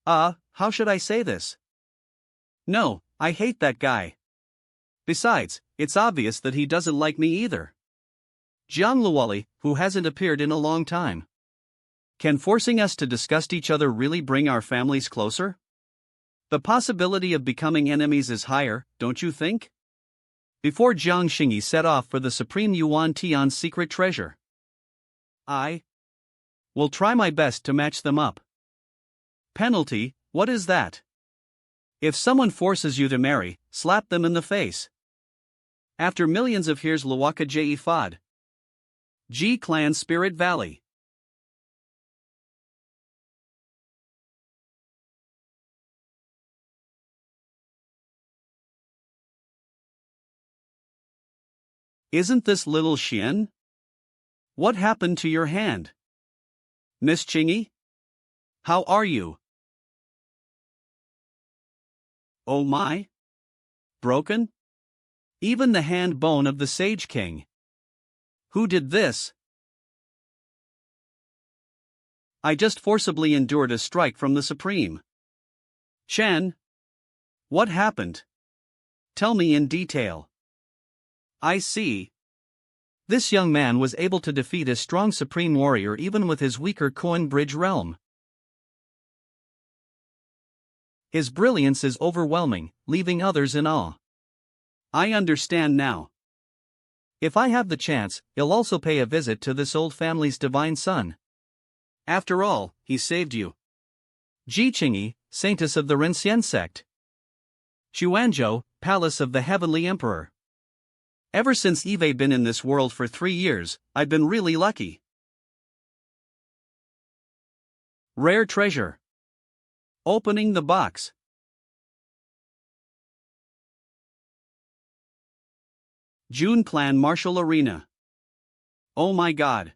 How should I say this? No, I hate that guy. Besides, it's obvious that he doesn't like me either. Jiang Luoli, who hasn't appeared in a long time. Can forcing us to disgust each other really bring our families closer? The possibility of becoming enemies is higher, don't you think? Before Jiang Xingyi set off for the Supreme Yuan Tian's secret treasure, I will try my best to match them up. Penalty, what is that? If someone forces you to marry, slap them in the face. After millions of years, Lawaka Ji Fad. G Clan Spirit Valley. Isn't this little Xian? What happened to your hand? Miss Qingyi? How are you? Oh my? Broken? Even the hand bone of the Sage King. Who did this? I just forcibly endured a strike from the Supreme. Chen? What happened? Tell me in detail. I see. This young man was able to defeat a strong Supreme warrior even with his weaker Coin Bridge realm. His brilliance is overwhelming, leaving others in awe. I understand now. If I have the chance, I'll also pay a visit to this old family's divine son. After all, he saved you. Ji Qingyi, saintess of the Renxian sect. Xuanzhou, palace of the heavenly emperor. Ever since Eve been in this world for 3 years, I've been really lucky. Rare treasure. Opening the box. Jun Clan Martial Arena. Oh my god.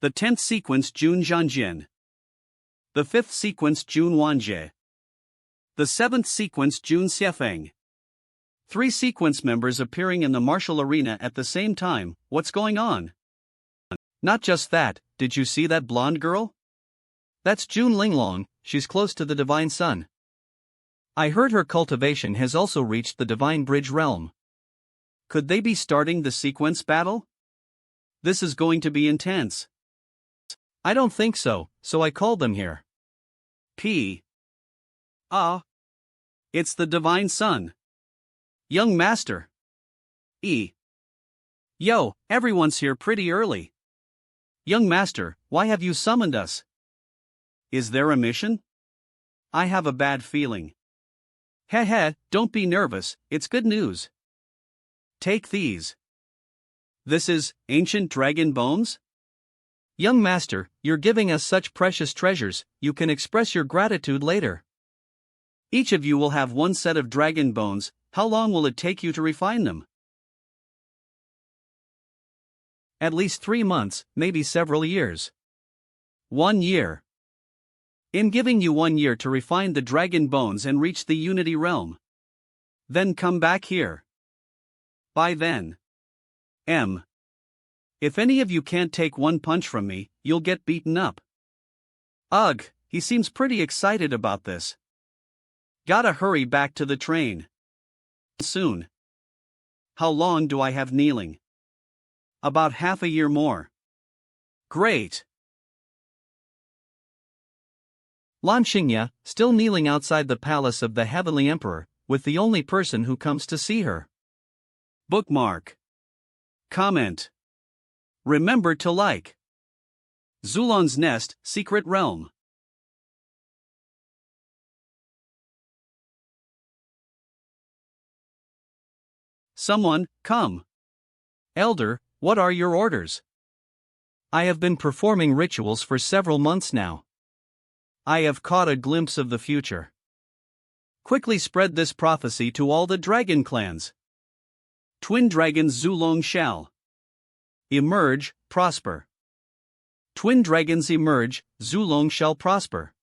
The 10th sequence Jun Zhuangjian. The 5th sequence Jun Wanjie. The 7th sequence Jun Xiaoyao. 3 sequence members appearing in the martial arena at the same time. What's going on? Not just that, did you see that blonde girl? That's Jun Linglong, she's close to the Divine Sun. I heard her cultivation has also reached the Divine Bridge realm. Could they be starting the sequence battle? This is going to be intense. I don't think so, so I called them here. It's the Divine Sun. Young Master. Yo, everyone's here pretty early. Young Master, why have you summoned us? Is there a mission? I have a bad feeling. Heh, don't be nervous, it's good news. Take these. This is ancient dragon bones? Young Master, you're giving us such precious treasures, you can express your gratitude later. Each of you will have one set of dragon bones. How long will it take you to refine them? At least 3 months, maybe several years. 1 year. In giving you 1 year to refine the dragon bones and reach the Unity Realm. Then come back here. By then. If any of you can't take one punch from me, you'll get beaten up. Ugh, he seems pretty excited about this. Gotta hurry back to the train. Soon. How long do I have kneeling? About half a year more. Great. Lan Xingya, still kneeling outside the palace of the Heavenly Emperor, with the only person who comes to see her. Bookmark. Comment. Remember to like. Zulon's Nest, Secret Realm. Someone, come. Elder, what are your orders? I have been performing rituals for several months now. I have caught a glimpse of the future. Quickly spread this prophecy to all the dragon clans. Twin dragons Zulong shall emerge, prosper. Twin dragons emerge, Zulong shall prosper.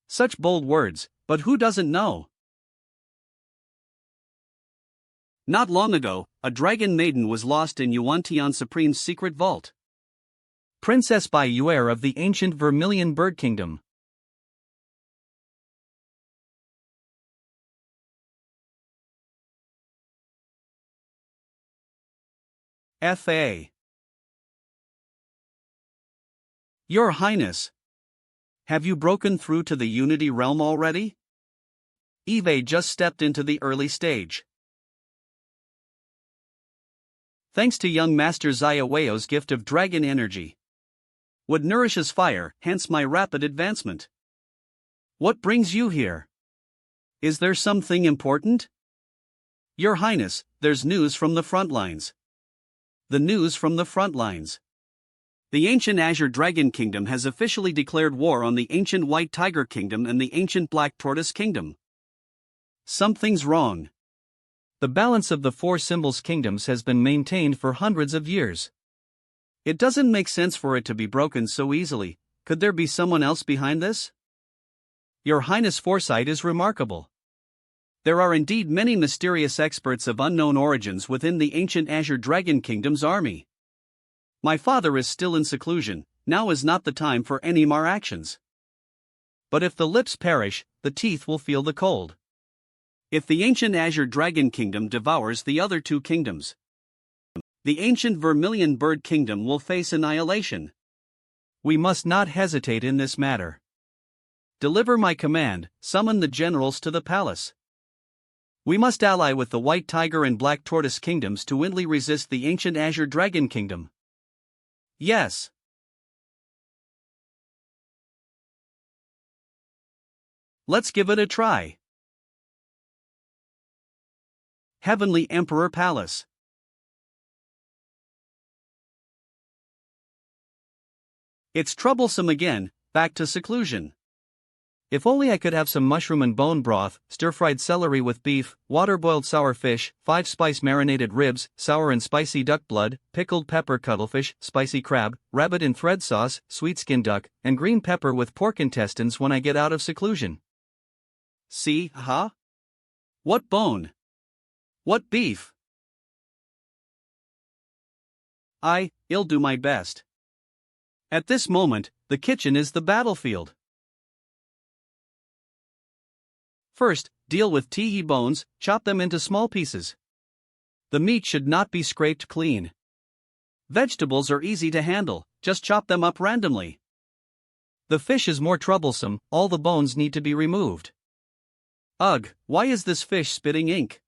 Such bold words, but who doesn't know? Not long ago, a dragon maiden was lost in Yuantian Supreme's secret vault. Princess Taiyue of the ancient Vermilion Bird Kingdom. F.A. Your Highness. Have you broken through to the Unity Realm already? Eve just stepped into the early stage. Thanks to young Master Xiaoyao's gift of dragon energy. Wood nourishes fire, hence my rapid advancement. What brings you here? Is there something important? Your Highness, there's news from the front lines. The news from the front lines. The ancient Azure Dragon Kingdom has officially declared war on the ancient White Tiger Kingdom and the ancient Black Tortoise Kingdom. Something's wrong. The balance of the 4 symbols kingdoms has been maintained for hundreds of years. It doesn't make sense for it to be broken so easily. Could there be someone else behind this? Your Highness' foresight is remarkable. There are indeed many mysterious experts of unknown origins within the ancient Azure Dragon Kingdom's army. My father is still in seclusion, now is not the time for any more actions. But if the lips perish, the teeth will feel the cold. If the ancient Azure Dragon Kingdom devours the other 2 kingdoms, the ancient Vermilion Bird Kingdom will face annihilation. We must not hesitate in this matter. Deliver my command, summon the generals to the palace. We must ally with the White Tiger and Black Tortoise Kingdoms to windly resist the ancient Azure Dragon Kingdom. Yes. Let's give it a try. Heavenly Emperor Palace. It's troublesome again, back to seclusion. If only I could have some mushroom and bone broth, stir-fried celery with beef, water-boiled sour fish, 5-spice marinated ribs, sour and spicy duck blood, pickled pepper cuttlefish, spicy crab, rabbit in thread sauce, sweet skin duck, and green pepper with pork intestines when I get out of seclusion. See, huh? What bone? What beef? I'll do my best. At this moment, the kitchen is the battlefield. First, deal with Taiyue bones, chop them into small pieces. The meat should not be scraped clean. Vegetables are easy to handle, just chop them up randomly. The fish is more troublesome, all the bones need to be removed. Ugh, why is this fish spitting ink?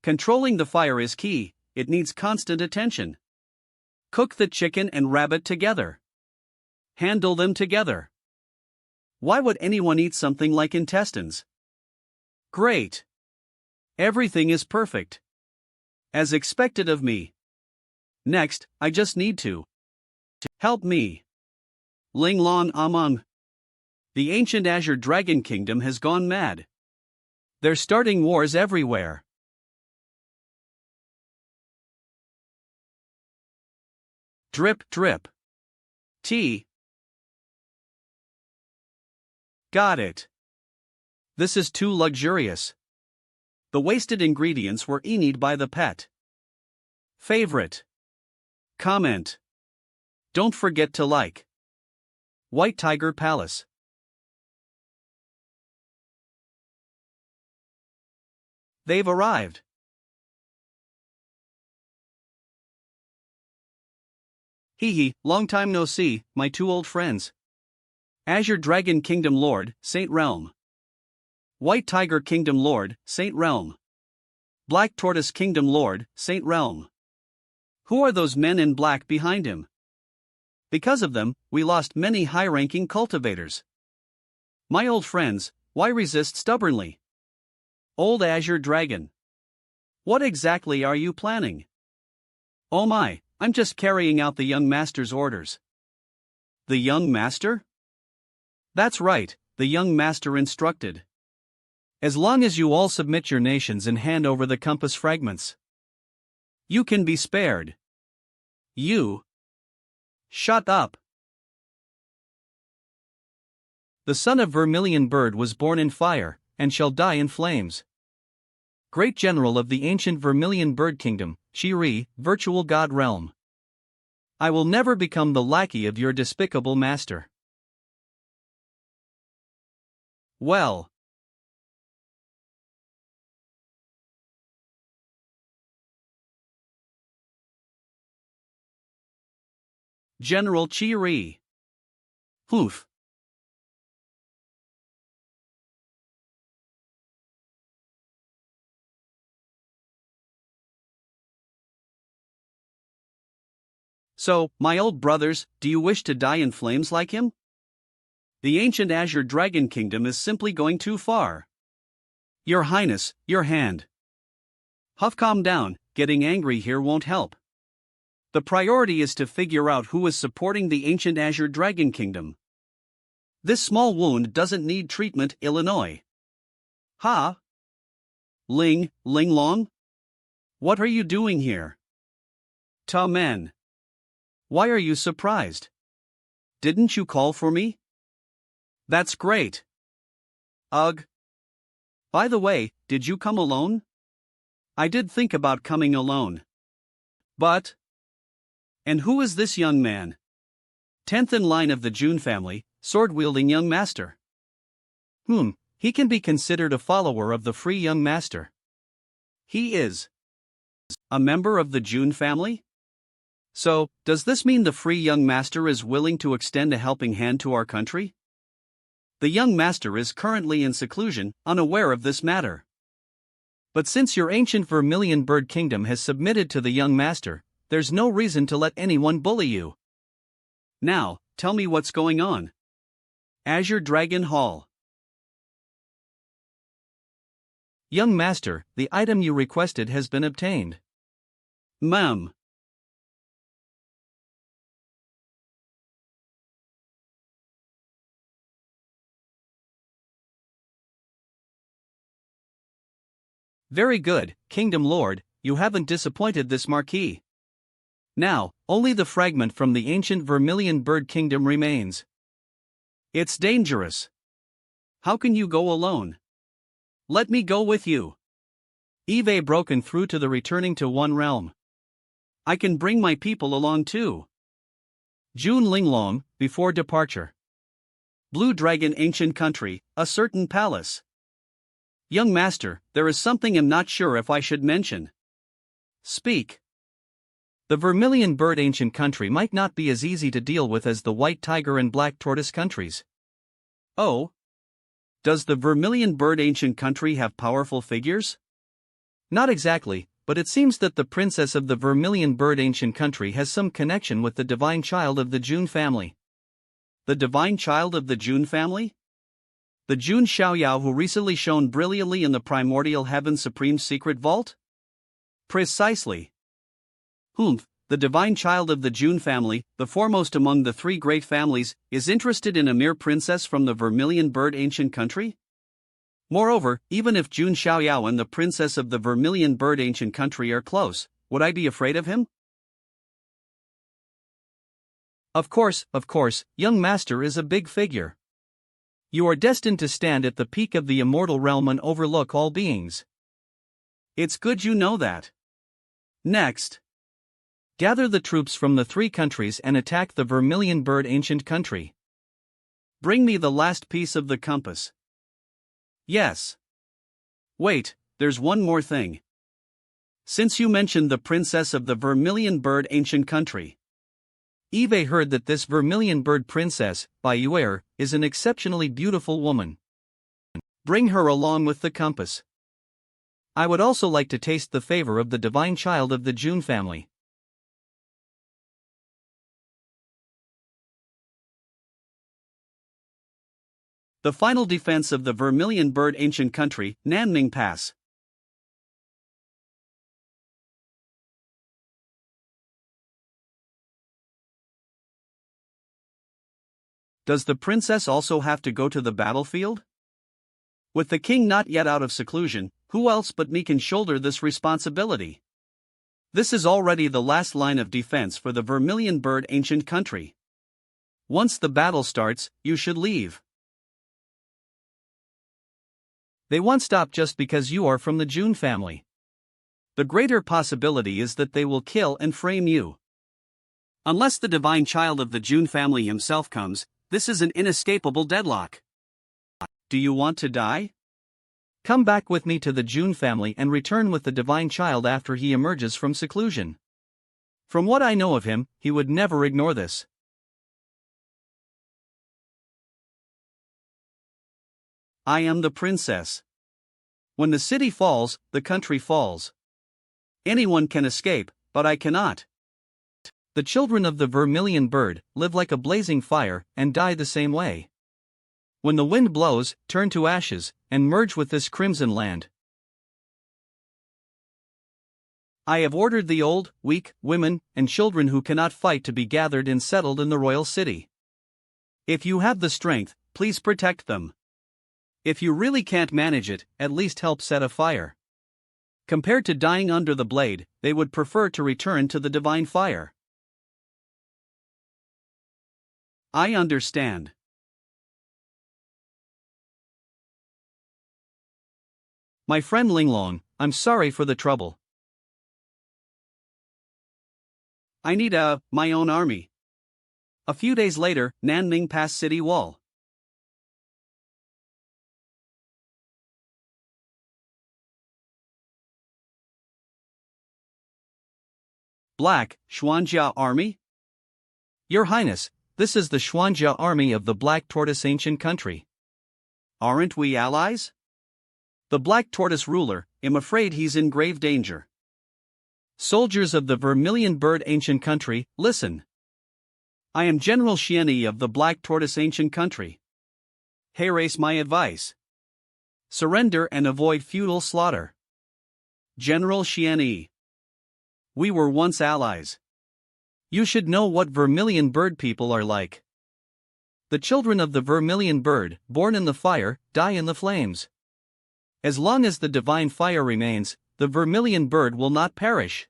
Controlling the fire is key, it needs constant attention. Cook the chicken and rabbit together. Handle them together. Why would anyone eat something like intestines? Great. Everything is perfect. As expected of me. Next, I just need to help me. Ling Lon Among. The ancient Azure Dragon Kingdom has gone mad. They're starting wars everywhere. Drip, drip. Tea. Got it. This is too luxurious. The wasted ingredients were eaten by the pet. Favorite. Comment. Don't forget to like. White Tiger Palace. They've arrived. Hee hee, long time no see, my two old friends. Azure Dragon Kingdom Lord, Saint Realm. White Tiger Kingdom Lord, Saint Realm. Black Tortoise Kingdom Lord, Saint Realm. Who are those men in black behind him? Because of them, we lost many high-ranking cultivators. My old friends, why resist stubbornly? Old Azure Dragon. What exactly are you planning? Oh my, I'm just carrying out the young master's orders. The young master? That's right, the young master instructed. As long as you all submit your nations and hand over the compass fragments, you can be spared. You. Shut up. The son of Vermilion Bird was born in fire, and shall die in flames. Great general of the ancient Vermilion Bird Kingdom, Shiri, virtual god realm. I will never become the lackey of your despicable master. Well. General Chiri. Hoof. So, my old brothers, do you wish to die in flames like him? The ancient Azure Dragon Kingdom is simply going too far. Your Highness, your hand. Huff, calm down, getting angry here won't help. The priority is to figure out who is supporting the ancient Azure Dragon Kingdom. This small wound doesn't need treatment, Illinois. Ha? Ling Long? What are you doing here? Ta men. Why are you surprised? Didn't you call for me? That's great. Ugh. By the way, did you come alone? I did think about coming alone. But. And who is this young man? 10th in line of the Jun family, sword-wielding young master. He can be considered a follower of the free young master. He is a member of the Jun family? So, does this mean the free young master is willing to extend a helping hand to our country? The young master is currently in seclusion, unaware of this matter. But since your ancient Vermilion Bird Kingdom has submitted to the young master, there's no reason to let anyone bully you. Now, tell me what's going on. Azure Dragon Hall. Young master, the item you requested has been obtained. Ma'am. Very good, Kingdom Lord, you haven't disappointed this marquis. Now, only the fragment from the ancient Vermilion Bird Kingdom remains. It's dangerous. How can you go alone? Let me go with you. Eve broken through to the returning to one realm. I can bring my people along too. Jun Linglong, before departure. Blue Dragon Ancient Country, a certain palace. Young master, there is something I'm not sure if I should mention. Speak. The Vermilion Bird Ancient Country might not be as easy to deal with as the White Tiger and Black Tortoise countries. Oh? Does the Vermilion Bird Ancient Country have powerful figures? Not exactly, but it seems that the princess of the Vermilion Bird Ancient Country has some connection with the divine child of the Jun family. The divine child of the Jun family? The Jun Xiaoyao who recently shone brilliantly in the primordial heaven supreme secret vault? Precisely. The divine child of the Jun family, the foremost among the three great families, is interested in a mere princess from the Vermilion Bird Ancient Country? Moreover, even if Jun Xiaoyao and the princess of the Vermilion Bird Ancient Country are close, would I be afraid of him? Of course, young master is a big figure. You are destined to stand at the peak of the immortal realm and overlook all beings. It's good you know that. Next. Gather the troops from the three countries and attack the Vermilion Bird Ancient Country. Bring me the last piece of the compass. Yes. Wait, there's one more thing. Since you mentioned the princess of the Vermilion Bird Ancient Country. Eve heard that this Vermilion Bird princess, Taiyue, is an exceptionally beautiful woman. Bring her along with the compass. I would also like to taste the favor of the divine child of the Jun family. The final defense of the Vermilion Bird Ancient Country, Nanming Pass. Does the princess also have to go to the battlefield? With the king not yet out of seclusion, who else but me can shoulder this responsibility? This is already the last line of defense for the Vermilion Bird Ancient Country. Once the battle starts, you should leave. They won't stop just because you are from the Jun family. The greater possibility is that they will kill and frame you. Unless the divine child of the Jun family himself comes, this is an inescapable deadlock. Do you want to die? Come back with me to the Jun family and return with the divine child after he emerges from seclusion. From what I know of him, he would never ignore this. I am the princess. When the city falls, the country falls. Anyone can escape, but I cannot. The children of the Vermilion Bird live like a blazing fire and die the same way. When the wind blows, turn to ashes, and merge with this crimson land. I have ordered the old, weak, women, and children who cannot fight to be gathered and settled in the royal city. If you have the strength, please protect them. If you really can't manage it, at least help set a fire. Compared to dying under the blade, they would prefer to return to the divine fire. I understand. My friend Linglong, I'm sorry for the trouble. I need my own army. A few days later, Nanming Pass city wall. Black, Xuanjia Army? Your Highness, this is the Xuanjia army of the Black Tortoise Ancient Country. Aren't we allies? The Black Tortoise ruler, I'm afraid he's in grave danger. Soldiers of the Vermilion Bird Ancient Country, listen. I am General Xianyi of the Black Tortoise Ancient Country. Here's my advice. Surrender and avoid feudal slaughter. General Xianyi. We were once allies. You should know what Vermilion Bird people are like. The children of the Vermilion Bird, born in the fire, die in the flames. As long as the divine fire remains, the Vermilion Bird will not perish.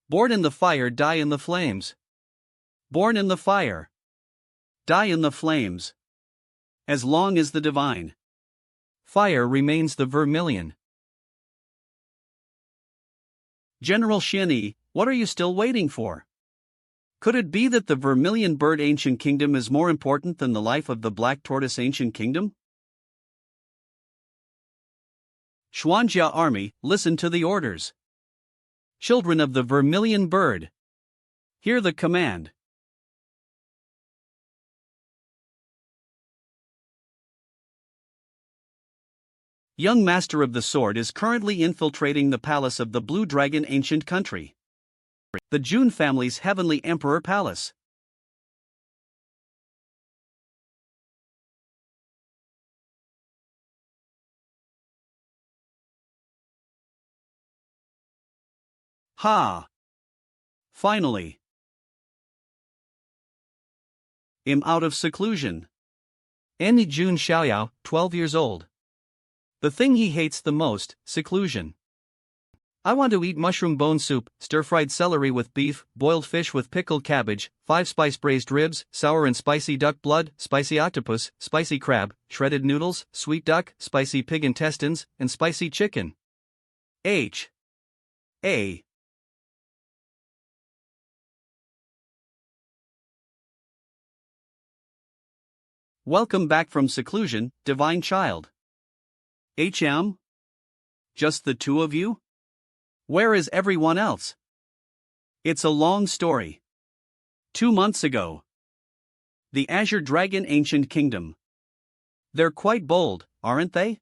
Born in the fire, die in the flames. Born in the fire, die in the flames. As long as the divine fire remains, the Vermilion. General Xianyi, what are you still waiting for? Could it be that the Vermilion Bird Ancient Kingdom is more important than the life of the Black Tortoise Ancient Kingdom? Xuanjia Army, listen to the orders. Children of the Vermilion Bird, hear the command. Young Master of the Sword is currently infiltrating the palace of the Blue Dragon Ancient Country, the Jun family's heavenly emperor palace. Ha! Finally! I'm out of seclusion. Jun Xiaoyao, 12 years old. The thing he hates the most, seclusion. I want to eat mushroom bone soup, stir-fried celery with beef, boiled fish with pickled cabbage, 5-spice braised ribs, sour and spicy duck blood, spicy octopus, spicy crab, shredded noodles, sweet duck, spicy pig intestines, and spicy chicken. A. Welcome back from seclusion, divine child. Just the two of you? Where is everyone else? It's a long story. 2 months ago. The Azure Dragon Ancient Kingdom. They're quite bold, aren't they?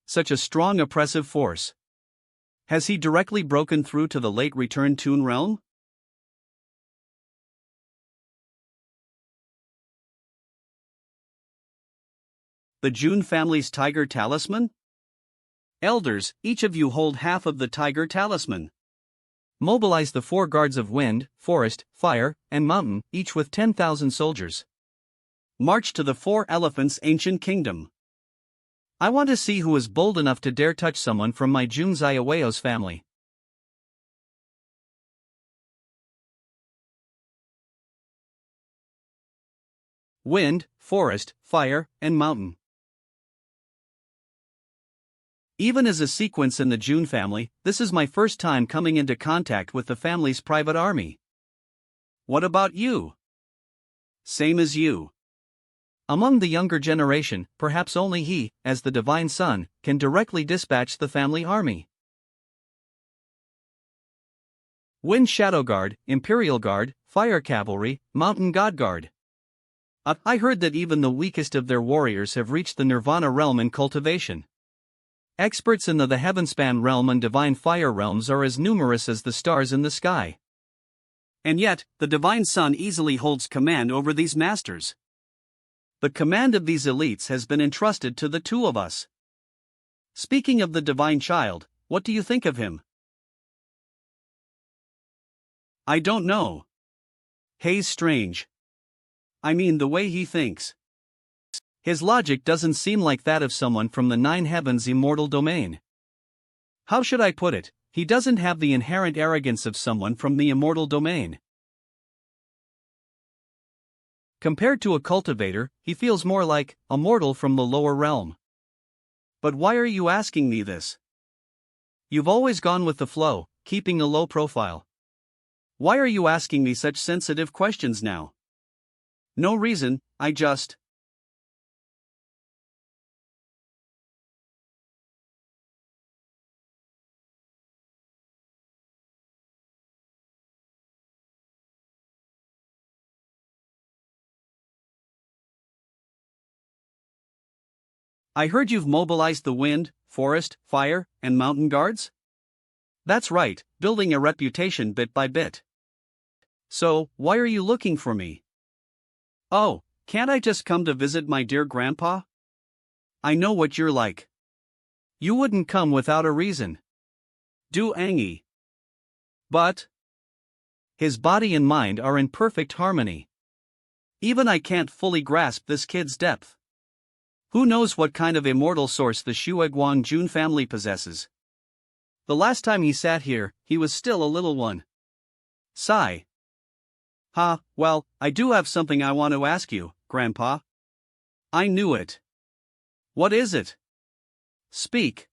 Such a strong oppressive force. Has he directly broken through to the late returned Toon realm? The Jun family's tiger talisman? Elders, each of you hold half of the tiger talisman. Mobilize the 4 guards of wind, forest, fire, and mountain, each with 10,000 soldiers. March to the 4 elephants' ancient kingdom. I want to see who is bold enough to dare touch someone from my Jun Xiaoyao's family. Wind, forest, fire, and mountain. Even as a sequence in the Jun family, this is my first time coming into contact with the family's private army. What about you? Same as you. Among the younger generation, perhaps only he, as the divine son, can directly dispatch the family army. Wind Shadow Guard, Imperial Guard, Fire Cavalry, Mountain God Guard. I heard that even the weakest of their warriors have reached the Nirvana realm in cultivation. Experts in the Heavenspan realm and Divine Fire realms are as numerous as the stars in the sky. And yet, the Divine Son easily holds command over these masters. The command of these elites has been entrusted to the 2 of us. Speaking of the Divine Child, what do you think of him? I don't know. He's strange. I mean the way he thinks. His logic doesn't seem like that of someone from the 9 heavens' immortal domain. How should I put it? He doesn't have the inherent arrogance of someone from the immortal domain. Compared to a cultivator, he feels more like a mortal from the lower realm. But why are you asking me this? You've always gone with the flow, keeping a low profile. Why are you asking me such sensitive questions now? No reason, I just... I heard you've mobilized the wind, forest, fire, and mountain guards? That's right, building a reputation bit by bit. So, why are you looking for me? Oh, can't I just come to visit my dear grandpa? I know what you're like. You wouldn't come without a reason. Do Angie. But his body and mind are in perfect harmony. Even I can't fully grasp this kid's depth. Who knows what kind of immortal source the Shueguang Jun family possesses? The last time he sat here, he was still a little one. Sigh. Well, I do have something I want to ask you, Grandpa. I knew it. What is it? Speak.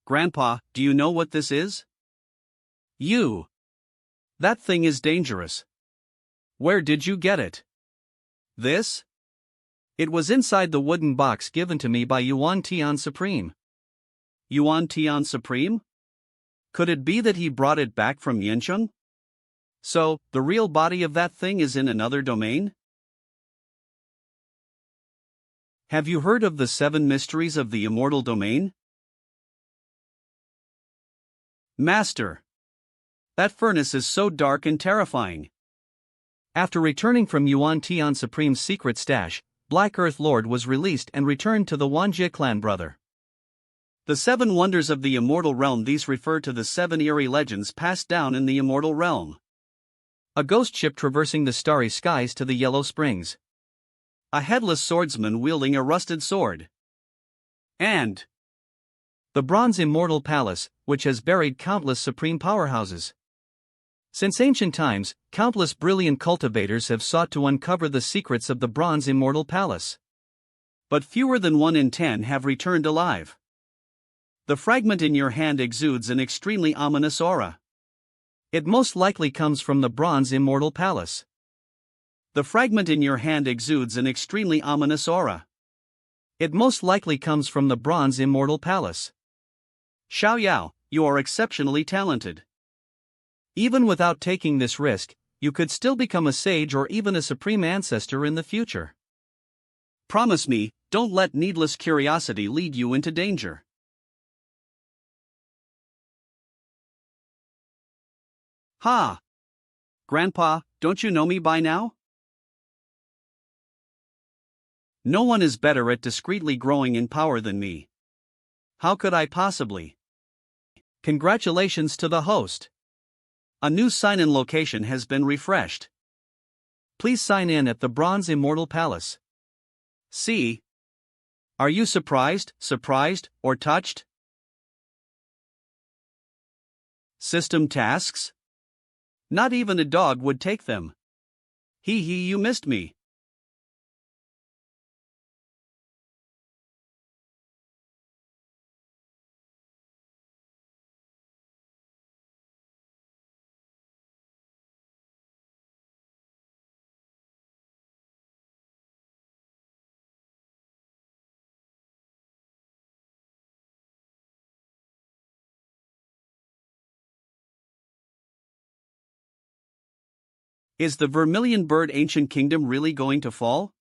Grandpa, do you know what this is? You. That thing is dangerous. Where did you get it? This? It was inside the wooden box given to me by Yuan Tian Supreme. Yuan Tian Supreme? Could it be that he brought it back from Yancheng? So, the real body of that thing is in another domain? Have you heard of the 7 mysteries of the immortal domain? Master. That furnace is so dark and terrifying. After returning from Yuan Tian Supreme's secret stash, Black Earth Lord was released and returned to the Wanjie clan brother. The 7 wonders of the immortal realm. These refer to the 7 eerie legends passed down in the immortal realm. A ghost ship traversing the starry skies to the Yellow Springs. A headless swordsman wielding a rusted sword. And the Bronze Immortal Palace, which has buried countless supreme powerhouses. Since ancient times, countless brilliant cultivators have sought to uncover the secrets of the Bronze Immortal Palace. But fewer than 1 in 10 have returned alive. The fragment in your hand exudes an extremely ominous aura. It most likely comes from the Bronze Immortal Palace. The fragment in your hand exudes an extremely ominous aura. It most likely comes from the Bronze Immortal Palace. Xiaoyao, you are exceptionally talented. Even without taking this risk, you could still become a sage or even a supreme ancestor in the future. Promise me, don't let needless curiosity lead you into danger. Ha! Grandpa, don't you know me by now? No one is better at discreetly growing in power than me. How could I possibly? Congratulations to the host. A new sign-in location has been refreshed. Please sign in at the Bronze Immortal Palace. See? Are you surprised, or touched? System tasks? Not even a dog would take them. You missed me. Is the Vermilion Bird ancient kingdom really going to fall?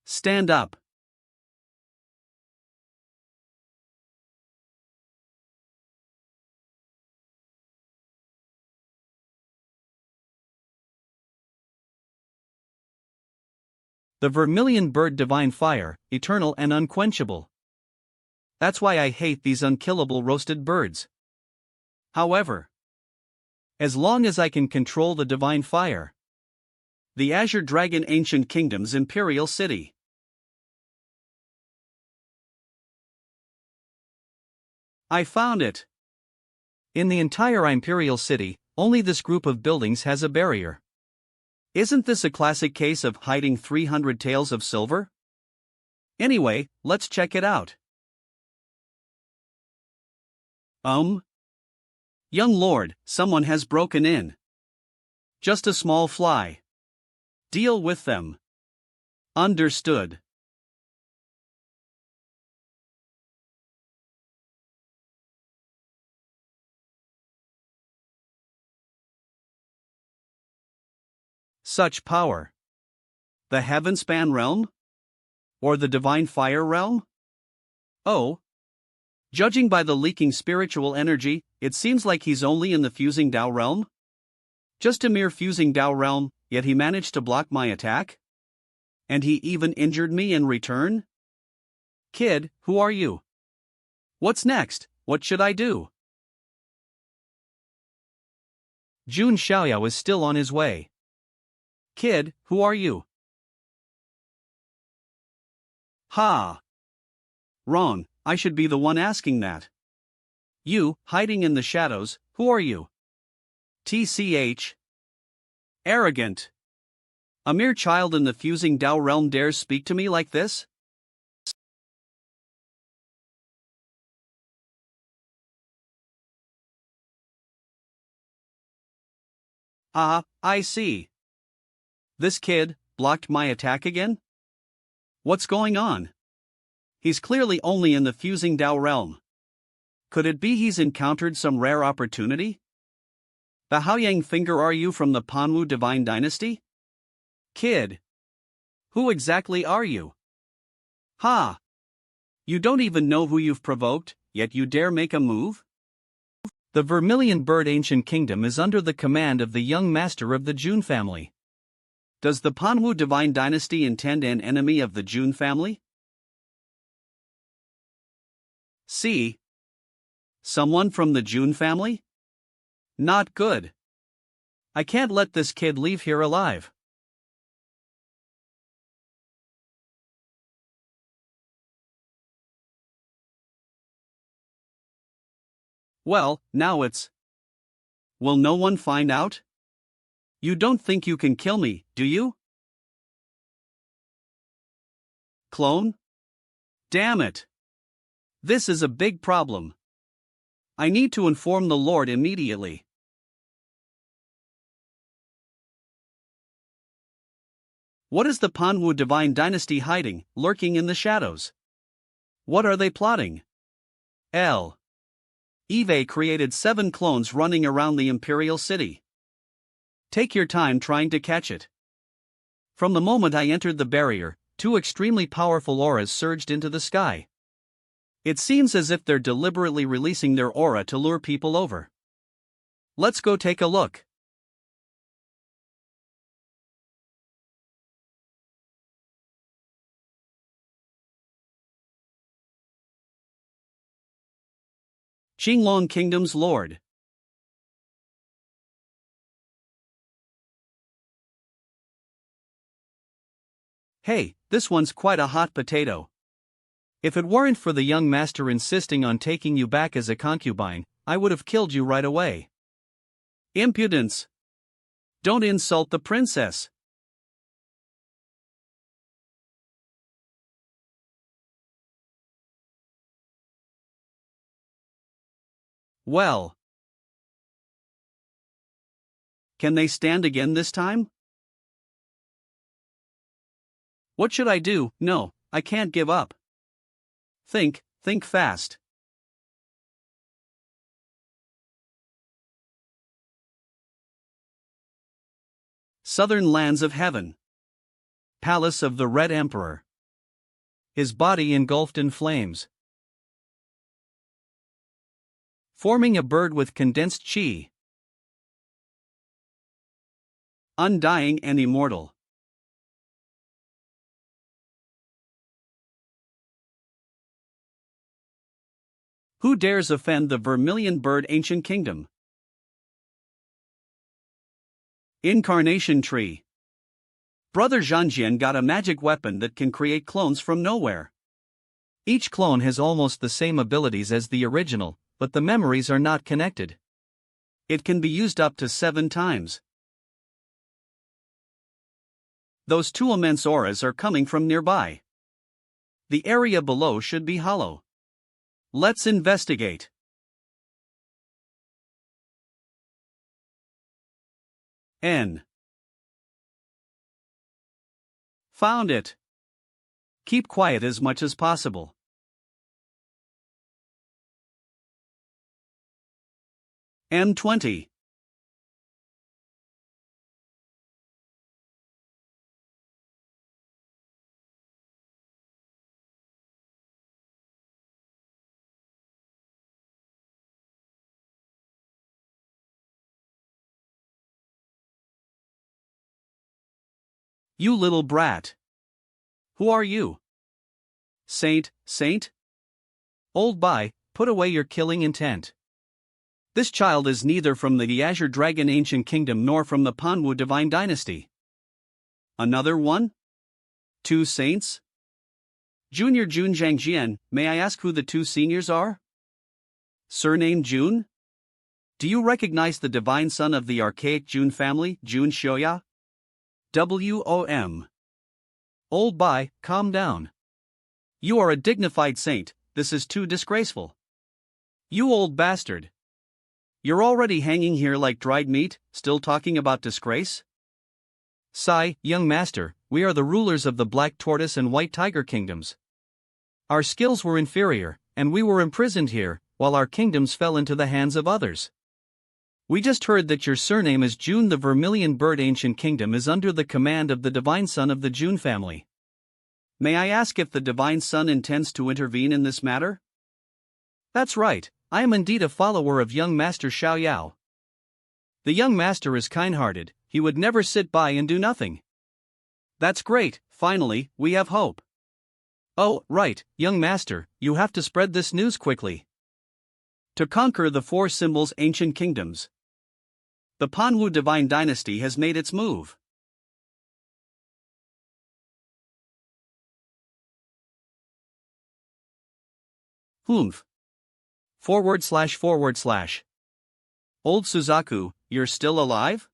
Stand up. The Vermilion Bird, divine fire, eternal and unquenchable. That's why I hate these unkillable roasted birds. However, as long as I can control the divine fire. The Azure Dragon, Ancient Kingdom's Imperial City. I found it. In the entire Imperial City, only this group of buildings has a barrier. Isn't this a classic case of hiding 300 taels of silver? Anyway, let's check it out. Young lord, someone has broken in. Just a small fly. Deal with them. Understood. Such power. The Heavenspan realm? Or the Divine Fire realm? Oh. Judging by the leaking spiritual energy, it seems like he's only in the Fusing Dao realm? Just a mere Fusing Dao realm, yet he managed to block my attack? And he even injured me in return? Kid, who are you? What's next? What should I do? Jun Xiaoyao is still on his way. Kid, who are you? Ha! Wrong, I should be the one asking that. You, hiding in the shadows, who are you? TCH. Arrogant. A mere child in the fusing Dao realm dares speak to me like this? Ah, I see. This kid blocked my attack again? What's going on? He's clearly only in the fusing Dao realm. Could it be he's encountered some rare opportunity? The Haoyang finger, are you from the Panwu divine dynasty? Kid. Who exactly are you? Ha! You don't even know who you've provoked, yet you dare make a move? The Vermilion Bird ancient kingdom is under the command of the young master of the Jun family. Does the Panwu divine dynasty intend an enemy of the Jun family? C. Someone from the Jun family? Not good. I can't let this kid leave here alive. Well, now it's. Will no one find out? You don't think you can kill me, do you? Clone? Damn it. This is a big problem. I need to inform the Lord immediately. What is the Panwu divine dynasty hiding, lurking in the shadows? What are they plotting? L. Eve created 7 clones running around the imperial city. Take your time trying to catch it. From the moment I entered the barrier, 2 extremely powerful auras surged into the sky. It seems as if they're deliberately releasing their aura to lure people over. Let's go take a look. Qinglong Kingdom's Lord. Hey, this one's quite a hot potato. If it weren't for the young master insisting on taking you back as a concubine, I would have killed you right away. Impudence! Don't insult the princess. Well. Can they stand again this time? What should I do? No, I can't give up. Think fast. Southern lands of heaven. Palace of the Red Emperor. His body engulfed in flames. Forming a bird with condensed chi. Undying and immortal. Who dares offend the Vermilion Bird ancient kingdom? Incarnation tree. Brother Zhangjian got a magic weapon that can create clones from nowhere. Each clone has almost the same abilities as the original, but the memories are not connected. It can be used up to 7 times. Those 2 immense auras are coming from nearby. The area below should be hollow. Let's investigate. N. Found it. Keep quiet as much as possible. M20. You little brat. Who are you? Saint? Old bye, put away your killing intent. This child is neither from the Azure Dragon Ancient Kingdom nor from the Panwu Divine Dynasty. Another one? Two saints? Junior Jun Zhuangjian, may I ask who the two seniors are? Surname Jun? Do you recognize the divine son of the archaic Jun family, Jun Xiaoyao? WOM. Old Bai, calm down. You are a dignified saint, this is too disgraceful. You old bastard. You're already hanging here like dried meat, still talking about disgrace? Sigh, young master, we are the rulers of the Black Tortoise and White Tiger kingdoms. Our skills were inferior, and we were imprisoned here, while our kingdoms fell into the hands of others. We just heard that your surname is Jun. The Vermilion Bird Ancient Kingdom is under the command of the divine son of the Jun family. May I ask if the divine son intends to intervene in this matter? That's right, I am indeed a follower of young master Xiaoyao. The young master is kind-hearted, he would never sit by and do nothing. That's great, finally, we have hope. Oh, right, young master, you have to spread this news quickly. To conquer the four symbols ancient kingdoms. The Panwu Divine Dynasty has made its move. Humph. / Old Suzaku, you're still alive?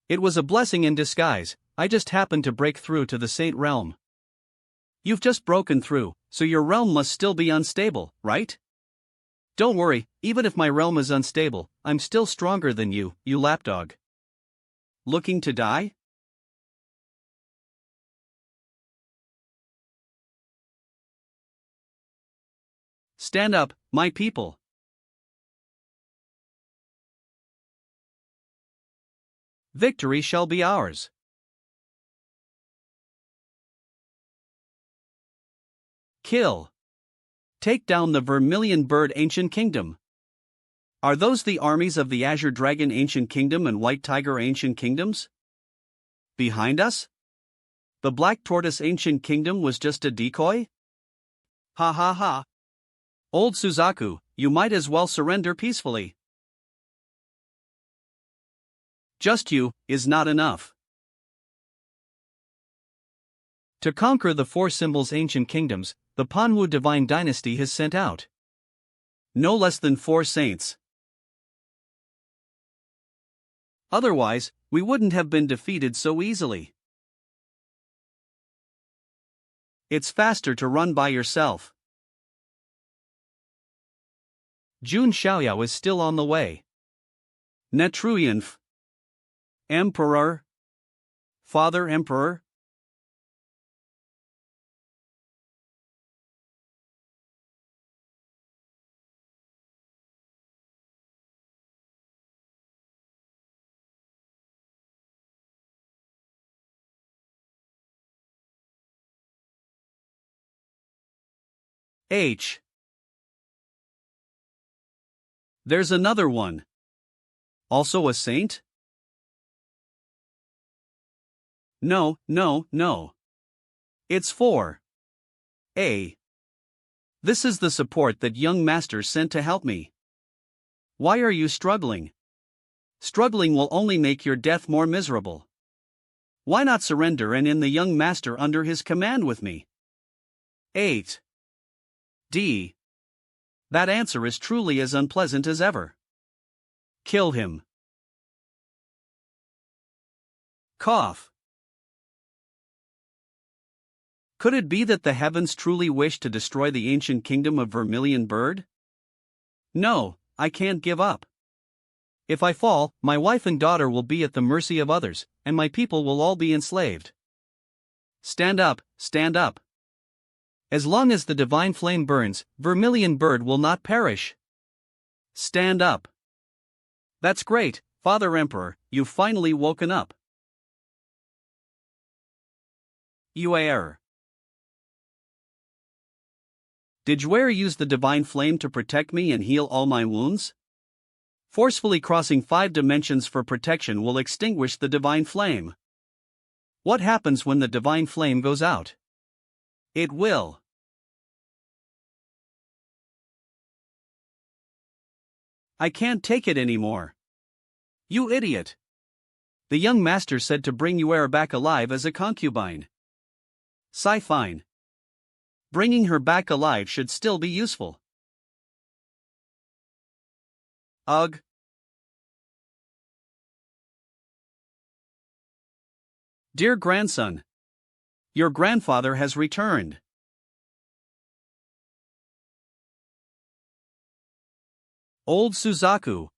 It was a blessing in disguise, I just happened to break through to the Saint realm. You've just broken through, so your realm must still be unstable, right? Don't worry, even if my realm is unstable, I'm still stronger than you lapdog. Looking to die? Stand up, my people. Victory shall be ours. Kill. Take down the Vermilion Bird Ancient Kingdom. Are those the armies of the Azure Dragon Ancient Kingdom and White Tiger Ancient Kingdoms? Behind us? The Black Tortoise Ancient Kingdom was just a decoy? Ha ha ha. Old Suzaku, you might as well surrender peacefully. Just you is not enough. To conquer the four symbols ancient kingdoms, the Panwu Divine Dynasty has sent out no less than 4 saints. Otherwise, we wouldn't have been defeated so easily. It's faster to run by yourself. Jun Xiaoyao is still on the way. Netruyanf. Emperor. Father Emperor. H. There's another one. Also a saint? No. It's 4. A. This is the support that young master sent to help me. Why are you struggling? Struggling will only make your death more miserable. Why not surrender and in the young master under his command with me? 8. D. That answer is truly as unpleasant as ever. Kill him. Cough. Could it be that the heavens truly wish to destroy the ancient kingdom of Vermilion Bird? No, I can't give up. If I fall, my wife and daughter will be at the mercy of others, and my people will all be enslaved. Stand up, stand up. As long as the divine flame burns, Vermilion Bird will not perish. Stand up. That's great, Father Emperor, you've finally woken up. Yuer. Did Juer use the divine flame to protect me and heal all my wounds? Forcefully crossing 5 dimensions for protection will extinguish the divine flame. What happens when the divine flame goes out? It will. I can't take it anymore. You idiot. The young master said to bring Yue back alive as a concubine. Fine. Bringing her back alive should still be useful. Ugh. Dear grandson. Your grandfather has returned. Old Suzaku.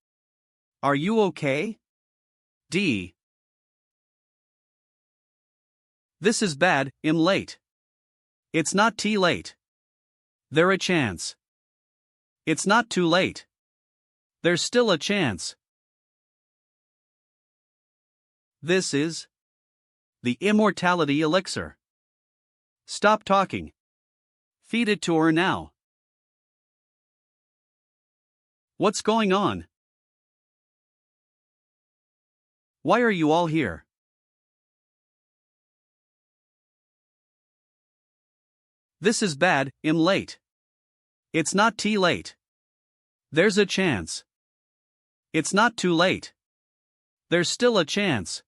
Are you okay? D. This is bad, I'm late. It's not too late. There a chance. It's not too late. There's still a chance. This is the immortality elixir. Stop talking. Feed it to her now. What's going on? Why are you all here? This is bad, I'm late. It's not too late. There's a chance. It's not too late. There's still a chance.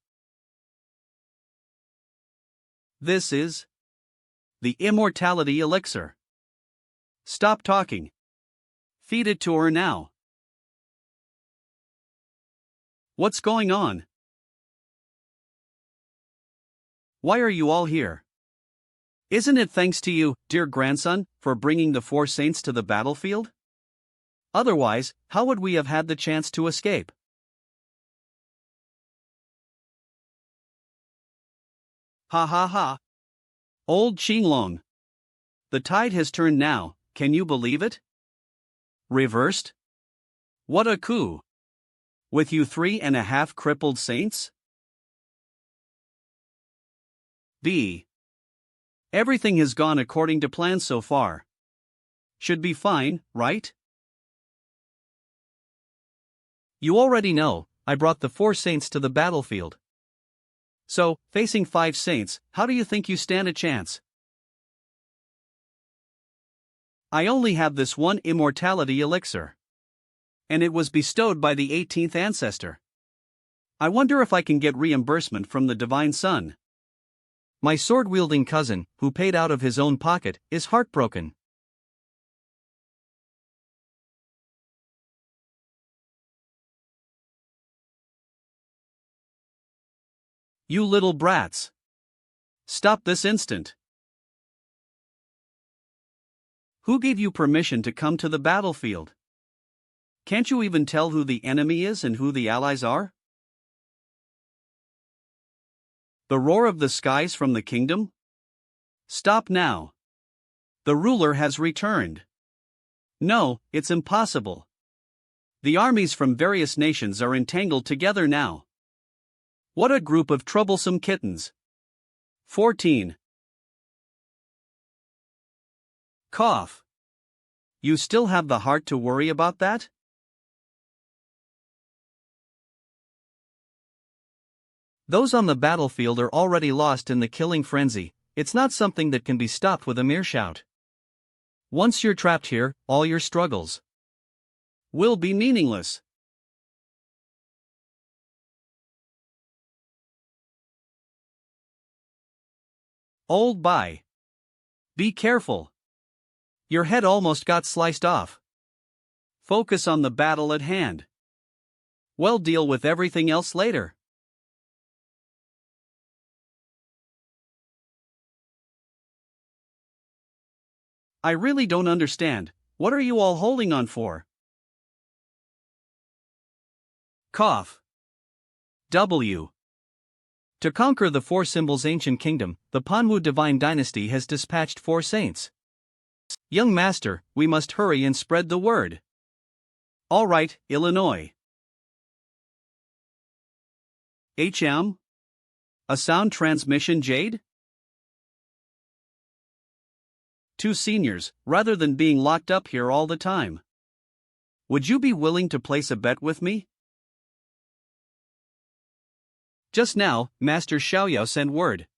This is the immortality elixir. Stop talking. Feed it to her now. What's going on? Why are you all here? Isn't it thanks to you, dear grandson, for bringing the 4 saints to the battlefield? Otherwise, how would we have had the chance to escape? Ha ha ha. Old Qinglong. The tide has turned now, can you believe it? Reversed? What a coup! With you 3.5 crippled saints? B. Everything has gone according to plan so far. Should be fine, right? You already know, I brought the 4 saints to the battlefield. So, facing 5 saints, how do you think you stand a chance? I only have this one immortality elixir. And it was bestowed by the 18th ancestor. I wonder if I can get reimbursement from the Divine Sun. My sword-wielding cousin, who paid out of his own pocket, is heartbroken. You little brats. Stop this instant. Who gave you permission to come to the battlefield? Can't you even tell who the enemy is and who the allies are? The roar of the skies from the kingdom? Stop now. The ruler has returned. No, it's impossible. The armies from various nations are entangled together now. What a group of troublesome kittens. 14. Cough. You still have the heart to worry about that? Those on the battlefield are already lost in the killing frenzy. It's not something that can be stopped with a mere shout. Once you're trapped here, all your struggles will be meaningless. Old Bai. Be careful. Your head almost got sliced off. Focus on the battle at hand. We'll deal with everything else later. I really don't understand. What are you all holding on for? Cough. W. To conquer the 4 symbols ancient kingdom, the Panhu divine dynasty has dispatched 4 saints. Young master, we must hurry and spread the word. All right, Illinois. HM? A sound transmission jade? 2 seniors, rather than being locked up here all the time. Would you be willing to place a bet with me? Just now, Master Xiaoyao sent word.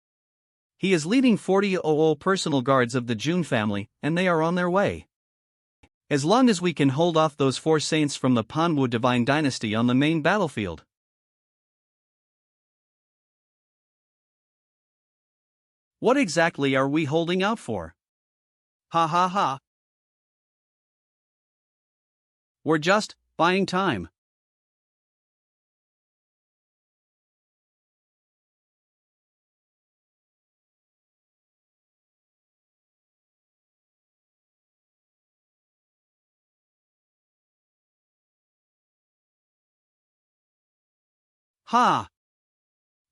He is leading 40 personal guards of the Jun family, and they are on their way. As long as we can hold off those 4 saints from the Panwu divine dynasty on the main battlefield. What exactly are we holding out for? Ha ha ha. We're just buying time. Ha!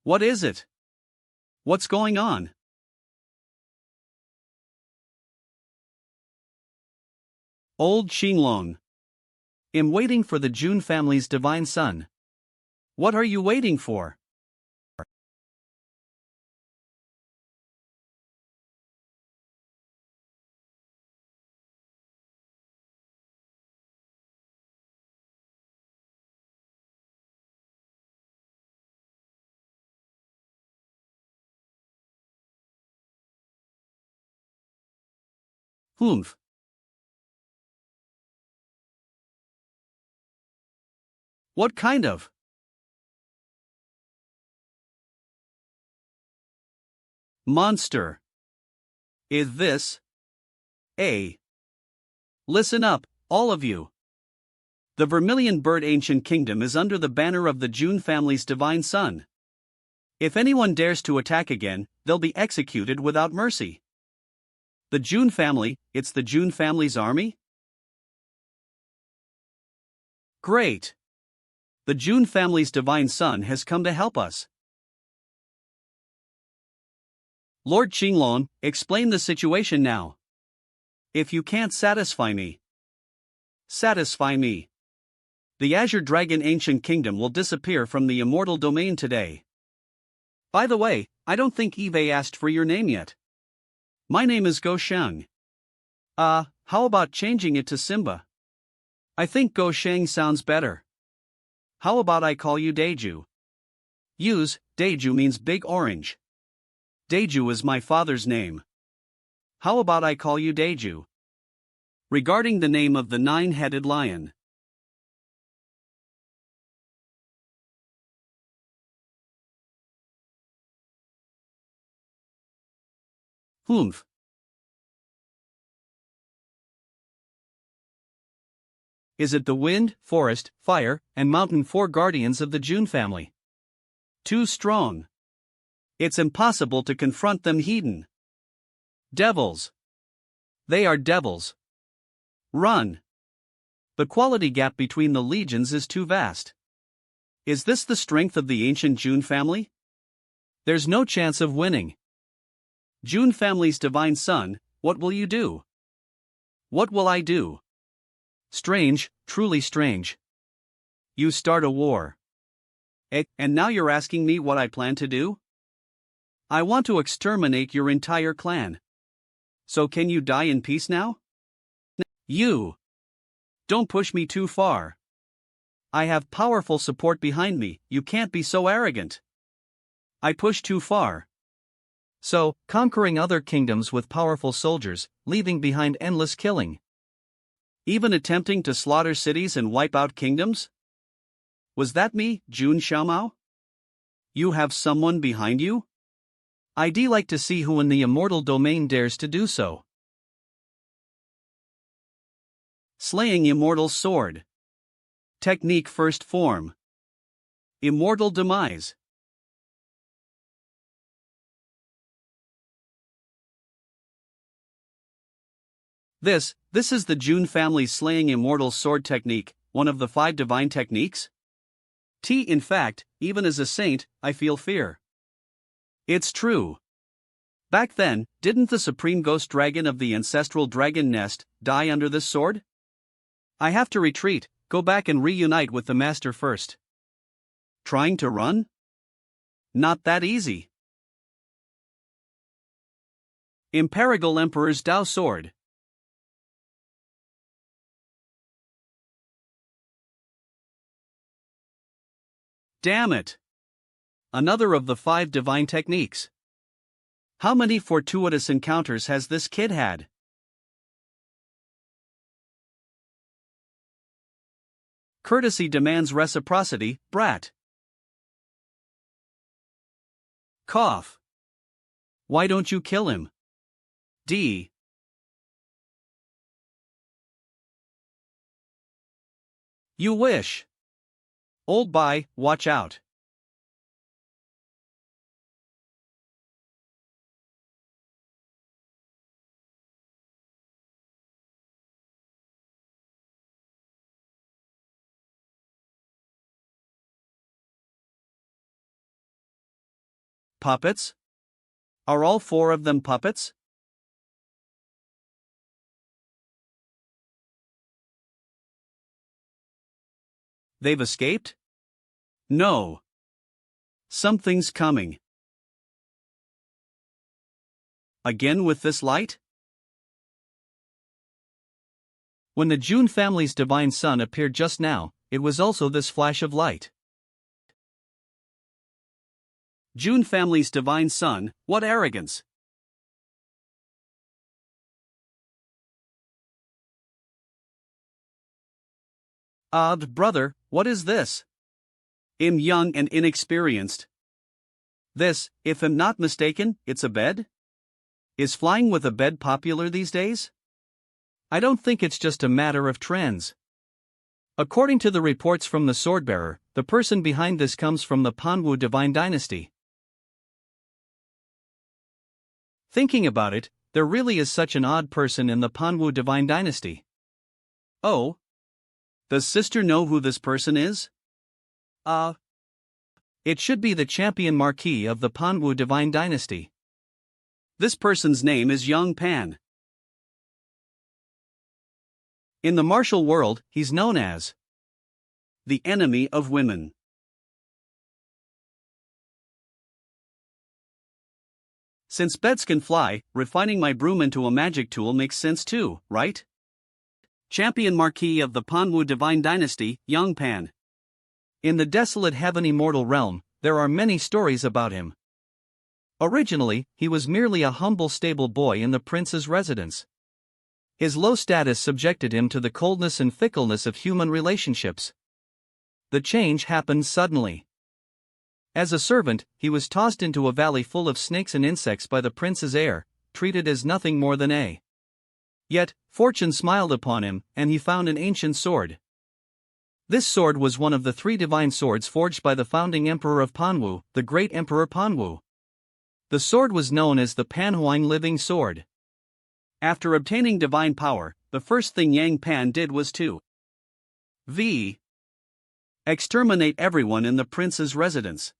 What is it? What's going on? Old Xinglong. Am waiting for the Jun family's divine son. What are you waiting for? Humph. What kind of? Monster. Is this? Listen up, all of you. The Vermilion Bird ancient kingdom is under the banner of the Jun family's divine son. If anyone dares to attack again, they'll be executed without mercy. The Jun family, it's the Jun family's army? Great! The Jun family's divine son has come to help us. Lord Xinglong, explain the situation now. If you can't satisfy me, satisfy me. The Azure Dragon ancient kingdom will disappear from the immortal domain today. By the way, I don't think Eve asked for your name yet. My name is Go Sheng. How about changing it to Simba? I think Go Sheng sounds better. How about I call you Daiju? Daiju means big orange. Daiju is my father's name. How about I call you Daiju? Regarding the name of the 9-headed lion. Humph. Is it the wind, forest, fire, and mountain 4 guardians of the Jun family? Too strong. It's impossible to confront them heathen. Devils. They are devils. Run. The quality gap between the legions is too vast. Is this the strength of the ancient Jun family? There's no chance of winning. Jun family's divine son, what will you do? What will I do? Strange, truly strange. You start a war. And now you're asking me what I plan to do? I want to exterminate your entire clan. So can you die in peace now? You. Don't push me too far. I have powerful support behind me, you can't be so arrogant. I push too far. So, conquering other kingdoms with powerful soldiers, leaving behind endless killing. Even attempting to slaughter cities and wipe out kingdoms? Was that me, Jun Xiaoyao? You have someone behind you? I'd like to see who in the immortal domain dares to do so. Slaying Immortal Sword. Technique First Form. Immortal Demise. This is the Jun family's Slaying Immortal Sword technique, one of the 5 divine techniques? In fact, even as a saint, I feel fear. It's true. Back then, didn't the supreme ghost dragon of the ancestral dragon nest die under this sword? I have to retreat, go back and reunite with the master first. Trying to run? Not that easy. Imperial Emperor's Dao Sword. Damn it! Another of the 5 divine techniques. How many fortuitous encounters has this kid had? Courtesy demands reciprocity, brat. Cough. Why don't you kill him? D. You wish. Old bye, watch out. Puppets? Are all 4 of them puppets? They've escaped? No. Something's coming. Again with this light? When the Jun family's divine son appeared just now, it was also this flash of light. Jun family's divine son, what arrogance! Brother, what is this? I'm young and inexperienced. This, if I'm not mistaken, it's a bed? Is flying with a bed popular these days? I don't think it's just a matter of trends. According to the reports from the swordbearer, the person behind this comes from the Panwu divine dynasty. Thinking about it, there really is such an odd person in the Panwu divine dynasty. Oh? Does sister know who this person is? It should be the champion marquis of the Panwu divine dynasty. This person's name is Young Pan. In the martial world, he's known as the enemy of women. Since beds can fly, refining my broom into a magic tool makes sense too, right? Champion Marquis of the Panwu Divine Dynasty, Young Pan. In the desolate heaven immortal realm, there are many stories about him. Originally, he was merely a humble stable boy in the prince's residence. His low status subjected him to the coldness and fickleness of human relationships. The change happened suddenly. As a servant, he was tossed into a valley full of snakes and insects by the prince's heir, treated as nothing more than a. Yet, fortune smiled upon him, and he found an ancient sword. This sword was one of the 3 divine swords forged by the founding emperor of Panwu, the great Emperor Panwu. The sword was known as the Pan Huang living sword. After obtaining divine power, the first thing Yang Pan did was to exterminate everyone in the prince's residence.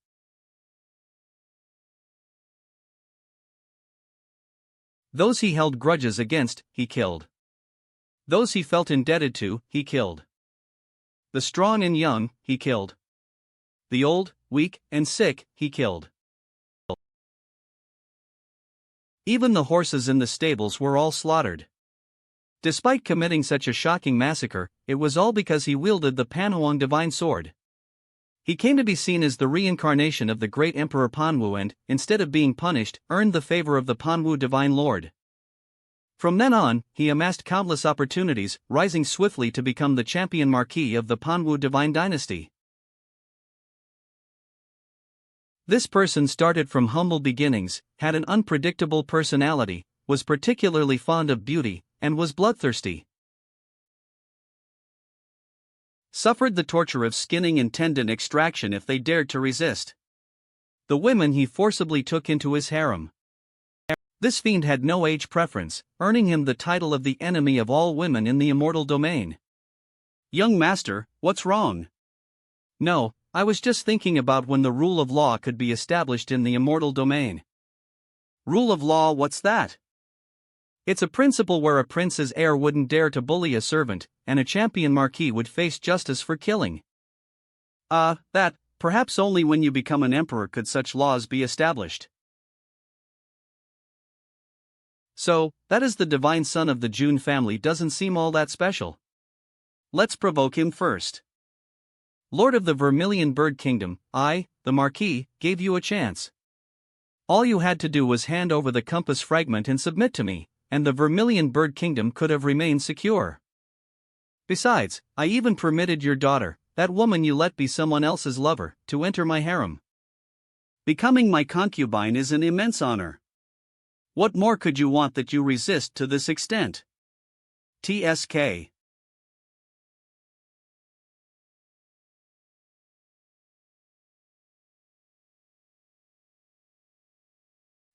Those he held grudges against, he killed. Those he felt indebted to, he killed. The strong and young, he killed. The old, weak, and sick, he killed. Even the horses in the stables were all slaughtered. Despite committing such a shocking massacre, it was all because he wielded the Pan Huang divine sword. He came to be seen as the reincarnation of the great Emperor Panwu and, instead of being punished, earned the favor of the Panwu divine lord. From then on, he amassed countless opportunities, rising swiftly to become the champion marquis of the Panwu divine dynasty. This person started from humble beginnings, had an unpredictable personality, was particularly fond of beauty, and was bloodthirsty. Suffered the torture of skinning and tendon extraction if they dared to resist. The women he forcibly took into his harem. This fiend had no age preference, earning him the title of the enemy of all women in the immortal domain. Young master, what's wrong? No, I was just thinking about when the rule of law could be established in the immortal domain. Rule of law, what's that? It's a principle where a prince's heir wouldn't dare to bully a servant, and a champion marquis would face justice for killing. That, perhaps only when you become an emperor could such laws be established. So, that is the divine son of the Jun family doesn't seem all that special. Let's provoke him first. Lord of the Vermilion Bird Kingdom, I, the Marquis, gave you a chance. All you had to do was hand over the compass fragment and submit to me, and the Vermilion Bird Kingdom could have remained secure. Besides, I even permitted your daughter, that woman you let be someone else's lover, to enter my harem. Becoming my concubine is an immense honor. What more could you want that you resist to this extent? TSK.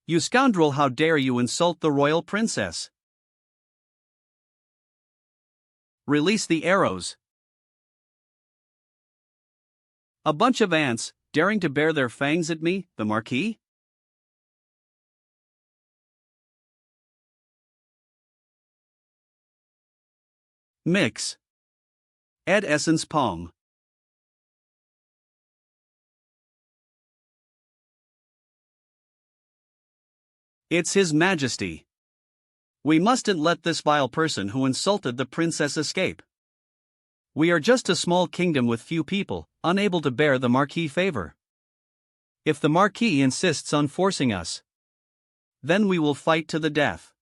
You scoundrel, how dare you insult the royal princess? Release the arrows. A bunch of ants, daring to bare their fangs at me, the Marquis? Mix. Add essence palm. It's His Majesty. We mustn't let this vile person who insulted the princess escape. We are just a small kingdom with few people, unable to bear the Marquis' favor. If the Marquis insists on forcing us, then we will fight to the death.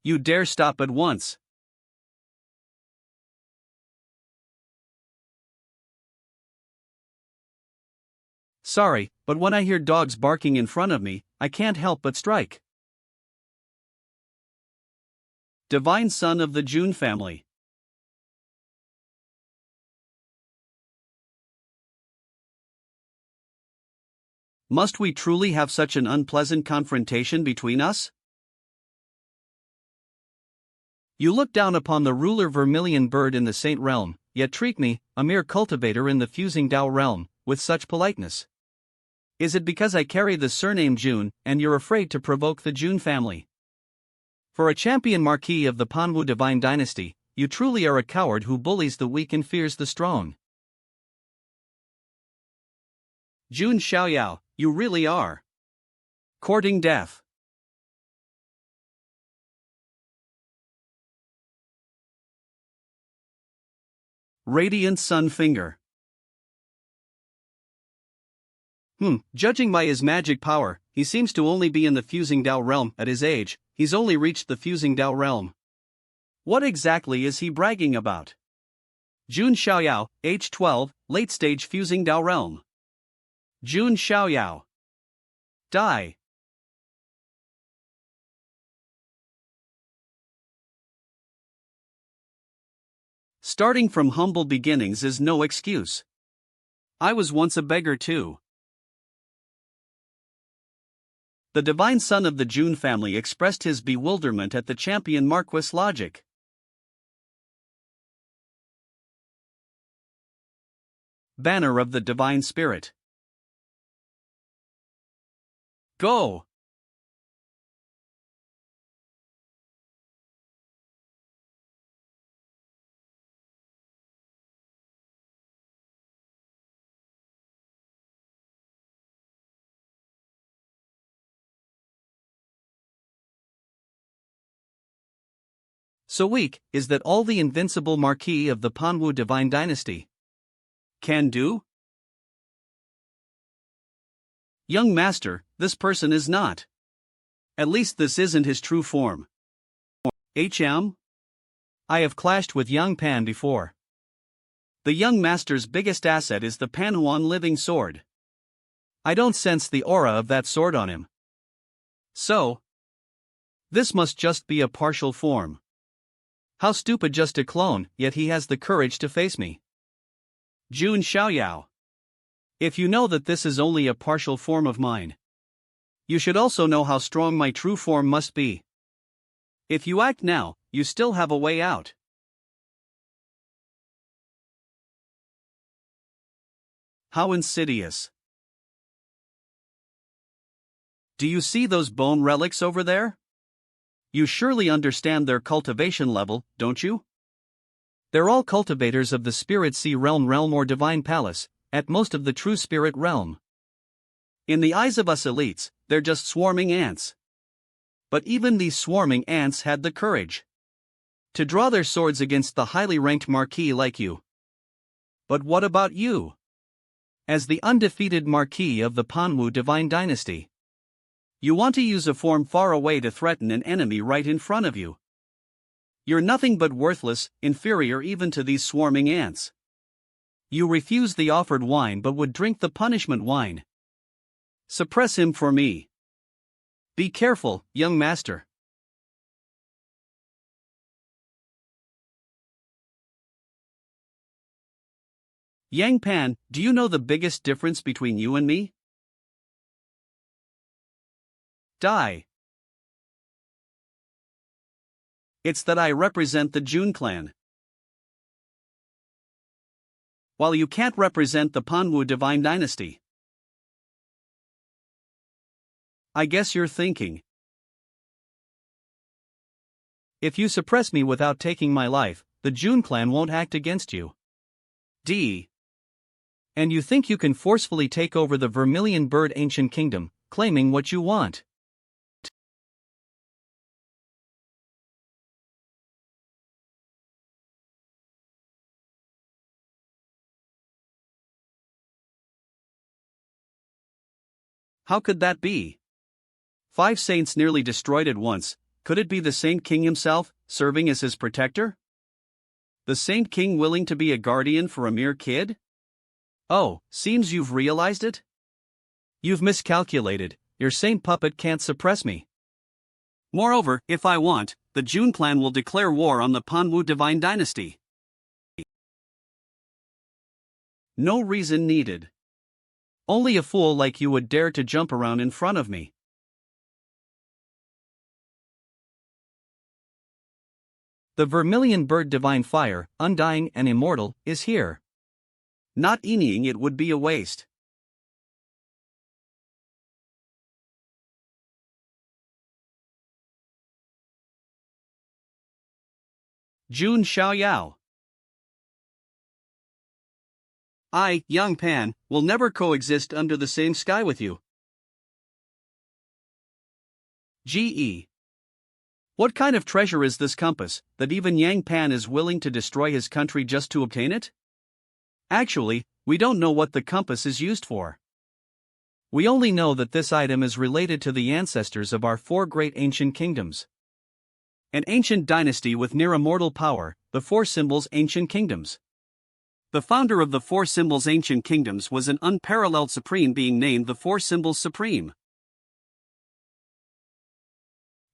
You dare stop at once. Sorry, but when I hear dogs barking in front of me, I can't help but strike. Divine son of the Jun family. Must we truly have such an unpleasant confrontation between us? You look down upon the ruler Vermilion Bird in the Saint realm, yet treat me, a mere cultivator in the fusing Dao realm, with such politeness. Is it because I carry the surname Jun, and you're afraid to provoke the Jun family? For a champion Marquis of the Panwu divine dynasty, you truly are a coward who bullies the weak and fears the strong. Jun Xiaoyao, you really are courting death. Radiant Sun Finger. Judging by his magic power, he seems to only be in the fusing Dao realm. At his age, he's only reached the fusing Dao realm. What exactly is he bragging about? Jun Xiaoyao, age 12, late stage fusing Dao realm. Jun Xiaoyao. Die. Starting from humble beginnings is no excuse. I was once a beggar too. The divine son of the Jun family expressed his bewilderment at the champion Marquis' logic. Banner of the Divine Spirit. Go! So weak is that all the invincible Marquis of the Panwu divine dynasty can do? Young master, this person is not. At least this isn't his true form. HM? I have clashed with young Pan before. The young master's biggest asset is the Pan Huang living sword. I don't sense the aura of that sword on him. So, this must just be a partial form. How stupid, just a clone, yet he has the courage to face me. Jun Xiaoyao. If you know that this is only a partial form of mine, you should also know how strong my true form must be. If you act now, you still have a way out. How insidious. Do you see those bone relics over there? You surely understand their cultivation level, don't you? They're all cultivators of the Spirit Sea realm or Divine Palace, at most of the true Spirit realm. In the eyes of us elites, they're just swarming ants. But even these swarming ants had the courage to draw their swords against the highly ranked Marquis like you. But what about you? As the undefeated Marquis of the Panwu divine dynasty, you want to use a form far away to threaten an enemy right in front of you. You're nothing but worthless, inferior even to these swarming ants. You refuse the offered wine but would drink the punishment wine. Suppress him for me. Be careful, young master. Yang Pan, do you know the biggest difference between you and me? Die. It's that I represent the Jun clan, while you can't represent the Panwu divine dynasty. I guess you're thinking, if you suppress me without taking my life, the Jun clan won't act against you. And you think you can forcefully take over the Vermilion Bird ancient kingdom, claiming what you want. How could that be? 5 saints nearly destroyed at once. Could it be the Saint King himself, serving as his protector? The Saint King willing to be a guardian for a mere kid? Oh, seems you've realized it? You've miscalculated, your saint puppet can't suppress me. Moreover, if I want, the Jun clan will declare war on the Panwu divine dynasty. No reason needed. Only a fool like you would dare to jump around in front of me. The Vermilion Bird divine fire, undying and immortal, is here. Not enying it would be a waste. Jun Xiaoyao. I, young Pan, will never coexist under the same sky with you. Ge. What kind of treasure is this compass, that even Yang Pan is willing to destroy his country just to obtain it? Actually, we don't know what the compass is used for. We only know that this item is related to the ancestors of our 4 great ancient kingdoms. An ancient dynasty with near immortal power, the 4 symbols ancient kingdoms. The founder of the 4 symbols ancient kingdoms was an unparalleled supreme being named the 4 symbols supreme.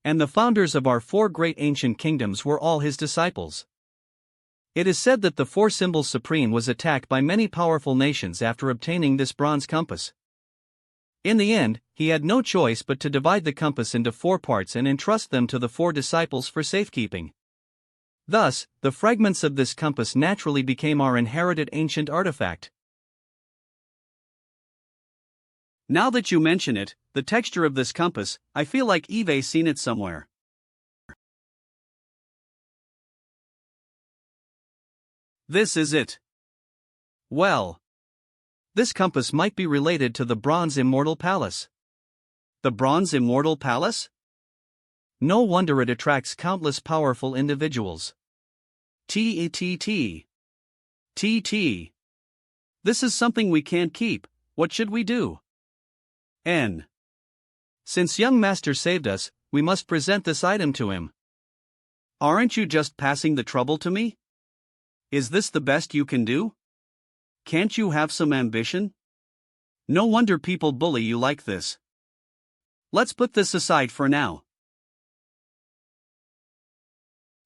And the founders of our 4 great ancient kingdoms were all his disciples. It is said that the 4 symbols supreme was attacked by many powerful nations after obtaining this bronze compass. In the end, he had no choice but to divide the compass into 4 parts and entrust them to the 4 disciples for safekeeping. Thus, the fragments of this compass naturally became our inherited ancient artifact. Now that you mention it, the texture of this compass, I feel like Eve's seen it somewhere. This is it. Well, this compass might be related to the Bronze Immortal Palace. The Bronze Immortal Palace? No wonder it attracts countless powerful individuals. TT. This is something we can't keep. What should we do? N. Since young master saved us, we must present this item to him. Aren't you just passing the trouble to me? Is this the best you can do? Can't you have some ambition? No wonder people bully you like this. Let's put this aside for now.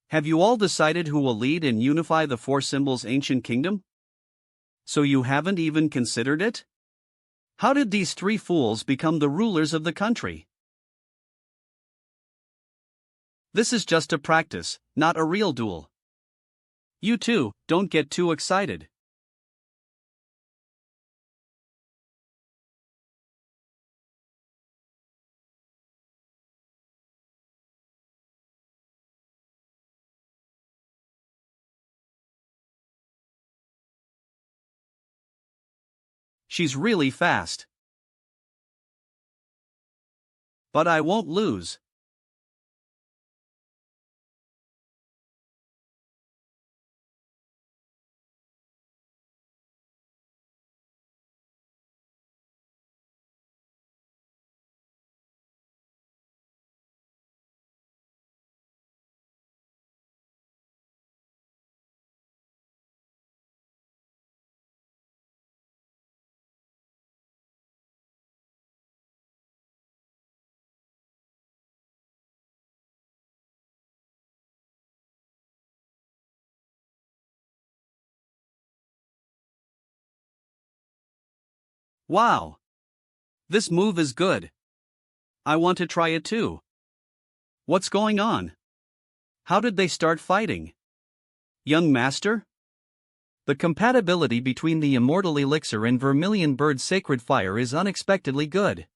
Have you all decided who will lead and unify the 4 symbols ancient kingdom? So you haven't even considered it? How did these 3 fools become the rulers of the country? This is just a practice, not a real duel. You too, don't get too excited. She's really fast. But I won't lose. Wow! This move is good. I want to try it too. What's going on? How did they start fighting? Young master? The compatibility between the immortal elixir and Vermilion Bird's sacred fire is unexpectedly good.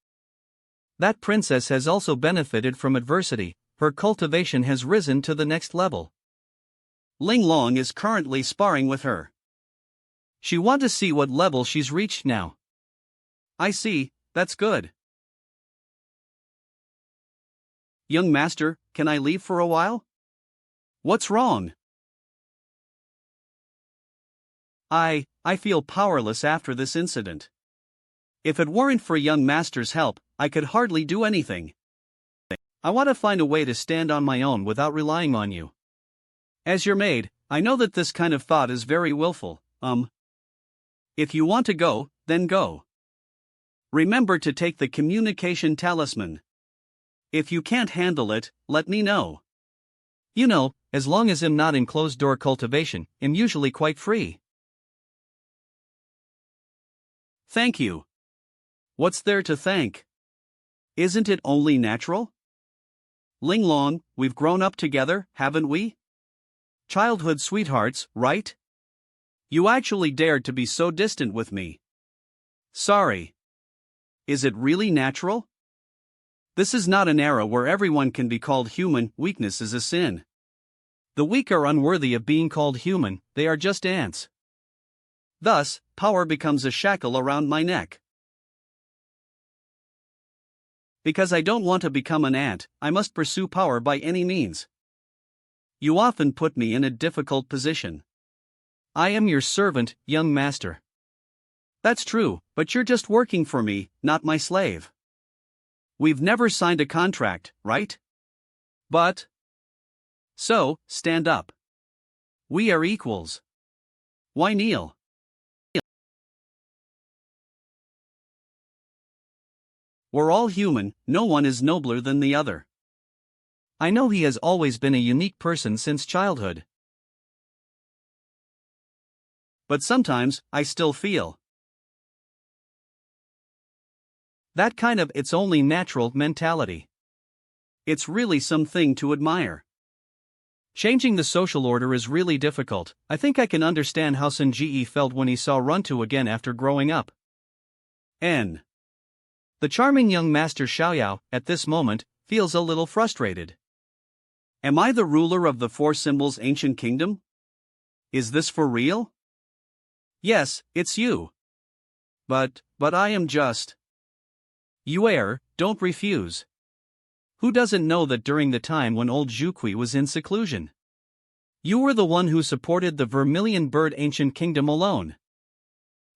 That princess has also benefited from adversity, her cultivation has risen to the next level. Ling Long is currently sparring with her. She wants to see what level she's reached now. I see, that's good. Young master, can I leave for a while? What's wrong? I feel powerless after this incident. If it weren't for young master's help, I could hardly do anything. I want to find a way to stand on my own without relying on you. As your maid, I know that this kind of thought is very willful. If you want to go, then go. Remember to take the communication talisman. If you can't handle it, let me know. You know, as long as I'm not in closed-door cultivation, I'm usually quite free. Thank you. What's there to thank? Isn't it only natural? Ling Long, we've grown up together, haven't we? Childhood sweethearts, right? You actually dared to be so distant with me. Sorry. Is it really natural? This is not an era where everyone can be called human, weakness is a sin. The weak are unworthy of being called human, they are just ants. Thus, power becomes a shackle around my neck. Because I don't want to become an ant, I must pursue power by any means. You often put me in a difficult position. I am your servant, young master. That's true, but you're just working for me, not my slave. We've never signed a contract, right? But. So, stand up. We are equals. Why kneel? We're all human, no one is nobler than the other. I know he has always been a unique person since childhood. But sometimes, I still feel that kind of it's only natural mentality. It's really something to admire. Changing the social order is really difficult. I think I can understand how Sun Ji felt when he saw Runtu again after growing up. The charming young master Xiaoyao, at this moment, feels a little frustrated. Am I the ruler of the four symbols ancient kingdom? Is this for real? Yes, it's you. But I am just. Yue, don't refuse. Who doesn't know that during the time when old Zhuqi was in seclusion? You were the one who supported the Vermilion Bird ancient kingdom alone.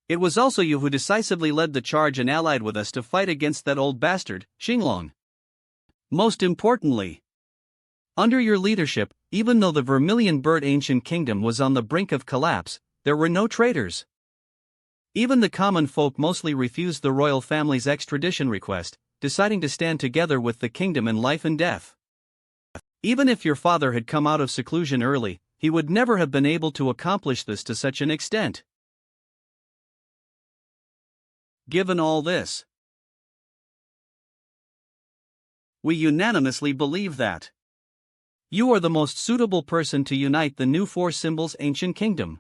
It was also you who decisively led the charge and allied with us to fight against that old bastard, Xinglong. Most importantly, under your leadership, even though the Vermilion Bird ancient kingdom was on the brink of collapse, there were no traitors. Even the common folk mostly refused the royal family's extradition request, deciding to stand together with the kingdom in life and death. Even if your father had come out of seclusion early, he would never have been able to accomplish this to such an extent. Given all this, we unanimously believe that you are the most suitable person to unite the new four symbols ancient kingdom.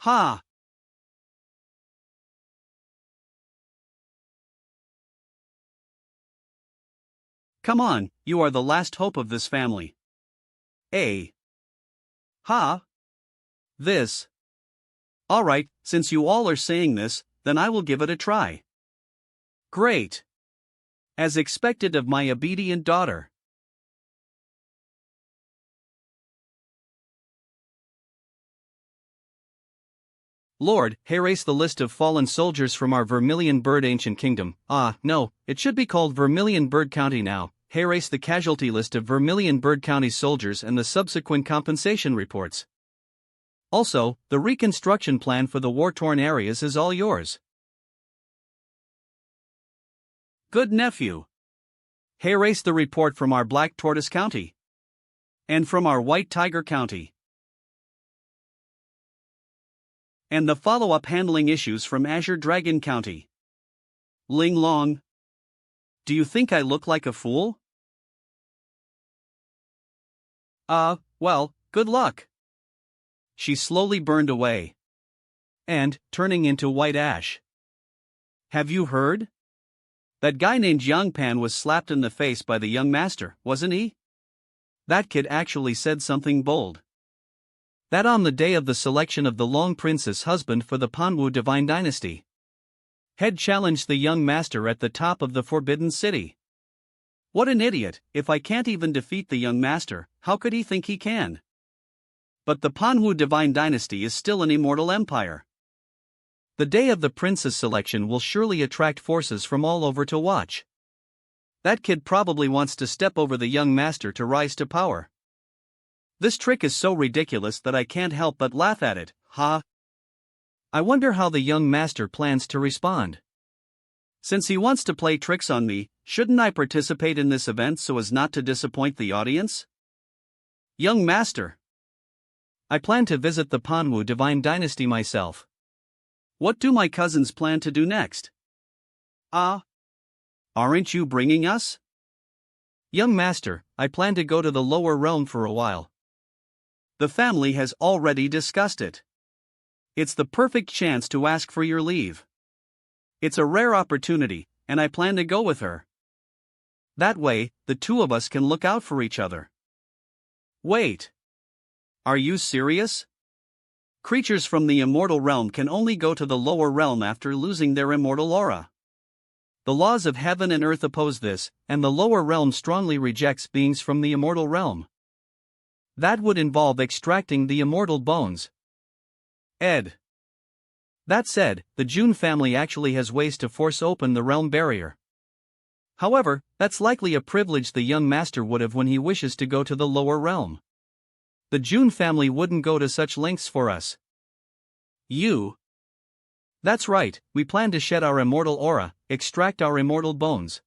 Ha! Come on, you are the last hope of this family. Ha! This. Alright, since you all are saying this, then I will give it a try. Great. As expected of my obedient daughter. Lord, erase the list of fallen soldiers from our Vermilion Bird ancient kingdom. No, it should be called Vermilion Bird County now. Erase the casualty list of Vermilion Bird County soldiers and the subsequent compensation reports. Also, the reconstruction plan for the war-torn areas is all yours. Good nephew. Erase the report from our Black Tortoise County. And from our White Tiger County. And the follow-up handling issues from Azure Dragon County. Ling Long. Do you think I look like a fool? Well, good luck. She slowly burned away. And, turning into white ash. Have you heard? That guy named Jiang Pan was slapped in the face by the young master, wasn't he? That kid actually said something bold. That on the day of the selection of the Long Prince's husband for the Panwu divine dynasty. Had challenged the young master at the top of the Forbidden City. What an idiot! If I can't even defeat the young master, how could he think he can? But the Panhu divine dynasty is still an immortal empire. The day of the prince's selection will surely attract forces from all over to watch. That kid probably wants to step over the young master to rise to power. This trick is so ridiculous that I can't help but laugh at it, ha! I wonder how the young master plans to respond. Since he wants to play tricks on me, shouldn't I participate in this event so as not to disappoint the audience? Young master, I plan to visit the Panwu divine dynasty myself. What do my cousins plan to do next? Aren't you bringing us? Young master, I plan to go to the lower realm for a while. The family has already discussed it. It's the perfect chance to ask for your leave. It's a rare opportunity, and I plan to go with her. That way, the two of us can look out for each other. Wait. Are you serious? Creatures from the immortal realm can only go to the lower realm after losing their immortal aura. The laws of heaven and earth oppose this, and the lower realm strongly rejects beings from the immortal realm. That would involve extracting the immortal bones. Ed. That said, the Jun family actually has ways to force open the realm barrier. However, that's likely a privilege the young master would have when he wishes to go to the lower realm. The Jun family wouldn't go to such lengths for us. You? That's right, we plan to shed our immortal aura, extract our immortal bones,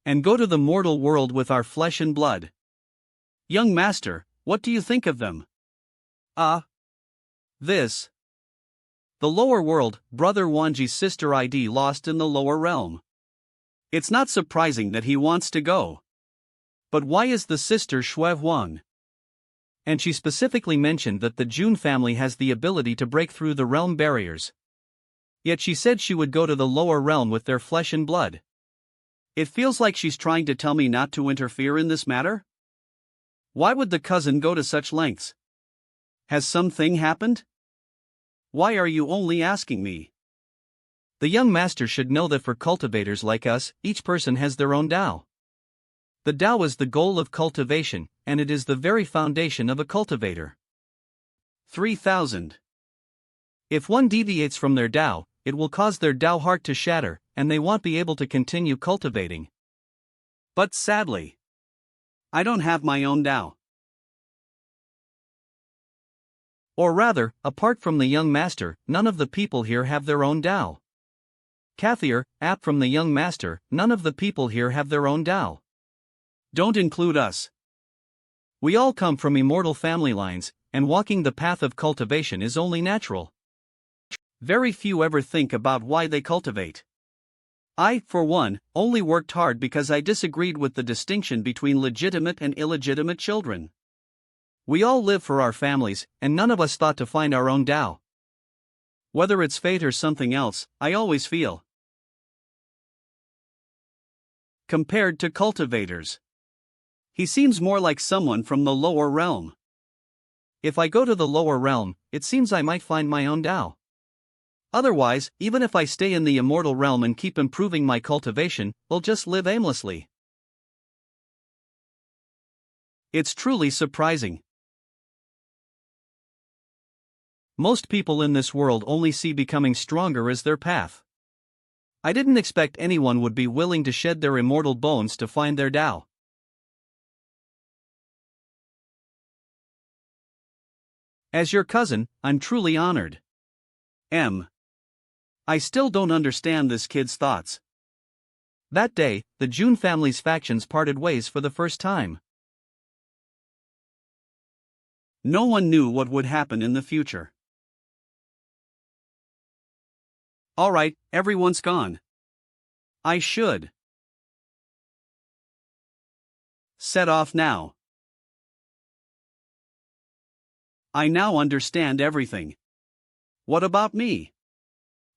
and go to the mortal world with our flesh and blood. Young master, what do you think of them? This. The lower world, Brother Wanji's sister ID lost in the lower realm. It's not surprising that he wants to go. But why is the sister Shui Huang? And she specifically mentioned that the Jun family has the ability to break through the realm barriers. Yet she said she would go to the lower realm with their flesh and blood. It feels like she's trying to tell me not to interfere in this matter? Why would the cousin go to such lengths? Has something happened? Why are you only asking me? The young master should know that for cultivators like us, each person has their own Tao. The Tao is the goal of cultivation, and it is the very foundation of a cultivator. 3000. If one deviates from their Tao, it will cause their Tao heart to shatter, and they won't be able to continue cultivating. But sadly, I don't have my own Tao. Or rather, apart from the young master, none of the people here have their own Tao. Kathier, app from the young master, none of the people here have their own Tao. Don't include us. We all come from immortal family lines, and walking the path of cultivation is only natural. Very few ever think about why they cultivate. I, for one, only worked hard because I disagreed with the distinction between legitimate and illegitimate children. We all live for our families, and none of us thought to find our own Tao. Whether it's fate or something else, I always feel. Compared to cultivators, he seems more like someone from the lower realm. If I go to the lower realm, it seems I might find my own Tao. Otherwise, even if I stay in the immortal realm and keep improving my cultivation, I'll just live aimlessly. It's truly surprising. Most people in this world only see becoming stronger as their path. I didn't expect anyone would be willing to shed their immortal bones to find their Tao. As your cousin, I'm truly honored. I still don't understand this kid's thoughts. That day, the Jun family's factions parted ways for the first time. No one knew what would happen in the future. Alright, everyone's gone. I should set off now. I now understand everything. What about me?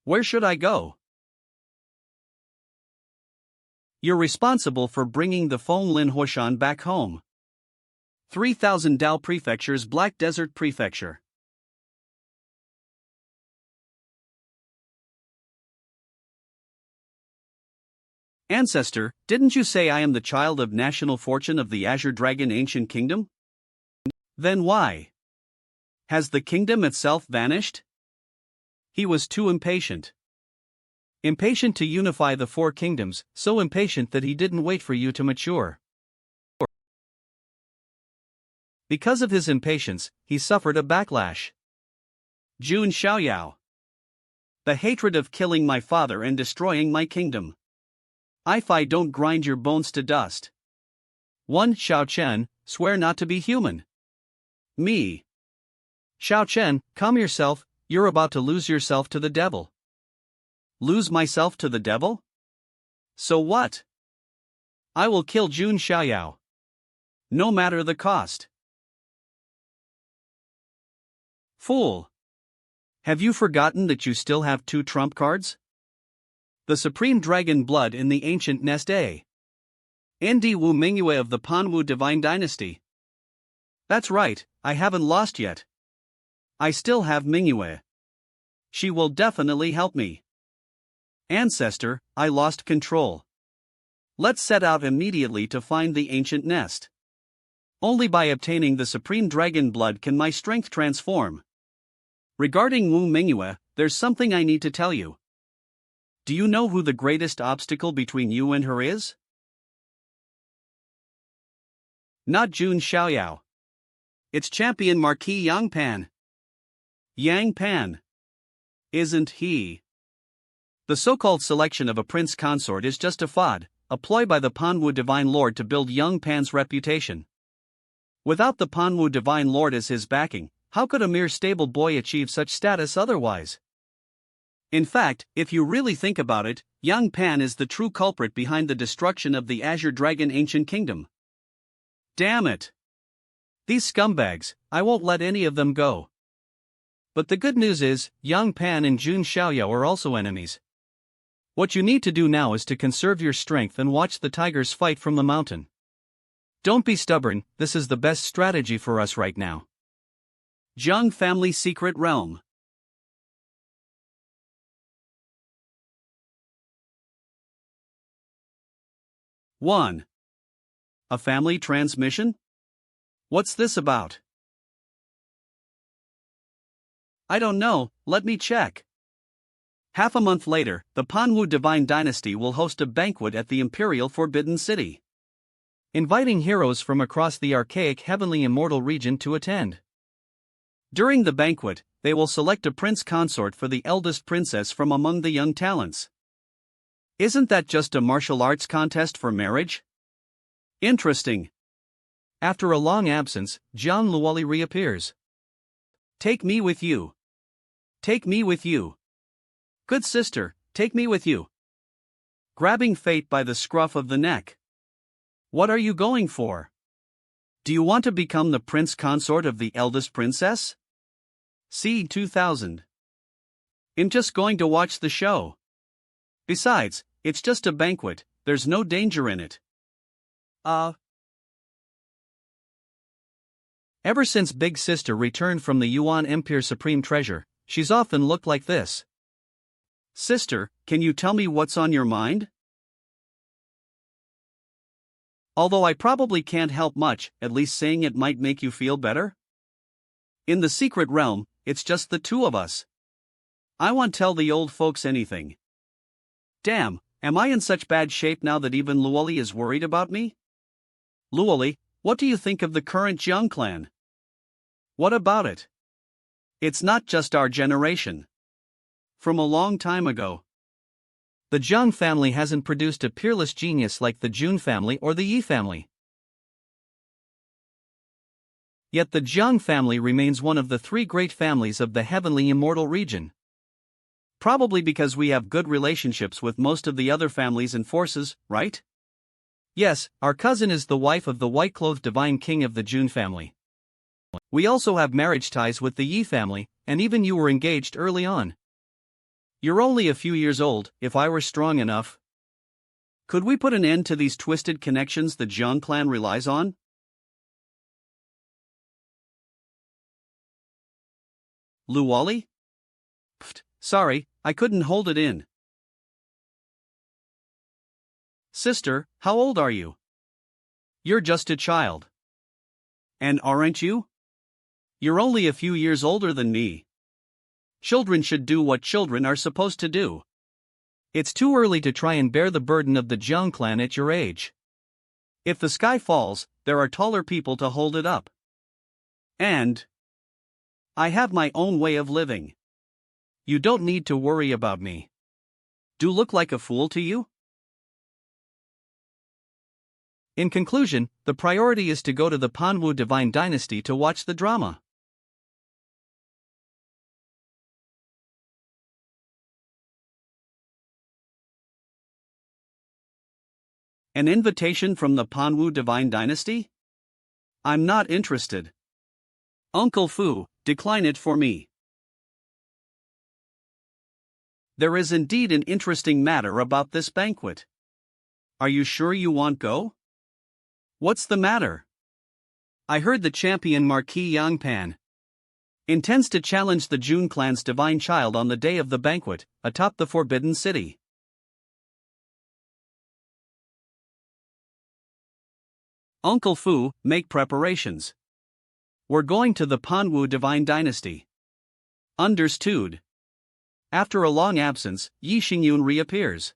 Where should I go? You're responsible for bringing the Feng Lin Huashan back home. 3000 Dao Prefecture's Black Desert Prefecture. Ancestor, didn't you say I am the child of national fortune of the Azure Dragon Ancient Kingdom? Then why has the kingdom itself vanished? He was too impatient. Impatient to unify the four kingdoms, so impatient that he didn't wait for you to mature. Because of his impatience, he suffered a backlash. Jun Xiaoyao. The hatred of killing my father and destroying my kingdom. If I don't grind your bones to dust. 1. Xiao Chen, swear not to be human. Me. Xiao Chen, calm yourself, you're about to lose yourself to the devil. Lose myself to the devil? So what? I will kill Jun Xiaoyao. No matter the cost. Fool. Have you forgotten that you still have 2 trump cards? The supreme dragon blood in the ancient nest A. Ndi Wu Mingyue of the Pan Wu divine dynasty. That's right, I haven't lost yet. I still have Mingyue. She will definitely help me. Ancestor, I lost control. Let's set out immediately to find the ancient nest. Only by obtaining the supreme dragon blood can my strength transform. Regarding Wu Mingyue, there's something I need to tell you. Do you know who the greatest obstacle between you and her is? Not Jun Xiaoyao. It's champion Marquis Yang Pan. Yang Pan. Isn't he? The so-called selection of a prince consort is just a fad, a ploy by the Panwu Divine Lord to build Yang Pan's reputation. Without the Panwu Divine Lord as his backing, how could a mere stable boy achieve such status otherwise? In fact, if you really think about it, Yang Pan is the true culprit behind the destruction of the Azure Dragon Ancient Kingdom. Damn it! These scumbags, I won't let any of them go. But the good news is, Yang Pan and Jun Xiaoyao are also enemies. What you need to do now is to conserve your strength and watch the tigers fight from the mountain. Don't be stubborn, this is the best strategy for us right now. Jiang Family Secret Realm. One. A family transmission? What's this about? I don't know, let me check. Half a month later, the Panwu Divine Dynasty will host a banquet at the Imperial Forbidden City, inviting heroes from across the archaic heavenly immortal region to attend. During the banquet, they will select a prince consort for the eldest princess from among the young talents. Isn't that just a martial arts contest for marriage? Interesting. After a long absence, Jiang Luoli reappears. Take me with you. Take me with you. Good sister, take me with you. Grabbing fate by the scruff of the neck. What are you going for? Do you want to become the prince consort of the eldest princess? C. 2000. I'm just going to watch the show. Besides, it's just a banquet, there's no danger in it. Ever since Big Sister returned from the Yuan Empire Supreme Treasure, she's often looked like this. Sister, can you tell me what's on your mind? Although I probably can't help much, at least saying it might make you feel better. In the secret realm, it's just the two of us. I won't tell the old folks anything. Damn, am I in such bad shape now that even Luoli is worried about me? Luoli, what do you think of the current Jiang clan? What about it? It's not just our generation. From a long time ago. The Jiang family hasn't produced a peerless genius like the Jun family or the Yi family. Yet the Jiang family remains one of the 3 great families of the heavenly immortal region. Probably because we have good relationships with most of the other families and forces, right? Yes, our cousin is the wife of the white-clothed divine king of the Jun family. We also have marriage ties with the Yi family, and even you were engaged early on. You're only a few years old. If I were strong enough. Could we put an end to these twisted connections the Jiang clan relies on? Luwali? Pfft, sorry, I couldn't hold it in. Sister, how old are you? You're just a child. And aren't you? You're only a few years older than me. Children should do what children are supposed to do. It's too early to try and bear the burden of the Jiang clan at your age. If the sky falls, there are taller people to hold it up. And I have my own way of living. You don't need to worry about me. Do look like a fool to you? In conclusion, the priority is to go to the Panwu Divine Dynasty to watch the drama. An invitation from the Panwu Divine Dynasty? I'm not interested. Uncle Fu, decline it for me. There is indeed an interesting matter about this banquet. Are you sure you want go? What's the matter? I heard the champion Marquis Yang Pan intends to challenge the Jun clan's divine child on the day of the banquet, atop the Forbidden City. Uncle Fu, make preparations. We're going to the Panwu Divine Dynasty. Understood. After a long absence, Ye Xingyun reappears.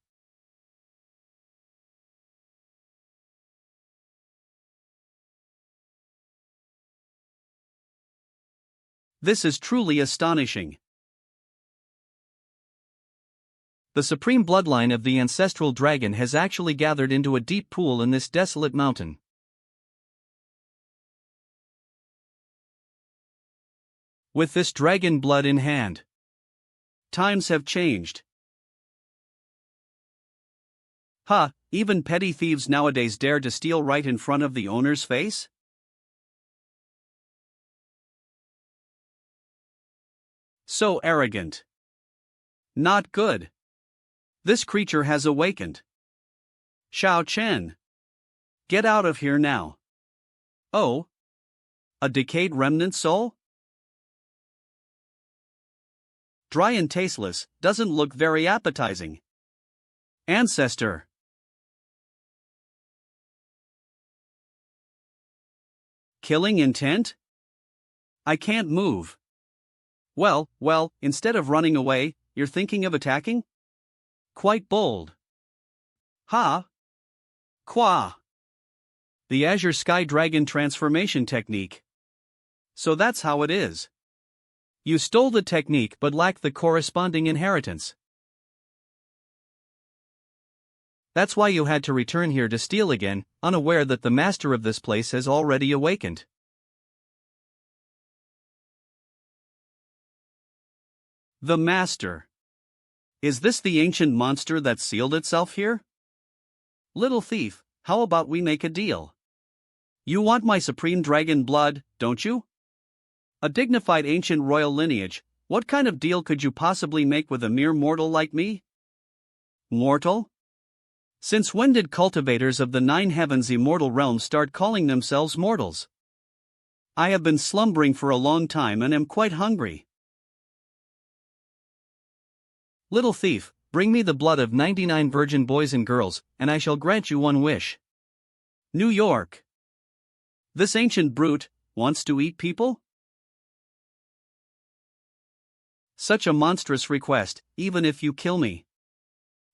This is truly astonishing. The supreme bloodline of the ancestral dragon has actually gathered into a deep pool in this desolate mountain. With this dragon blood in hand. Times have changed. Even petty thieves nowadays dare to steal right in front of the owner's face? So arrogant. Not good. This creature has awakened. Xiao Chen. Get out of here now. Oh? A decayed remnant soul? Dry and tasteless, doesn't look very appetizing. Ancestor. Killing intent? I can't move. Well, instead of running away, you're thinking of attacking? Quite bold. Ha! Qua! The Azure Sky Dragon transformation technique. So that's how it is. You stole the technique but lacked the corresponding inheritance. That's why you had to return here to steal again, unaware that the master of this place has already awakened. The master. Is this the ancient monster that sealed itself here? Little thief, how about we make a deal? You want my supreme dragon blood, don't you? A dignified ancient royal lineage, what kind of deal could you possibly make with a mere mortal like me? Mortal? Since when did cultivators of the nine heavens immortal realm start calling themselves mortals? I have been slumbering for a long time and am quite hungry. Little thief, bring me the blood of 99 virgin boys and girls, and I shall grant you one wish. New York. This ancient brute wants to eat people? Such a monstrous request, even if you kill me.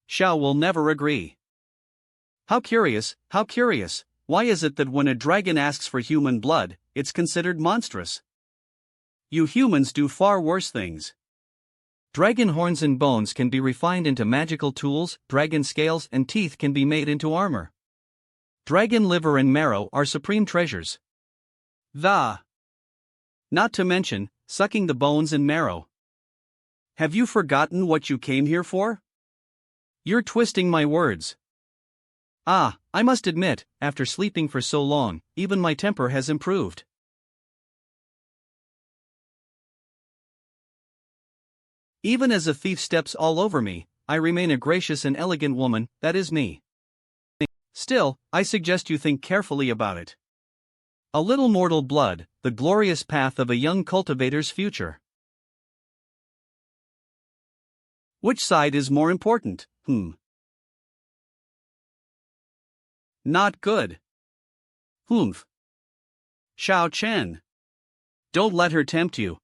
Xiao will never agree. How curious, why is it that when a dragon asks for human blood, it's considered monstrous? You humans do far worse things. Dragon horns and bones can be refined into magical tools, dragon scales and teeth can be made into armor. Dragon liver and marrow are supreme treasures. Not to mention, sucking the bones and marrow. Have you forgotten what you came here for? You're twisting my words. I must admit, after sleeping for so long, even my temper has improved. Even as a thief steps all over me, I remain a gracious and elegant woman, that is me. Still, I suggest you think carefully about it. A little mortal blood, the glorious path of a young cultivator's future. Which side is more important? Not good. Humph. Xiao Chen. Don't let her tempt you.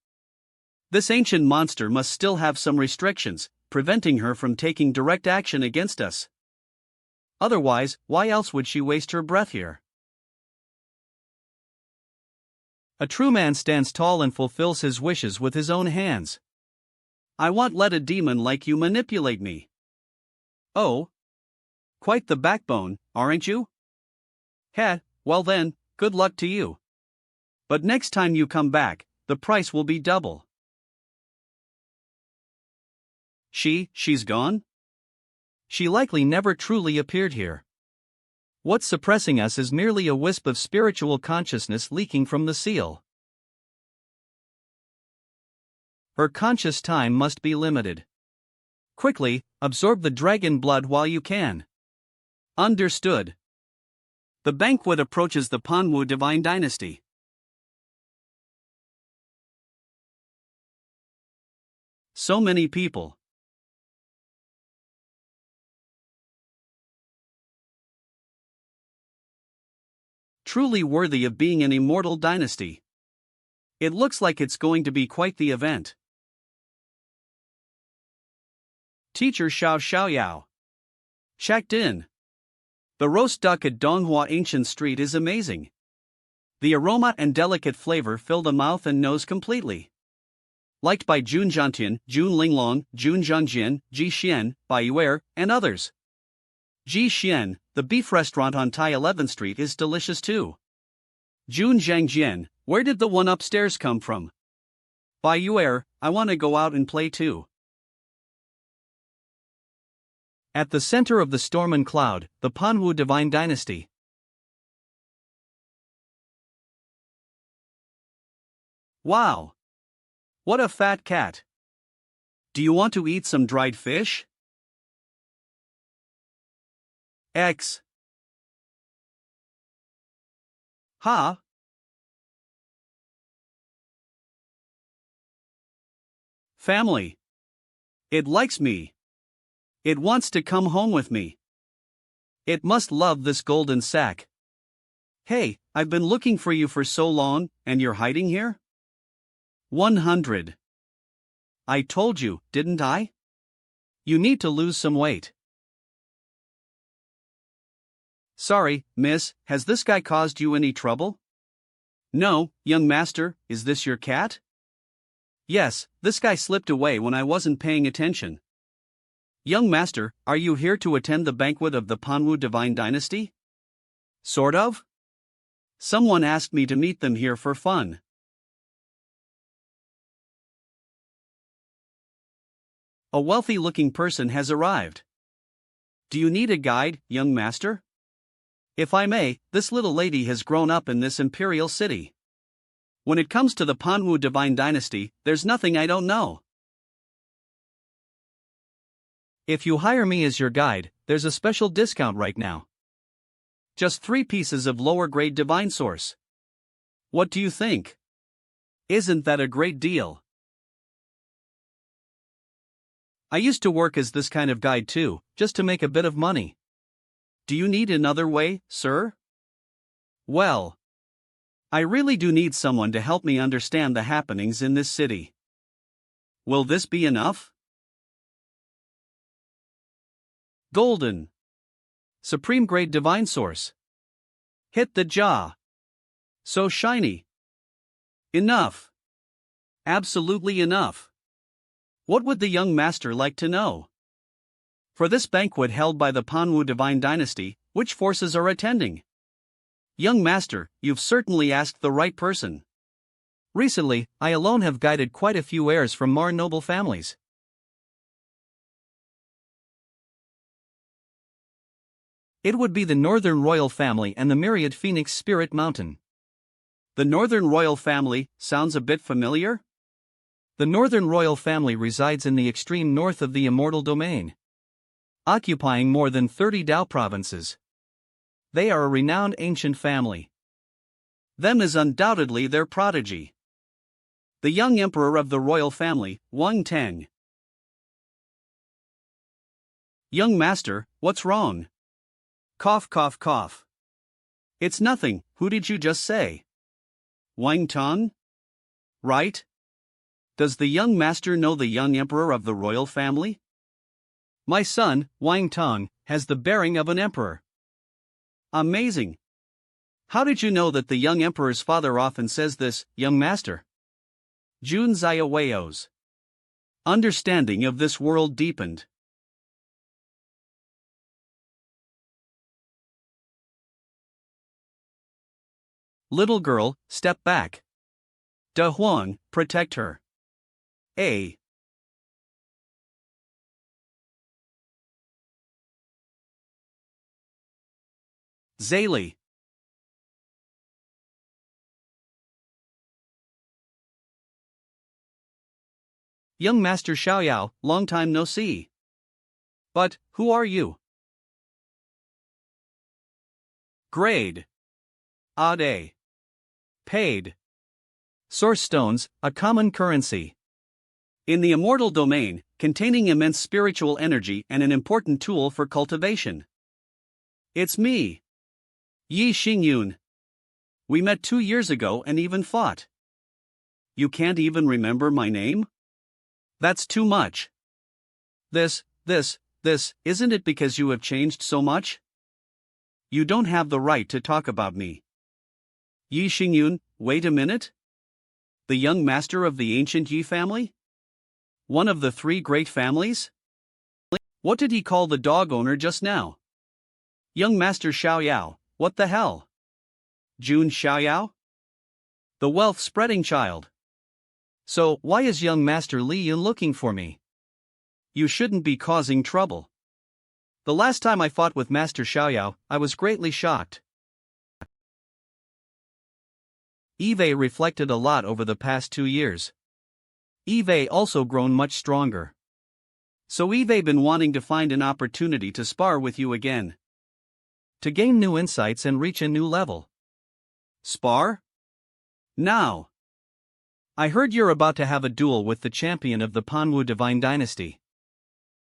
This ancient monster must still have some restrictions, preventing her from taking direct action against us. Otherwise, why else would she waste her breath here? A true man stands tall and fulfills his wishes with his own hands. I won't let a demon like you manipulate me. Oh? Quite the backbone, aren't you? Heh, well then, good luck to you. But next time you come back, the price will be double. She's gone? She likely never truly appeared here. What's suppressing us is merely a wisp of spiritual consciousness leaking from the seal. Her conscious time must be limited. Quickly, absorb the dragon blood while you can. Understood. The banquet approaches the Panwu divine dynasty. So many people. Truly worthy of being an immortal dynasty. It looks like it's going to be quite the event. Teacher Xiaoyao. Checked in. The roast duck at Donghua Ancient Street is amazing. The aroma and delicate flavor fill the mouth and nose completely. Liked by Jun Zhuangjian, Jun Linglong, Jun Zhuangjian, Ji Xian, Taiyue, and others. Ji Xian, the beef restaurant on Tai 11th Street, is delicious too. Jun Zhuangjian, where did the one upstairs come from? Taiyue, I want to go out and play too. At the center of the storm and cloud, the Panwu divine dynasty. Wow! What a fat cat! Do you want to eat some dried fish? X. Ha! Family. It likes me. It wants to come home with me. It must love this golden sack. Hey, I've been looking for you for so long, and you're hiding here? 100. I told you, didn't I? You need to lose some weight. Sorry, miss, has this guy caused you any trouble? No, young master, is this your cat? Yes, this guy slipped away when I wasn't paying attention. Young master, are you here to attend the banquet of the Panwu divine dynasty? Sort of? Someone asked me to meet them here for fun. A wealthy-looking person has arrived. Do you need a guide, young master? If I may, this little lady has grown up in this imperial city. When it comes to the Panwu divine dynasty, there's nothing I don't know. If you hire me as your guide, there's a special discount right now. Just 3 pieces of lower-grade divine source. What do you think? Isn't that a great deal? I used to work as this kind of guide too, just to make a bit of money. Do you need another way, sir? Well, I really do need someone to help me understand the happenings in this city. Will this be enough? Golden. Supreme grade divine source. Hit the jaw. So shiny. Enough. Absolutely enough. What would the young master like to know? For this banquet held by the Panwu divine dynasty, which forces are attending? Young master, you've certainly asked the right person. Recently, I alone have guided quite a few heirs from more noble families. It would be the Northern Royal Family and the myriad Phoenix Spirit Mountain. The Northern Royal Family sounds a bit familiar? The Northern Royal Family resides in the extreme north of the immortal domain, occupying more than 30 Dao provinces. They are a renowned ancient family. Them is undoubtedly their prodigy. The young emperor of the royal family, Wang Teng. Young master, what's wrong? Cough, cough, cough. It's nothing, who did you just say? Wang Tong? Right? Does the young master know the young emperor of the royal family? My son, Wang Tong, has the bearing of an emperor. Amazing. How did you know that the young emperor's father often says this, young master? Jun Xiaoyao's understanding of this world deepened. Little girl, step back. Da Huang, protect her. A. Zayli. Young Master Xiaoyao, long time no see. But, who are you? Grade. Odd A. Paid. Source stones, a common currency. In the immortal domain, containing immense spiritual energy and an important tool for cultivation. It's me. Ye Xingyun. We met 2 years ago and even fought. You can't even remember my name? That's too much. This, isn't it because you have changed so much? You don't have the right to talk about me. Ye Xingyun, wait a minute? The young master of the ancient Yi family? One of the 3 great families? What did he call the dog owner just now? Young Master Xiaoyao, what the hell? Jun Xiaoyao? The wealth-spreading child. So, why is young Master Li Yun looking for me? You shouldn't be causing trouble. The last time I fought with Master Xiaoyao, I was greatly shocked. Eve reflected a lot over the past 2 years. Eve also grown much stronger. So Eve been wanting to find an opportunity to spar with you again. To gain new insights and reach a new level. Spar? Now. I heard you're about to have a duel with the champion of the Panwu Divine Dynasty.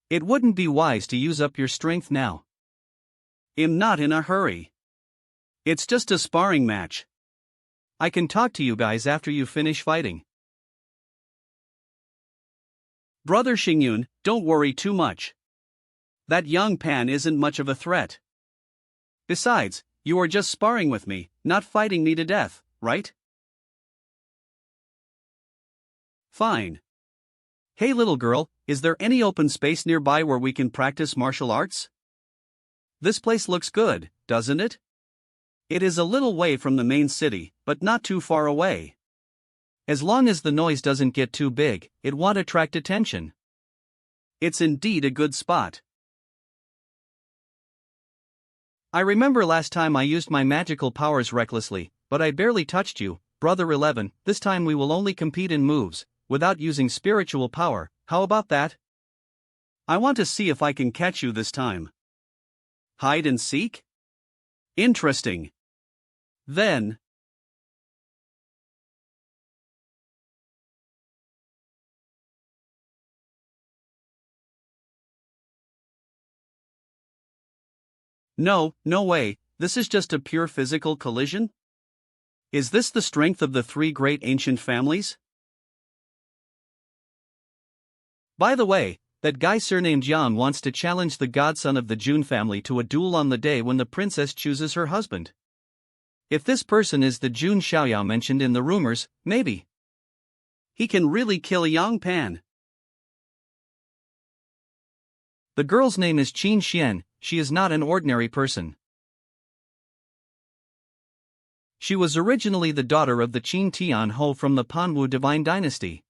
It wouldn't be wise to use up your strength now. I'm not in a hurry. It's just a sparring match. I can talk to you guys after you finish fighting. Brother Xingyun, don't worry too much. That young Pan isn't much of a threat. Besides, you are just sparring with me, not fighting me to death, right? Fine. Hey little girl, is there any open space nearby where we can practice martial arts? This place looks good, doesn't it? It is a little way from the main city, but not too far away. As long as the noise doesn't get too big, it won't attract attention. It's indeed a good spot. I remember last time I used my magical powers recklessly, but I barely touched you, Brother 11. This time we will only compete in moves, without using spiritual power. How about that? I want to see if I can catch you this time. Hide and seek? Interesting. Then. No way, this is just a pure physical collision? Is this the strength of the 3 great ancient families? By the way, that guy surnamed Jiang wants to challenge the godson of the Jun family to a duel on the day when the princess chooses her husband. If this person is the Jun Xiaoyao mentioned in the rumors, maybe he can really kill young Pan. The girl's name is Qin Xian. She is not an ordinary person. She was originally the daughter of the Qin Tian Ho from the Panwu Divine Dynasty.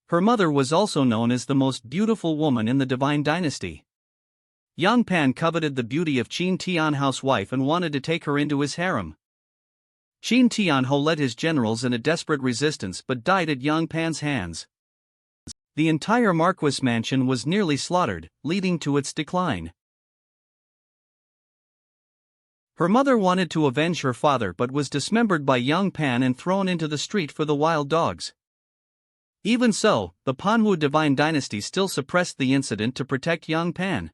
Her mother was also known as the most beautiful woman in the Divine Dynasty. Yang Pan coveted the beauty of Qin Tianho's wife and wanted to take her into his harem. Qin Tianho led his generals in a desperate resistance but died at Yang Pan's hands. The entire Marquis mansion was nearly slaughtered, leading to its decline. Her mother wanted to avenge her father but was dismembered by Yang Pan and thrown into the street for the wild dogs. Even so, the Panhu divine dynasty still suppressed the incident to protect Yang Pan.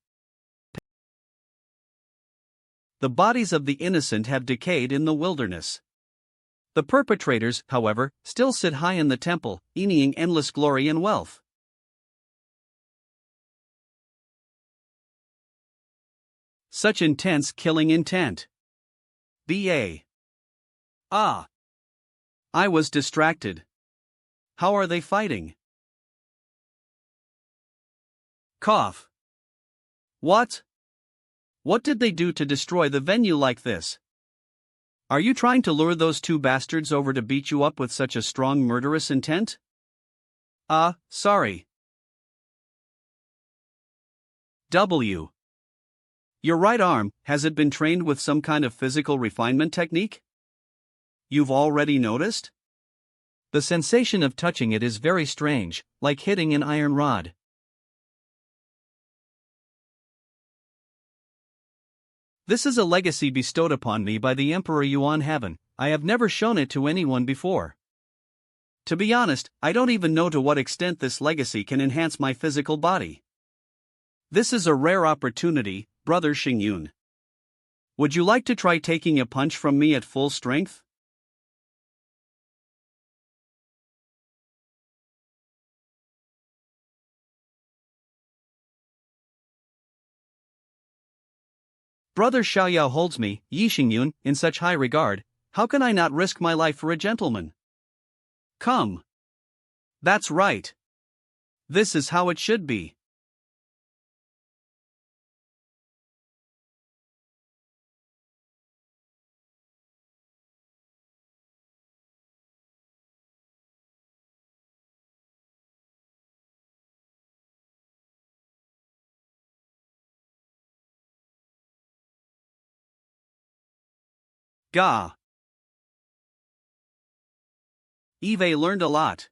The bodies of the innocent have decayed in the wilderness. The perpetrators, however, still sit high in the temple, envying endless glory and wealth. Such intense killing intent. B.A. Ah. I was distracted. How are they fighting? Cough. What? What did they do to destroy the venue like this? Are you trying to lure those two bastards over to beat you up with such a strong murderous intent? Sorry. W. Your right arm, has it been trained with some kind of physical refinement technique? You've already noticed? The sensation of touching it is very strange, like hitting an iron rod. This is a legacy bestowed upon me by the Emperor Yuan Heaven. I have never shown it to anyone before. To be honest, I don't even know to what extent this legacy can enhance my physical body. This is a rare opportunity, Brother Xingyun. Would you like to try taking a punch from me at full strength? Brother Xiaoyao holds me, Ye Xingyun, in such high regard. How can I not risk my life for a gentleman? Come. That's right. This is how it should be. Gah. Eve learned a lot.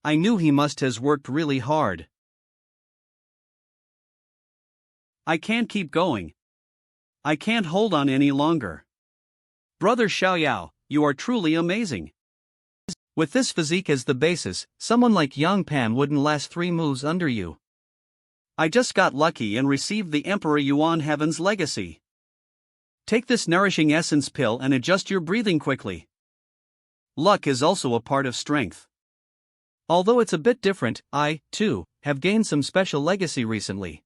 I knew he must has worked really hard. I can't keep going. I can't hold on any longer. Brother Xiaoyao, you are truly amazing. With this physique as the basis, someone like Yang Pan wouldn't last 3 moves under you. I just got lucky and received the Emperor Yuan Heaven's legacy. Take this nourishing essence pill and adjust your breathing quickly. Luck is also a part of strength. Although it's a bit different, I, too, have gained some special legacy recently.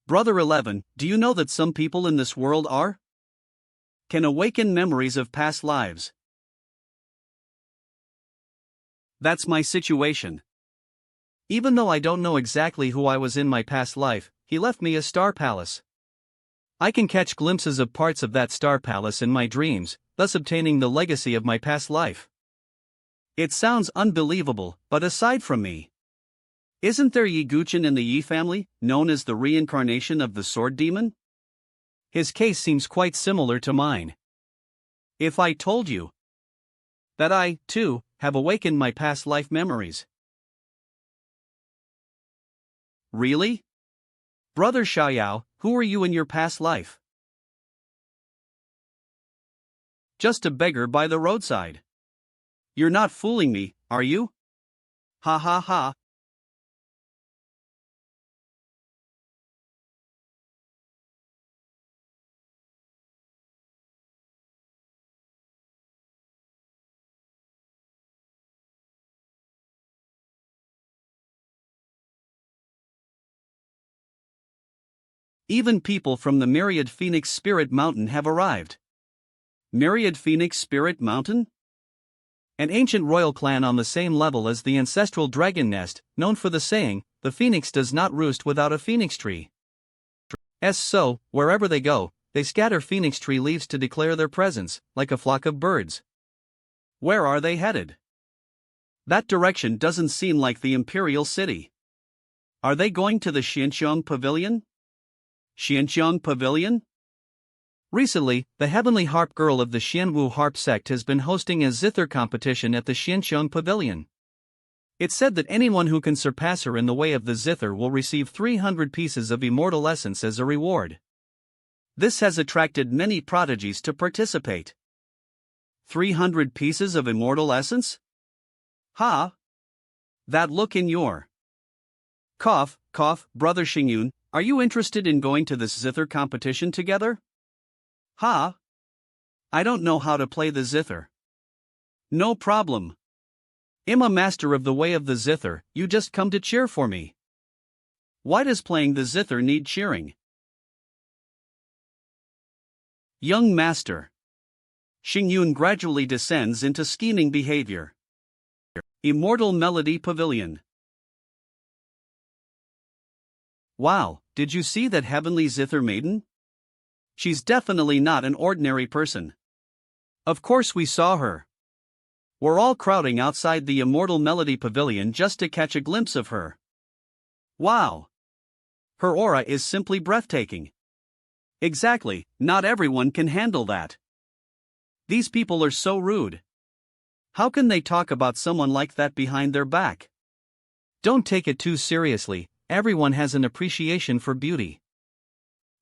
Brother 11, do you know that some people in this world can awaken memories of past lives? That's my situation. Even though I don't know exactly who I was in my past life, he left me a star palace. I can catch glimpses of parts of that star palace in my dreams, thus obtaining the legacy of my past life. It sounds unbelievable, but aside from me, isn't there Ye Guchen in the Yi family, known as the reincarnation of the sword demon? His case seems quite similar to mine. If I told you that I, too, have awakened my past life memories. Really? Brother Xiaoyao, who were you in your past life? Just a beggar by the roadside. You're not fooling me, are you? Ha ha ha. Even people from the Myriad Phoenix Spirit Mountain have arrived. Myriad Phoenix Spirit Mountain? An ancient royal clan on the same level as the ancestral dragon nest, known for the saying, the phoenix does not roost without a phoenix tree. So, wherever they go, they scatter phoenix tree leaves to declare their presence, like a flock of birds. Where are they headed? That direction doesn't seem like the imperial city. Are they going to the Xinjiang Pavilion? Xinjiang Pavilion? Recently, the Heavenly Harp Girl of the Xianwu Harp sect has been hosting a zither competition at the Xinjiang Pavilion. It's said that anyone who can surpass her in the way of the zither will receive 300 pieces of immortal essence as a reward. This has attracted many prodigies to participate. 300 pieces of immortal essence? Ha! That look in your cough, brother Xingyun, are you interested in going to this zither competition together? Ha! I don't know how to play the zither. No problem. I'm a master of the way of the zither, you just come to cheer for me. Why does playing the zither need cheering? Young master. Xingyun gradually descends into scheming behavior. Immortal Melody Pavilion. Wow, did you see that heavenly zither maiden? She's definitely not an ordinary person. Of course we saw her. We're all crowding outside the Immortal Melody Pavilion just to catch a glimpse of her. Wow! Her aura is simply breathtaking. Exactly, not everyone can handle that. These people are so rude. How can they talk about someone like that behind their back? Don't take it too seriously, everyone has an appreciation for beauty.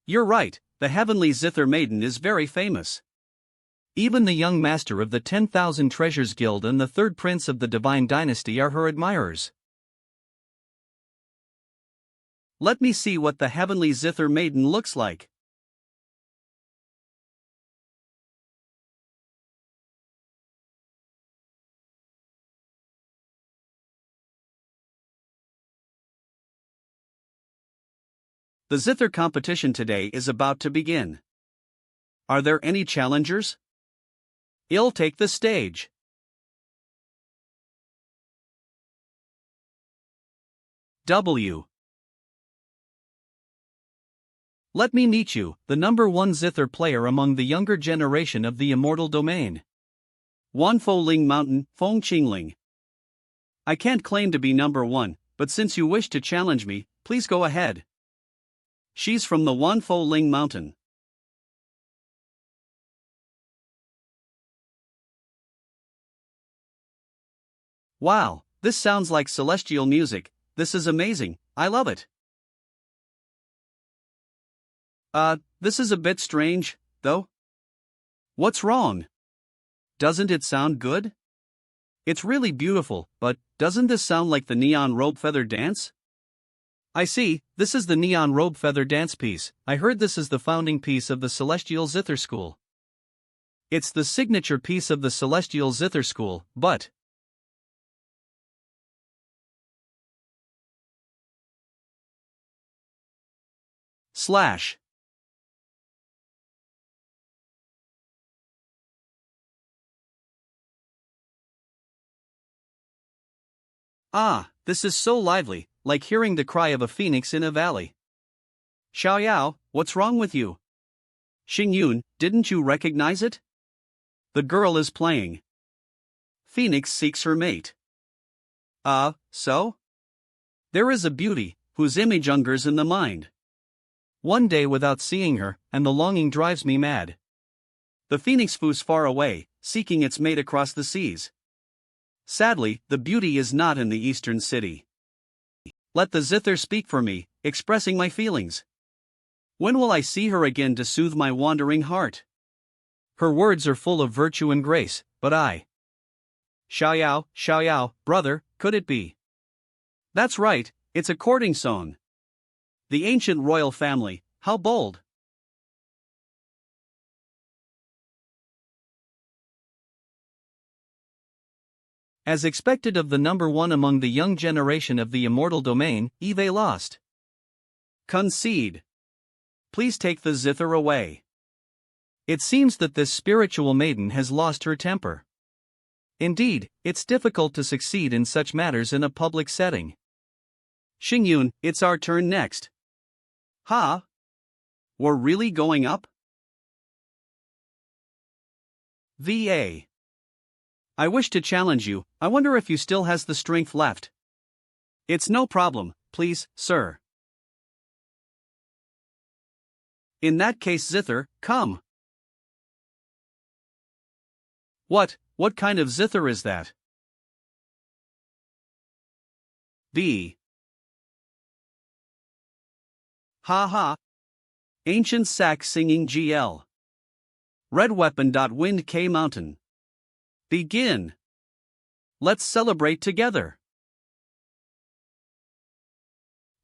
You're right, the heavenly zither maiden is very famous. Even the young master of the 10,000 Treasures Guild and the third prince of the Divine Dynasty are her admirers. Let me see what the heavenly zither maiden looks like. The zither competition today is about to begin. Are there any challengers? I'll take the stage. W. Let me meet you, the number one zither player among the younger generation of the immortal domain. Wanfo Ling Mountain, Feng Qingling. I can't claim to be number one, but since you wish to challenge me, please go ahead. She's from the Wanfo Ling Mountain. Wow, this sounds like celestial music, this is amazing, I love it. This is a bit strange, though. What's wrong? Doesn't it sound good? It's really beautiful, but doesn't this sound like the neon robe feather dance? I see, this is the neon robe feather dance piece. I heard this is the founding piece of the Celestial Zither School. It's the signature piece of the Celestial Zither School, but // Ah, this is so lively, like hearing the cry of a phoenix in a valley. Xiaoyao, what's wrong with you? Xingyun, didn't you recognize it? The girl is playing. Phoenix seeks her mate. So? There is a beauty, whose image hungers in the mind. One day without seeing her, and the longing drives me mad. The phoenix flees far away, seeking its mate across the seas. Sadly, the beauty is not in the eastern city. Let the zither speak for me, expressing my feelings. When will I see her again to soothe my wandering heart? Her words are full of virtue and grace, but I. Xiaoyao, brother, could it be? That's right, it's a courting song. The ancient royal family, how bold. As expected of the number one among the young generation of the immortal domain, Eve lost. Concede. Please take the zither away. It seems that this spiritual maiden has lost her temper. Indeed, it's difficult to succeed in such matters in a public setting. Xingyun, it's our turn next. Ha? We're really going up? VA. I wish to challenge you, I wonder if you still has the strength left. It's no problem, please, sir. In that case, zither, come. What kind of zither is that? B. Ha ha. Ancient sack singing GL. Red weapon. Wind K mountain. Begin. Let's celebrate together.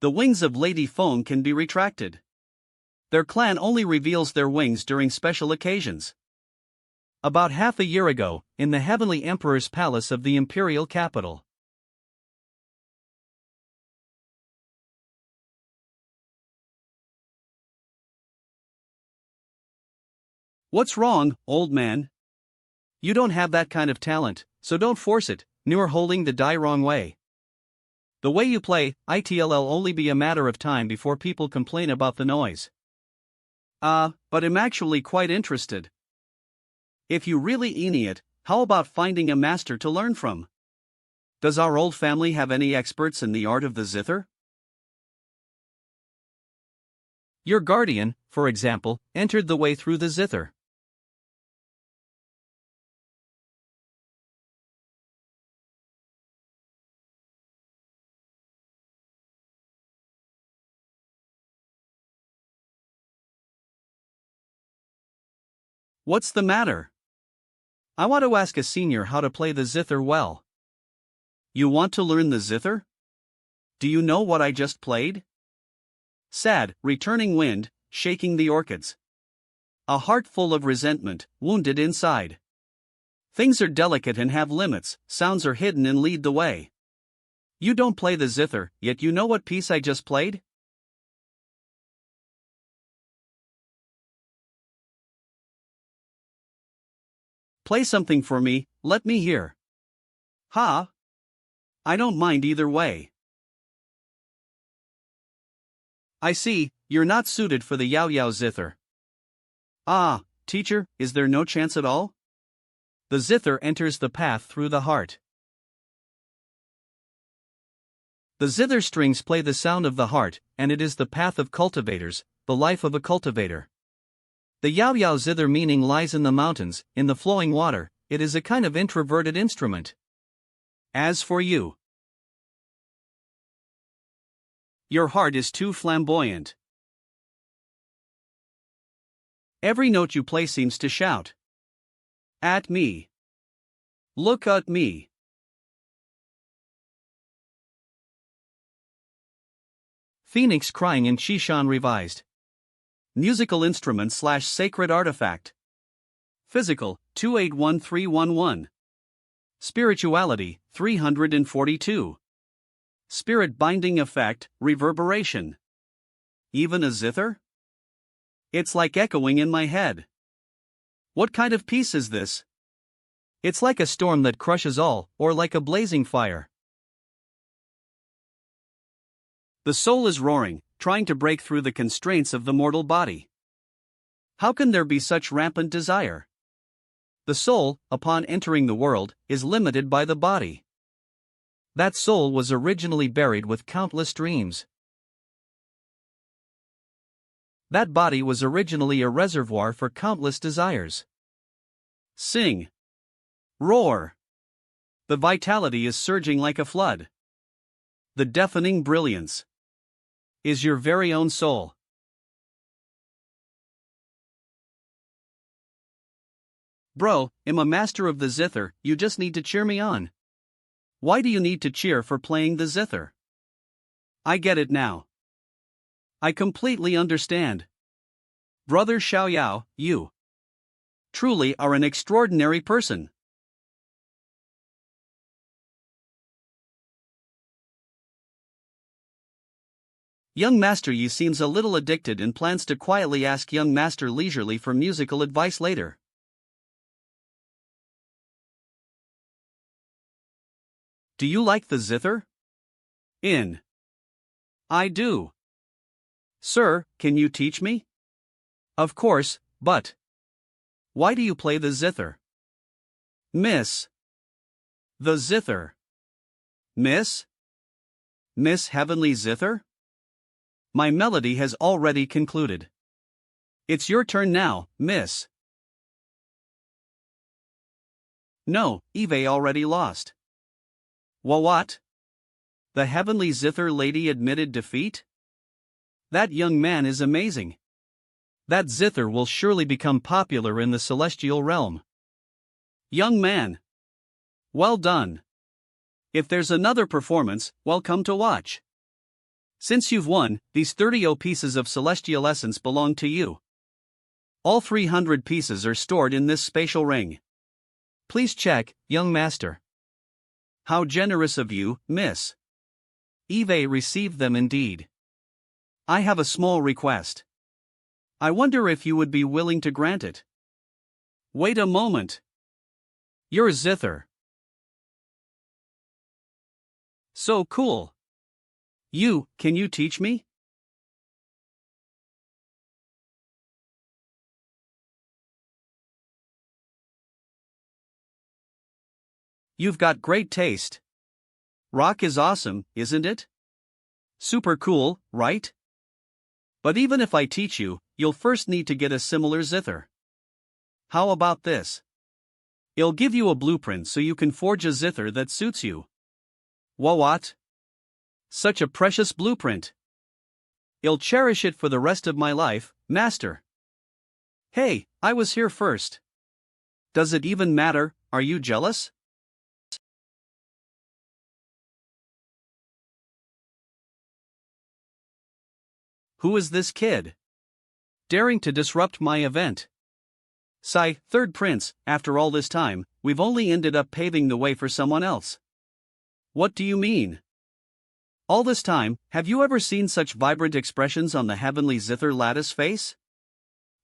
The wings of Lady Phone can be retracted. Their clan only reveals their wings during special occasions. About half a year ago, in the Heavenly Emperor's palace of the imperial capital. What's wrong, old man? You don't have that kind of talent, so don't force it, nor holding the die wrong way. The way you play, it'll only be a matter of time before people complain about the noise. But I'm actually quite interested. If you really it, how about finding a master to learn from? Does our old family have any experts in the art of the zither? Your guardian, for example, entered the way through the zither. What's the matter? I want to ask a senior how to play the zither well. You want to learn the zither? Do you know what I just played? Sad, returning wind, shaking the orchids. A heart full of resentment, wounded inside. Things are delicate and have limits, sounds are hidden and lead the way. You don't play the zither, yet you know what piece I just played? Play something for me, let me hear. Ha! I don't mind either way. I see, you're not suited for the Yao Yao zither. Ah, teacher, is there no chance at all? The zither enters the path through the heart. The zither strings play the sound of the heart, and it is the path of cultivators, the life of a cultivator. The Yao Yao zither meaning lies in the mountains, in the flowing water, it is a kind of introverted instrument. As for you, your heart is too flamboyant. Every note you play seems to shout. At me. Look at me. Phoenix crying in Shishan revised. Musical instrument / sacred artifact. Physical, 281311. Spirituality, 342. Spirit binding effect, reverberation. Even a zither? It's like echoing in my head. What kind of piece is this? It's like a storm that crushes all, or like a blazing fire. The soul is roaring, trying to break through the constraints of the mortal body. How can there be such rampant desire? The soul, upon entering the world, is limited by the body. That soul was originally buried with countless dreams. That body was originally a reservoir for countless desires. Sing. Roar. The vitality is surging like a flood. The deafening brilliance is your very own soul. Bro, I'm a master of the zither, you just need to cheer me on. Why do you need to cheer for playing the zither? I get it now. I completely understand. Brother Xiaoyao, you truly are an extraordinary person. Young Master Yi seems a little addicted and plans to quietly ask young Master leisurely for musical advice later. Do you like the zither? I do. Sir, can you teach me? Of course, but why do you play the zither? Miss. The zither. Miss? Miss Heavenly Zither? My melody has already concluded. It's your turn now, miss. No, Eve already lost. What? The Heavenly Zither lady admitted defeat? That young man is amazing. That Zither will surely become popular in the celestial realm. Young man. Well done. If there's another performance, well come to watch. Since you've won, these 30 pieces of celestial essence belong to you. All 300 pieces are stored in this spatial ring. Please check, young master. How generous of you, miss. Eve received them indeed. I have a small request. I wonder if you would be willing to grant it. Wait a moment. You're Zither. So cool. Can you teach me? You've got great taste. Rock is awesome, isn't it? Super cool, right? But even if I teach you, you'll first need to get a similar Zither. How about this? I'll give you a blueprint so you can forge a Zither that suits you. What? Such a precious blueprint. I'll cherish it for the rest of my life, master. Hey, I was here first. Does it even matter? Are you jealous? Who is this kid? Daring to disrupt my event. Sigh, third prince, after all this time, we've only ended up paving the way for someone else. What do you mean? All this time, have you ever seen such vibrant expressions on the Heavenly Zither lattice face?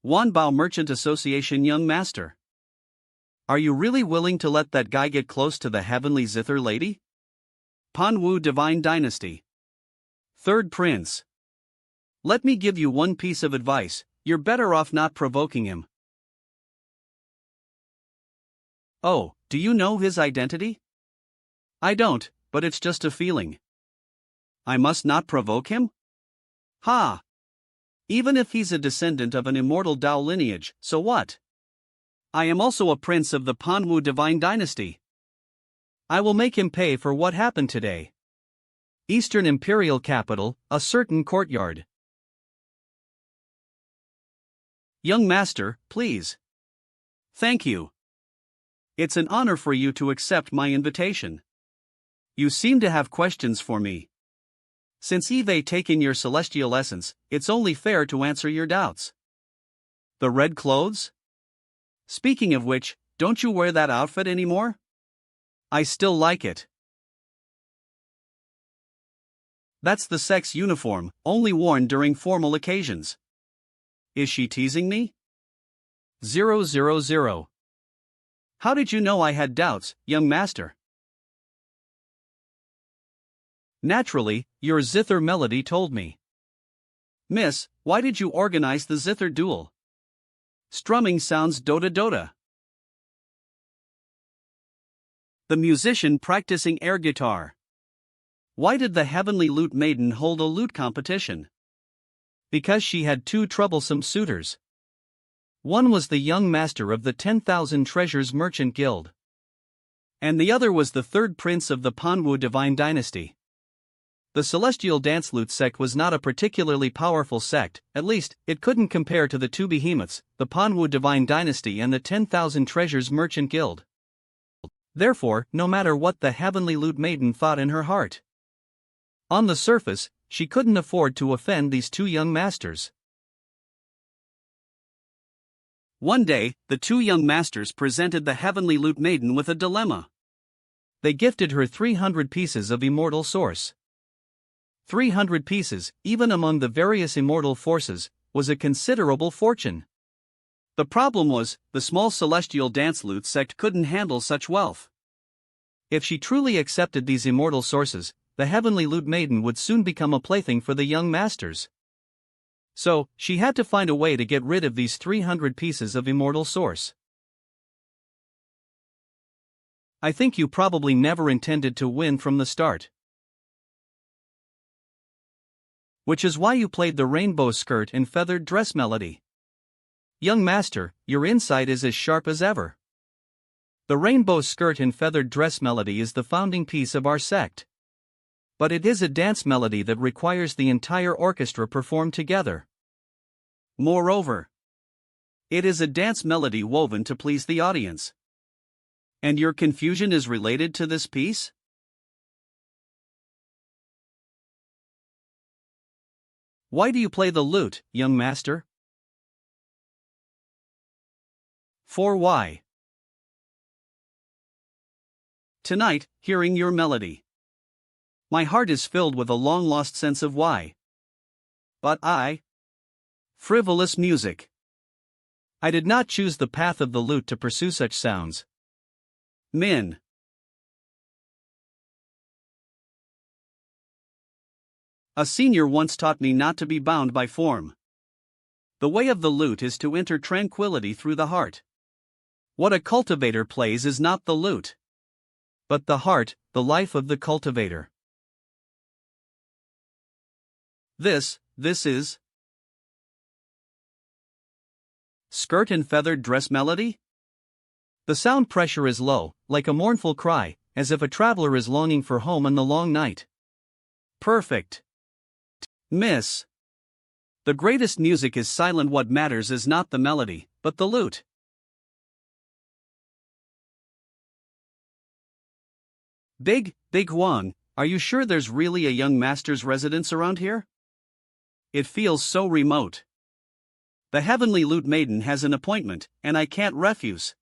Wanbao Merchant Association young master. Are you really willing to let that guy get close to the Heavenly Zither lady? Pan Wu Divine Dynasty. Third prince. Let me give you one piece of advice, you're better off not provoking him. Oh, do you know his identity? I don't, but it's just a feeling. I must not provoke him? Ha! Even if he's a descendant of an immortal Dao lineage, so what? I am also a prince of the Pan Wu Divine Dynasty. I will make him pay for what happened today. Eastern Imperial Capital, a certain courtyard. Young master, please. Thank you. It's an honor for you to accept my invitation. You seem to have questions for me. Since Eve taken your celestial essence, it's only fair to answer your doubts. The red clothes? Speaking of which, don't you wear that outfit anymore? I still like it. That's the sex uniform, only worn during formal occasions. Is she teasing me? 000. How did you know I had doubts, young master? Naturally, your Zither melody told me. Miss, why did you organize the Zither duel? Strumming sounds Dota. The musician practicing air guitar. Why did the Heavenly Lute Maiden hold a lute competition? Because she had two troublesome suitors. One was the young master of the 10,000 Treasures Merchant Guild. And the other was the third prince of the Pan Wu Divine Dynasty. The Celestial Dance Lute sect was not a particularly powerful sect, at least, it couldn't compare to the two behemoths, the Pan Wu Divine Dynasty and the 10,000 Treasures Merchant Guild. Therefore, no matter what the Heavenly Lute Maiden thought in her heart, on the surface, she couldn't afford to offend these two young masters. One day, the two young masters presented the Heavenly Lute Maiden with a dilemma. They gifted her 300 pieces of immortal source. 300 pieces, even among the various immortal forces, was a considerable fortune. The problem was, the small celestial dance lute sect couldn't handle such wealth. If she truly accepted these immortal sources, the Heavenly Lute Maiden would soon become a plaything for the young masters. So, she had to find a way to get rid of these 300 pieces of immortal source. I think you probably never intended to win from the start. Which is why you played the rainbow skirt and feathered dress melody. Young master, your insight is as sharp as ever. The rainbow skirt and feathered dress melody is the founding piece of our sect. But it is a dance melody that requires the entire orchestra perform together. Moreover, it is a dance melody woven to please the audience. And your confusion is related to this piece? Why do you play the lute, young master? For why? Tonight, hearing your melody, my heart is filled with a long-lost sense of why. But frivolous music. I did not choose the path of the lute to pursue such sounds. Min. A senior once taught me not to be bound by form. The way of the lute is to enter tranquility through the heart. What a cultivator plays is not the lute, but the heart, the life of the cultivator. This is skirt and feathered dress melody? The sound pressure is low, like a mournful cry, as if a traveler is longing for home in the long night. Perfect. Miss. The greatest music is silent. What matters is not the melody, but the lute. Big Huang, are you sure there's really a young master's residence around here? It feels so remote. The heavenly lute maiden has an appointment, and I can't refuse.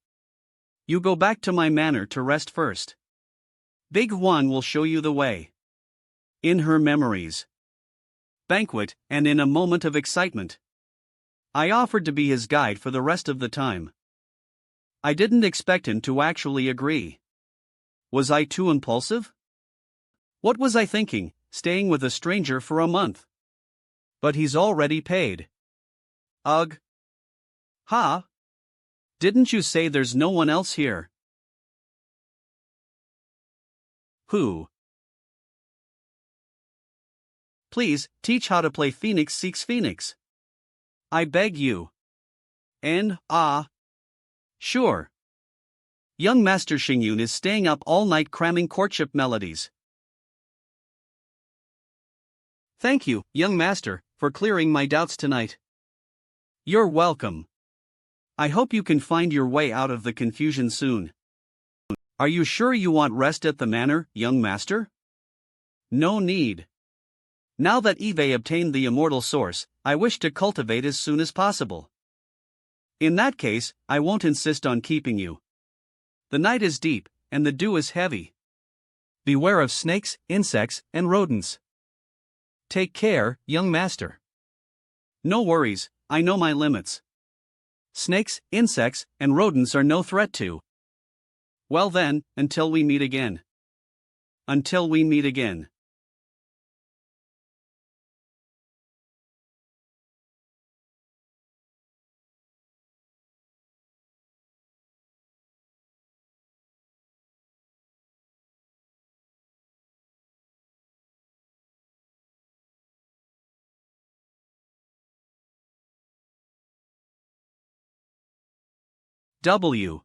You go back to my manor to rest first. Big Huang will show you the way. In her memories, banquet, and in a moment of excitement, I offered to be his guide for the rest of the time. I didn't expect him to actually agree. Was I too impulsive? What was I thinking, staying with a stranger for a month? But he's already paid. Ugh. Ha? Didn't you say there's no one else here? Who? Please, teach how to play Phoenix Seeks Phoenix. I beg you. And, sure. Young Master Xingyun is staying up all night cramming courtship melodies. Thank you, young master, for clearing my doubts tonight. You're welcome. I hope you can find your way out of the confusion soon. Are you sure you want rest at the manor, young master? No need. Now that Eve obtained the immortal source, I wish to cultivate as soon as possible. In that case, I won't insist on keeping you. The night is deep, and the dew is heavy. Beware of snakes, insects, and rodents. Take care, young master. No worries, I know my limits. Snakes, insects, and rodents are no threat to. Well then, until we meet again. Until we meet again. W.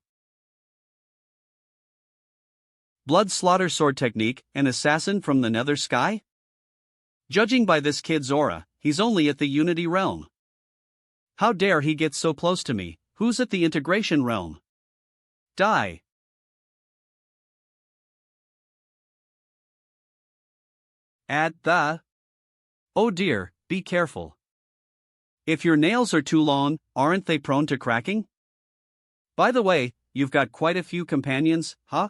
Blood slaughter sword technique, an assassin from the nether sky? Judging by this kid's aura, he's only at the Unity realm. How dare he get so close to me? Who's at the integration realm? Die. At the... Oh dear, be careful. If your nails are too long, aren't they prone to cracking? By the way, you've got quite a few companions, huh?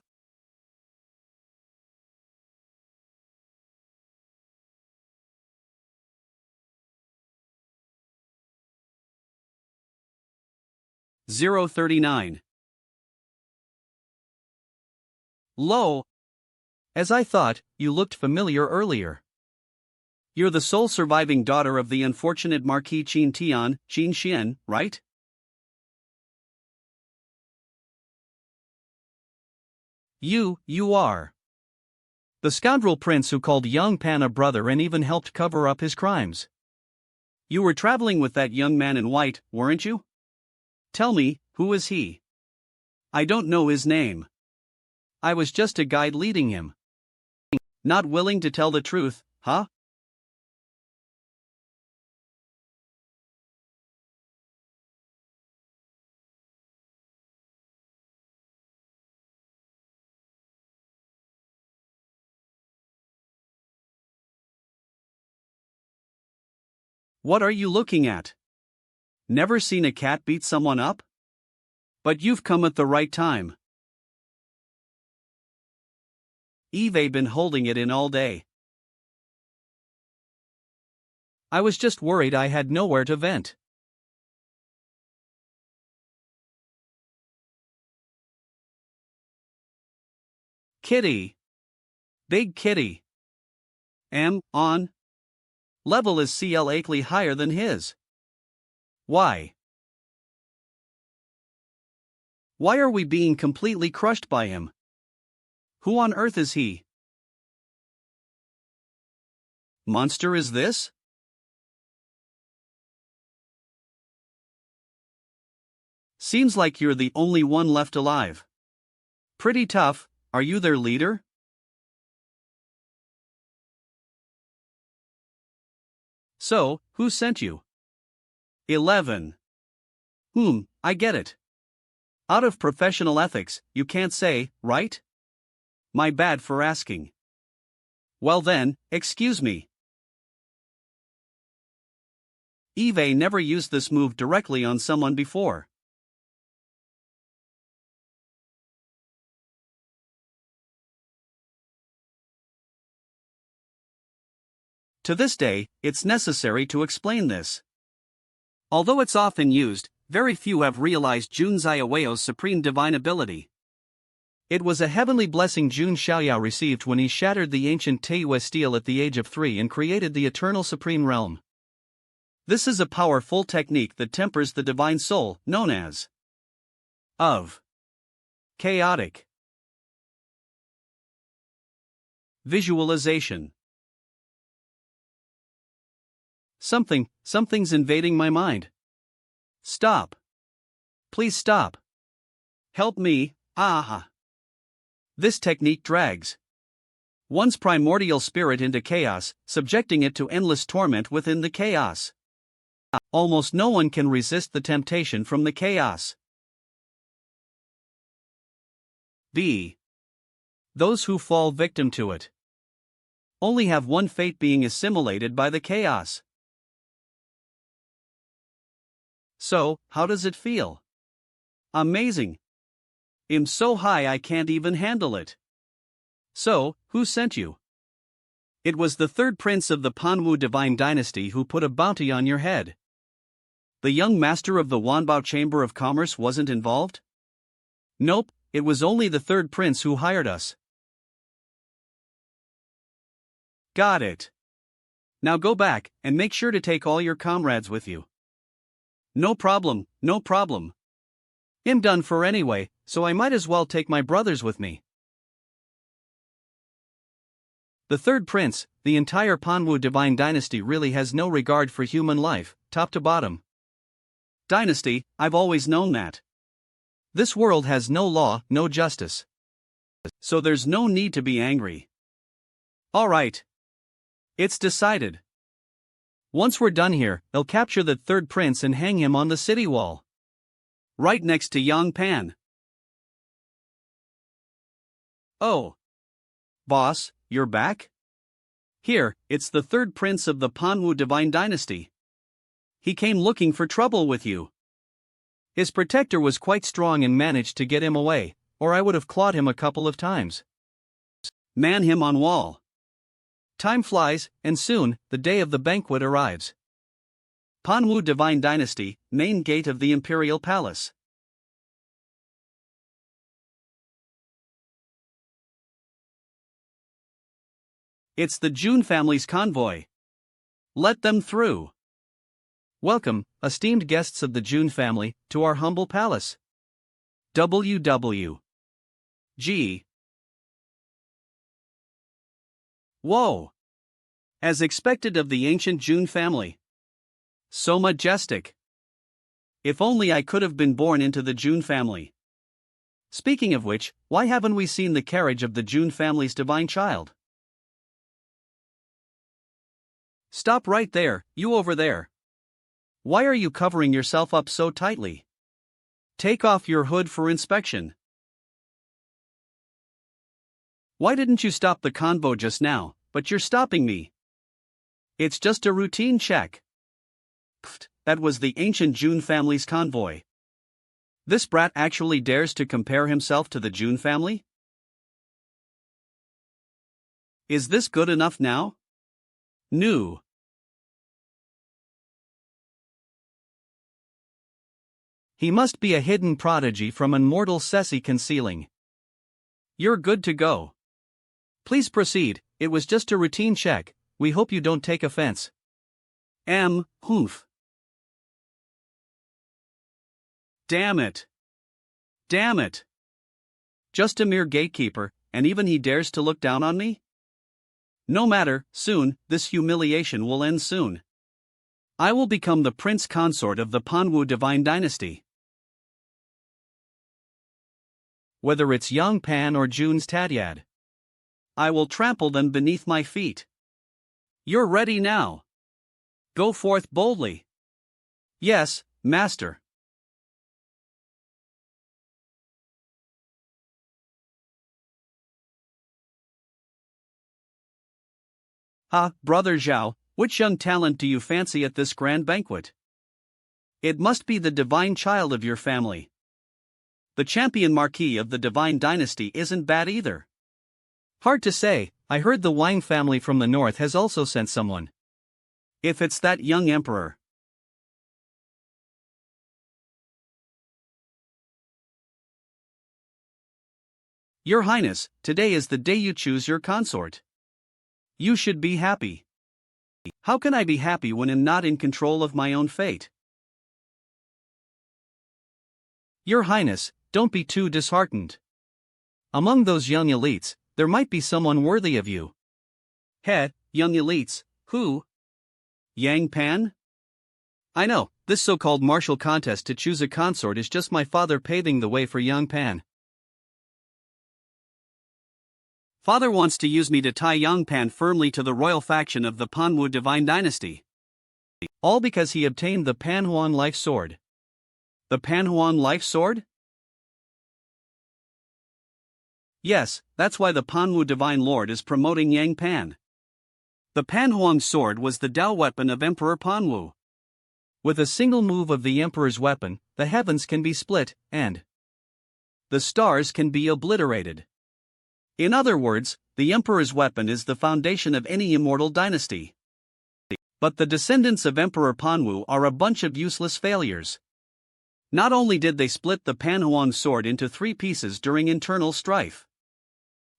(039) Lo! As I thought, you looked familiar earlier. You're the sole surviving daughter of the unfortunate Marquis Qin Tian, Qin Xian, right? You are. The scoundrel prince who called young Pan a brother and even helped cover up his crimes. You were traveling with that young man in white, weren't you? Tell me, who is he? I don't know his name. I was just a guide leading him. Not willing to tell the truth, huh? What are you looking at? Never seen a cat beat someone up? But you've come at the right time. Eve been holding it in all day. I was just worried I had nowhere to vent. Kitty. Big kitty. On. Level is CL8ly higher than his. Why? Why are we being completely crushed by him? Who on earth is he? Monster is this? Seems like you're the only one left alive. Pretty tough, are you their leader? So, who sent you? 11. I get it. Out of professional ethics, you can't say, right? My bad for asking. Well then, excuse me. Eve never used this move directly on someone before. To this day, it's necessary to explain this. Although it's often used, very few have realized Jun Xiaoyao's supreme divine ability. It was a heavenly blessing Jun Xiaoyao received when he shattered the ancient Taiyue stele at the age of 3 and created the eternal supreme realm. This is a powerful technique that tempers the divine soul, known as of chaotic visualization. Something's invading my mind. Stop. Please stop. Help me, This technique drags one's primordial spirit into chaos, subjecting it to endless torment within the chaos. Almost no one can resist the temptation from the chaos. B. Those who fall victim to it only have one fate, being assimilated by the chaos. So, how does it feel? Amazing. I'm so high I can't even handle it. So, who sent you? It was the third prince of the Pan Huang divine dynasty who put a bounty on your head. The young master of the Wanbao Chamber of Commerce wasn't involved? Nope, it was only the third prince who hired us. Got it. Now go back, and make sure to take all your comrades with you. No problem, no problem. I'm done for anyway, so I might as well take my brothers with me. The third prince, the entire Pan Huang divine dynasty really has no regard for human life, top to bottom. Dynasty, I've always known that. This world has no law, no justice. So there's no need to be angry. Alright. It's decided. Once we're done here, they'll capture the third prince and hang him on the city wall. Right next to Yang Pan. Oh. Boss, you're back? Here, it's the third prince of the Pan Huang divine dynasty. He came looking for trouble with you. His protector was quite strong and managed to get him away, or I would have clawed him a couple of times. Man him on wall. Time flies, and soon, the day of the banquet arrives. Pan Huang divine dynasty, main gate of the imperial palace. It's the Jun family's convoy. Let them through. Welcome, esteemed guests of the Jun family, to our humble palace. WWG. Whoa! As expected of the ancient Jun family. So majestic. If only I could have been born into the Jun family. Speaking of which, why haven't we seen the carriage of the Jun family's divine child? Stop right there, you over there. Why are you covering yourself up so tightly? Take off your hood for inspection. Why didn't you stop the convo just now, but you're stopping me? It's just a routine check. Pfft, that was the ancient Jun family's convoy. This brat actually dares to compare himself to the Jun family? Is this good enough now? No. He must be a hidden prodigy from immortal Ceci concealing. You're good to go. Please proceed, it was just a routine check, we hope you don't take offense. Humph. Damn it. Damn it. Just a mere gatekeeper, and even he dares to look down on me? No matter, soon, this humiliation will end soon. I will become the prince consort of the Panwu divine dynasty. Whether it's young Pan or Jun's Tadyad, I will trample them beneath my feet. You're ready now. Go forth boldly. Yes, master. Brother Zhao, which young talent do you fancy at this grand banquet? It must be the divine child of your family. The champion marquis of the divine dynasty isn't bad either. Hard to say, I heard the Wang family from the north has also sent someone. If it's that young emperor. Your Highness, today is the day you choose your consort. You should be happy. How can I be happy when I'm not in control of my own fate? Your Highness, don't be too disheartened. Among those young elites, there might be someone worthy of you. Young elites, who? Yang Pan? I know, this so-called martial contest to choose a consort is just my father paving the way for young Pan. Father wants to use me to tie young Pan firmly to the royal faction of the Panwu divine dynasty. All because he obtained the Pan Huang life sword. The Pan Huang life sword? Yes, that's why the Panwu Divine Lord is promoting Yang Pan. The Pan Huang sword was the Dao weapon of Emperor Panwu. With a single move of the Emperor's weapon, the heavens can be split, and the stars can be obliterated. In other words, the Emperor's weapon is the foundation of any immortal dynasty. But the descendants of Emperor Panwu are a bunch of useless failures. Not only did they split the Pan Huang sword into 3 pieces during internal strife,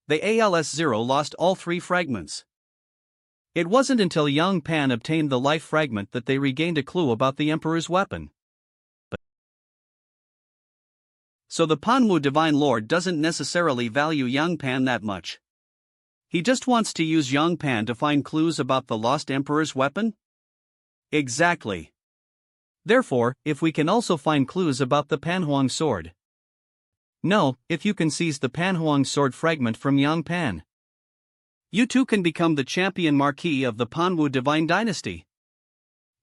the ALS-0 lost all 3 fragments. It wasn't until young Pan obtained the life fragment that they regained a clue about the Emperor's weapon. So the Panwu Divine Lord doesn't necessarily value young Pan that much. He just wants to use young Pan to find clues about the lost Emperor's weapon? Exactly. Therefore, if we can also find clues about the Pan Huang sword. No, if you can seize the Pan Huang sword fragment from young Pan, you too can become the champion marquis of the Panwu divine dynasty.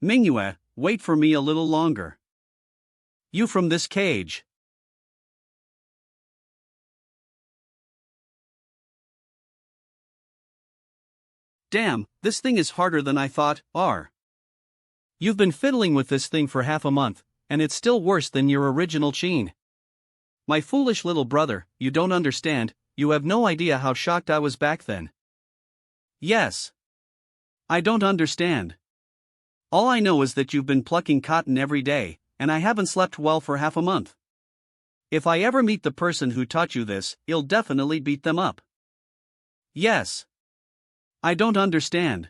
Mingyue, wait for me a little longer. You from this cage. Damn, this thing is harder than I thought. You've been fiddling with this thing for half a month, and it's still worse than your original Qin. My foolish little brother, you don't understand, you have no idea how shocked I was back then. Yes. I don't understand. All I know is that you've been plucking cotton every day, and I haven't slept well for half a month. If I ever meet the person who taught you this, I'll definitely beat them up. Yes. I don't understand.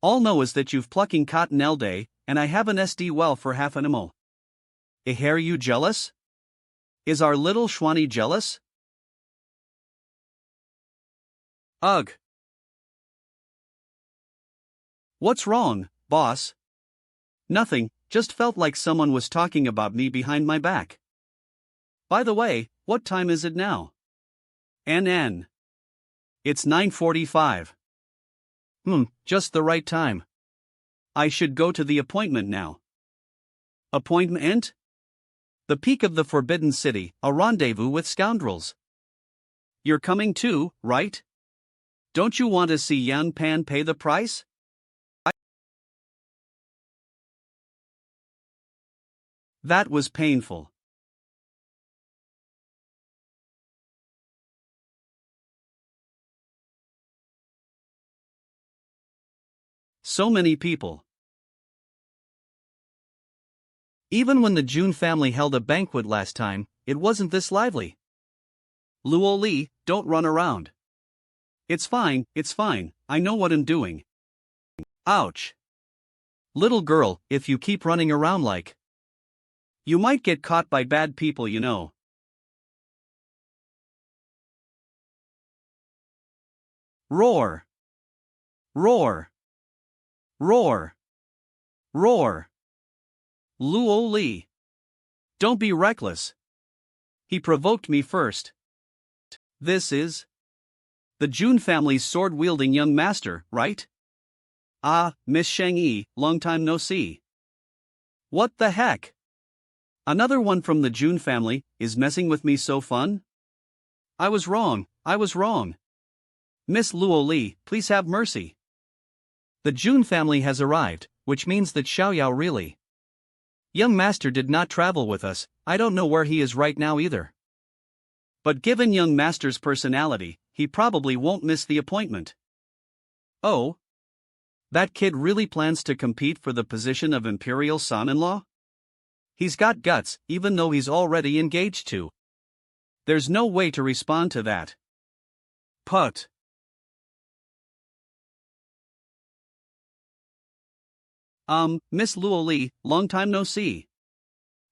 All know is that you've plucking cotton all day, and I haven't SD well for half an amo. Are you jealous? Is our little Schwani jealous? Ugh. What's wrong, boss? Nothing, just felt like someone was talking about me behind my back. By the way, what time is it now? NN. It's 9:45. Just the right time. I should go to the appointment now. Appointment? The peak of the Forbidden City, a rendezvous with scoundrels. You're coming too, right? Don't you want to see Yan Pan pay the price? That was painful. So many people. Even when the Jun family held a banquet last time, it wasn't this lively. Luo Li, don't run around. It's fine, I know what I'm doing. Ouch. Little girl, if you keep running around like. You might get caught by bad people, you know. Roar. Roar. Roar. Roar. Luo Li. Don't be reckless. He provoked me first. This is the Jun family's sword-wielding young master, right? Ah, Miss Shang Yi, long time no see. What the heck? Another one from the Jun family is messing with me, so fun? I was wrong. Miss Luo Li, please have mercy. The Jun family has arrived, which means that Xiaoyao really. Young master did not travel with us, I don't know where he is right now either. But given young master's personality, he probably won't miss the appointment. Oh? That kid really plans to compete for the position of imperial son-in-law? He's got guts, even though he's already engaged to. There's no way to respond to that. Put. Miss Luo Li, long time no see.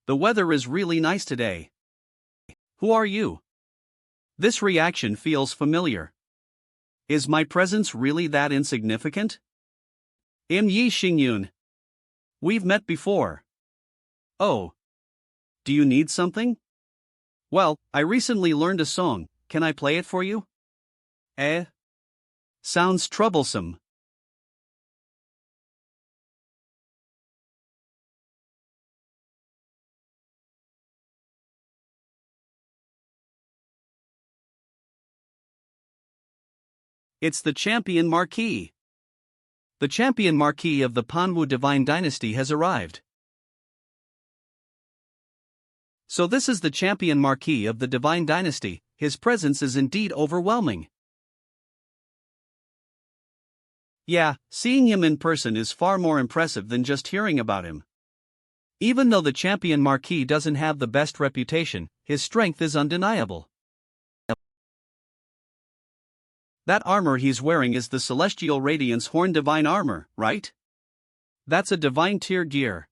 The weather is really nice today. Who are you? This reaction feels familiar. Is my presence really that insignificant? Ye Xingyun. We've met before. Oh. Do you need something? Well, I recently learned a song, can I play it for you? Sounds troublesome. It's the champion marquis. The champion marquis of the Panwu divine dynasty has arrived. So this is the champion marquis of the divine dynasty, his presence is indeed overwhelming. Yeah, seeing him in person is far more impressive than just hearing about him. Even though the champion marquis doesn't have the best reputation, his strength is undeniable. That armor he's wearing is the Celestial Radiance Horn Divine Armor, right? That's a divine tier gear.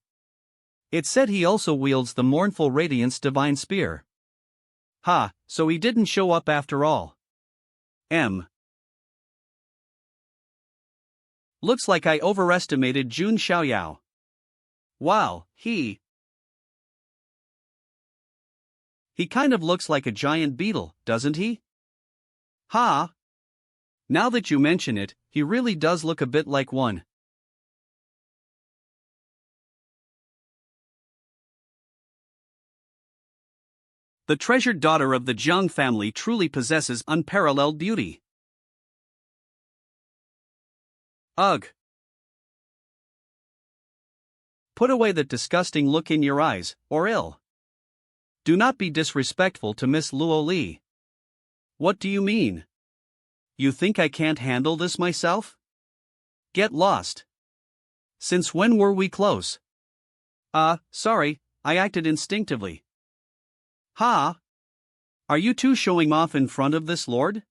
It said he also wields the Mournful Radiance Divine Spear. Ha, so he didn't show up after all. Looks like I overestimated Jun Xiaoyao. Wow, he kind of looks like a giant beetle, doesn't he? Ha! Now that you mention it, he really does look a bit like one. The treasured daughter of the Jiang family truly possesses unparalleled beauty. Ugh. Put away that disgusting look in your eyes, or ill. Do not be disrespectful to Miss Luo Li. What do you mean? You think I can't handle this myself? Get lost. Since when were we close? Sorry, I acted instinctively. Ha! Are you two showing off in front of this lord?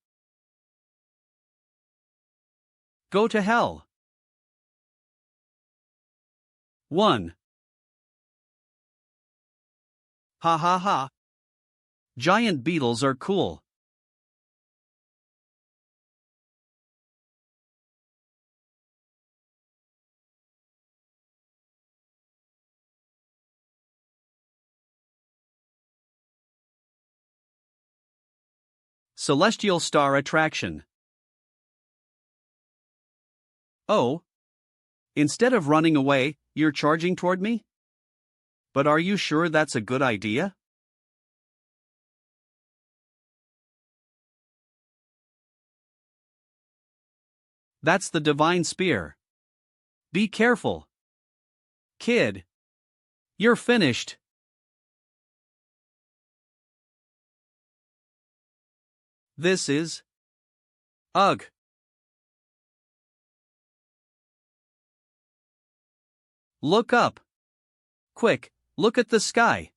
Go to hell. 1. Ha ha ha. Giant beetles are cool. Celestial Star Attraction. Oh. Instead of running away, you're charging toward me? But are you sure that's a good idea? That's the divine spear. Be careful. Kid. You're finished. This is. Ugh. Look up. Quick, look at the sky.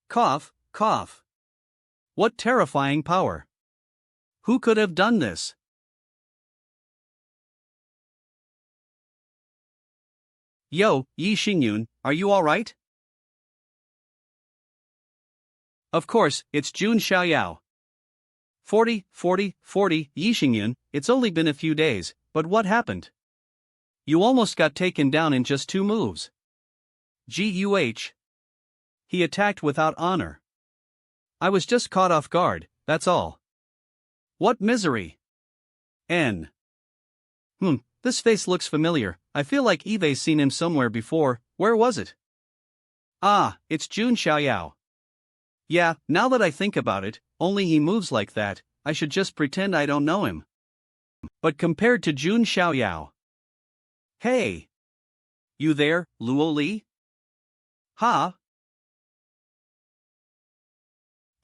Cough, cough. What terrifying power. Who could have done this? Yo, Ye Xingyun, are you alright? Of course, it's Jun Xiaoyao. 40, Ye Xingyun, it's only been a few days, but what happened? You almost got taken down in just 2 moves. Guh. He attacked without honor. I was just caught off guard, that's all. What misery. N. This face looks familiar. I feel like Eve's seen him somewhere before. Where was it? Ah, it's Jun Xiaoyao. Yeah, now that I think about it, only he moves like that, I should just pretend I don't know him. But compared to Jun Xiaoyao. Hey! You there, Luo Li? Ha?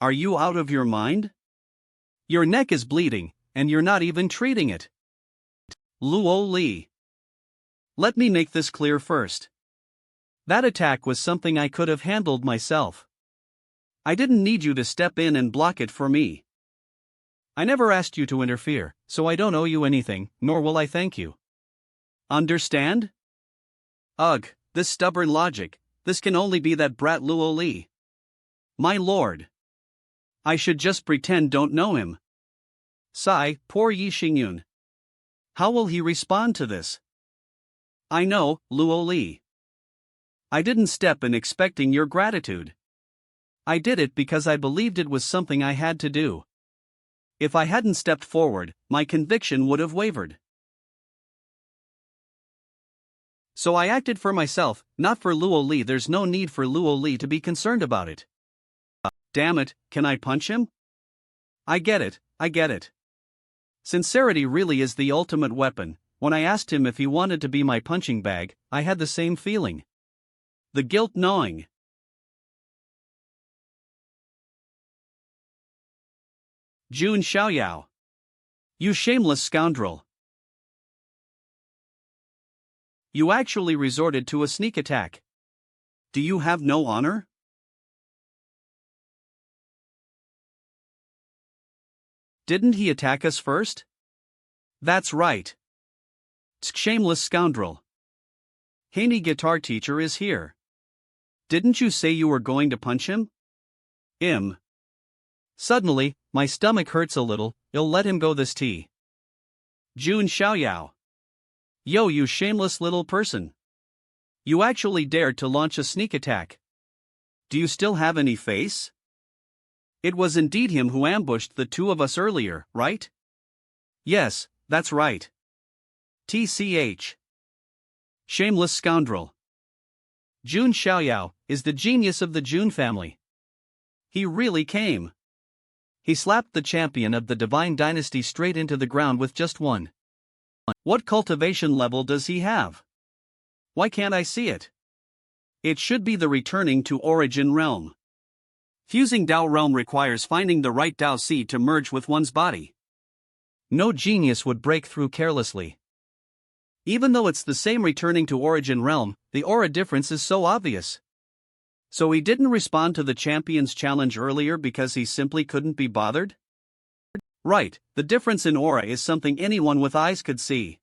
Are you out of your mind? Your neck is bleeding, and you're not even treating it. Luo Li. Let me make this clear first. That attack was something I could have handled myself. I didn't need you to step in and block it for me. I never asked you to interfere, so I don't owe you anything, nor will I thank you. Understand? Ugh, this stubborn logic, this can only be that brat Luo Li. My lord. I should just pretend don't know him. Sigh, poor Ye Xingyun. How will he respond to this? I know, Luo Li. I didn't step in expecting your gratitude. I did it because I believed it was something I had to do. If I hadn't stepped forward, my conviction would have wavered. So I acted for myself, not for Luo Li. There's no need for Luo Li to be concerned about it. Damn it, can I punch him? I get it. Sincerity really is the ultimate weapon. When I asked him if he wanted to be my punching bag, I had the same feeling. The guilt gnawing. Jun Xiaoyao. You shameless scoundrel. You actually resorted to a sneak attack. Do you have no honor? Didn't he attack us first? That's right. Shameless scoundrel. Haney guitar teacher is here. Didn't you say you were going to punch him? Suddenly, my stomach hurts a little. You'll let him go this tea. Jun Xiaoyao. Yo, you shameless little person. You actually dared to launch a sneak attack. Do you still have any face? It was indeed him who ambushed the 2 of us earlier, right? Yes, that's right. TCH. Shameless scoundrel. Jun Xiaoyao is the genius of the Jun family. He really came. He slapped the champion of the Divine Dynasty straight into the ground with just one. What cultivation level does he have? Why can't I see it? It should be the returning to origin realm. Fusing Dao realm requires finding the right Dao seed to merge with one's body. No genius would break through carelessly. Even though it's the same returning to origin realm, the aura difference is so obvious. So he didn't respond to the champion's challenge earlier because he simply couldn't be bothered? Right, the difference in aura is something anyone with eyes could see.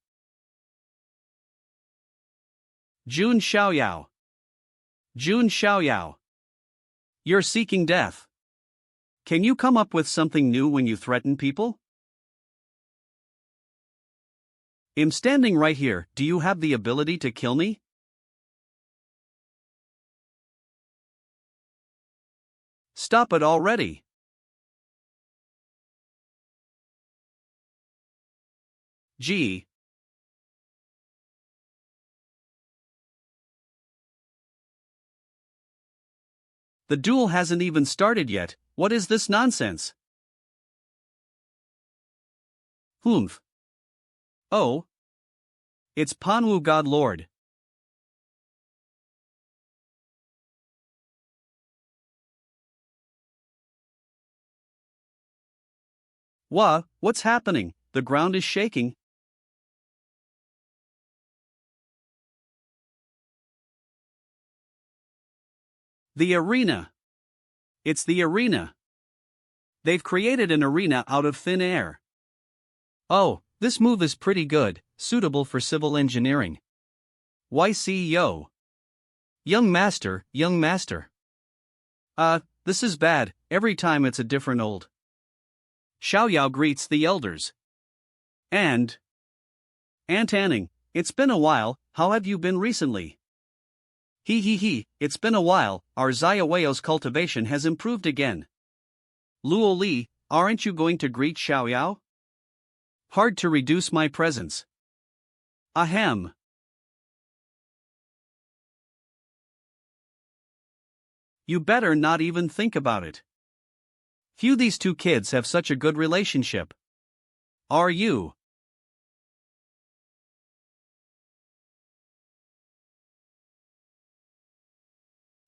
Jun Xiaoyao. Jun Xiaoyao. You're seeking death. Can you come up with something new when you threaten people? I'm standing right here, do you have the ability to kill me? Stop it already. Gee. The duel hasn't even started yet, what is this nonsense? Humph. Oh. It's Panwu God Lord. What's happening? The ground is shaking. The arena. It's the arena. They've created an arena out of thin air. Oh, this move is pretty good, suitable for civil engineering. YCO. Young master, young master. This is bad, every time it's a different old. Xiaoyao greets the elders. Aunt Anning, it's been a while, how have you been recently? He, it's been a while, our Xiaoyao's cultivation has improved again. Luo Li, aren't you going to greet Xiaoyao? Hard to reduce my presence. Ahem. You better not even think about it. Few these two kids have such a good relationship. Are you?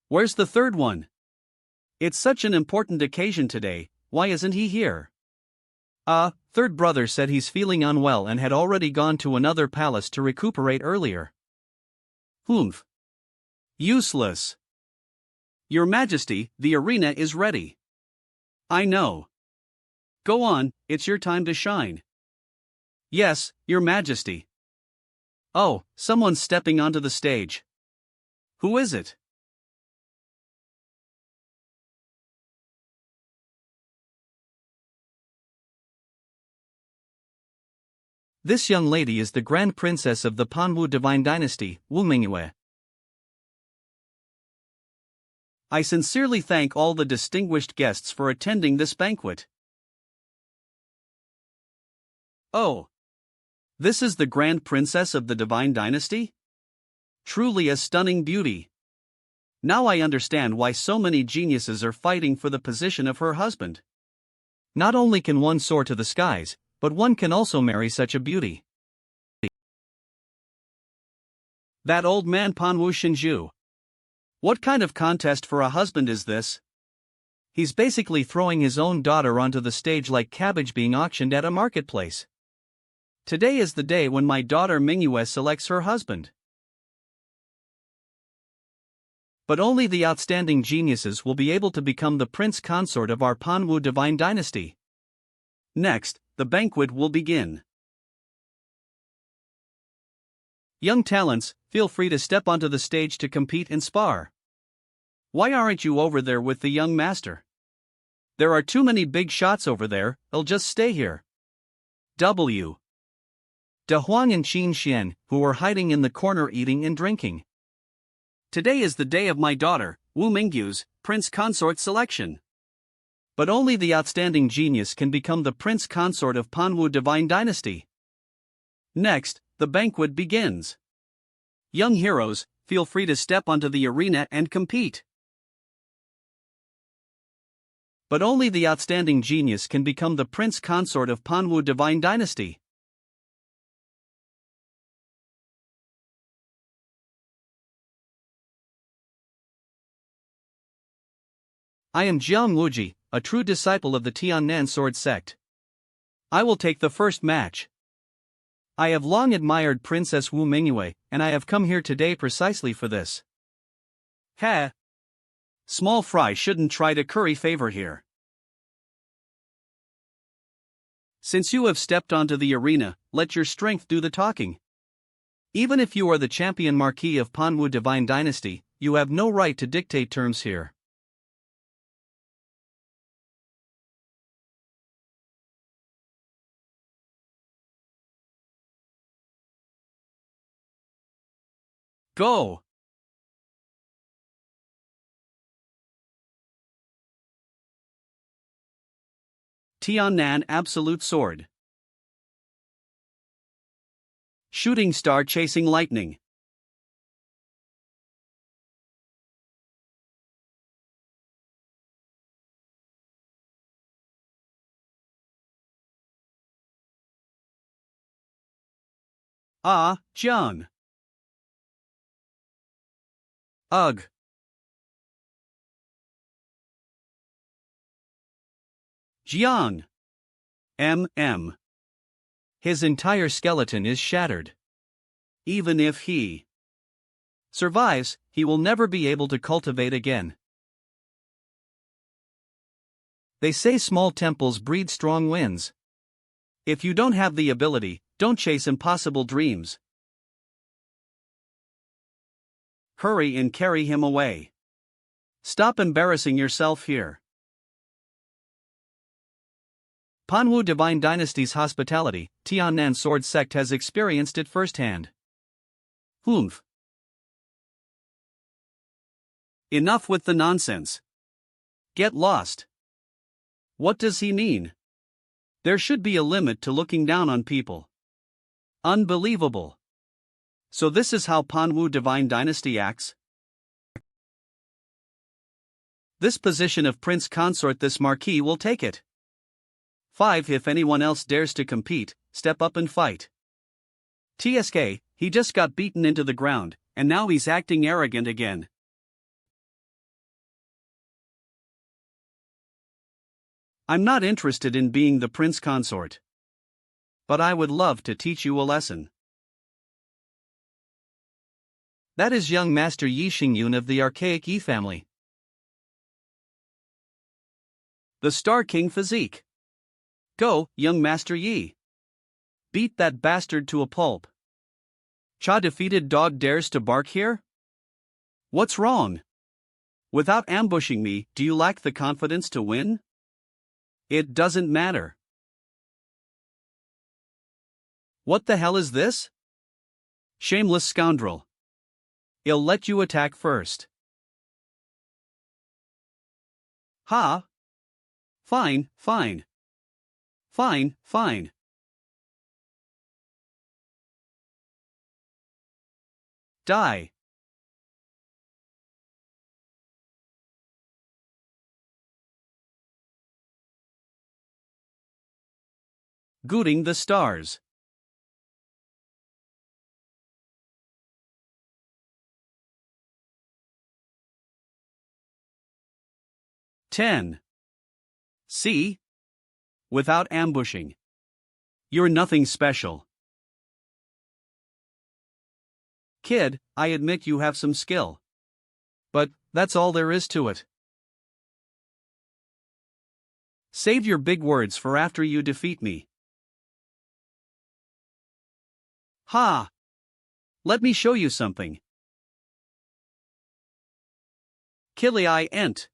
Where's the third one? It's such an important occasion today, why isn't he here? Third brother said he's feeling unwell and had already gone to another palace to recuperate earlier. Humph. Useless. Your Majesty, the arena is ready. I know. Go on, it's your time to shine. Yes, Your Majesty. Oh, someone's stepping onto the stage. Who is it? This young lady is the Grand Princess of the Panwu Divine Dynasty, Wu Mingyue. I sincerely thank all the distinguished guests for attending this banquet. Oh. This is the Grand Princess of the Divine Dynasty? Truly a stunning beauty. Now I understand why so many geniuses are fighting for the position of her husband. Not only can one soar to the skies, but one can also marry such a beauty. That old man Panwu Shinju. What kind of contest for a husband is this? He's basically throwing his own daughter onto the stage like cabbage being auctioned at a marketplace. Today is the day when my daughter Mingyue selects her husband. But only the outstanding geniuses will be able to become the prince consort of our Panwu Divine Dynasty. Next, the banquet will begin. Young talents, feel free to step onto the stage to compete and spar. Why aren't you over there with the young master? There are too many big shots over there, I'll just stay here. W. De Huang and Qin Xian, who were hiding in the corner eating and drinking. Today is the day of my daughter, Wu Mingyu's, prince consort selection. But only the outstanding genius can become the prince consort of Panwu Divine Dynasty. Next, the banquet begins. Young heroes, feel free to step onto the arena and compete. But only the outstanding genius can become the prince consort of Panwu Divine Dynasty. I am Jiang Wuji, a true disciple of the Tiannan sword sect. I will take the first match. I have long admired Princess Wu Mingyue, and I have come here today precisely for this. Ha! Small fry shouldn't try to curry favor here. Since you have stepped onto the arena, let your strength do the talking. Even if you are the champion marquis of Panwu Divine Dynasty, you have no right to dictate terms here. Go! Tiannan Absolute Sword. Shooting star chasing lightning. Jiang. Ugh. Jiang. His entire skeleton is shattered. Even if he survives, he will never be able to cultivate again. They say small temples breed strong winds. If you don't have the ability, don't chase impossible dreams. Hurry and carry him away. Stop embarrassing yourself here. Panwu Divine Dynasty's hospitality, Tiannan Sword Sect has experienced it firsthand. Humph. Enough with the nonsense. Get lost. What does he mean? There should be a limit to looking down on people. Unbelievable. So this is how Panwu Divine Dynasty acts? This position of Prince Consort, this Marquis will take it. 5. If anyone else dares to compete, step up and fight. TSK, he just got beaten into the ground, and now he's acting arrogant again. I'm not interested in being the Prince Consort. But I would love to teach you a lesson. That is young Master Ye Xingyun of the archaic Yi family. The Star King physique. Go, young Master Yi. Beat that bastard to a pulp. Cha defeated dog dares to bark here? What's wrong? Without ambushing me, do you lack the confidence to win? It doesn't matter. What the hell is this? Shameless scoundrel. I'll let you attack first. Ha! Fine. Die. Gooting the stars. Ten. See? Without ambushing. You're nothing special. Kid, I admit you have some skill. But that's all there is to it. Save your big words for after you defeat me. Ha! Let me show you something. Killi ent.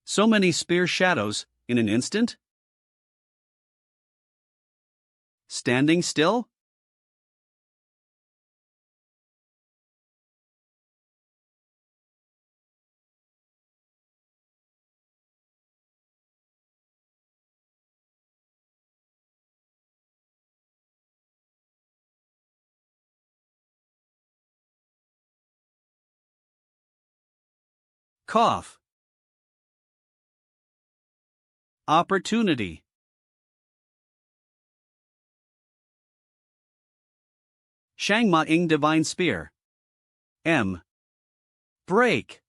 So many spear shadows, in an instant? Standing still? Cough. Opportunity. Shangma Ing Divine Spear. Break.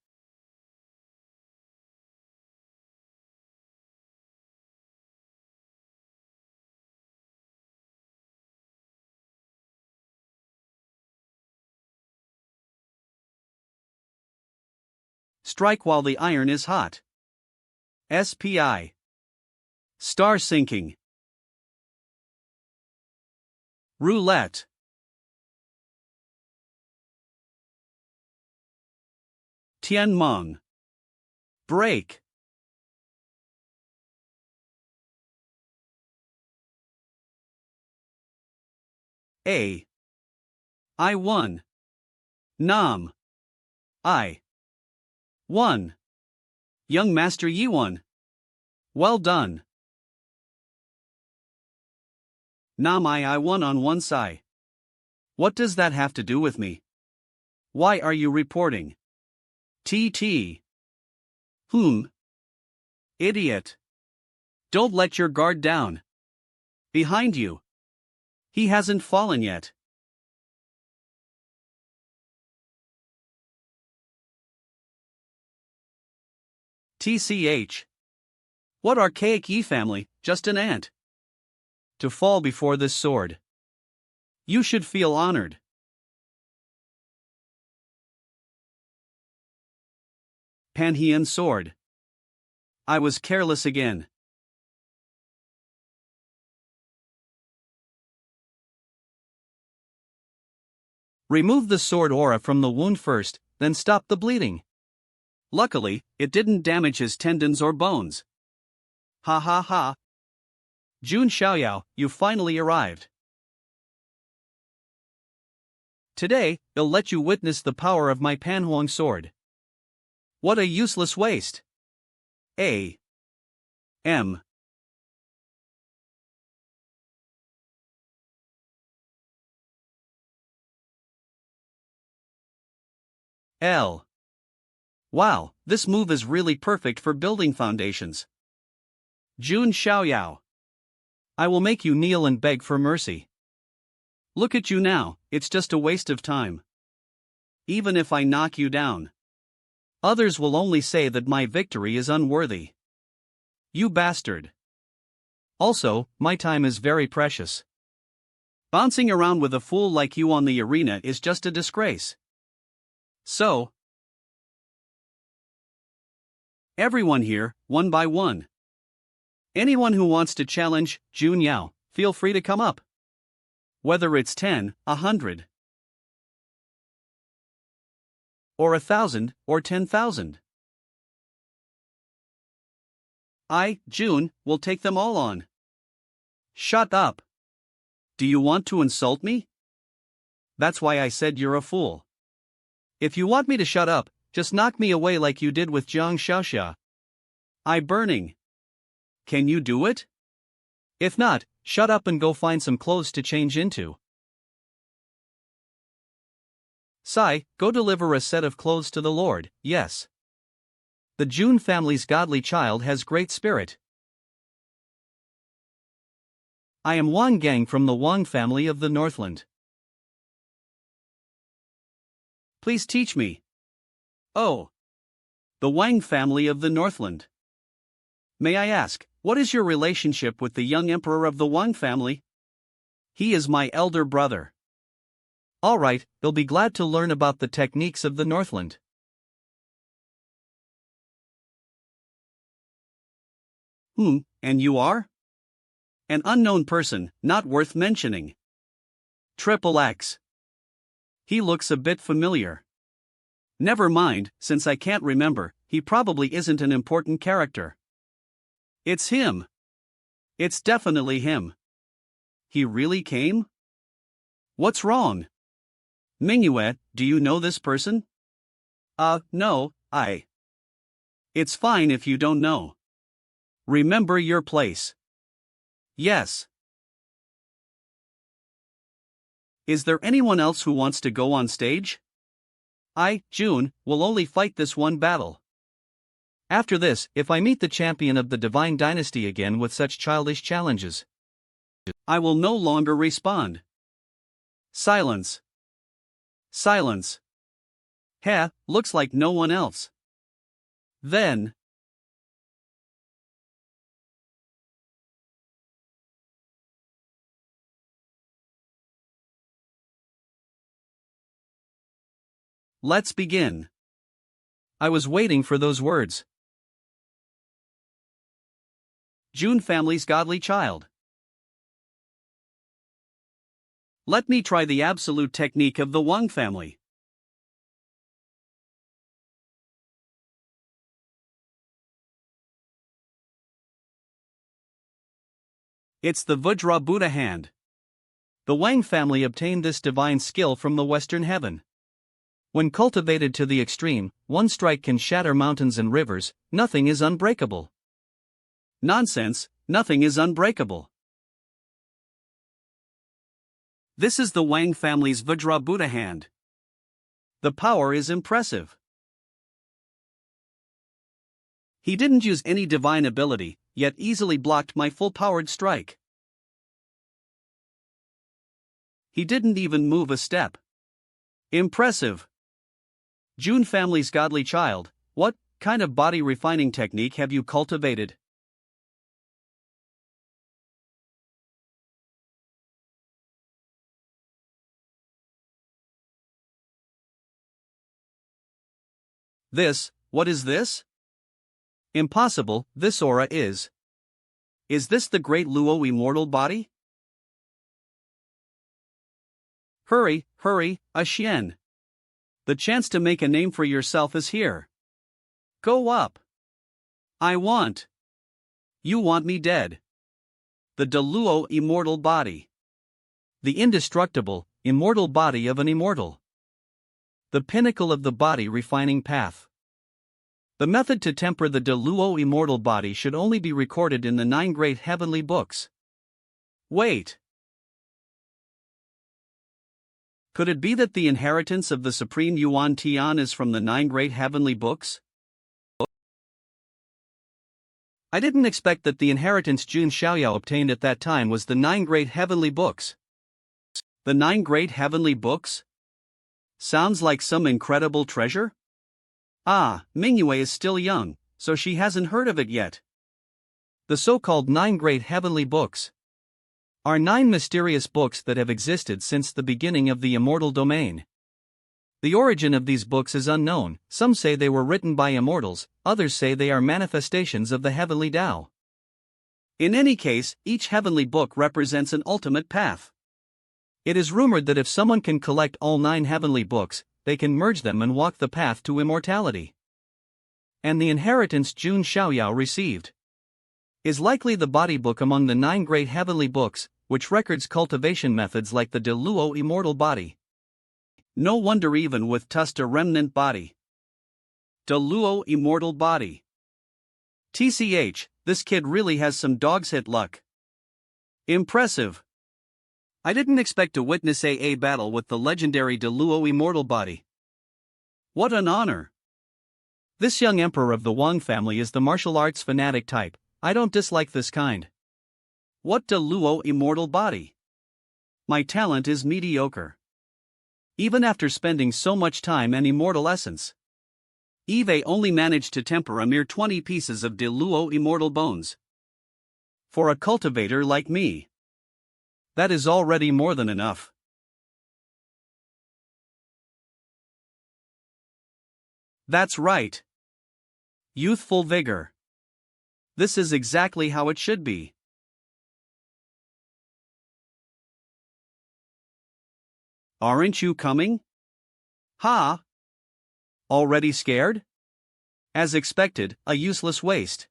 Strike while the iron is hot. SPI. Star sinking. Roulette. Tianmeng. Break. I won. Nam. I won. Young Master Yi won. Well done. Nam I won on one side. What does that have to do with me? Why are you reporting? TT. Idiot. Don't let your guard down. Behind you. He hasn't fallen yet. TCH. What archaic Yi family, just an ant. To fall before this sword. You should feel honored. Pan Huang's sword. I was careless again. Remove the sword aura from the wound first, then stop the bleeding. Luckily, it didn't damage his tendons or bones. Ha ha ha. Jun Xiaoyao, you finally arrived. Today, I'll let you witness the power of my Pan Huang sword. What a useless waste. A. M. L. Wow, this move is really perfect for building foundations. Jun Xiaoyao. I will make you kneel and beg for mercy. Look at you now, it's just a waste of time. Even if I knock you down, others will only say that my victory is unworthy. You bastard. Also, my time is very precious. Bouncing around with a fool like you on the arena is just a disgrace. So, everyone here, one by one. Anyone who wants to challenge Jun Yao, feel free to come up. Whether it's 10, 100, or 1,000, or 10,000. I, Jun, will take them all on. Shut up. Do you want to insult me? That's why I said you're a fool. If you want me to shut up, just knock me away like you did with Jiang Xiaoxia. I burning. Can you do it? If not, shut up and go find some clothes to change into. Sai, go deliver a set of clothes to the Lord, yes. The Jun family's godly child has great spirit. I am Wang Gang from the Wang family of the Northland. Please teach me. Oh. The Wang family of the Northland. May I ask, what is your relationship with the young emperor of the Wang family? He is my elder brother. Alright, they'll be glad to learn about the techniques of the Northland. And you are? An unknown person, not worth mentioning. Triple X. He looks a bit familiar. Never mind, since I can't remember, he probably isn't an important character. It's him. It's definitely him. He really came? What's wrong? Mingyue, do you know this person? No, It's fine if you don't know. Remember your place. Yes. Is there anyone else who wants to go on stage? I, Jun, will only fight this one battle. After this, if I meet the champion of the Divine Dynasty again with such childish challenges, I will no longer respond. Silence. Silence. Heh, looks like no one else. Then. Let's begin. I was waiting for those words. Jun family's godly child. Let me try the absolute technique of the Wang family. It's the Vajra Buddha hand. The Wang family obtained this divine skill from the Western Heaven. When cultivated to the extreme, one strike can shatter mountains and rivers. Nothing is unbreakable. Nonsense, nothing is unbreakable. This is the Wang family's Vajra Buddha hand. The power is impressive. He didn't use any divine ability, yet easily blocked my full-powered strike. He didn't even move a step. Impressive. Jun family's godly child, what kind of body refining technique have you cultivated? What is this? Impossible, this aura is. Is this the great Luo immortal body? Hurry, a Xian. The chance to make a name for yourself is here. Go up. I want. You want me dead. The Luo immortal body. The indestructible, immortal body of an immortal. The pinnacle of the body refining path. The method to temper the Luo immortal body should only be recorded in the 9 great heavenly books. Wait. Could it be that the inheritance of the Supreme Yuan Tian is from the 9 great heavenly books? I didn't expect that the inheritance Jun Xiaoyao obtained at that time was the 9 great heavenly books. The 9 great heavenly books? Sounds like some incredible treasure? Mingyue is still young, so she hasn't heard of it yet. The so-called 9 great heavenly books are 9 mysterious books that have existed since the beginning of the immortal domain. The origin of these books is unknown. Some say they were written by immortals, others say they are manifestations of the heavenly Tao. In any case, each heavenly book represents an ultimate path. It is rumored that if someone can collect all 9 heavenly books, they can merge them and walk the path to immortality. And the inheritance Jun Xiaoyao received is likely the body book among the 9 great heavenly books, which records cultivation methods like the Luo immortal body. No wonder even with just a remnant body. Luo immortal body. TCH, this kid really has some dog's hit luck. Impressive. I didn't expect to witness a battle with the legendary Luo immortal body. What an honor. This young emperor of the Wang family is the martial arts fanatic type. I don't dislike this kind. What Luo immortal body? My talent is mediocre. Even after spending so much time and immortal essence, Eve only managed to temper a mere 20 pieces of Luo immortal bones. For a cultivator like me, that is already more than enough. That's right. Youthful vigor. This is exactly how it should be. Aren't you coming? Ha! Already scared? As expected, a useless waste.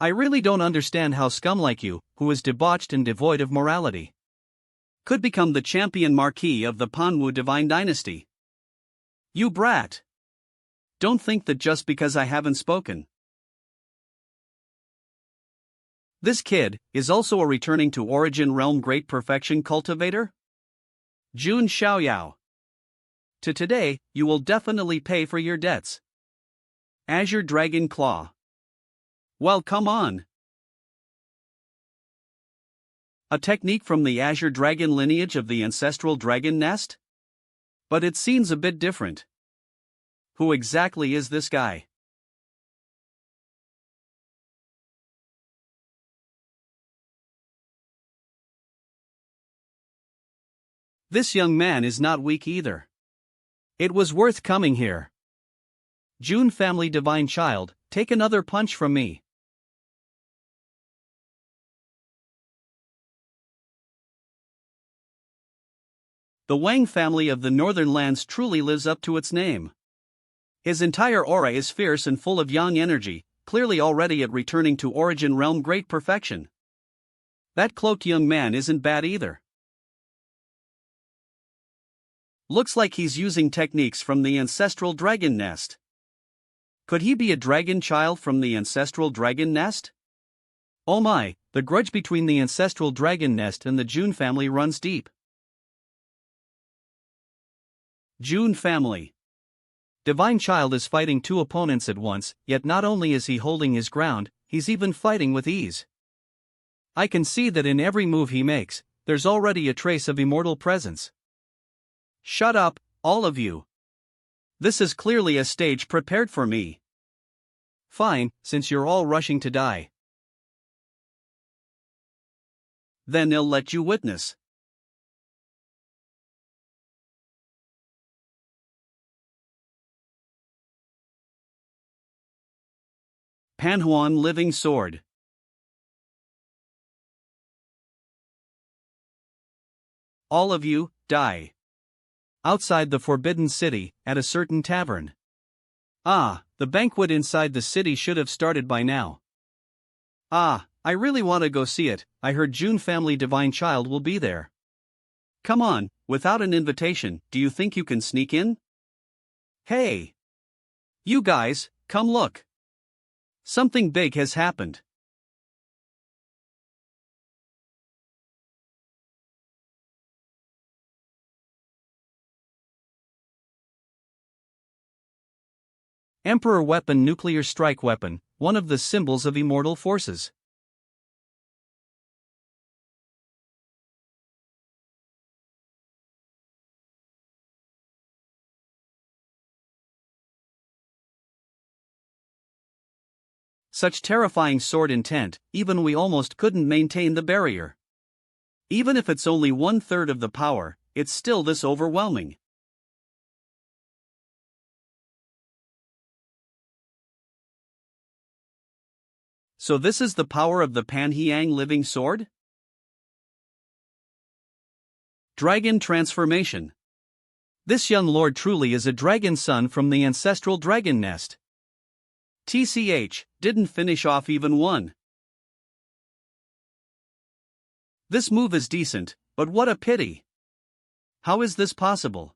I really don't understand how scum like you, who is debauched and devoid of morality, could become the champion marquis of the Panwu divine dynasty. You brat! Don't think that just because I haven't spoken. This kid is also a returning to origin realm great perfection cultivator? Jun Xiaoyao. Today, you will definitely pay for your debts. Azure Dragon Claw. Well, come on. A technique from the Azure Dragon lineage of the ancestral dragon nest? But it seems a bit different. Who exactly is this guy? This young man is not weak either. It was worth coming here. Jun family divine child, take another punch from me. The Wang family of the northern lands truly lives up to its name. His entire aura is fierce and full of yang energy, clearly already at returning to origin realm great perfection. That cloaked young man isn't bad either. Looks like he's using techniques from the ancestral dragon nest. Could he be a dragon child from the ancestral dragon nest? Oh my, the grudge between the ancestral dragon nest and the Jun family runs deep. Jun family. Divine Child is fighting two opponents at once, yet not only is he holding his ground, he's even fighting with ease. I can see that in every move he makes, there's already a trace of immortal presence. Shut up, all of you. This is clearly a stage prepared for me. Fine, since you're all rushing to die. Then I'll let you witness. Pan Huang Living Sword. All of you, die. Outside the Forbidden City, at a certain tavern. Ah, the banquet inside the city should have started by now. Ah, I really want to go see it. I heard Jun family Divine Child will be there. Come on, without an invitation, do you think you can sneak in? Hey! You guys, come look. Something big has happened. Emperor Weapon Nuclear Strike Weapon, one of the symbols of immortal forces. Such terrifying sword intent, even we almost couldn't maintain the barrier. Even if it's only 1/3 of the power, it's still this overwhelming. So this is the power of the Pan Huang living sword? Dragon transformation. This young lord truly is a dragon son from the ancestral dragon nest. TCH, didn't finish off even one. This move is decent, but what a pity. How is this possible?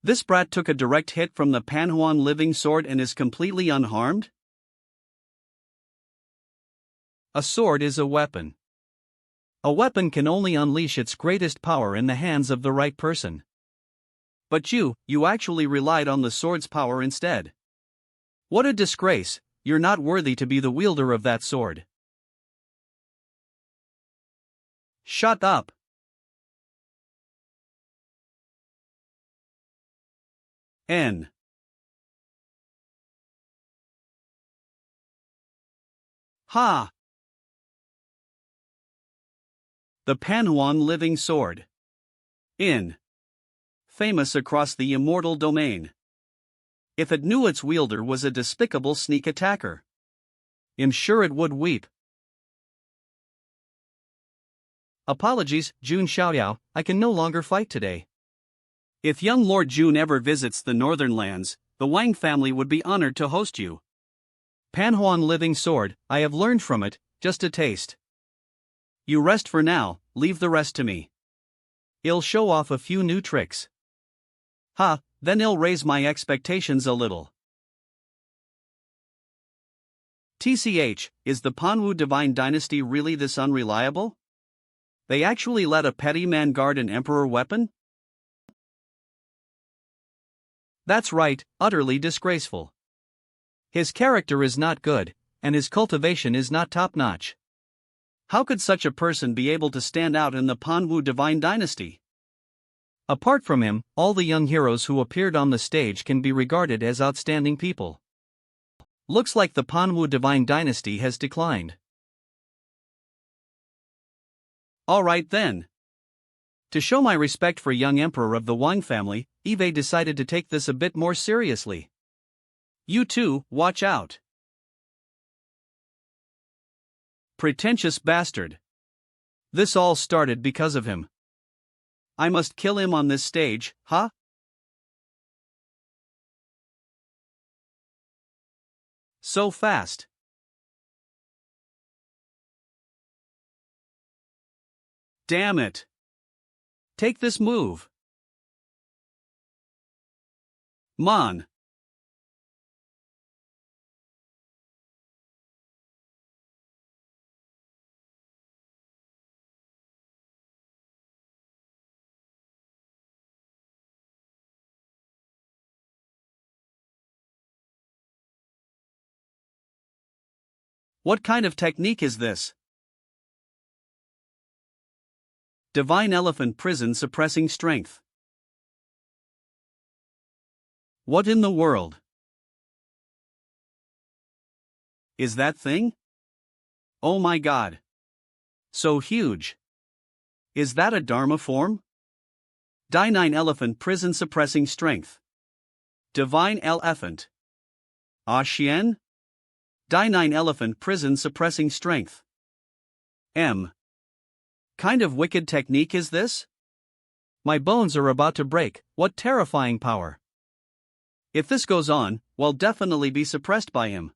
This brat took a direct hit from the Pan Huang living sword and is completely unharmed? A sword is a weapon. A weapon can only unleash its greatest power in the hands of the right person. But you actually relied on the sword's power instead. What a disgrace, you're not worthy to be the wielder of that sword. Shut up. N. Ha! The Pan Huang living sword. In. Famous across the immortal domain. If it knew its wielder was a despicable sneak attacker, I'm sure it would weep. Apologies, Jun Xiaoyao, I can no longer fight today. If young Lord Jun ever visits the northern lands, the Wang family would be honored to host you. Pan Huang living sword, I have learned from it, just a taste. You rest for now, leave the rest to me. I'll show off a few new tricks. Ha, then I'll raise my expectations a little. TCH, is the Panwu divine dynasty really this unreliable? They actually let a petty man guard an emperor weapon? That's right, utterly disgraceful. His character is not good, and his cultivation is not top-notch. How could such a person be able to stand out in the Panwu divine dynasty? Apart from him, all the young heroes who appeared on the stage can be regarded as outstanding people. Looks like the Panwu divine dynasty has declined. Alright then. To show my respect for young emperor of the Wang family, Eve decided to take this a bit more seriously. You too, watch out. Pretentious bastard. This all started because of him. I must kill him on this stage, huh? So fast. Damn it. Take this move. Man. What kind of technique is this? Divine Elephant Prison Suppressing Strength. What in the world is that thing? Oh my god. So huge. Is that a Dharma form? Divine Elephant Prison Suppressing Strength. Divine Elephant. Xian? Divine Elephant Prison Suppressing Strength. M. Kind of wicked technique is this? My bones are about to break, what terrifying power. If this goes on, we'll definitely be suppressed by him.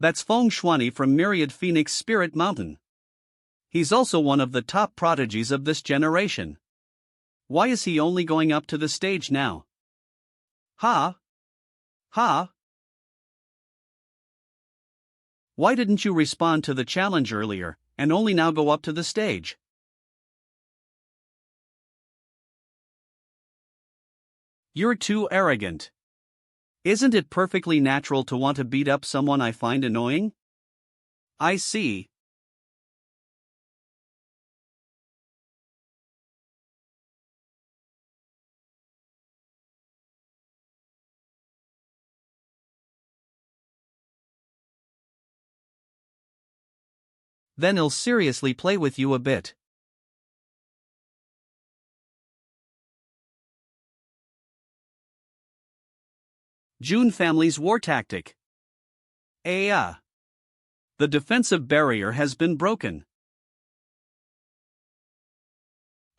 That's Feng Shuani from Myriad Phoenix Spirit Mountain. He's also one of the top prodigies of this generation. Why is he only going up to the stage now? Ha? Ha? Why didn't you respond to the challenge earlier, and only now go up to the stage? You're too arrogant. Isn't it perfectly natural to want to beat up someone I find annoying? I see. Then he'll seriously play with you a bit. Jun family's war tactic. The defensive barrier has been broken.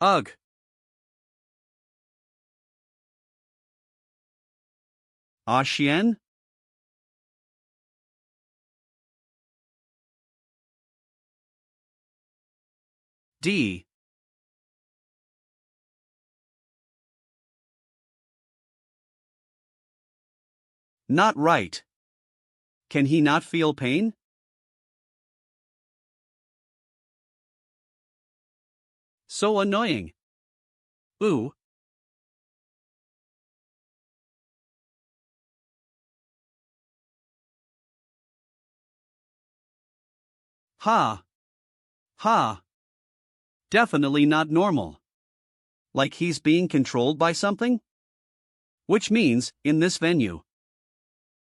Ugh. Xian? D. Not right. Can he not feel pain? So annoying. Ooh. Ha. Ha. Definitely not normal. Like he's being controlled by something? Which means, in this venue,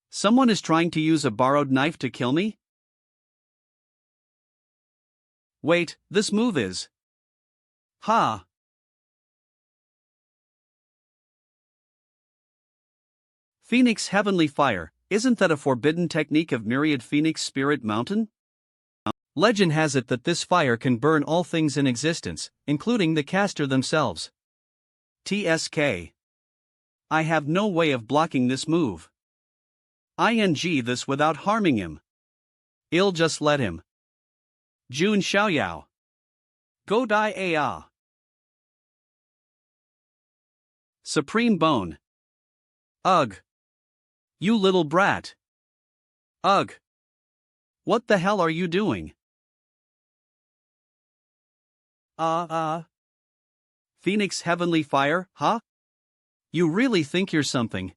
someone is trying to use a borrowed knife to kill me? Wait, this move is. Ha. Phoenix Heavenly Fire, isn't that a forbidden technique of Myriad Phoenix Spirit Mountain? Legend has it that this fire can burn all things in existence, including the caster themselves. TSK. I have no way of blocking this move. ING this without harming him. I'll just let him. Jun Xiaoyao. Go die A. Supreme Bone. Ugh. You little brat. Ugh. What the hell are you doing? Phoenix Heavenly Fire, huh? You really think you're something?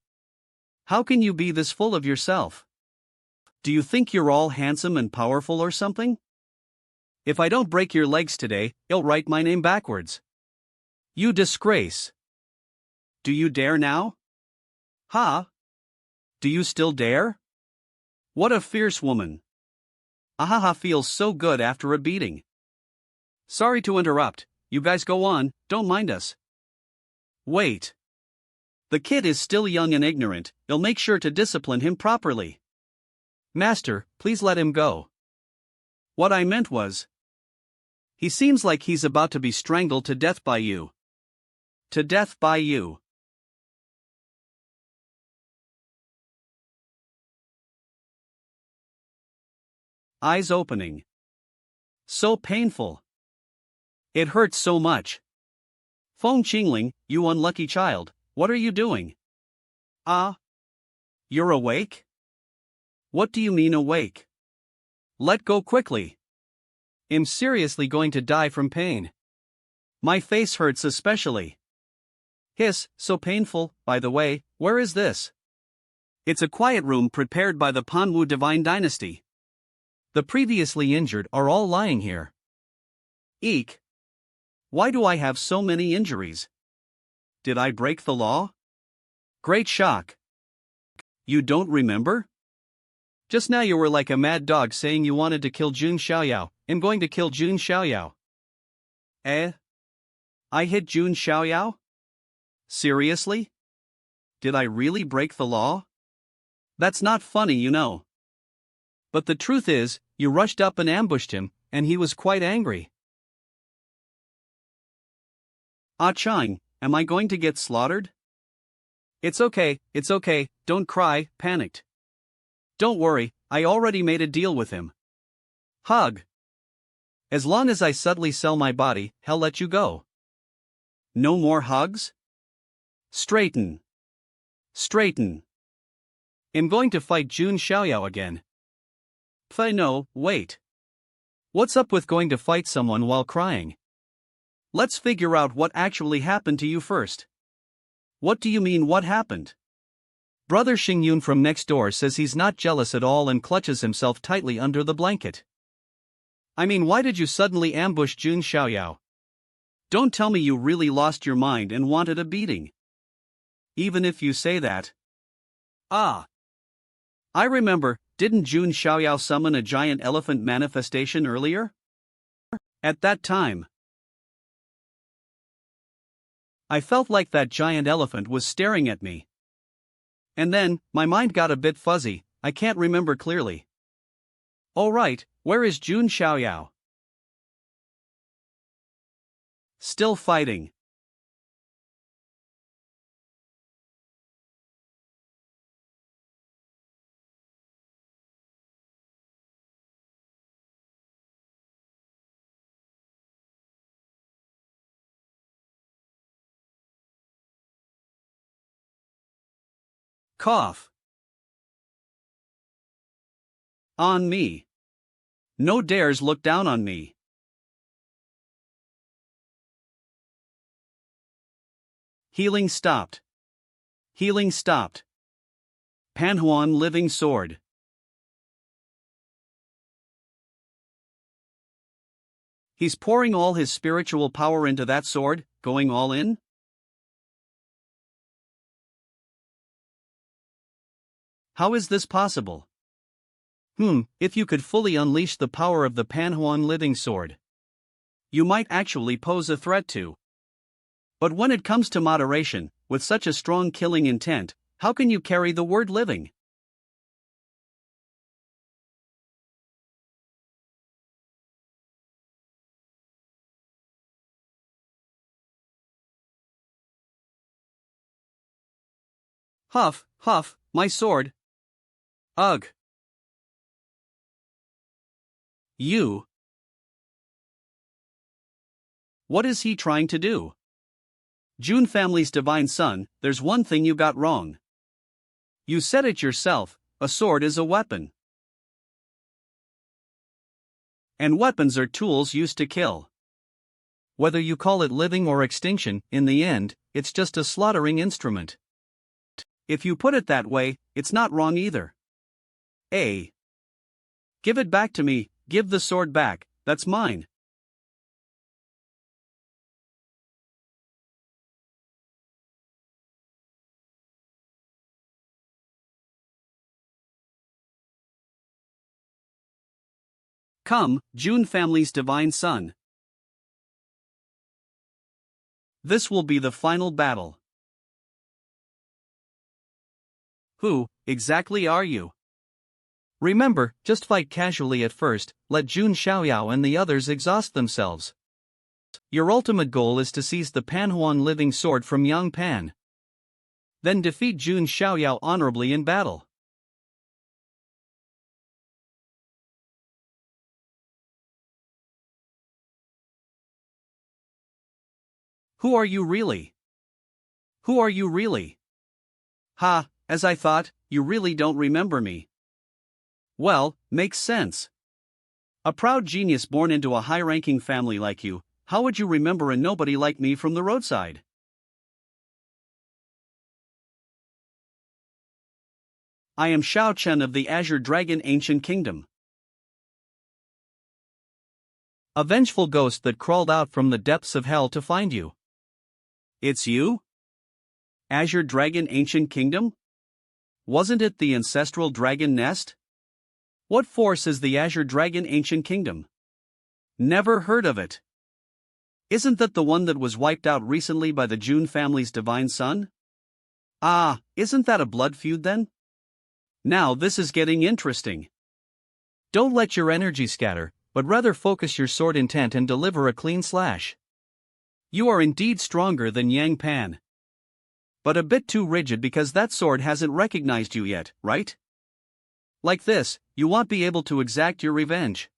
How can you be this full of yourself? Do you think you're all handsome and powerful or something? If I don't break your legs today, I'll write my name backwards. You disgrace. Do you dare now? Ha? Do you still dare? What a fierce woman. Ahaha feels so good after a beating. Sorry to interrupt, you guys go on, don't mind us. Wait. The kid is still young and ignorant, you'll make sure to discipline him properly. Master, please let him go. What I meant was, he seems like he's about to be strangled to death by you. To death by you. Eyes opening. So painful. It hurts so much. Feng Qingling, you unlucky child, what are you doing? Ah? You're awake? What do you mean awake? Let go quickly. I'm seriously going to die from pain. My face hurts especially. Hiss, so painful. By the way, where is this? It's a quiet room prepared by the Pan Wu divine dynasty. The previously injured are all lying here. Eek. Why do I have so many injuries? Did I break the law? Great shock. You don't remember? Just now you were like a mad dog saying you wanted to kill Jun Xiaoyao. I'm going to kill Jun Xiaoyao. Eh? I hit Jun Xiaoyao? Seriously? Did I really break the law? That's not funny, you know. But the truth is, you rushed up and ambushed him, and he was quite angry. Ah Chang, am I going to get slaughtered? It's okay, don't cry, panicked. Don't worry, I already made a deal with him. Hug. As long as I subtly sell my body, he'll let you go. No more hugs? Straighten. Straighten. I'm going to fight Jun Xiaoyao again. No, wait. What's up with going to fight someone while crying? Let's figure out what actually happened to you first. What do you mean what happened? Brother Xingyun from next door says he's not jealous at all and clutches himself tightly under the blanket. I mean, why did you suddenly ambush Jun Xiaoyao? Don't tell me you really lost your mind and wanted a beating. Even if you say that. Ah. I remember, didn't Jun Xiaoyao summon a giant elephant manifestation earlier? At that time, I felt like that giant elephant was staring at me. And then, my mind got a bit fuzzy, I can't remember clearly. Oh right, where is Jun Xiaoyao? Still fighting. Cough. On me. No dares look down on me. Healing stopped. Healing stopped. Pan Huang living sword. He's pouring all his spiritual power into that sword, going all in? How is this possible? If you could fully unleash the power of the Pan Huang living sword, you might actually pose a threat to. But when it comes to moderation, with such a strong killing intent, how can you carry the word living? Huff, huff, my sword. Ugh. You. What is he trying to do? Jun family's divine son, there's one thing you got wrong. You said it yourself, a sword is a weapon. And weapons are tools used to kill. Whether you call it living or extinction, in the end, it's just a slaughtering instrument. If you put it that way, it's not wrong either. A. Give it back to me, give the sword back, that's mine. Come, Jun family's divine son. This will be the final battle. Who, exactly are you? Remember, just fight casually at first, let Jun Xiaoyao and the others exhaust themselves. Your ultimate goal is to seize the Pan Huang living sword from Yang Pan. Then defeat Jun Xiaoyao honorably in battle. Who are you really? Who are you really? Ha, as I thought, you really don't remember me. Well, makes sense. A proud genius born into a high-ranking family like you, how would you remember a nobody like me from the roadside? I am Shao Chen of the Azure Dragon Ancient Kingdom. A vengeful ghost that crawled out from the depths of hell to find you. It's you? Azure Dragon Ancient Kingdom? Wasn't it the ancestral dragon nest? What force is the Azure Dragon Ancient Kingdom? Never heard of it. Isn't that the one that was wiped out recently by the Jun family's divine son? Ah, isn't that a blood feud then? Now this is getting interesting. Don't let your energy scatter, but rather focus your sword intent and deliver a clean slash. You are indeed stronger than Yang Pan. But a bit too rigid because that sword hasn't recognized you yet, right? Like this, you won't be able to exact your revenge.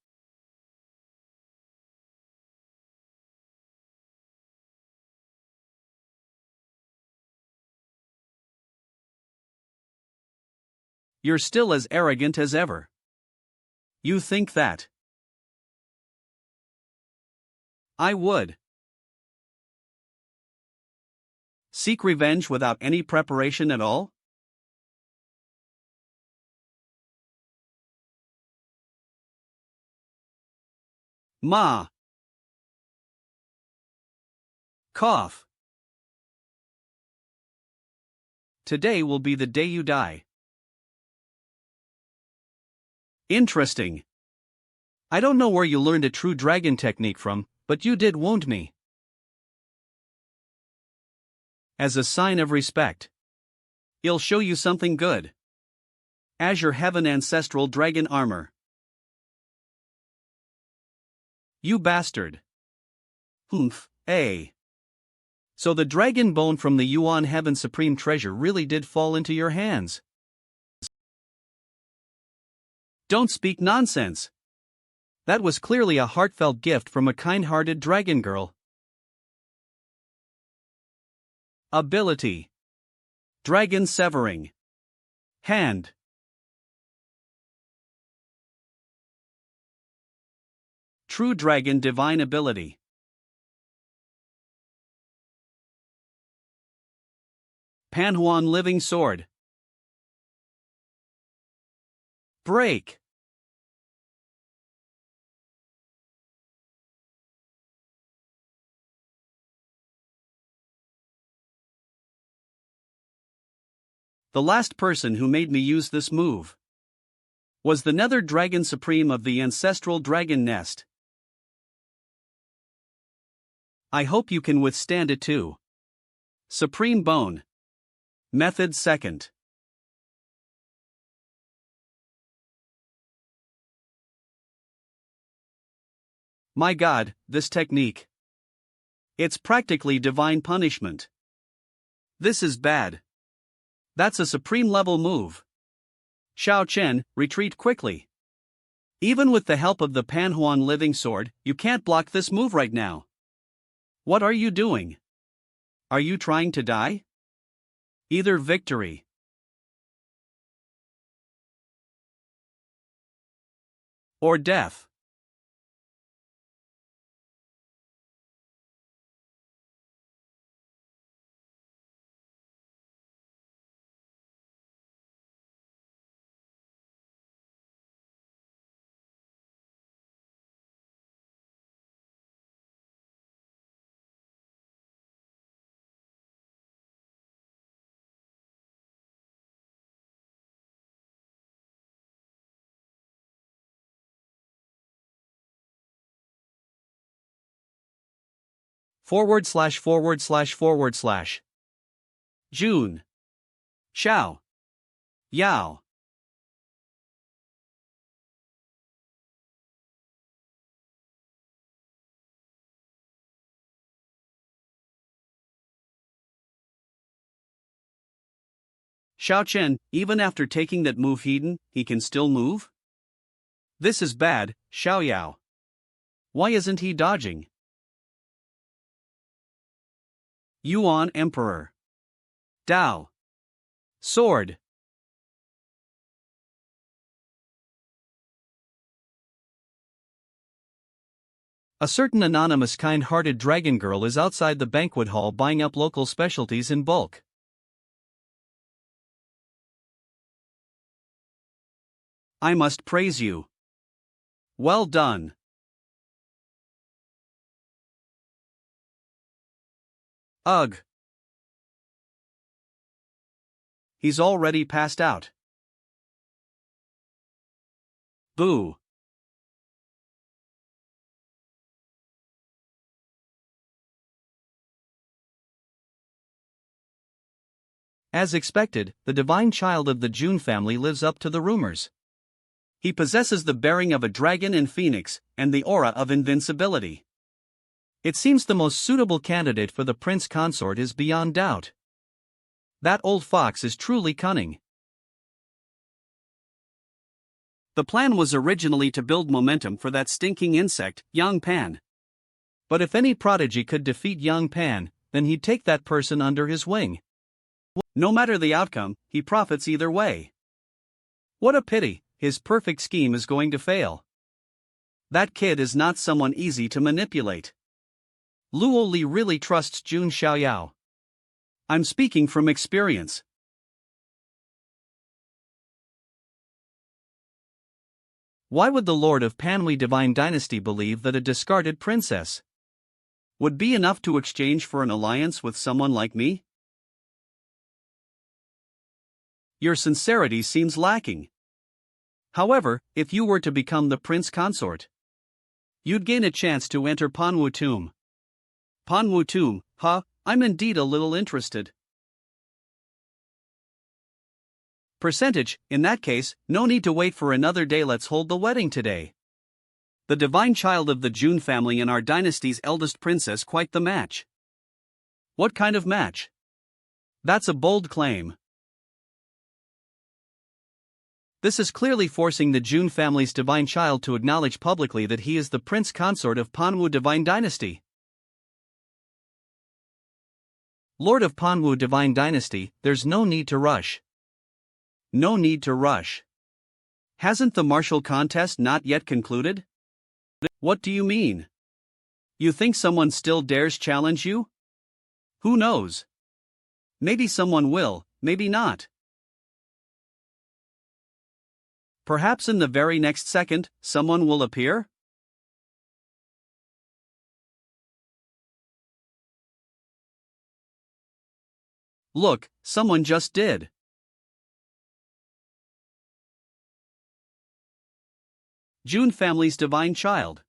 You're still as arrogant as ever. You think that I would seek revenge without any preparation at all? Ma. Cough. Today will be the day you die. Interesting. I don't know where you learned a true dragon technique from, but you did wound me. As a sign of respect, I'll show you something good. Azure Heaven Ancestral Dragon Armor. You bastard. Humph, eh. So the dragon bone from the Yuan Heaven Supreme Treasure really did fall into your hands. Don't speak nonsense. That was clearly a heartfelt gift from a kind-hearted dragon girl. Ability: Dragon Severing. Hand. True Dragon Divine Ability. Pan Huang Living Sword. Break. The last person who made me use this move was the Nether Dragon Supreme of the Ancestral Dragon Nest. I hope you can withstand it too. Supreme Bone. Method second. My god, this technique. It's practically divine punishment. This is bad. That's a supreme level move. Xiao Chen, retreat quickly. Even with the help of the Pan Huang Living Sword, you can't block this move right now. What are you doing? Are you trying to die? Either victory or death. // Jun. Xiao. Yao. Xiao Chen, even after taking that move hidden, he can still move? This is bad, Xiaoyao. Why isn't he dodging? Yuan Emperor. Dao. Sword. A certain anonymous kind-hearted dragon girl is outside the banquet hall buying up local specialties in bulk. I must praise you. Well done. Ugh. He's already passed out. Boo. As expected, the divine child of the Jun family lives up to the rumors. He possesses the bearing of a dragon and phoenix, and the aura of invincibility. It seems the most suitable candidate for the prince consort is beyond doubt. That old fox is truly cunning. The plan was originally to build momentum for that stinking insect, Yang Pan. But if any prodigy could defeat Yang Pan, then he'd take that person under his wing. No matter the outcome, he profits either way. What a pity, his perfect scheme is going to fail. That kid is not someone easy to manipulate. Luo Li really trusts Jun Xiaoyao. I'm speaking from experience. Why would the Lord of Panhui Divine Dynasty believe that a discarded princess would be enough to exchange for an alliance with someone like me? Your sincerity seems lacking. However, if you were to become the prince consort, you'd gain a chance to enter Panwu tomb. Panwu tomb, huh? I'm indeed a little interested. Percentage, in that case, no need to wait for another day, let's hold the wedding today. The divine child of the Jun family and our dynasty's eldest princess, quite the match. What kind of match? That's a bold claim. This is clearly forcing the Jun family's divine child to acknowledge publicly that he is the prince consort of Panwu Divine Dynasty. Lord of Panwu Divine Dynasty, there's no need to rush. No need to rush. Hasn't the martial contest not yet concluded? What do you mean? You think someone still dares challenge you? Who knows? Maybe someone will, maybe not. Perhaps in the very next second, someone will appear? Look, someone just did. Jun family's divine child.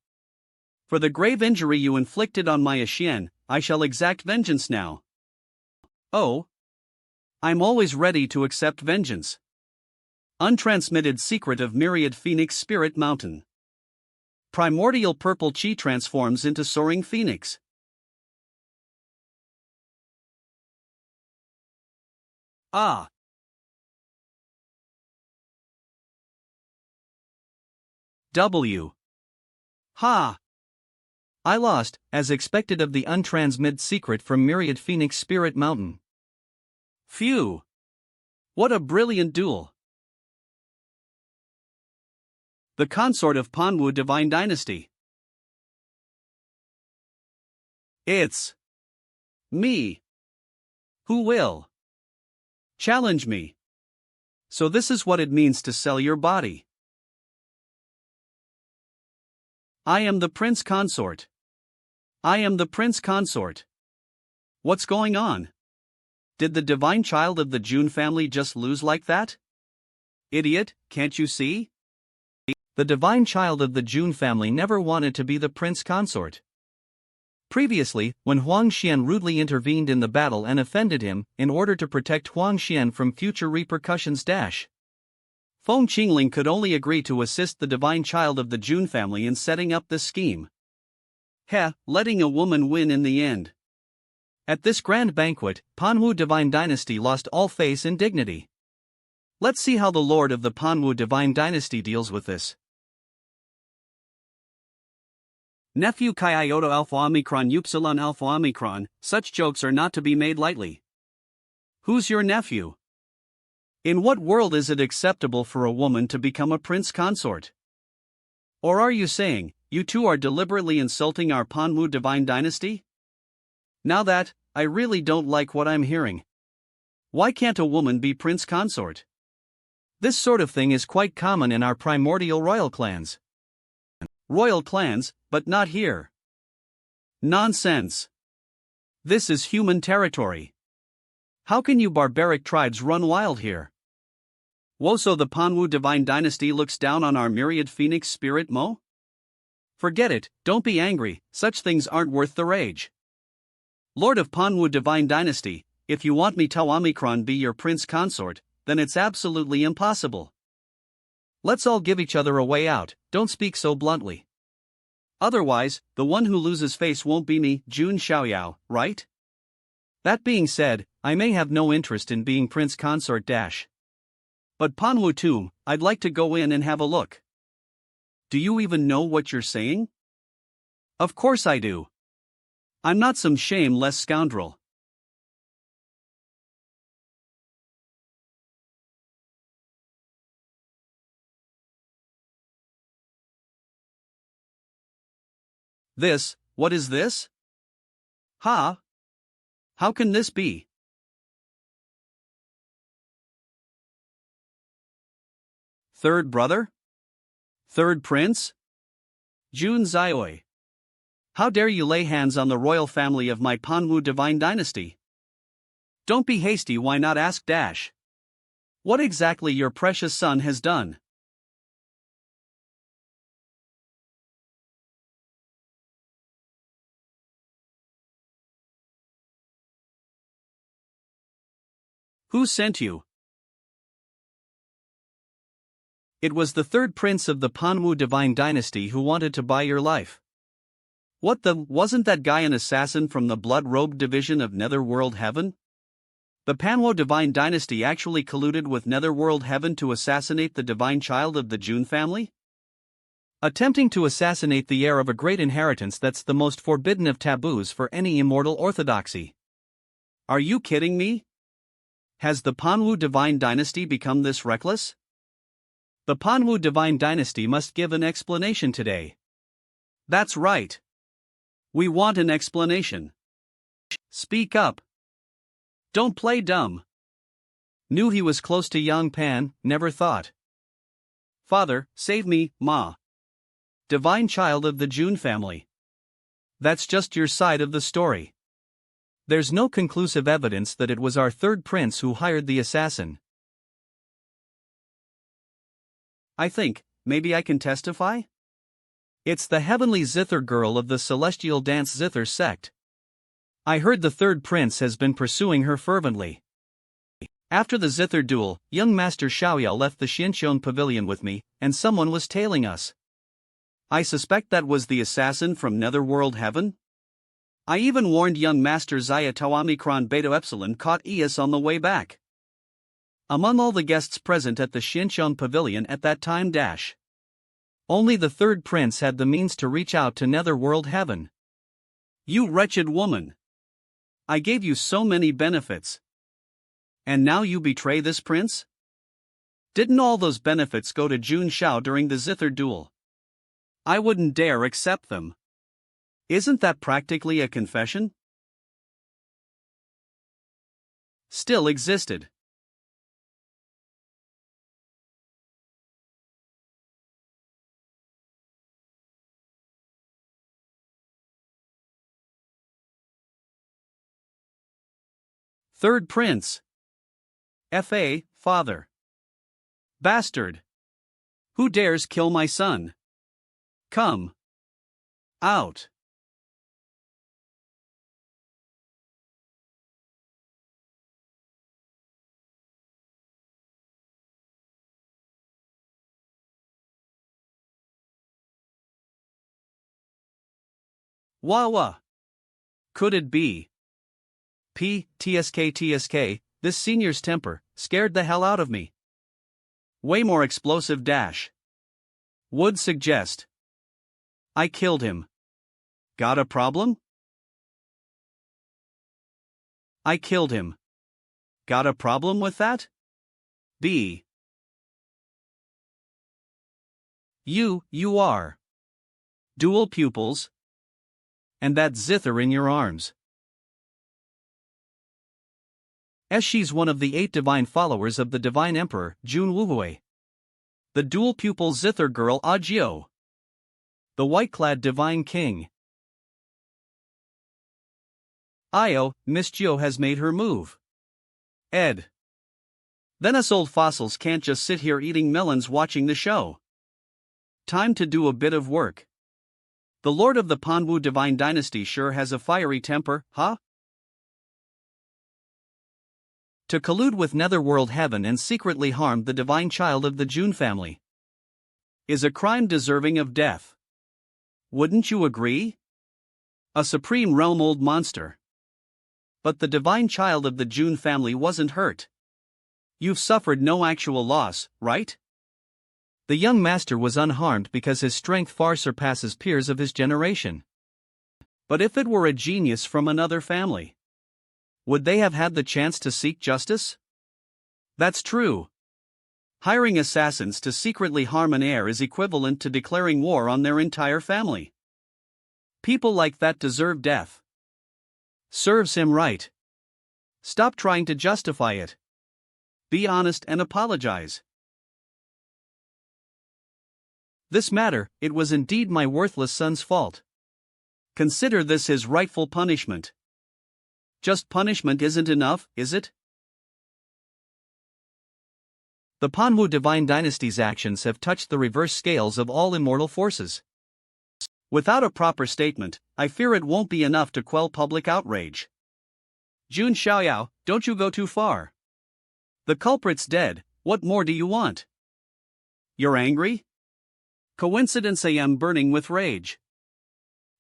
For the grave injury you inflicted on my Xian, I shall exact vengeance now. Oh. I'm always ready to accept vengeance. Untransmitted secret of myriad phoenix spirit mountain. Primordial purple chi transforms into soaring phoenix. Ah. W. Ha! I lost, as expected, of the untransmitted secret from Myriad Phoenix Spirit Mountain. Phew! What a brilliant duel! The consort of Panwu Divine Dynasty. It's me. Who will challenge me? So this is what it means to sell your body. I am the prince consort. I am the prince consort. What's going on? Did the divine child of the Jun family just lose like that? Idiot, can't you see? The divine child of the Jun family never wanted to be the prince consort. Previously, when Huang Xian rudely intervened in the battle and offended him, in order to protect Huang Xian from future repercussions. Feng Qingling could only agree to assist the divine child of the Jun family in setting up this scheme. Letting a woman win in the end. At this grand banquet, Panwu divine dynasty lost all face and dignity. Let's see how the lord of the Panwu divine dynasty deals with this. Nephew Chi Iota Alpha Omicron Upsilon Alpha Omicron, such jokes are not to be made lightly. Who's your nephew? In what world is it acceptable for a woman to become a prince consort? Or are you saying, you two are deliberately insulting our Panwu divine dynasty? Now that, I really don't like what I'm hearing. Why can't a woman be prince consort? This sort of thing is quite common in our primordial royal clans. Royal clans, but not here. Nonsense. This is human territory. How can you barbaric tribes run wild here? So the Panwu divine dynasty looks down on our myriad phoenix spirit mo? Forget it, don't be angry, such things aren't worth the rage. Lord of Panwu divine dynasty, if you want me to Omicron be your prince consort, then it's absolutely impossible. Let's all give each other a way out, don't speak so bluntly. Otherwise, the one who loses face won't be me, Jun Xiaoyao, right? That being said, I may have no interest in being prince consort dash. But Panwu tomb, I'd like to go in and have a look. Do you even know what you're saying? Of course I do. I'm not some shameless scoundrel. What is this? How can this be? Third brother? Third prince? Jun Xiaoyao. How dare you lay hands on the royal family of my Panwu divine dynasty? Don't be hasty, why not ask dash? What exactly your precious son has done? Who sent you? It was the third prince of the Panwu divine dynasty who wanted to buy your life. Wasn't that guy an assassin from the blood-robed division of Netherworld Heaven? The Panwu divine dynasty actually colluded with Netherworld Heaven to assassinate the divine child of the Jun family? Attempting to assassinate the heir of a great inheritance, that's the most forbidden of taboos for any immortal orthodoxy. Are you kidding me? Has the Panwu divine dynasty become this reckless? The Panwu divine dynasty must give an explanation today. That's right. We want an explanation. Speak up. Don't play dumb. Knew he was close to young Pan, never thought. Father, save me, Ma. Divine child of the Jun family. That's just your side of the story. There's no conclusive evidence that it was our third prince who hired the assassin. I think, maybe I can testify? It's the heavenly zither girl of the celestial dance zither sect. I heard the third prince has been pursuing her fervently. After the zither duel, young Master Xiaoyao left the Xingyun pavilion with me, and someone was tailing us. I suspect that was the assassin from Netherworld Heaven? I even warned young Master Xia to Omicron Beta Epsilon caught Eus on the way back. Among all the guests present at the Xingyun pavilion at that time only the third prince had the means to reach out to Netherworld Heaven. You wretched woman! I gave you so many benefits. And now you betray this prince? Didn't all those benefits go to Jun Xiao during the zither duel? I wouldn't dare accept them. Isn't that practically a confession? Still existed. Third prince. F.A., father. Bastard. Who dares kill my son? Come. Out. Wawa. Could it be? TSK, this senior's temper scared the hell out of me. Way more explosive dash. Would suggest. I killed him. Got a problem? I killed him. Got a problem with that? B. You are. Dual pupils. And that zither in your arms. As she's one of the 8 divine followers of the divine emperor, Jun Wuhui. The dual pupil zither girl Azure. The white-clad divine king. Io, Miss Gio has made her move. Ed. Then us old fossils can't just sit here eating melons watching the show. Time to do a bit of work. The lord of the Panwu divine dynasty sure has a fiery temper, huh? To collude with netherworld heaven and secretly harm the divine child of the Jun family is a crime deserving of death. Wouldn't you agree? A supreme realm old monster. But the divine child of the Jun family wasn't hurt. You've suffered no actual loss, right? The young master was unharmed because his strength far surpasses peers of his generation. But if it were a genius from another family, would they have had the chance to seek justice? That's true. Hiring assassins to secretly harm an heir is equivalent to declaring war on their entire family. People like that deserve death. Serves him right. Stop trying to justify it. Be honest and apologize. This matter, it was indeed my worthless son's fault. Consider this his rightful punishment. Just punishment isn't enough, is it? The Panhu divine dynasty's actions have touched the reverse scales of all immortal forces. Without a proper statement, I fear it won't be enough to quell public outrage. Jun Xiaoyao, don't you go too far. The culprit's dead, what more do you want? You're angry? Coincidence, I am burning with rage.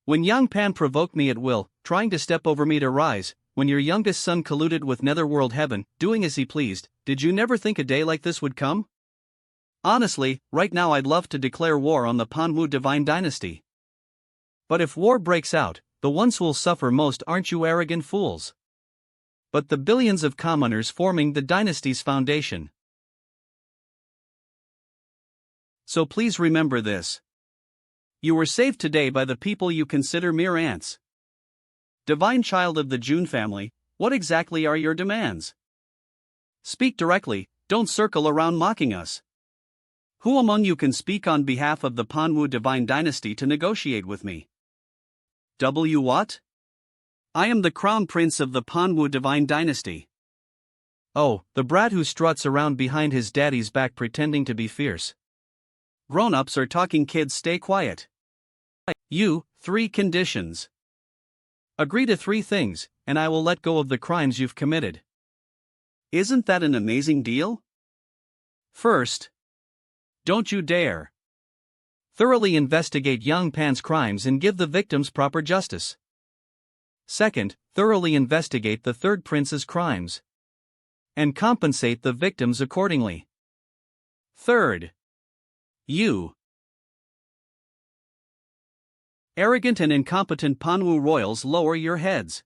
When Yang Pan provoked me at will, trying to step over me to rise, when your youngest son colluded with netherworld heaven, doing as he pleased, did you never think a day like this would come? Honestly, right now I'd love to declare war on the Panwu divine dynasty. But if war breaks out, the ones who'll suffer most aren't you arrogant fools, but the billions of commoners forming the dynasty's foundation. So please remember this. You were saved today by the people you consider mere ants. Divine child of the Jun family, what exactly are your demands? Speak directly, don't circle around mocking us. Who among you can speak on behalf of the Panwu divine dynasty to negotiate with me? What? I am the crown prince of the Panwu divine dynasty. Oh, the brat who struts around behind his daddy's back pretending to be fierce. Grown-ups are talking, kids, stay quiet. You, 3 conditions. Agree to 3 things, and I will let go of the crimes you've committed. Isn't that an amazing deal? First, don't you dare thoroughly investigate Yang Pan's crimes and give the victims proper justice. Second, thoroughly investigate the third prince's crimes and compensate the victims accordingly. Third, you arrogant and incompetent Panwu royals, lower your heads.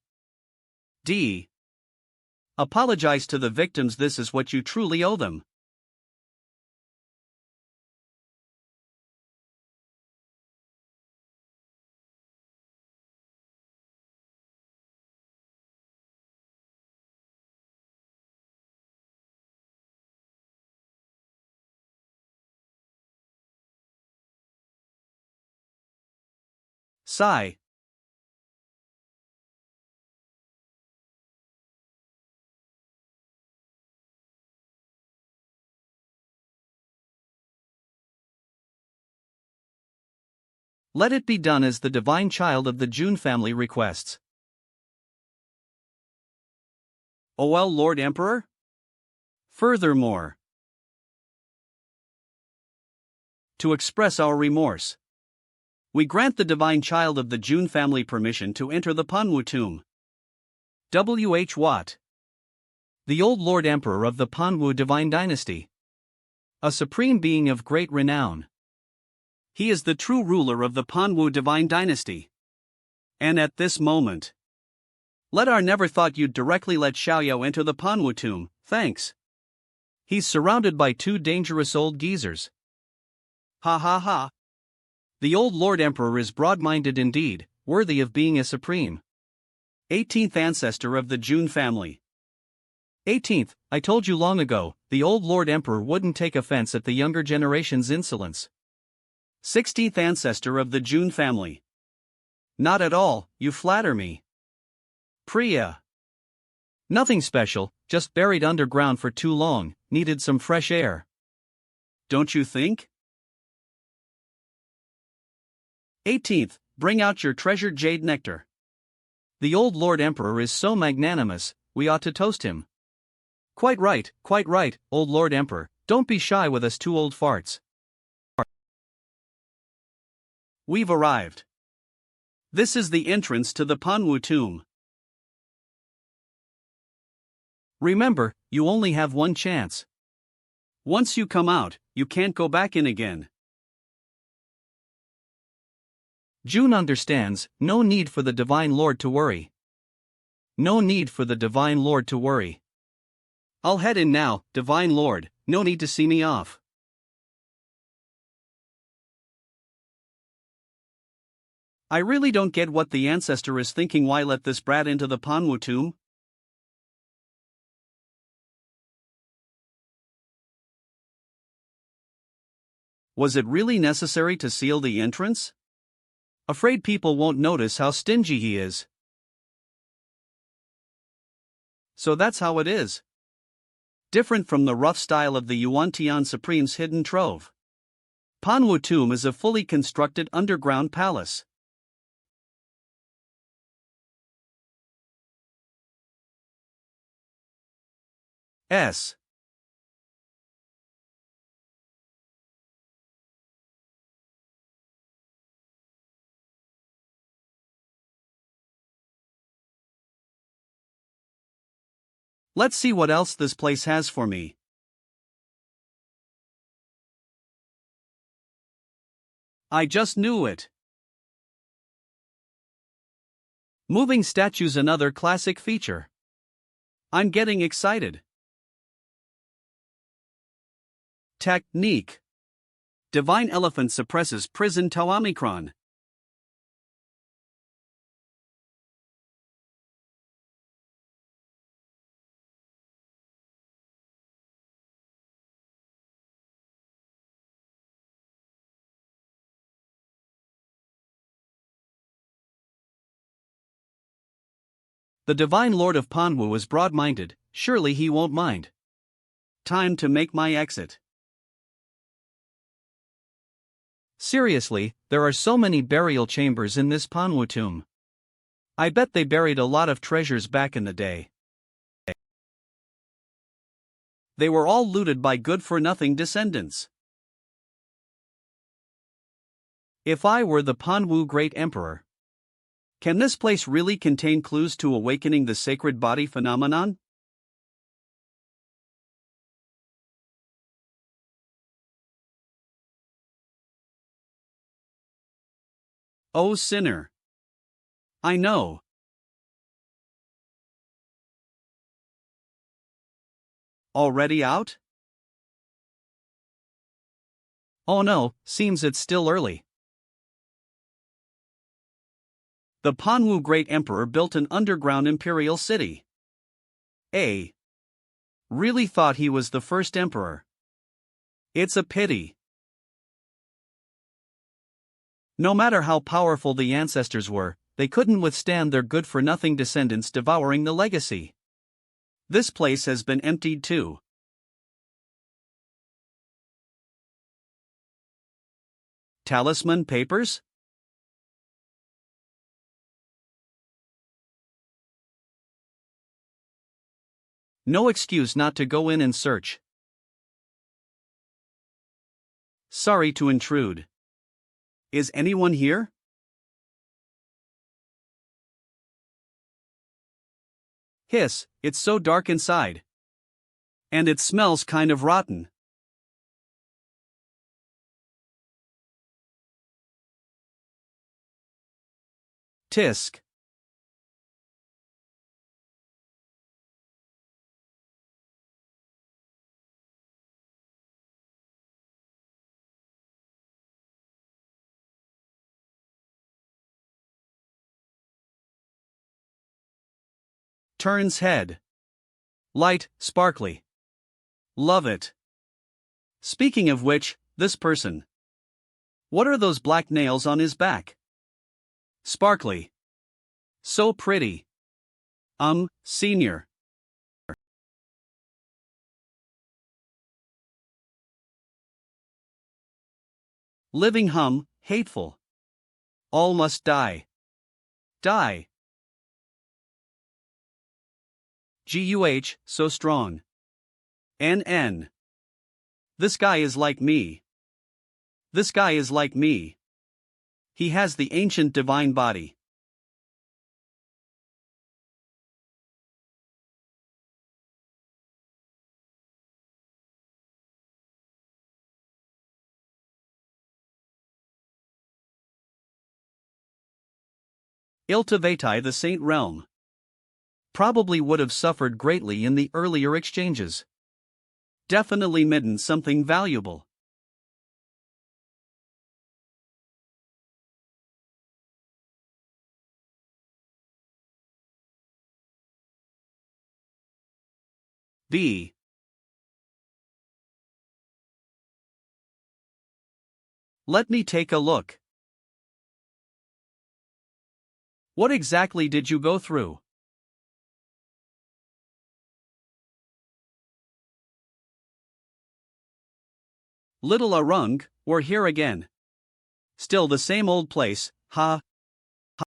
D. Apologize to the victims, this is what you truly owe them. Sigh. Let it be done as the divine child of the Jun family requests. Oh well, Lord Emperor. Furthermore, to express our remorse, We grant the divine child of the Jun family permission to enter the Panwu tomb. W.H. Watt. The old Lord Emperor of the Panwu divine dynasty. A supreme being of great renown. He is the true ruler of the Panwu divine dynasty. And at this moment, let our never thought you'd directly let Xiaoyao enter the Panwu tomb, thanks. He's surrounded by two dangerous old geezers. Ha ha ha. The old Lord Emperor is broad-minded indeed, worthy of being a supreme. 18th ancestor of the Jun family. 18th, I told you long ago, the old Lord Emperor wouldn't take offense at the younger generation's insolence. 16th ancestor of the Jun family. Not at all, you flatter me. Priya. Nothing special, just buried underground for too long, needed some fresh air. Don't you think? 18th, bring out your treasured jade nectar. The old Lord Emperor is so magnanimous, we ought to toast him. Quite right, old Lord Emperor, don't be shy with us two old farts. We've arrived. This is the entrance to the Panwu tomb. Remember, you only have one chance. Once you come out, you can't go back in again. Jun understands, no need for the Divine Lord to worry. No need for the Divine Lord to worry. I'll head in now, Divine Lord, no need to see me off. I really don't get what the ancestor is thinking. Why let this brat into the Panwu tomb? Was it really necessary to seal the entrance? Afraid people won't notice how stingy he is. So that's how it is. Different from the rough style of the Yuan-Tian Supreme's hidden trove. Panwu tomb is a fully constructed underground palace. S. Let's see what else this place has for me. I just knew it. Moving statues, another classic feature. I'm getting excited. Technique. Divine Elephant suppresses prison Omicron. The Divine Lord of Panwu is broad-minded, surely he won't mind. Time to make my exit. Seriously, there are so many burial chambers in this Panwu tomb. I bet they buried a lot of treasures back in the day. They were all looted by good-for-nothing descendants. If I were the Panwu Great Emperor, can this place really contain clues to awakening the sacred body phenomenon? Oh sinner. I know. Already out? Oh no, seems it's still early. The Panwu Great Emperor built an underground imperial city. Really thought he was the first emperor. It's a pity. No matter how powerful the ancestors were, they couldn't withstand their good-for-nothing descendants devouring the legacy. This place has been emptied too. Talisman papers? No excuse not to go in and search. Sorry to intrude. Is anyone here? Hiss, it's so dark inside. And it smells kind of rotten. Tisk. Turns head. Light, sparkly. Love it. Speaking of which, this person. What are those black nails on his back? Sparkly. So pretty. Senior. Living hateful. All must die. Die. Guh, so strong. NN. This guy is like me. This guy is like me. He has the ancient divine body. Iltivatai the Saint Realm. Probably would have suffered greatly in the earlier exchanges. Definitely midden something valuable. B. Let me take a look. What exactly did you go through? Little Arung, we're here again. Still the same old place, ha.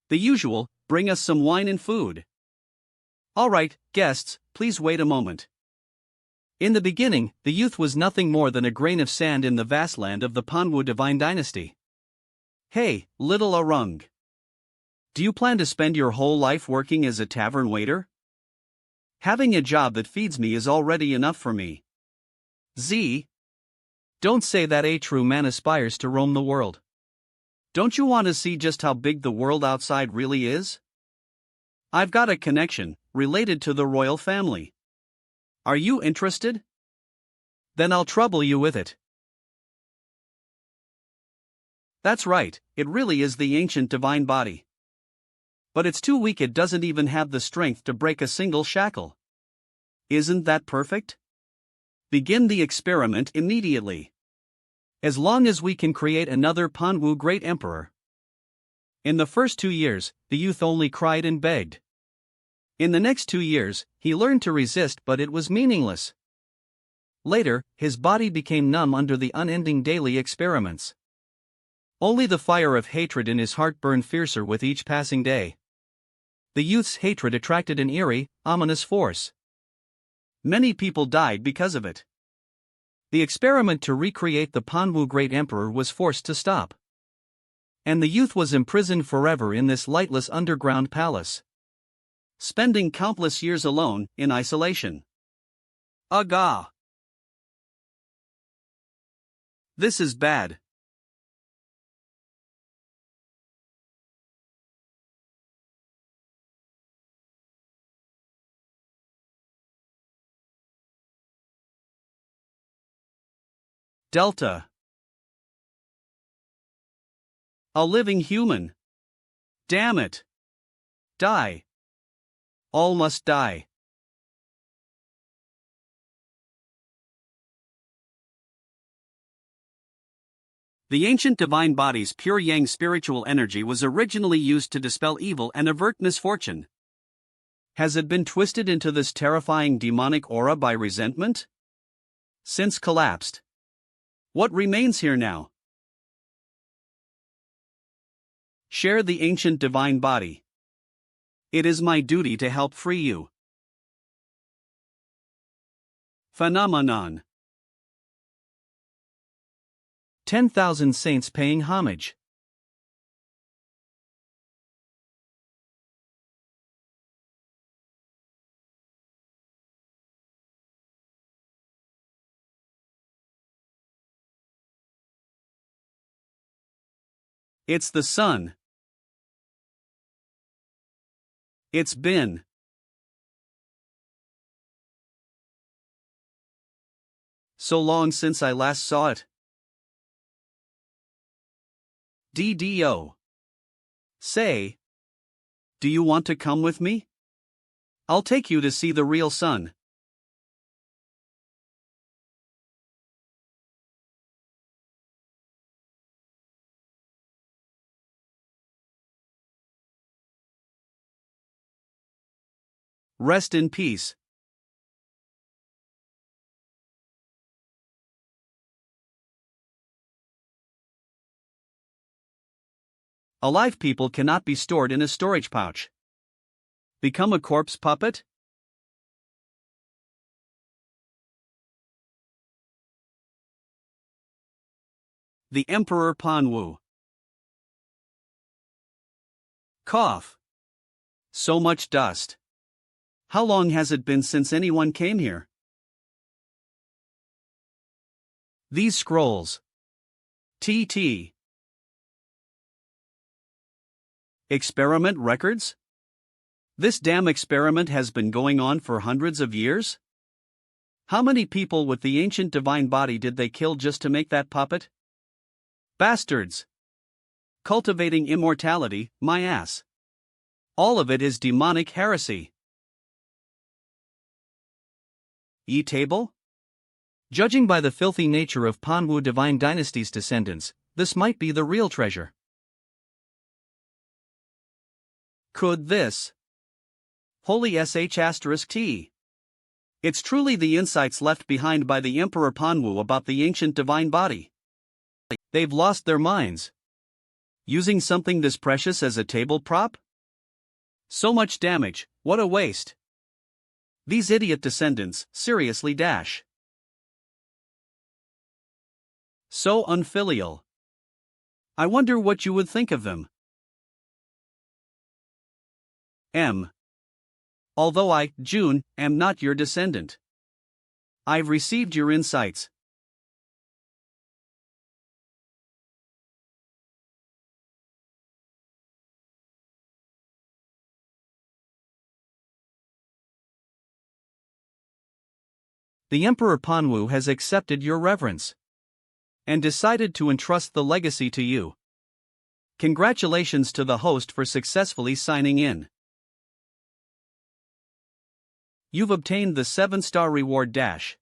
The usual, bring us some wine and food. Alright, guests, please wait a moment. In the beginning, the youth was nothing more than a grain of sand in the vast land of the Panwu divine dynasty. Hey, little Arung. Do you plan to spend your whole life working as a tavern waiter? Having a job that feeds me is already enough for me. Z. Don't say that a true man aspires to roam the world. Don't you want to see just how big the world outside really is? I've got a connection, related to the royal family. Are you interested? Then I'll trouble you with it. That's right, it really is the ancient divine body. But it's too weak, it doesn't even have the strength to break a single shackle. Isn't that perfect? Begin the experiment immediately. As long as we can create another Panwu great emperor. In the first 2 years, the youth only cried and begged. In the next 2 years, he learned to resist, but it was meaningless. Later, his body became numb under the unending daily experiments. Only the fire of hatred in his heart burned fiercer with each passing day. The youth's hatred attracted an eerie, ominous force. Many people died because of it. The experiment to recreate the Panwu great emperor was forced to stop. And the youth was imprisoned forever in this lightless underground palace, spending countless years alone, in isolation. Aga! This is bad. Delta. A living human. Damn it. Die. All must die. The ancient divine body's pure yang spiritual energy was originally used to dispel evil and avert misfortune. Has it been twisted into this terrifying demonic aura by resentment? Since collapsed. What remains here now? Share the ancient divine body. It is my duty to help free you. Phenomenon. 10,000 saints paying homage. It's the sun. It's been so long since I last saw it. DDO. Say, do you want to come with me? I'll take you to see the real sun. Rest in peace. Alive people cannot be stored in a storage pouch. Become a corpse puppet? The Emperor Panwu. Cough. So much dust. How long has it been since anyone came here? These scrolls. TT. Experiment records? This damn experiment has been going on for hundreds of years? How many people with the ancient divine body did they kill just to make that puppet? Bastards! Cultivating immortality, my ass. All of it is demonic heresy. E-table? Judging by the filthy nature of Panwu divine dynasty's descendants, this might be the real treasure. Could this? Holy sh*t. It's truly the insights left behind by the Emperor Panwu about the ancient divine body. They've lost their minds. Using something this precious as a table prop? So much damage, what a waste. These idiot descendants, seriously dash. So unfilial. I wonder what you would think of them. M. Although I, Jun, am not your descendant. I've received your insights. The Emperor Panwu has accepted your reverence and decided to entrust the legacy to you. Congratulations to the host for successfully signing in. You've obtained the 7-star reward dash.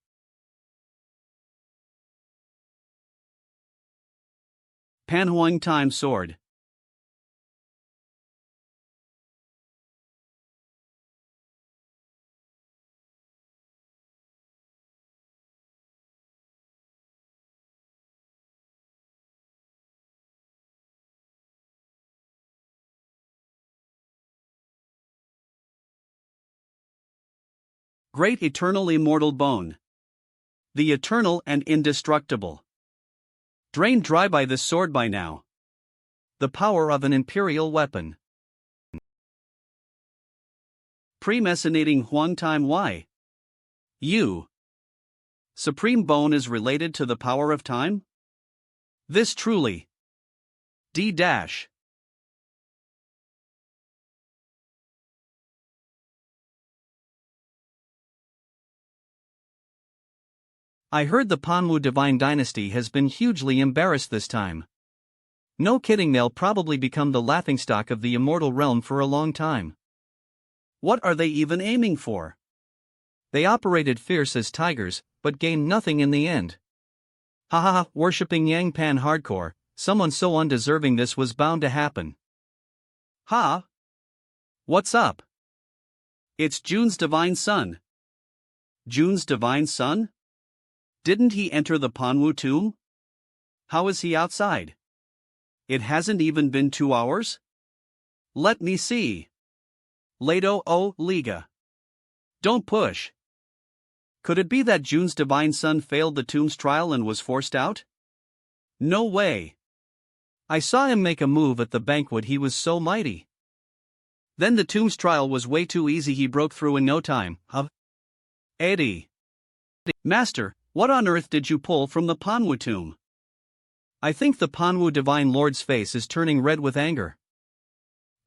Pan Huang Time Sword. Great Eternal Immortal Bone. The Eternal and Indestructible. Drained dry by this sword by now. The power of an imperial weapon. Pre-messinating Huang Time Y. You. Supreme Bone is related to the power of time? This truly. D dash. I heard the Panwu divine dynasty has been hugely embarrassed this time. No kidding, they'll probably become the laughingstock of the immortal realm for a long time. What are they even aiming for? They operated fierce as tigers, but gained nothing in the end. Haha, worshipping Yang Pan hardcore, someone so undeserving, this was bound to happen. Ha! What's up? It's Jun's divine son. Jun's divine son? Didn't he enter the Panwu tomb? How is he outside? It hasn't even been 2 hours? Let me see. Lado o Liga. Don't push. Could it be that Jun's divine son failed the tomb's trial and was forced out? No way. I saw him make a move at the banquet, he was so mighty. Then the tomb's trial was way too easy, he broke through in no time, huh? Eddie. Master, what on earth did you pull from the Panwu tomb? I think the Panwu Divine Lord's face is turning red with anger.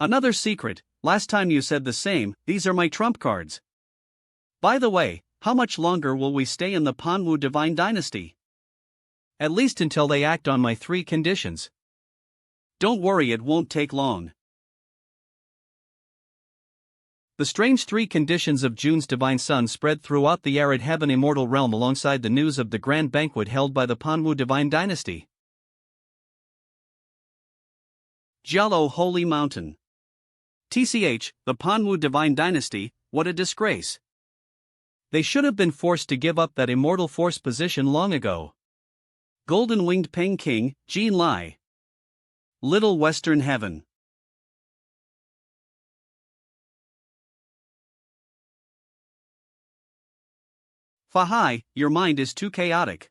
Another secret, last time you said the same, these are my trump cards. By the way, how much longer will we stay in the Panwu Divine Dynasty? At least until they act on my 3 conditions. Don't worry, it won't take long. The strange 3 conditions of Jun's divine son spread throughout the arid heaven immortal realm alongside the news of the grand banquet held by the Panwu Divine Dynasty. Jialo Holy Mountain. TCH, the Panwu Divine Dynasty, what a disgrace. They should have been forced to give up that immortal force position long ago. Golden Winged Peng King, Jin Lai. Little Western Heaven. Fahai, your mind is too chaotic.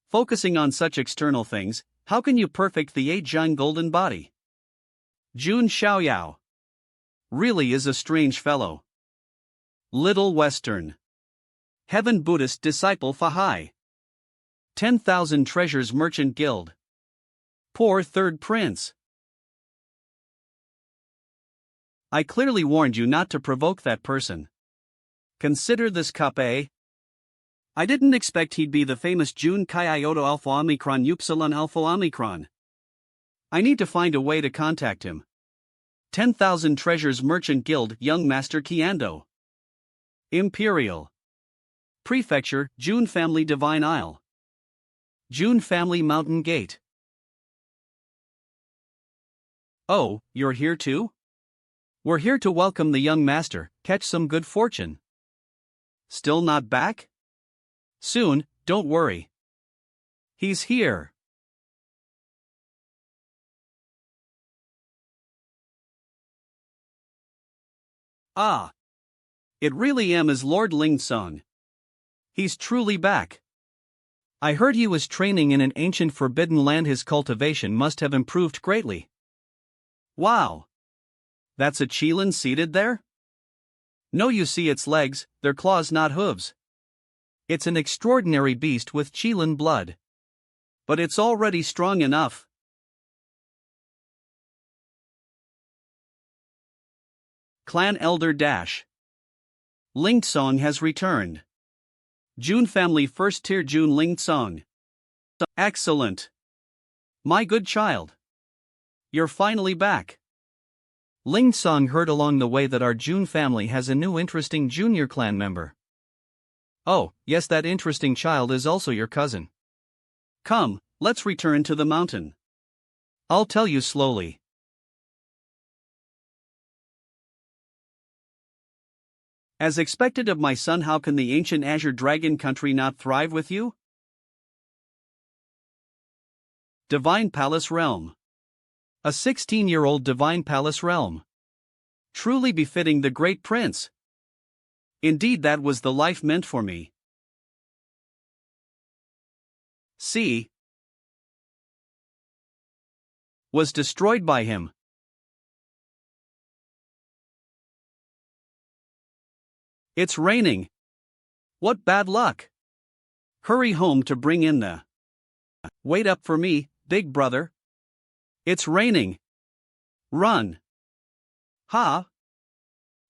Focusing on such external things, how can you perfect the Jiang golden body? Jun Xiaoyao. Really is a strange fellow. Little Western Heaven Buddhist disciple Fahai. 10,000 Treasures Merchant Guild. Poor third prince. I clearly warned you not to provoke that person. Consider this cup A. I didn't expect he'd be the famous Jun Xiaoyao Alpha Omicron Upsilon Alpha Omicron. I need to find a way to contact him. 10,000 Treasures Merchant Guild Young Master Kiando. Imperial Prefecture, Jun Family Divine Isle. Jun Family Mountain Gate. Oh, you're here too? We're here to welcome the young master, catch some good fortune. Still not back? Soon, don't worry. He's here. Ah. It really is Lord Lingsong. He's truly back. I heard he was training in an ancient forbidden land. His cultivation must have improved greatly. Wow. That's a Qilin seated there? No, you see its legs, they're claws not hooves. It's an extraordinary beast with Qilin blood. But it's already strong enough. Clan Elder Dash. Lingsong has returned. Jun Family First Tier Jun Lingsong. Excellent. My good child. You're finally back. Lingsong heard along the way that our Jun family has a new interesting junior clan member. Oh, yes, that interesting child is also your cousin. Come, let's return to the mountain. I'll tell you slowly. As expected of my son, how can the ancient Azure Dragon country not thrive with you? Divine Palace Realm. A 16-year-old Divine Palace Realm. Truly befitting the great prince. Indeed, that was the life meant for me. See. Was destroyed by him. It's raining. What bad luck. Hurry home to bring in the. Wait up for me, big brother. It's raining. Run. Ha.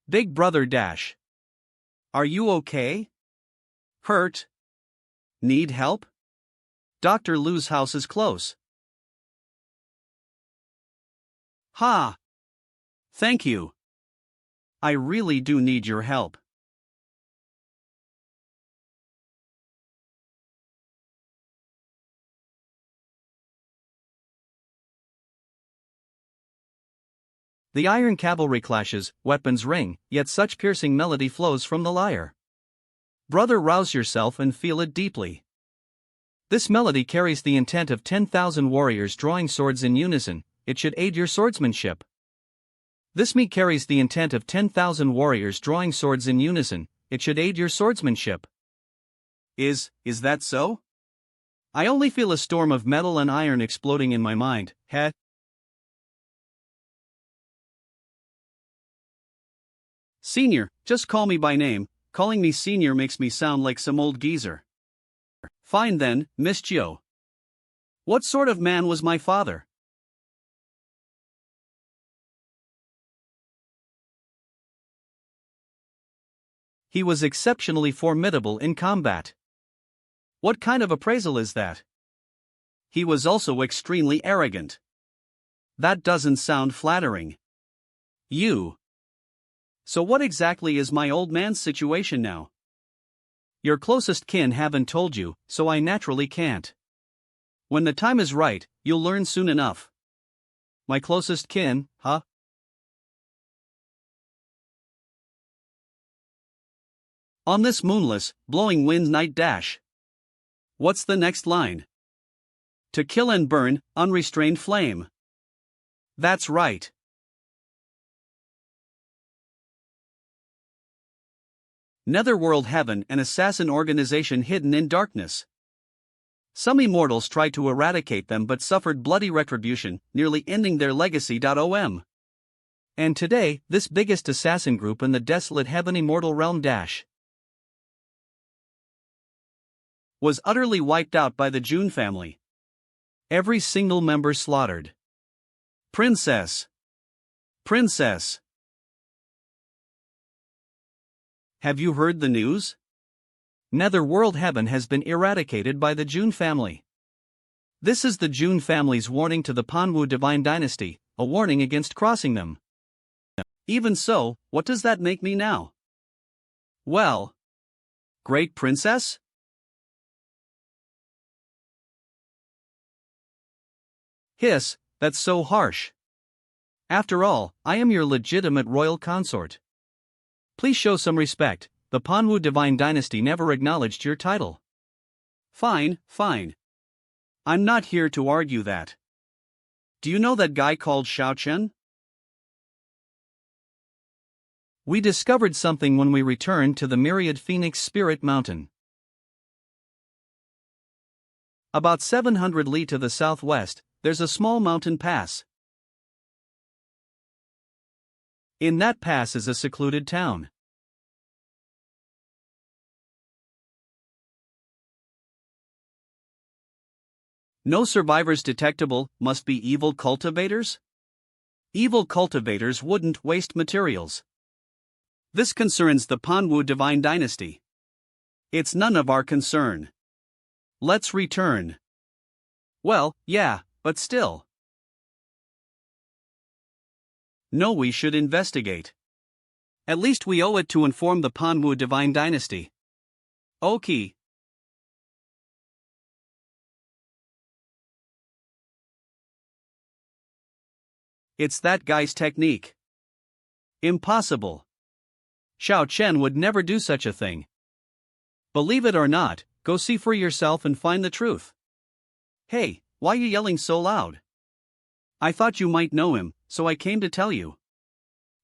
Big brother Dash. Are you okay? Hurt? Need help? Dr. Lu's house is close. Ha. Thank you. I really do need your help. The iron cavalry clashes, weapons ring, yet such piercing melody flows from the lyre. Brother, rouse yourself and feel it deeply. This melody carries the intent of 10,000 warriors drawing swords in unison. It should aid your swordsmanship. This me carries the intent of 10,000 warriors drawing swords in unison. It should aid your swordsmanship. Is that so? I only feel a storm of metal and iron exploding in my mind. Heh. Senior, just call me by name. Calling me senior makes me sound like some old geezer. Fine then, Miss Gio. What sort of man was my father? He was exceptionally formidable in combat. What kind of appraisal is that? He was also extremely arrogant. That doesn't sound flattering. So what exactly is my old man's situation now? Your closest kin haven't told you, so I naturally can't. When the time is right, you'll learn soon enough. My closest kin, huh? On this moonless, blowing wind night dash. What's the next line? To kill and burn, unrestrained flame. That's right. Netherworld Heaven, an assassin organization hidden in darkness. Some immortals tried to eradicate them but suffered bloody retribution, nearly ending their legacy. And today, this biggest assassin group in the desolate heaven immortal realm was utterly wiped out by the Jun family. Every single member slaughtered. Princess. Have you heard the news? Netherworld Heaven has been eradicated by the Jun family. This is the Jun family's warning to the Panwu divine dynasty, a warning against crossing them. Even so, what does that make me now? Well, great princess? Hiss, that's so harsh. After all, I am your legitimate royal consort. Please show some respect, the Panwu divine dynasty never acknowledged your title. Fine. I'm not here to argue that. Do you know that guy called Xiao Chen? We discovered something when we returned to the Myriad Phoenix Spirit Mountain. About 700 li to the southwest, there's a small mountain pass. In that pass is a secluded town. No survivors detectable, must be evil cultivators? Evil cultivators wouldn't waste materials. This concerns the Panwu divine dynasty. It's none of our concern. Let's return. Well, yeah, but still. No, we should investigate. At least we owe it to inform the Panwu divine dynasty. Okay. It's that guy's technique. Impossible. Xiao Chen would never do such a thing. Believe it or not, go see for yourself and find the truth. Hey, why you yelling so loud? I thought you might know him, so I came to tell you.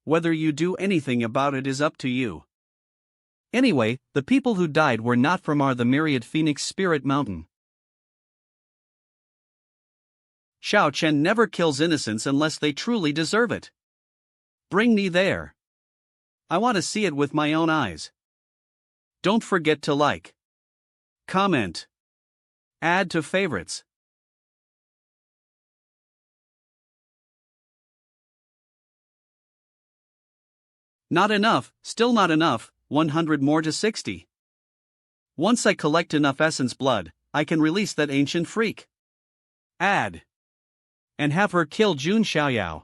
Whether you do anything about it is up to you. Anyway, the people who died were not from the Myriad Phoenix Spirit Mountain. Xiao Chen never kills innocents unless they truly deserve it. Bring me there. I want to see it with my own eyes. Don't forget to like, comment, add to favorites. Not enough, still not enough, 100 more to 60. Once I collect enough essence blood, I can release that ancient freak. Add. And have her kill Jun Xiaoyao.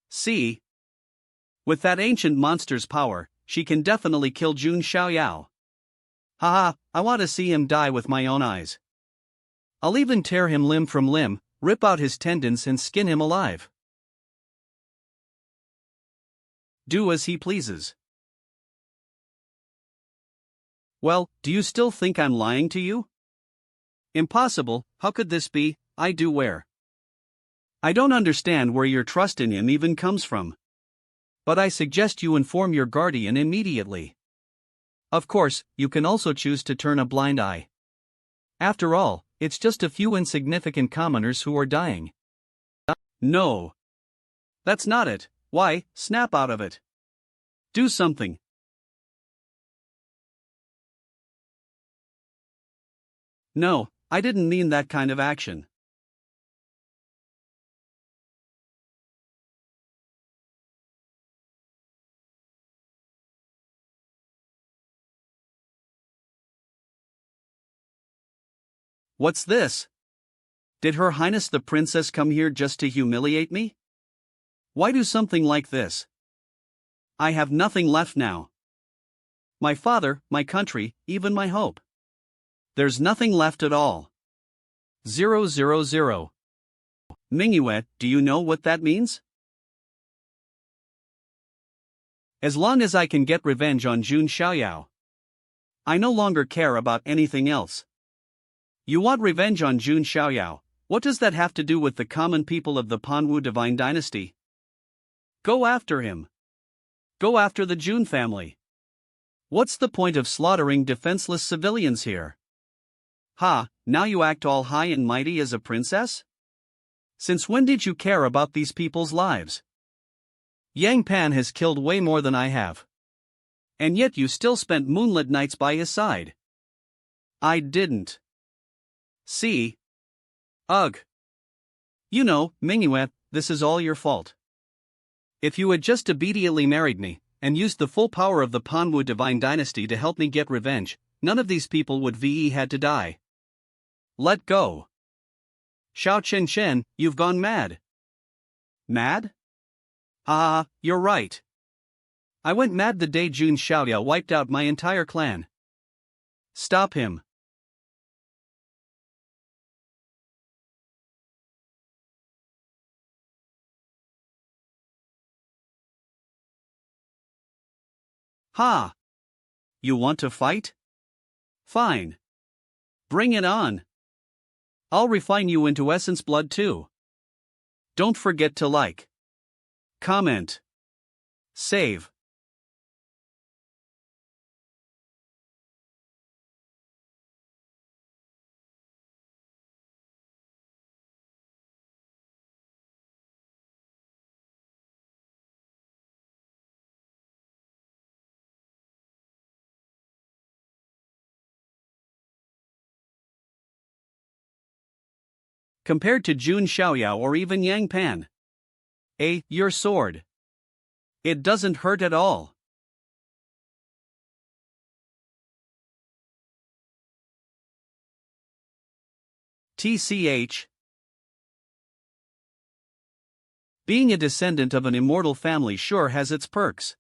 See? With that ancient monster's power, she can definitely kill Jun Xiaoyao. Haha, I want to see him die with my own eyes. I'll even tear him limb from limb, rip out his tendons and skin him alive. Do as he pleases. Well, do you still think I'm lying to you? Impossible, how could this be? I do where? I don't understand where your trust in him even comes from. But I suggest you inform your guardian immediately. Of course, you can also choose to turn a blind eye. After all, it's just a few insignificant commoners who are dying. No. That's not it. Why, snap out of it. Do something. No, I didn't mean that kind of action. What's this? Did Her Highness the Princess come here just to humiliate me? Why do something like this? I have nothing left now. My father, my country, even my hope. There's nothing left at all. 000. Mingyue, do you know what that means? As long as I can get revenge on Jun Xiaoyao, I no longer care about anything else. You want revenge on Jun Xiaoyao? What does that have to do with the common people of the Panwu divine dynasty? Go after him. Go after the Jun family. What's the point of slaughtering defenseless civilians here? Ha, now you act all high and mighty as a princess? Since when did you care about these people's lives? Yang Pan has killed way more than I have. And yet you still spent moonlit nights by his side. I didn't. See? Ugh. You know, Mingyue, this is all your fault. If you had just immediately married me, and used the full power of the Panwu divine dynasty to help me get revenge, none of these people would ve had to die. Let go. Xiao Chen, you've gone mad. Mad? Ah, you're right. I went mad the day Jun Xiaoyao wiped out my entire clan. Stop him. Ha! You want to fight? Fine. Bring it on. I'll refine you into essence blood too. Don't forget to like, comment, save. Compared to Jun Xiaoyao or even Yang Pan. Your sword. It doesn't hurt at all. TCH. Being a descendant of an immortal family sure has its perks.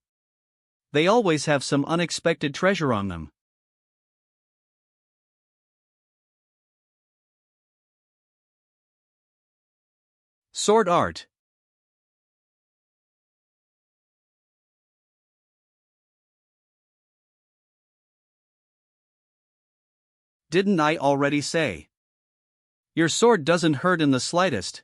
They always have some unexpected treasure on them. Sword art. Didn't I already say? Your sword doesn't hurt in the slightest.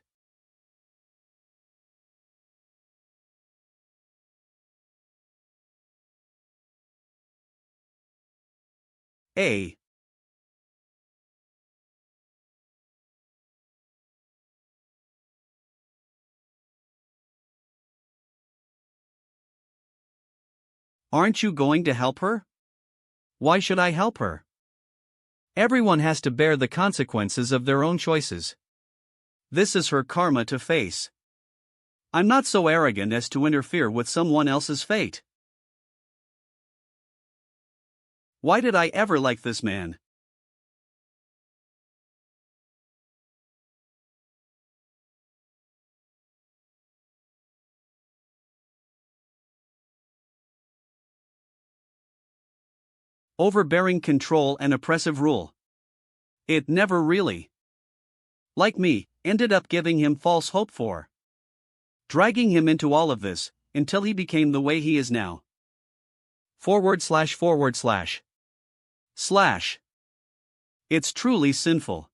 A. Aren't you going to help her? Why should I help her? Everyone has to bear the consequences of their own choices. This is her karma to face. I'm not so arrogant as to interfere with someone else's fate. Why did I ever like this man? Overbearing control and oppressive rule. It never really, like me, ended up giving him false hope for. Dragging him into all of this, until he became the way he is now. // It's truly sinful.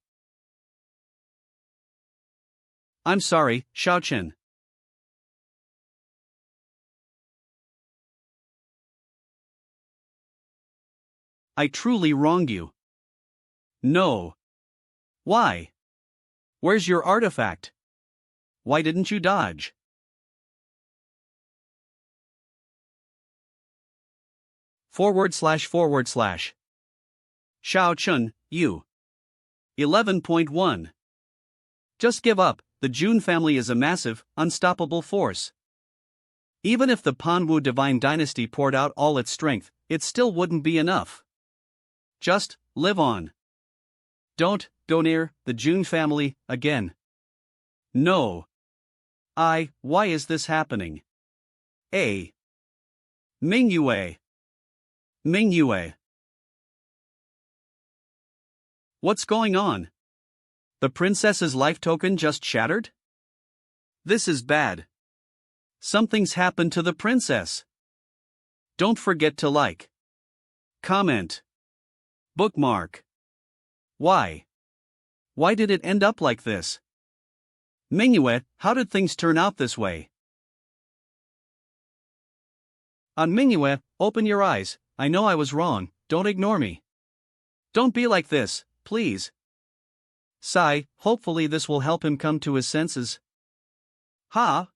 I'm sorry, Xiaochen. I truly wronged you. No. Why? Where's your artifact? Why didn't you dodge? // Xiao Chun, you. 11.1. Just give up, the Jun family is a massive, unstoppable force. Even if the Pan Wu divine dynasty poured out all its strength, it still wouldn't be enough. Just live on. Don't go near the Jun family again. No. Why is this happening? A. Mingyue. Mingyue. What's going on? The princess's life token just shattered? This is bad. Something's happened to the princess. Don't forget to like, comment, bookmark. Why? Why did it end up like this? Mingyue, how did things turn out this way? On Mingyue, open your eyes. I know I was wrong, don't ignore me. Don't be like this, please. Sigh, hopefully this will help him come to his senses. Ha!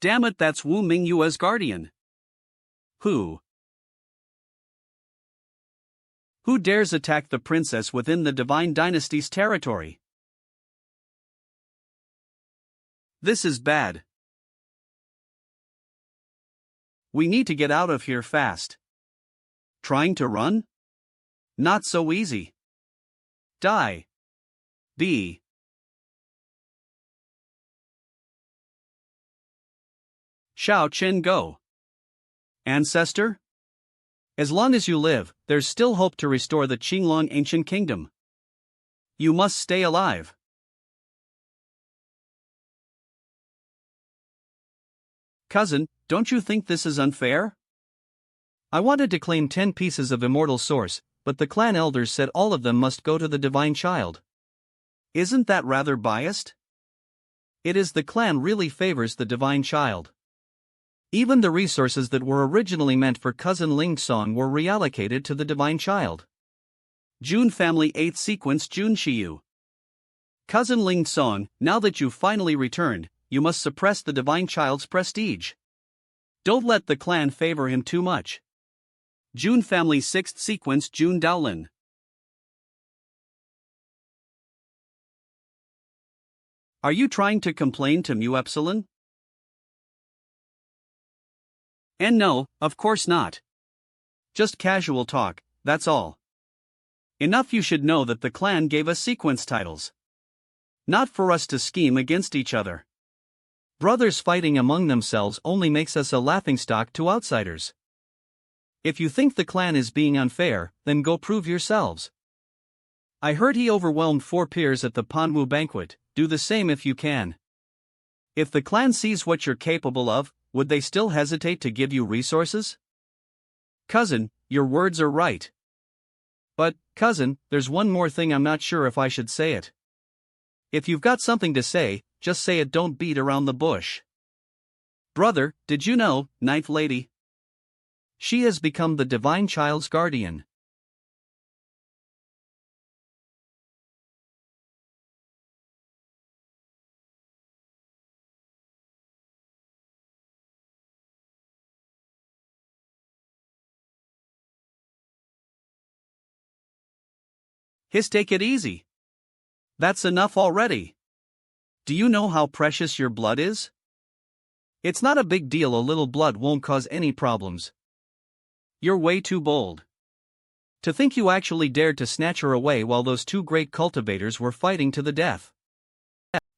Damn it, that's Wu Mingyue's guardian. Who dares attack the princess within the divine dynasty's territory? This is bad. We need to get out of here fast. Trying to run? Not so easy. Die. B. Xiao Chen Go. Ancestor? As long as you live, there's still hope to restore the Qinglong ancient kingdom. You must stay alive. Cousin, don't you think this is unfair? I wanted to claim 10 pieces of immortal source, but the clan elders said all of them must go to the divine child. Isn't that rather biased? It is, the clan really favors the divine child. Even the resources that were originally meant for cousin Ling Song were reallocated to the divine child. Jun family 8th sequence Jun Xiaoyao. Cousin Ling Song, now that you've finally returned, you must suppress the divine child's prestige. Don't let the clan favor him too much. Jun family 6th sequence Jun Daolin. Are you trying to complain to Mu Epsilon? And no, of course not. Just casual talk, that's all. Enough, you should know that the clan gave us sequence titles. Not for us to scheme against each other. Brothers fighting among themselves only makes us a laughingstock to outsiders. If you think the clan is being unfair, then go prove yourselves. I heard he overwhelmed 4 peers at the Pan Wu banquet, do the same if you can. If the clan sees what you're capable of, would they still hesitate to give you resources? Cousin, your words are right. But, cousin, there's one more thing I'm not sure if I should say it. If you've got something to say, just say it, don't beat around the bush. Brother, did you know, Ninth Lady? She has become the divine child's guardian. Take it easy. That's enough already. Do you know how precious your blood is? It's not a big deal, a little blood won't cause any problems. You're way too bold. To think you actually dared to snatch her away while those 2 great cultivators were fighting to the death.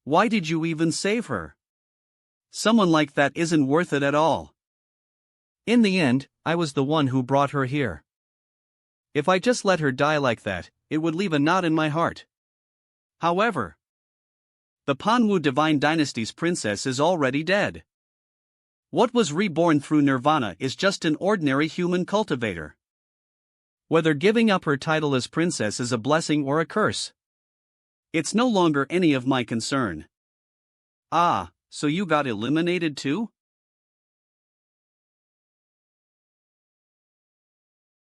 Why did you even save her? Someone like that isn't worth it at all. In the end, I was the one who brought her here. If I just let her die like that, it would leave a knot in my heart. However, the Pan Wu divine dynasty's princess is already dead. What was reborn through nirvana is just an ordinary human cultivator. Whether giving up her title as princess is a blessing or a curse, it's no longer any of my concern. Ah, so you got eliminated too?